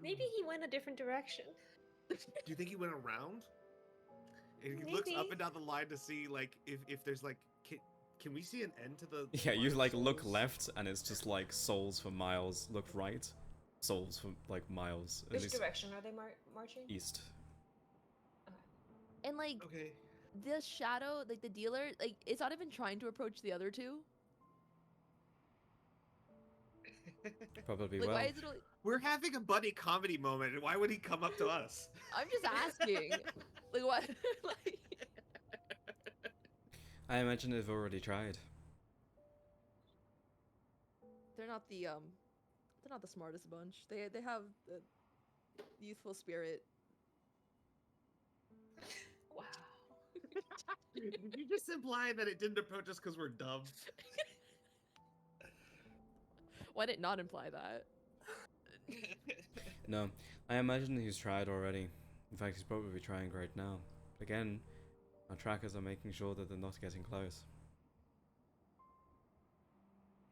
Maybe he went a different direction. Do you think he went around? And he looks up Maybe. and down the line to see, like, if there's like, can we see an end to the? Yeah, line you of like look souls? left, and it's just like souls for miles. Look right, souls for like miles. At Which least direction are they marching? east. And like Okay. the shadow, like the dealer, like it's not even trying to approach the other two. Probably Like well. why is it? We're having a buddy comedy moment, and why would he come up to us? I'm just asking. Like what? Like I imagine they've already tried. they're not the smartest bunch. They have the youthful spirit. Wow. Did you just imply that it didn't approach us because we're dumb? Why did it not imply that? No, I imagine he's tried already. In fact, he's probably trying right now. Again, our trackers are making sure that they're not getting close.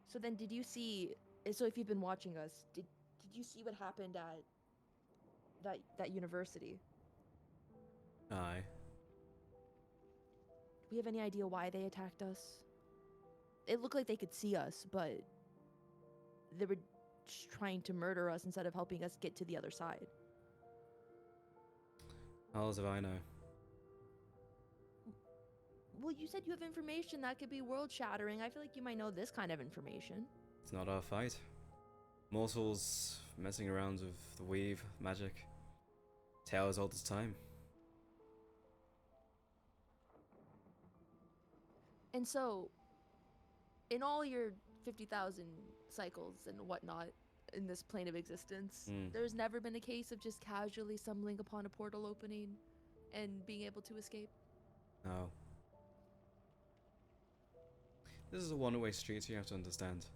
So then, did you see? So if you've been watching us, did you see what happened at that university? Aye. Do we have any idea why they attacked us? It looked like they could see us, but they were just trying to murder us instead of helping us get to the other side. How else if I know? Well, you said you have information that could be world-shattering. I feel like you might know this kind of information. It's not our fight. Mortals messing around with the weave, magic. Tale as old as time. And so, in all your 50,000 cycles and whatnot in this plane of existence, there's never been a case of just casually stumbling upon a portal opening and being able to escape? No. This is a one-way street, you have to understand.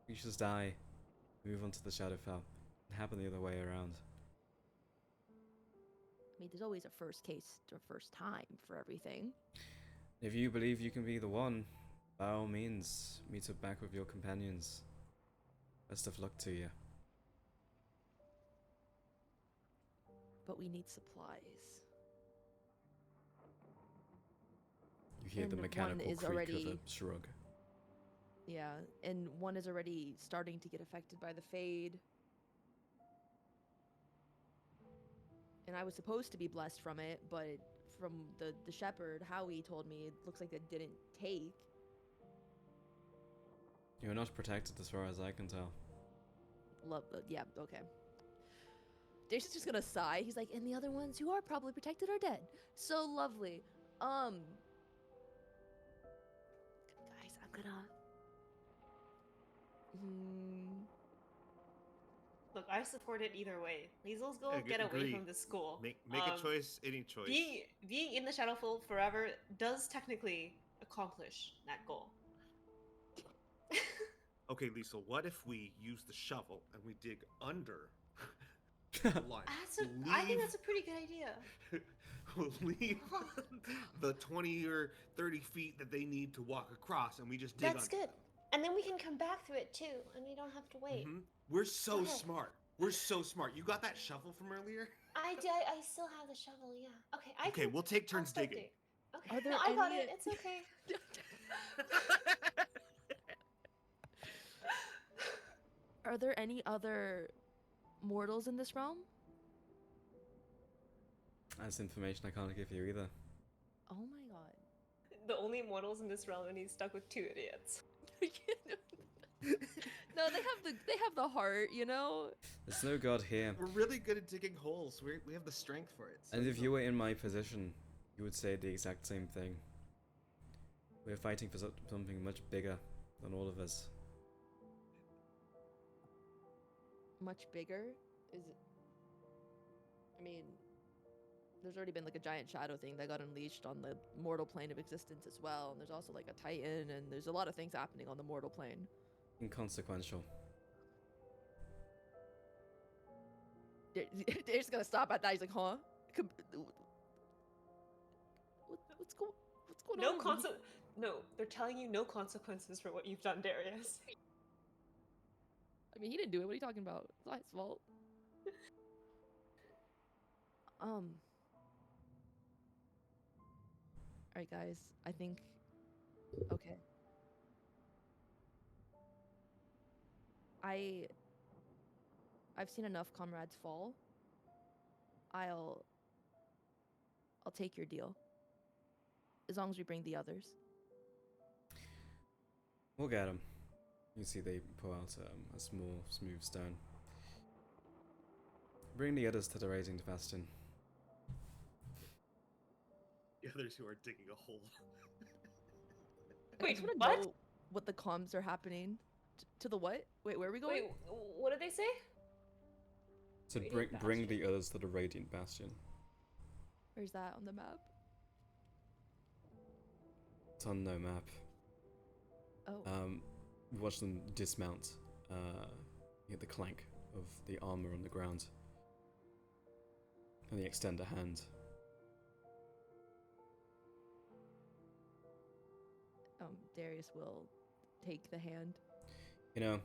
We just die, move on to the Shadowfell. It happened the other way around. I mean, there's always a first case or first time for everything. If you believe you can be the one, by all means, meet up back with your companions. Best of luck to you. But we need supplies. You hear the And one mechanical is creak already- of a shrug. Yeah, and one is already starting to get affected by the fade. And I was supposed to be blessed from it, but from the shepherd, Howie told me it looks like it didn't take. You're not protected as far as I can tell. Yeah, okay. Jason's just gonna sigh. He's like, and the other ones who are probably protected are dead. So lovely. Guys, I'm gonna. Look, I support it either way. Liesel's goal, get away Agree. from this school. Make a Um, choice, any choice. Being in the Shadowfell forever does technically accomplish that goal. Okay, Lisa, what if we use the shovel and we dig under the line? I think that's a pretty good idea. We'll leave the 20 or 30 feet that they need to walk across, and we just dig That's under. good. And then we can come back through it too, and we don't have to wait. Mhm. We're so Okay. smart. We're so smart. You got that shovel from earlier? I still have the shovel, yeah. Okay, Okay, we'll take I'll turns start digging. Okay, Are there no, I got any- it. It's okay. Are there any other mortals in this realm? That's information I can't give you either. Oh my god. The only mortals in this realm, and he's stuck with 2 idiots. No, they have the heart, you know? There's no god here. We're really good at digging holes. We have the strength for it. so And it's if you not- were in my position, you would say the exact same thing. We're fighting for something much bigger than all of us. Much bigger? Is it? I mean, there's already been like a giant shadow thing that got unleashed on the mortal plane of existence as well. And there's also like a titan, and there's a lot of things happening on the mortal plane. Inconsequential. They're just gonna stop at that. He's like, huh? What's going No on? No, they're telling you no consequences for what you've done, Darius. I mean, he didn't do it. What are you talking about? It's not his fault. Alright, guys. I think. Okay. I've seen enough comrades fall. I'll take your deal. As long as we bring the others. We'll get him. You see they pull out a small, smooth stone. Bring the others to the raising bastion. The others who are digging a hole. I Wait, just wanna what? know what the comms are happening. To the what? Wait, where are we going? Wait, what did they say? So Radiant bring the bastion. others to the radiant bastion. Where's that on the map? It's on no map. Oh. Watch them dismount. You get the clank of the armor on the ground. And they extend a hand. Darius will take the hand You know,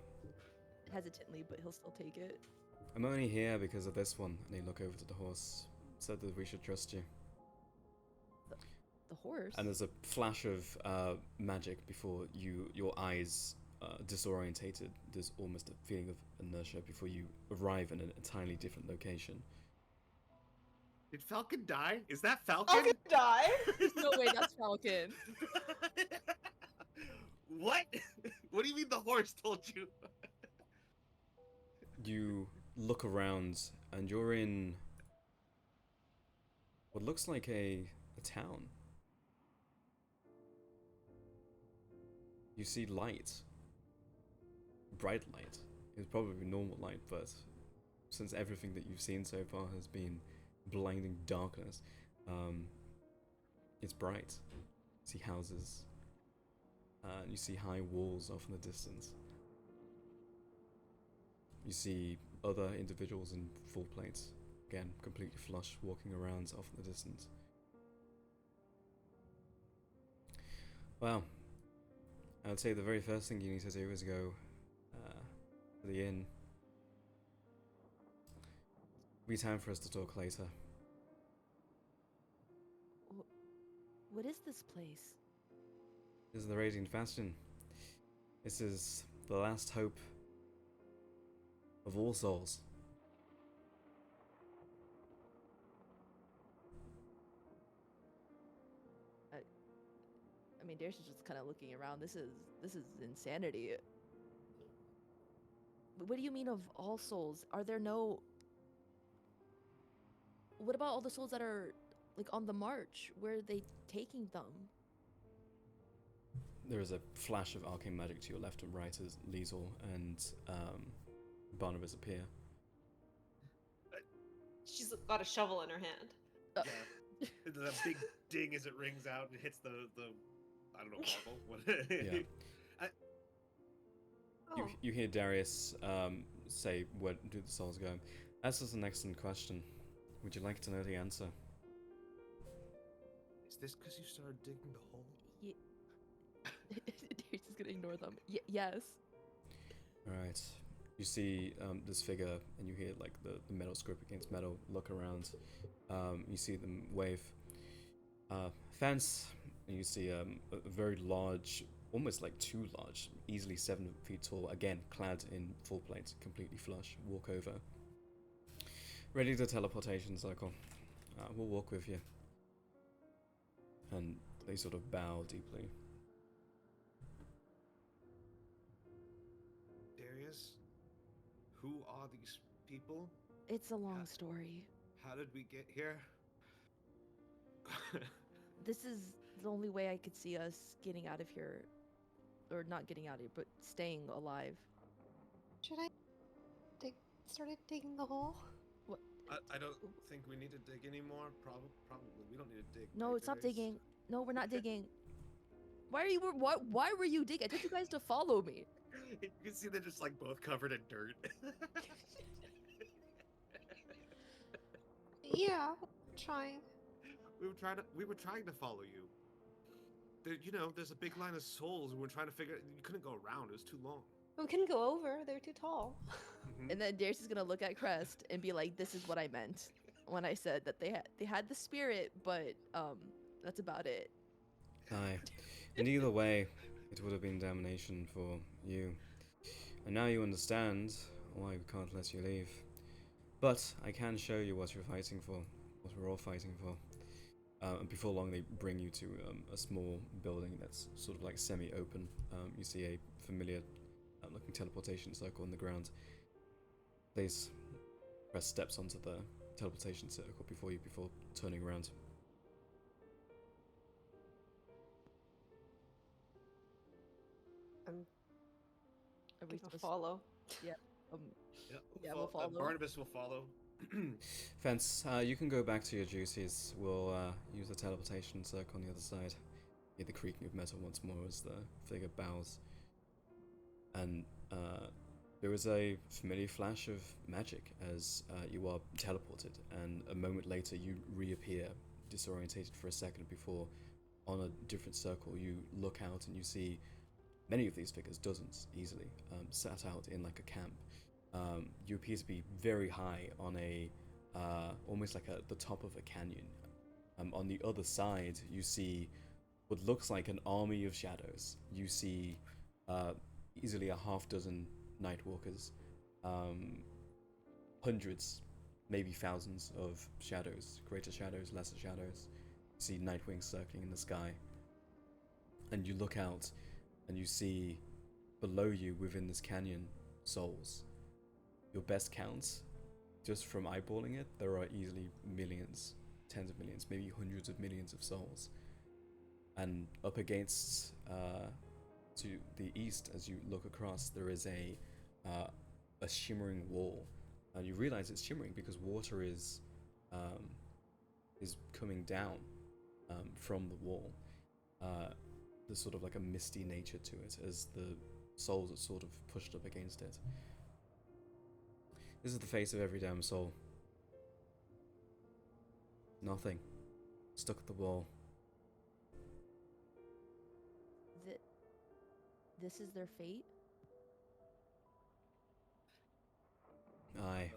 hesitantly, but he'll still take it. I'm only here because of this one. And they look over to the horse. Said that we should trust you. The horse. And there's a flash of magic before your eyes disorientated. There's almost a feeling of inertia before you arrive in an entirely different location. Did Falcon die? Is that Falcon? Falcon die? No way, that's Falcon. What? What do you mean the horse told you? You look around and you're in what looks like a town. You see light. Bright light. It's probably normal light, but since everything that you've seen so far has been blinding darkness, it's bright. You see houses. You see high walls off in the distance. You see other individuals in full plates, again, completely flush, walking around off in the distance. Well, I would say the very first thing you need to do is go to the inn. It'll be time for us to talk later. What is this place? This is the Radiant Bastion. This is the last hope of all souls. I mean, Darius is just kind of looking around. This is insanity. What do you mean of all souls? Are there no? What about all the souls that are like on the march? Where are they taking them? There is a flash of arcane magic to your left and right as Liesel and Barnabas appear. She's got a shovel in her hand. Yeah. The big ding as it rings out and hits the I don't know, marble. What? Yeah. I, Oh, You hear Darius say, "Where do the souls go?" That's just an excellent question. Would you like to know the answer? is this because you started digging the hole? Darius is gonna ignore them. Yes. All right. You see this figure, and you hear like the metal scrape against metal. Look around. You see them wave. Fence. And you see a very large, almost like too large, easily 7 feet tall. Again, clad in full plate, completely flush. Walk over. Ready the teleportation circle. We'll walk with you. And they sort of bow deeply. Darius, who are these people? It's a long story. How did we get here? This is the only way I could see us getting out of here. Or not getting out of here, but staying alive. should I started digging the hole? What? I don't think we need to dig anymore. Probably we don't need to dig. No, right, stop Darius? digging. No, we're not digging. Why were you digging? I told you guys to follow me. You can see they're just like both covered in dirt. Yeah, trying. We were trying to follow you. There, you know, there's a big line of souls. We were trying to figure. You couldn't go around. It was too long. We couldn't go over. They're too tall. Mhm. And then Darius is gonna look at Crest and be like, "This is what I meant when I said that they had the spirit, but that's about it." Aye. And either way, it would have been damnation for you. And now you understand why we can't let you leave. But I can show you what you're fighting for, what we're all fighting for. And before long, they bring you to a small building that's sort of like semi-open. You see a familiar looking teleportation circle on the ground. Please press steps onto the teleportation circle before turning around. I'm Are we gonna supposed follow. um Yeah, we'll follow. Barnabas will follow. Fence, you can go back to your duties. We'll use the teleportation circle on the other side. Hear the creaking of metal once more as the figure bows. And there is a familiar flash of magic as you are teleported, and a moment later you reappear, disorientated for a second before, on a different circle, you look out and you see many of these figures, dozens easily, sat out in like a camp. You appear to be very high on a, almost like the top of a canyon. On the other side, you see what looks like an army of shadows. You see easily a half dozen Nightwalkers, hundreds, maybe thousands of shadows, greater shadows, lesser shadows. You see Nightwing circling in the sky. And you look out and you see below you within this canyon souls. Your best counts, just from eyeballing it, there are easily millions, tens of millions, maybe hundreds of millions of souls. And up against to the east, as you look across, there is a shimmering wall, and you realize it's shimmering because water is coming down from the wall. There's sort of like a misty nature to it as the souls are sort of pushed up against it. This is the face of every damn soul. Nothing. Stuck at the wall. This is their fate. Aye.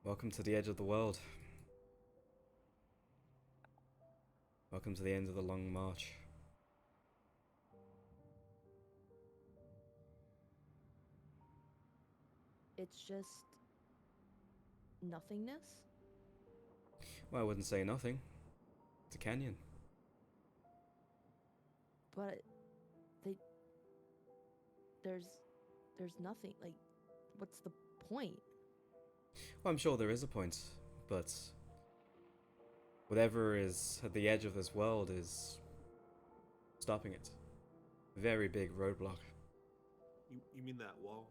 Welcome to the edge of the world. Welcome to the end of the long march. It's just nothingness. Well, I wouldn't say nothing. It's a canyon. But there's nothing. Like, what's the point? Well, I'm sure there is a point, but whatever is at the edge of this world is stopping it. Very big roadblock. You mean that wall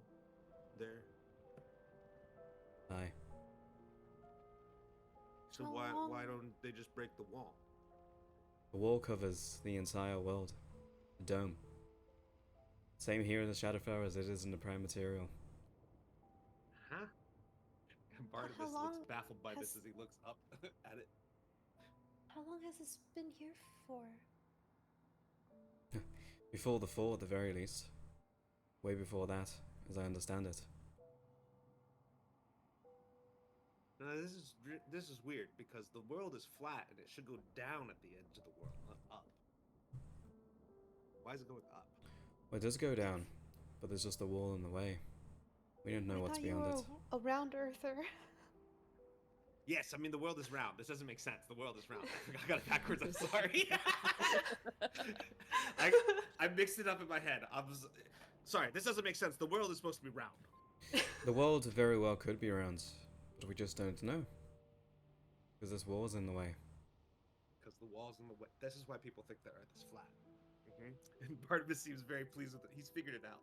there? Aye. So How why long- don't they just break the wall? The wall covers the entire world. The dome. Same here in the Shadowfell as it is in the Prime Material. Huh? And Barnabas looks long baffled by this has- as he looks up at it. How long has this been here for? Before the fall, at the very least. Way before that, as I understand it. Now this is weird because the world is flat and it should go down at the edge of the world, not up. Why is it going up? Well, it does go down, but there's just a wall in the way. We don't know I what's thought you beyond were it. a round earther. Yes, I mean the world is round. This doesn't make sense. The world is round. I got it backwards. I'm sorry. I mixed it up in my head. Sorry. This doesn't make sense. The world is supposed to be round. The world very well could be around, but we just don't know. Because this wall's in the way. Because the wall's in the way. This is why people think the Earth is flat. And Barnabas seems very pleased with it. He's figured it out.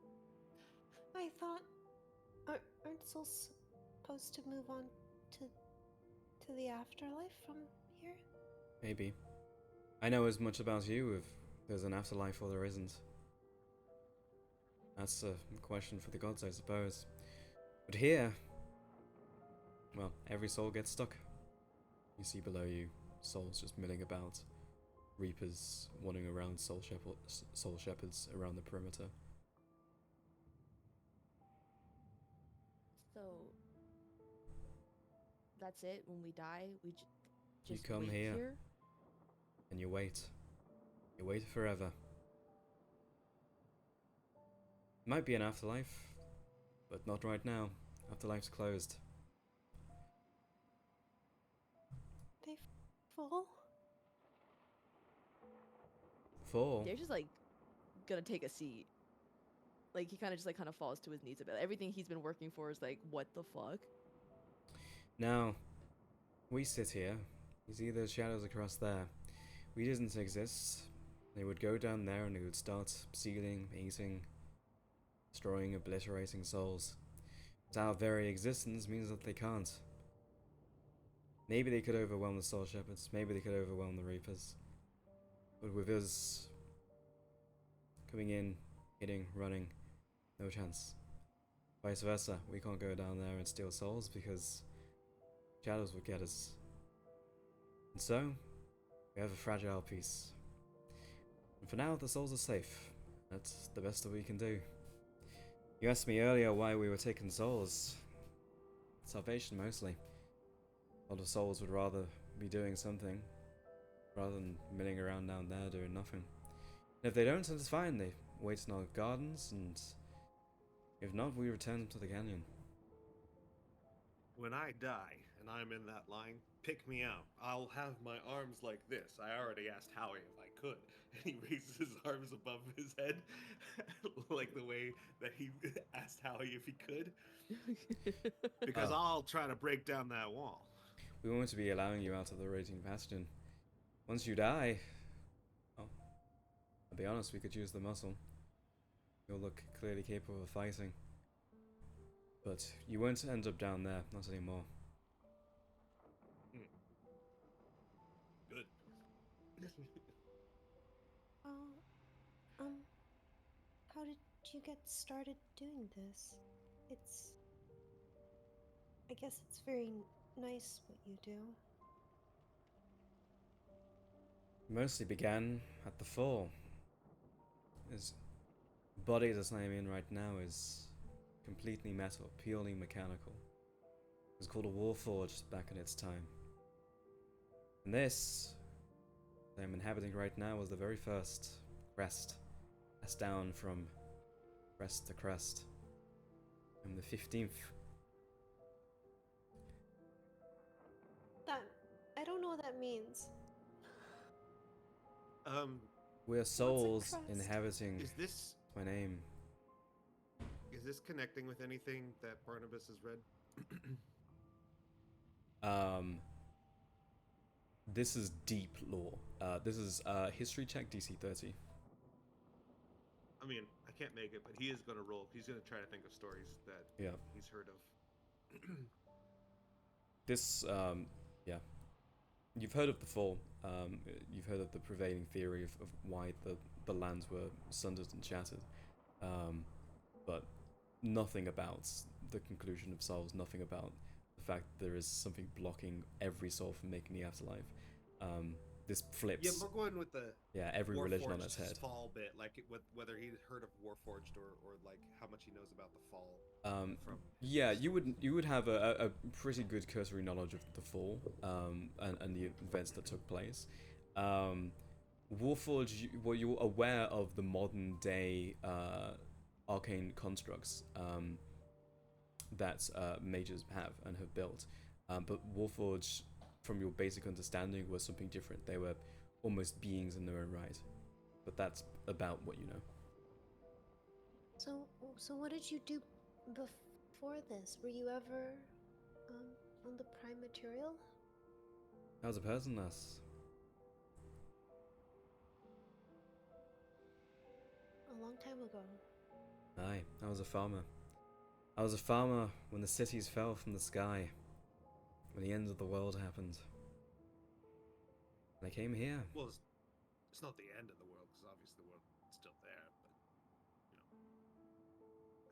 I thought, aren't souls supposed to move on to the afterlife from here? Maybe. I know as much about you if there's an afterlife or there isn't. That's a question for the gods, I suppose. But here, well, every soul gets stuck. You see below you souls just milling about, reapers wandering around, soul shepherds around the perimeter. So that's it. When we die, we You just come wait here. And you wait. You wait forever. Might be an afterlife, but not right now. Afterlife's closed. They fall? Fall? They're just like gonna take a seat. Like he kind of just like kind of falls to his knees a bit. Everything he's been working for is like, what the fuck? Now, we sit here. You see those shadows across there. We didn't exist. They would go down there and they would start sealing, eating, destroying, obliterating souls. But our very existence means that they can't. Maybe they could overwhelm the soul shepherds. Maybe they could overwhelm the reapers. But with us coming in, hitting, running, no chance. Vice versa, we can't go down there and steal souls because shadows would get us. And so, we have a fragile peace. And for now, the souls are safe. That's the best that we can do. You asked me earlier why we were taking souls. Salvation, mostly. A lot of souls would rather be doing something rather than milling around down there doing nothing. And if they don't, then it's fine. They wait in our gardens, and if not, we return them to the canyon. When I die and I'm in that line, pick me out. I'll have my arms like this. I already asked Howie if I could. And he raises his arms above his head, like the way that he asked Howie if he could. Because Oh. I'll try to break down that wall. We want to be allowing you out of the raging bastion. Once you die, well, I'll be honest, we could use the muscle. You'll look clearly capable of fighting. But you won't end up down there, not anymore. Good. How did you get started doing this? I guess it's very nice what you do. Mostly began at the fall. His body that I'm in right now is completely metal, purely mechanical. It was called a warforged back in its time. And this that I'm inhabiting right now was the very first crest. Passed down from crest to crest. I'm the 15th. I don't know what that means. We're souls crest? inhabiting Is this my name. connecting with anything that Barnabas has read? This is deep lore. This is history check DC 30. I mean, I can't make it, but he is gonna roll. He's gonna try to think of stories that Yeah. he's heard of. This, yeah. you've heard of the fall. You've heard of the prevailing theory of why the lands were sundered and shattered. But nothing about the conclusion of souls, nothing about the fact that there is something blocking every soul from making the afterlife. This Yeah, flips, we're going with the yeah, every religion on its Warforged's head. fall bit, like whether he'd heard of Warforged or like how much he knows about the fall from his Yeah, stories. you would have a pretty good cursory knowledge of the fall, and the events that took place. Warforged, well, you're aware of the modern day arcane constructs that mages have and have built, but Warforged, from your basic understanding, was something different. They were almost beings in their own right, but that's about what you know. So what did you do before this? Were you ever on the prime material? I was a person, that's A long time ago. aye. I was a farmer. I was a farmer when the cities fell from the sky, when the end of the world happened. And I came here. Well, it's not the end of the world because obviously the world's still there, but you know,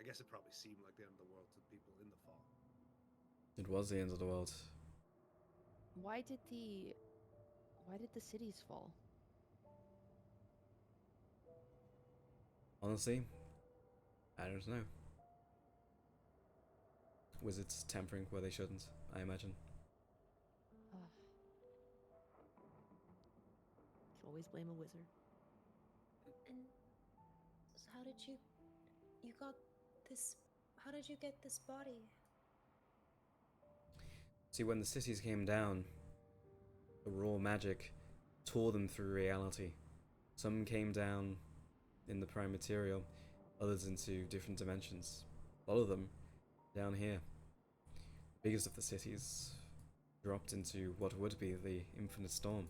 I guess it probably seemed like the end of the world to the people in the fall. It was the end of the world. Why did the cities fall? Honestly, I don't know. Wizards tampering where they shouldn't, I imagine. Ugh. Can always blame a wizard. And so how did you got this? How did you get this body? See, when the cities came down, the raw magic tore them through reality. Some came down in the prime material, others into different dimensions. A lot of them down here. The biggest of the cities dropped into what would be the Infinite Storm.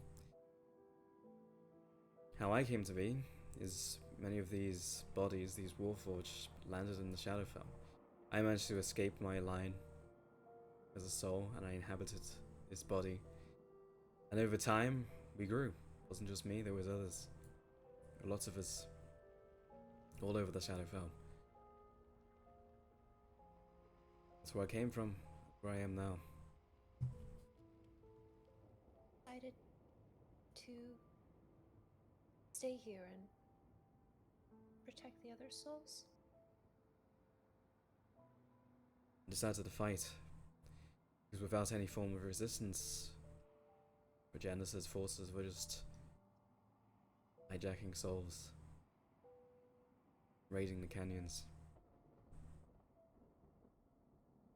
How I came to be is many of these bodies, these Warforged, landed in the Shadowfell. I managed to escape my line as a soul, and I inhabited this body. And over time, we grew. It wasn't just me, there was others. There were lots of us all over the Shadowfell. That's where I came from, where I am now. Decided to stay here and protect the other souls. I decided to fight, because without any form of resistance, Regenesis forces were just hijacking souls, raiding the canyons.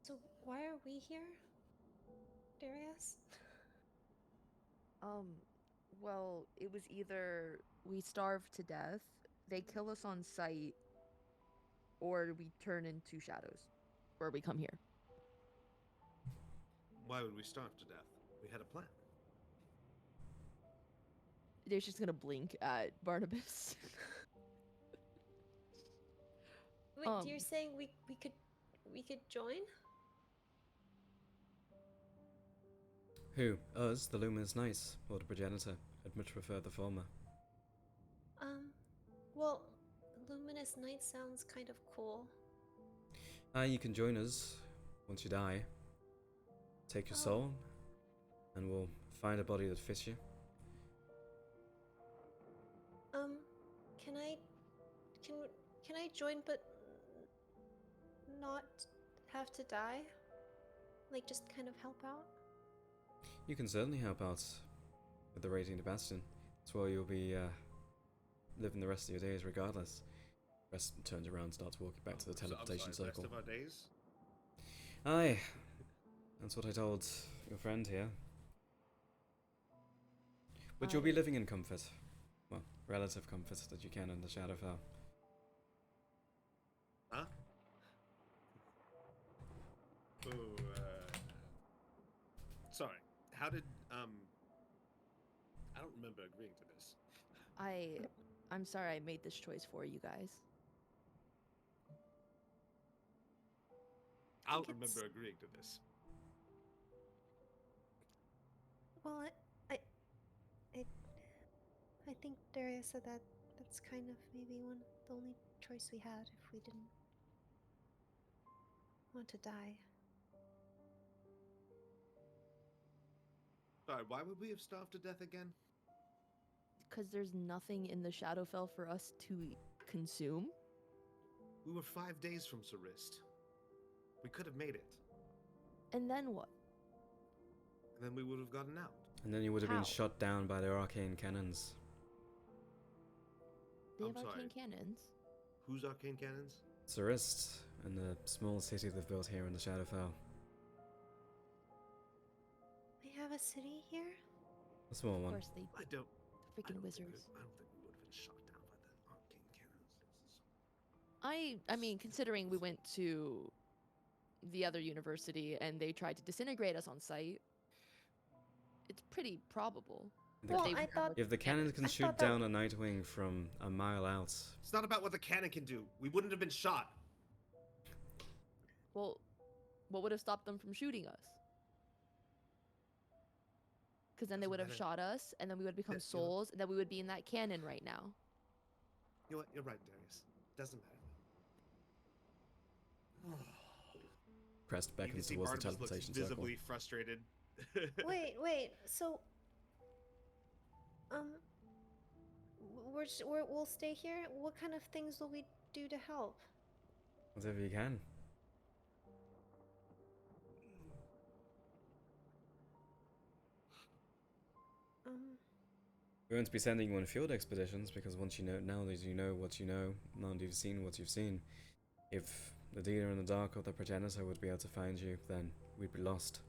So why are we here, Darius? Well, it was either we starve to death, they kill us on sight, or we turn into shadows, or we come here. Why would we starve to death? We had a plan. They're just gonna blink at Barnabas. Wait, Um, you're saying we could join? Who? Us, the Luminous Knights, or the Progenitor? I'd much prefer the former. Well, Luminous Night sounds kind of cool. You can join us once you die. Take your Oh. soul, and we'll find a body that fits you. Can I can I join but not have to die? Like just kind of help out? You can certainly help out with the raiding the Bastion. That's where you'll be living the rest of your days regardless. Rest turns around and starts walking back to the teleportation so, circle. Rest of our days. Aye, that's what I told your friend here. But you'll be living in comfort. Well, relative comfort that you can in the Shadowfell. Huh? Oh, sorry. How did I don't remember agreeing to this. I'm sorry I made this choice for you guys. I don't think it's- remember agreeing to this. Well, I think Darius said that that's kind of maybe the only choice we had if we didn't want to die. Sorry, why would we have starved to death again? Because there's nothing in the Shadowfell for us to consume. We were 5 days from Sarist. We could have made it, And then what? and then we would have gotten out. And then you would have How? been shot down by their arcane cannons. They I'm have arcane sorry. cannons. Whose arcane cannons? Sarist, and the small city they've built here in the Shadowfell. We have a city here? A small Of one. course they I did. don't. The freaking wizards. I don't think we would have been shot down by the arcane cannons. I mean, considering we went to the other university and they tried to disintegrate us on site, it's pretty probable. The- Well, they I have thought If the cannon can I shoot thought that- down a Nightwing from a mile out, It's not about what the cannon can do. We wouldn't have been shot. Well, what would have stopped them from shooting us? Because then they Doesn't would have matter. shot us, and then we would become Yeah, you know- souls, and then we would be in that cannon right now. You know what? You're right, Darius. Doesn't matter. Crest You can beckons see towards the Barnabas looks teleportation circle. visibly frustrated. Wait. So, we'll stay here. What kind of things will we do to help? Whatever you can. We won't be sending you on field expeditions because once you know, now that you know what you know, now that you've seen what you've seen, if the dealer in the dark or the progenitor would be able to find you, then we'd be lost.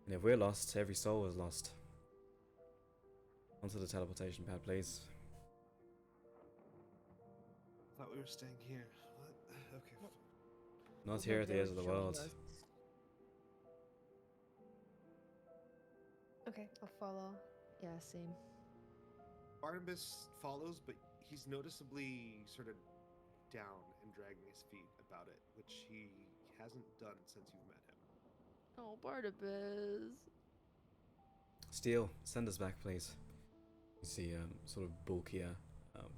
And if we're lost, every soul is lost. Onto the teleportation pad, please. Thought we were staying here. What? Okay. Well- Not Well, here at the they're edge of the showing world. us- Okay, I'll follow. Yeah, same. Barnabas follows, but he's noticeably sort of down and dragging his feet about it, which he hasn't done since you've met him. Oh, Barnabas. Steel, send us back, please. You see, sort of bulkier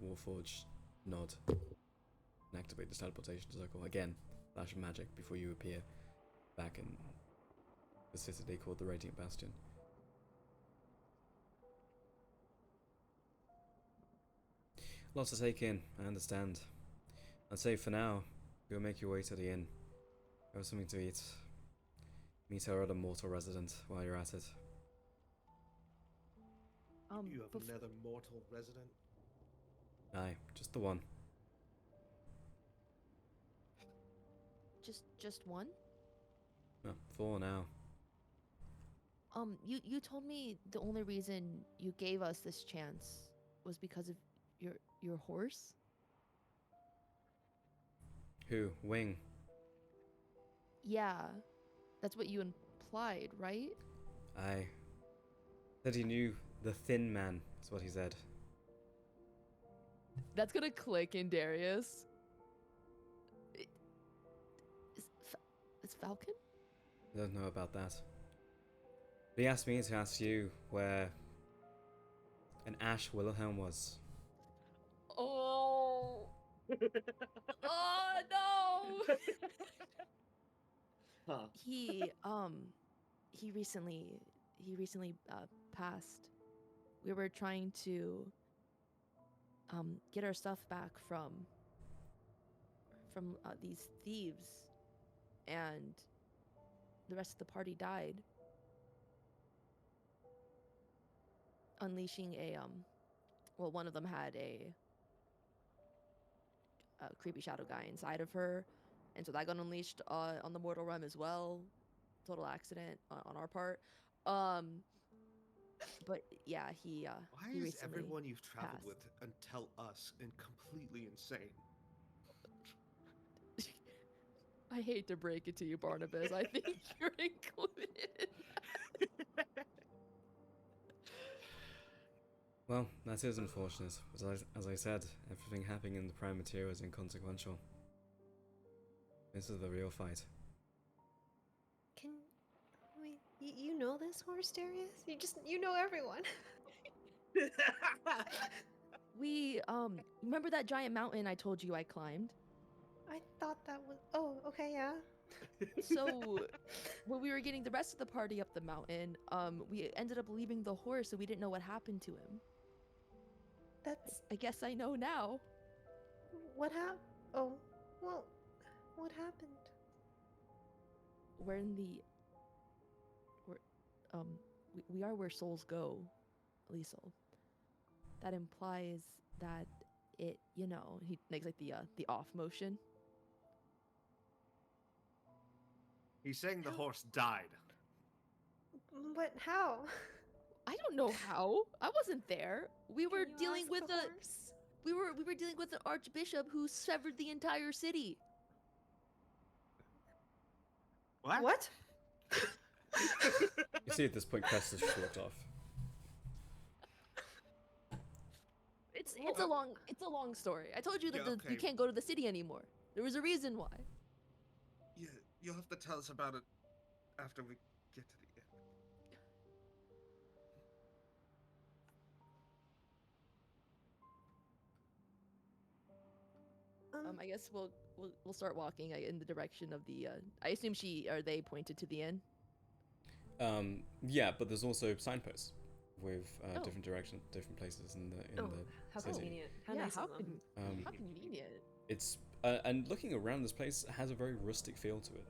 Warforged nod and activate the teleportation circle again. Flash of magic before you appear back in the city they called the Radiant Bastion. Lots to take in, I understand. I'd say for now, you'll make your way to the inn. Have something to eat. Meet our other mortal resident while you're at it. You have bef- another mortal resident? Aye, just the one. just one? No, 4 now. You told me the only reason you gave us this chance was because of your horse? Who? Wing. Yeah. That's what you implied, right? Aye. Said he knew the thin man, is what he said. That's gonna click in Darius. Is Falcon? I don't know about that. But he asked me to ask you where an Ash Wilhelm was. Oh. Oh no. Huh. He recently passed. We were trying to get our stuff back from these thieves, and the rest of the party died, unleashing one of them had a creepy shadow guy inside of her, and so that got unleashed on the mortal realm as well. Total accident on our part. But yeah, he Why he is recently everyone you've traveled passed. with until us and completely insane? I hate to break it to you, Barnabas. I think you're included. Well, that is unfortunate. But as I said, everything happening in the Prime Material is inconsequential. This is the real fight. Wait, you know this horse, Darius? You know everyone. We remember that giant mountain I told you I climbed? I thought that was. Oh, okay, yeah. So when we were getting the rest of the party up the mountain, we ended up leaving the horse, so we didn't know what happened to him. That's I guess I know now. what happened. Oh, well, what happened? We're in the we're we are where souls go, Liesel. That implies that it, you know, he makes like the off motion. He's saying the horse died. But how? I don't know how. I wasn't there. We were Can you dealing ask with the a horse? we were dealing with an archbishop who severed the entire city. What? You see, at this point, Crest has just walked off. It's a long story. I told you that Yeah, you okay. can't go to the city anymore. There was a reason why. Yeah, you'll have to tell us about it after we get to the end. I guess we'll start walking in the direction of the. I assume they pointed to the inn. Yeah, but there's also signposts with Oh. different directions, different places in Oh, the how city. convenient. How Yeah, nice how of them. Um, how convenient. it's and looking around, this place has a very rustic feel to it.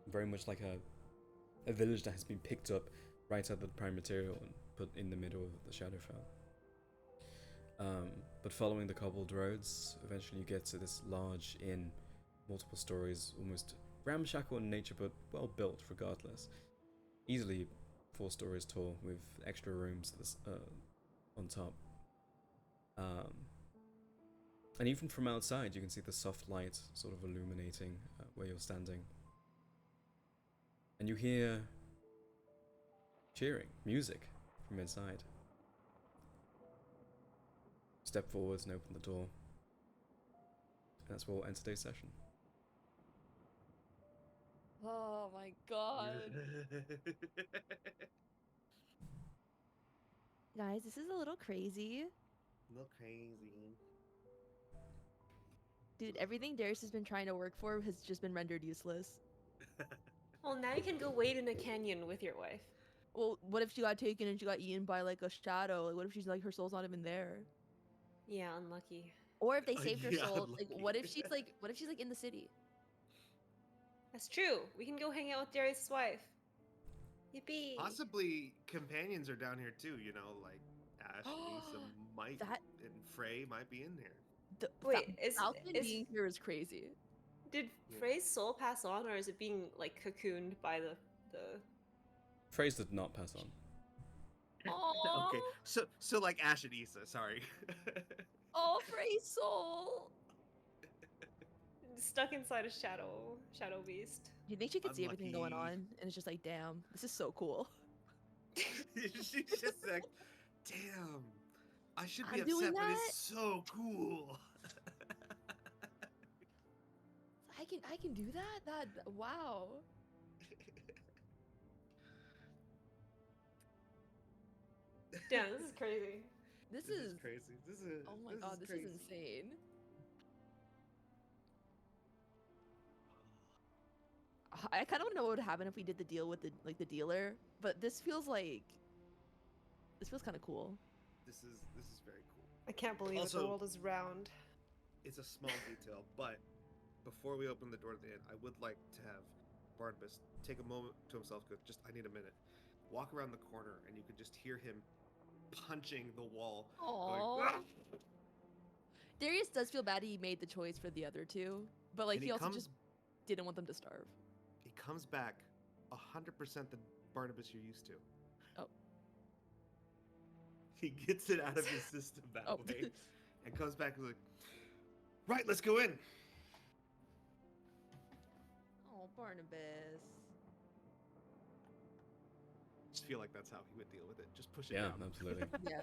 Very much like a village that has been picked up right out of the prime material and put in the middle of the Shadowfell. But following the cobbled roads, eventually you get to this large inn, multiple stories, almost ramshackle in nature, but well built regardless. Easily 4 stories tall with extra rooms on top. And even from outside, you can see the soft light sort of illuminating where you're standing. And you hear cheering, music from inside. Step forwards and open the door. And that's where we'll end today's session. Oh my god. Guys, this is a little crazy. No crazy. Dude, everything Darius has been trying to work for has just been rendered useless. Well, now you can go wade in a canyon with your wife. Well, what if she got taken and she got eaten by like a shadow? Like, what if she's like her soul's not even there? Yeah, unlucky. Or if they saved her Yeah, soul, like unlucky. what if she's like in the city? That's true. We can go hang out with Darius' wife. Yippee! Possibly companions are down here too, you know, like Ash and Issa might That- and Frey might be in there. Wait, Falcon is being here is crazy. did Yeah. Frey's soul pass on, or is it being like cocooned by the? Phrase did not pass on. Oh, Okay, so like Ash and Issa, sorry. oh, Frey's soul. Stuck inside a shadow beast. Do you think she could see everything going Unlucky. on, and it's just like, damn, this is so cool. She's just like, damn, I should be I'm upset, doing but that? it's so cool. I can do that. Wow. Damn, this is crazy. This is crazy. This is oh my god, this crazy. is insane. I kind of want to know what would happen if we did the deal with the dealer, but this feels kind of cool. This is very cool. I can't believe that Also- the world is round. It's a small detail, but before we open the door to the inn, I would like to have Barnabas take a moment to himself. Go, just I need a minute. Walk around the corner, and you could just hear him punching the wall. Aww. "Ah!" Darius does feel bad he made the choice for the other two, but like And he also comes, just didn't want them to starve. he comes back 100% the Barnabas you're used to. Oh. He gets it out of his system that Oh. way, and comes back and is like, right, let's go in. Oh, Barnabas. Just feel like that's how he would deal with it. Just push it Yeah, down. absolutely. Yeah.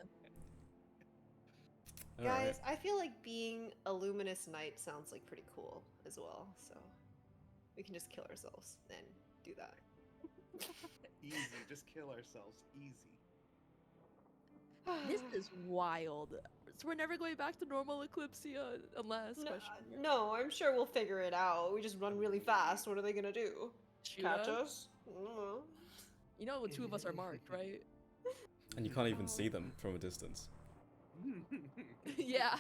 All right. Guys, I feel like being a luminous knight sounds like pretty cool as well. So we can just kill ourselves and do that. Easy, just kill ourselves. Easy. This is wild. So we're never going back to normal Eclipsia unless No, question mark. no, I'm sure we'll figure it out. We just run really fast. What are they gonna do? Shoot Catch us? us? I don't know. You know, two of us are marked, right? And you can't even Oh. see them from a distance. Yeah.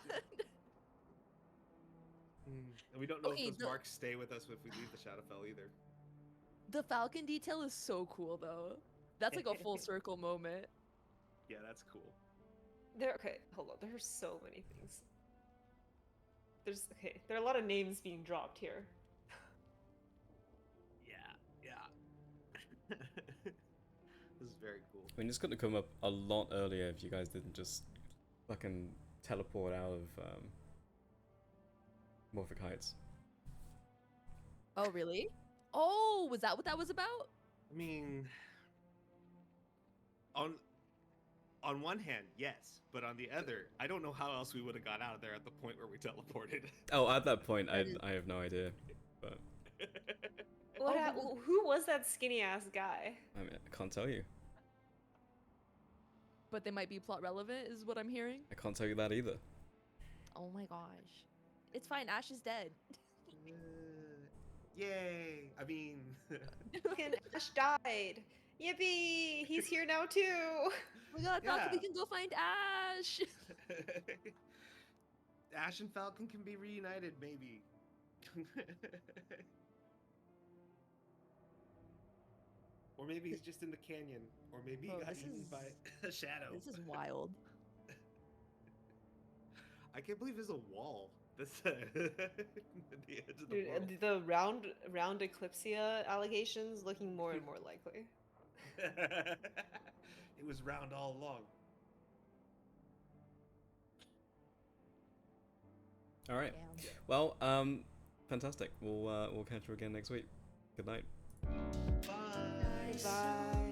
And we don't know Okay, if those marks stay with us if we leave the Shadowfell either. The falcon detail is so cool, though. That's like a full circle moment. Yeah, that's cool. Okay, hold on. There are so many things. There are a lot of names being dropped here. Yeah. This is very cool. I mean, this could have come up a lot earlier if you guys didn't just fucking teleport out of Morphic Heights. Oh, really? Oh, was that what that was about? I mean, on one hand, yes, but on the other, I don't know how else we would have got out of there at the point where we teleported. Oh, at that point, That is- I have no idea. But What? Oh, Who was that skinny ass guy? I mean, I can't tell you. But they might be plot relevant, is what I'm hearing. I can't tell you that either. Oh my gosh. It's fine, Ash is dead. Yay! I mean, Fucking Ash died. Yippee! He's here now too. Oh my god, Falcon, we Yeah. can go find Ash! Ash and Falcon can be reunited, maybe. Or maybe he's just in the canyon, or maybe he Bro, got this eaten is- by a shadow. This is wild. I can't believe there's a wall. That's at the edge of the world. Dude, the round Eclipsia allegations looking more and more likely. It was round all along. All right. Damn. Well, fantastic. We'll catch you again next week. Good night. Bye. Bye.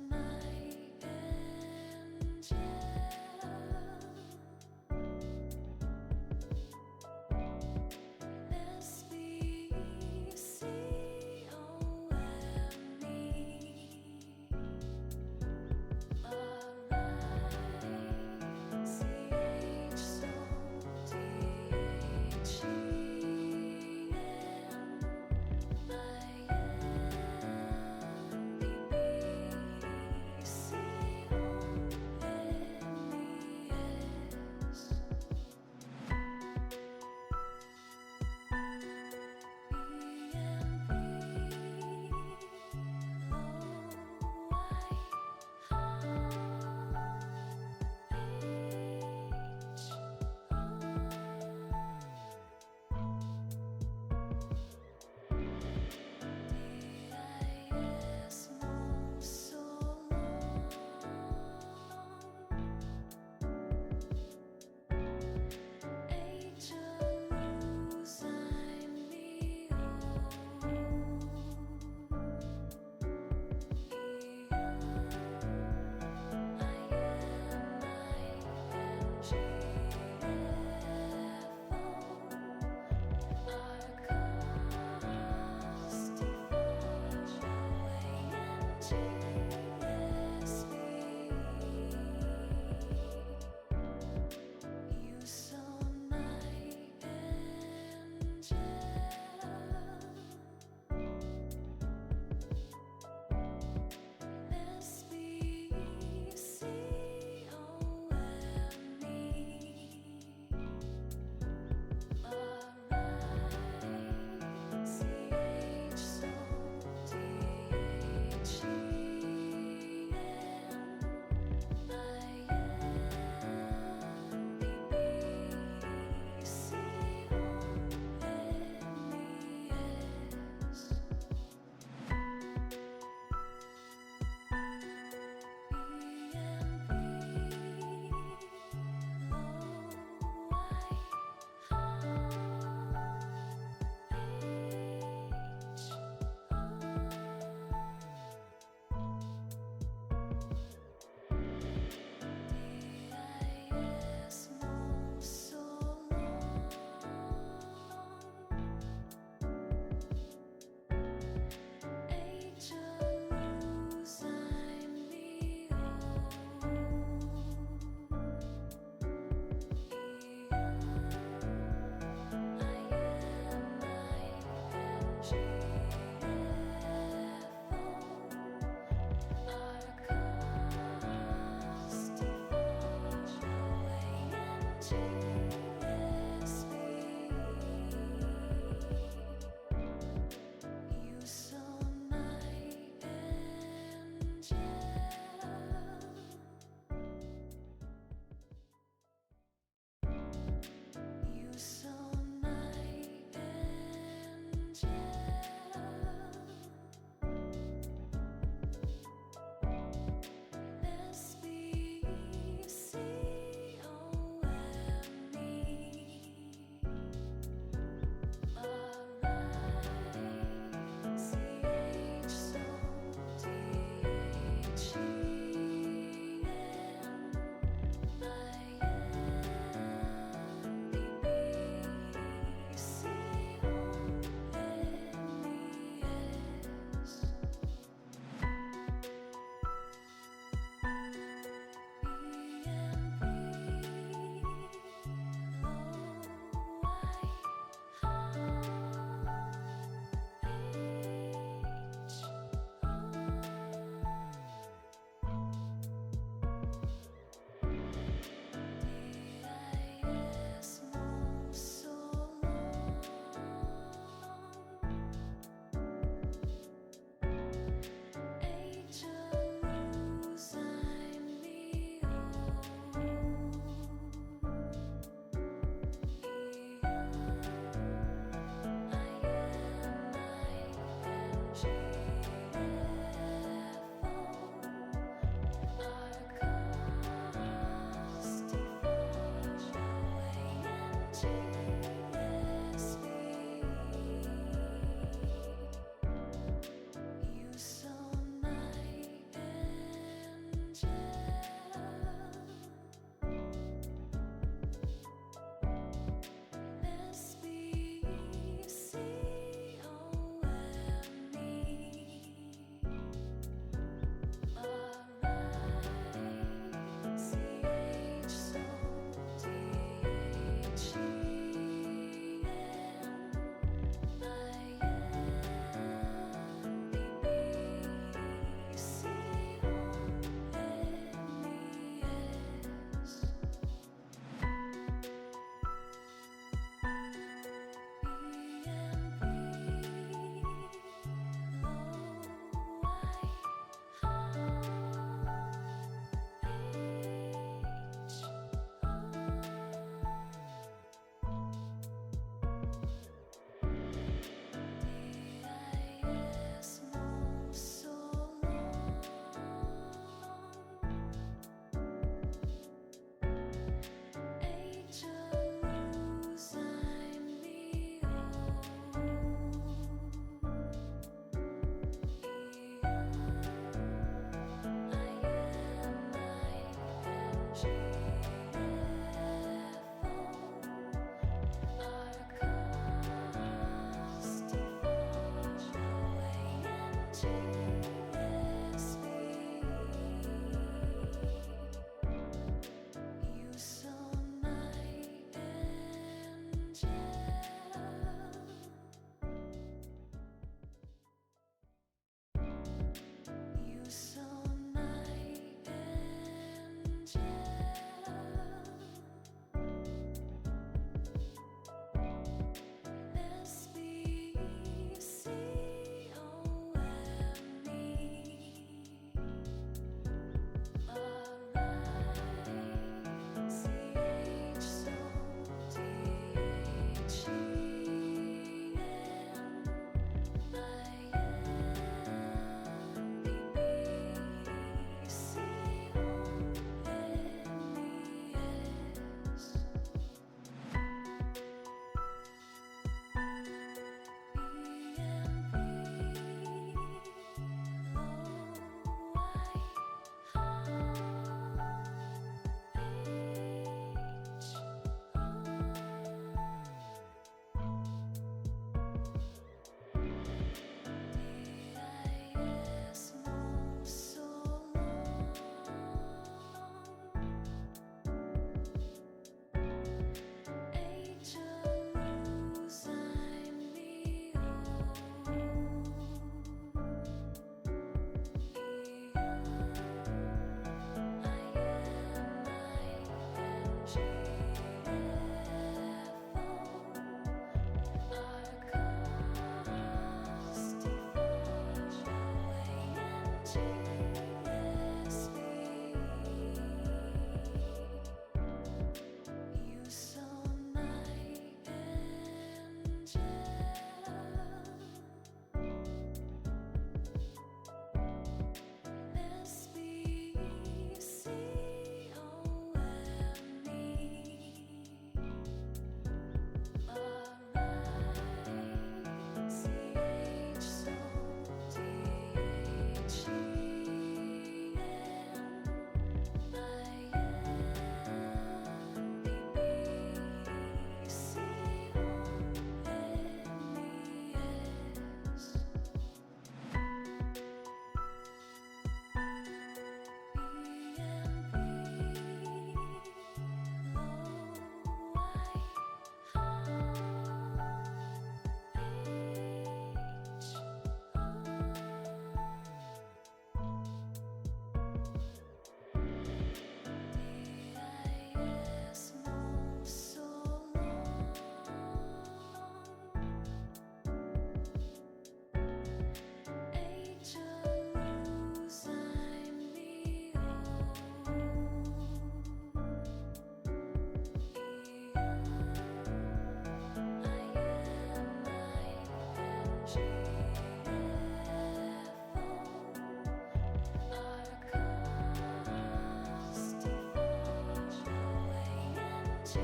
CH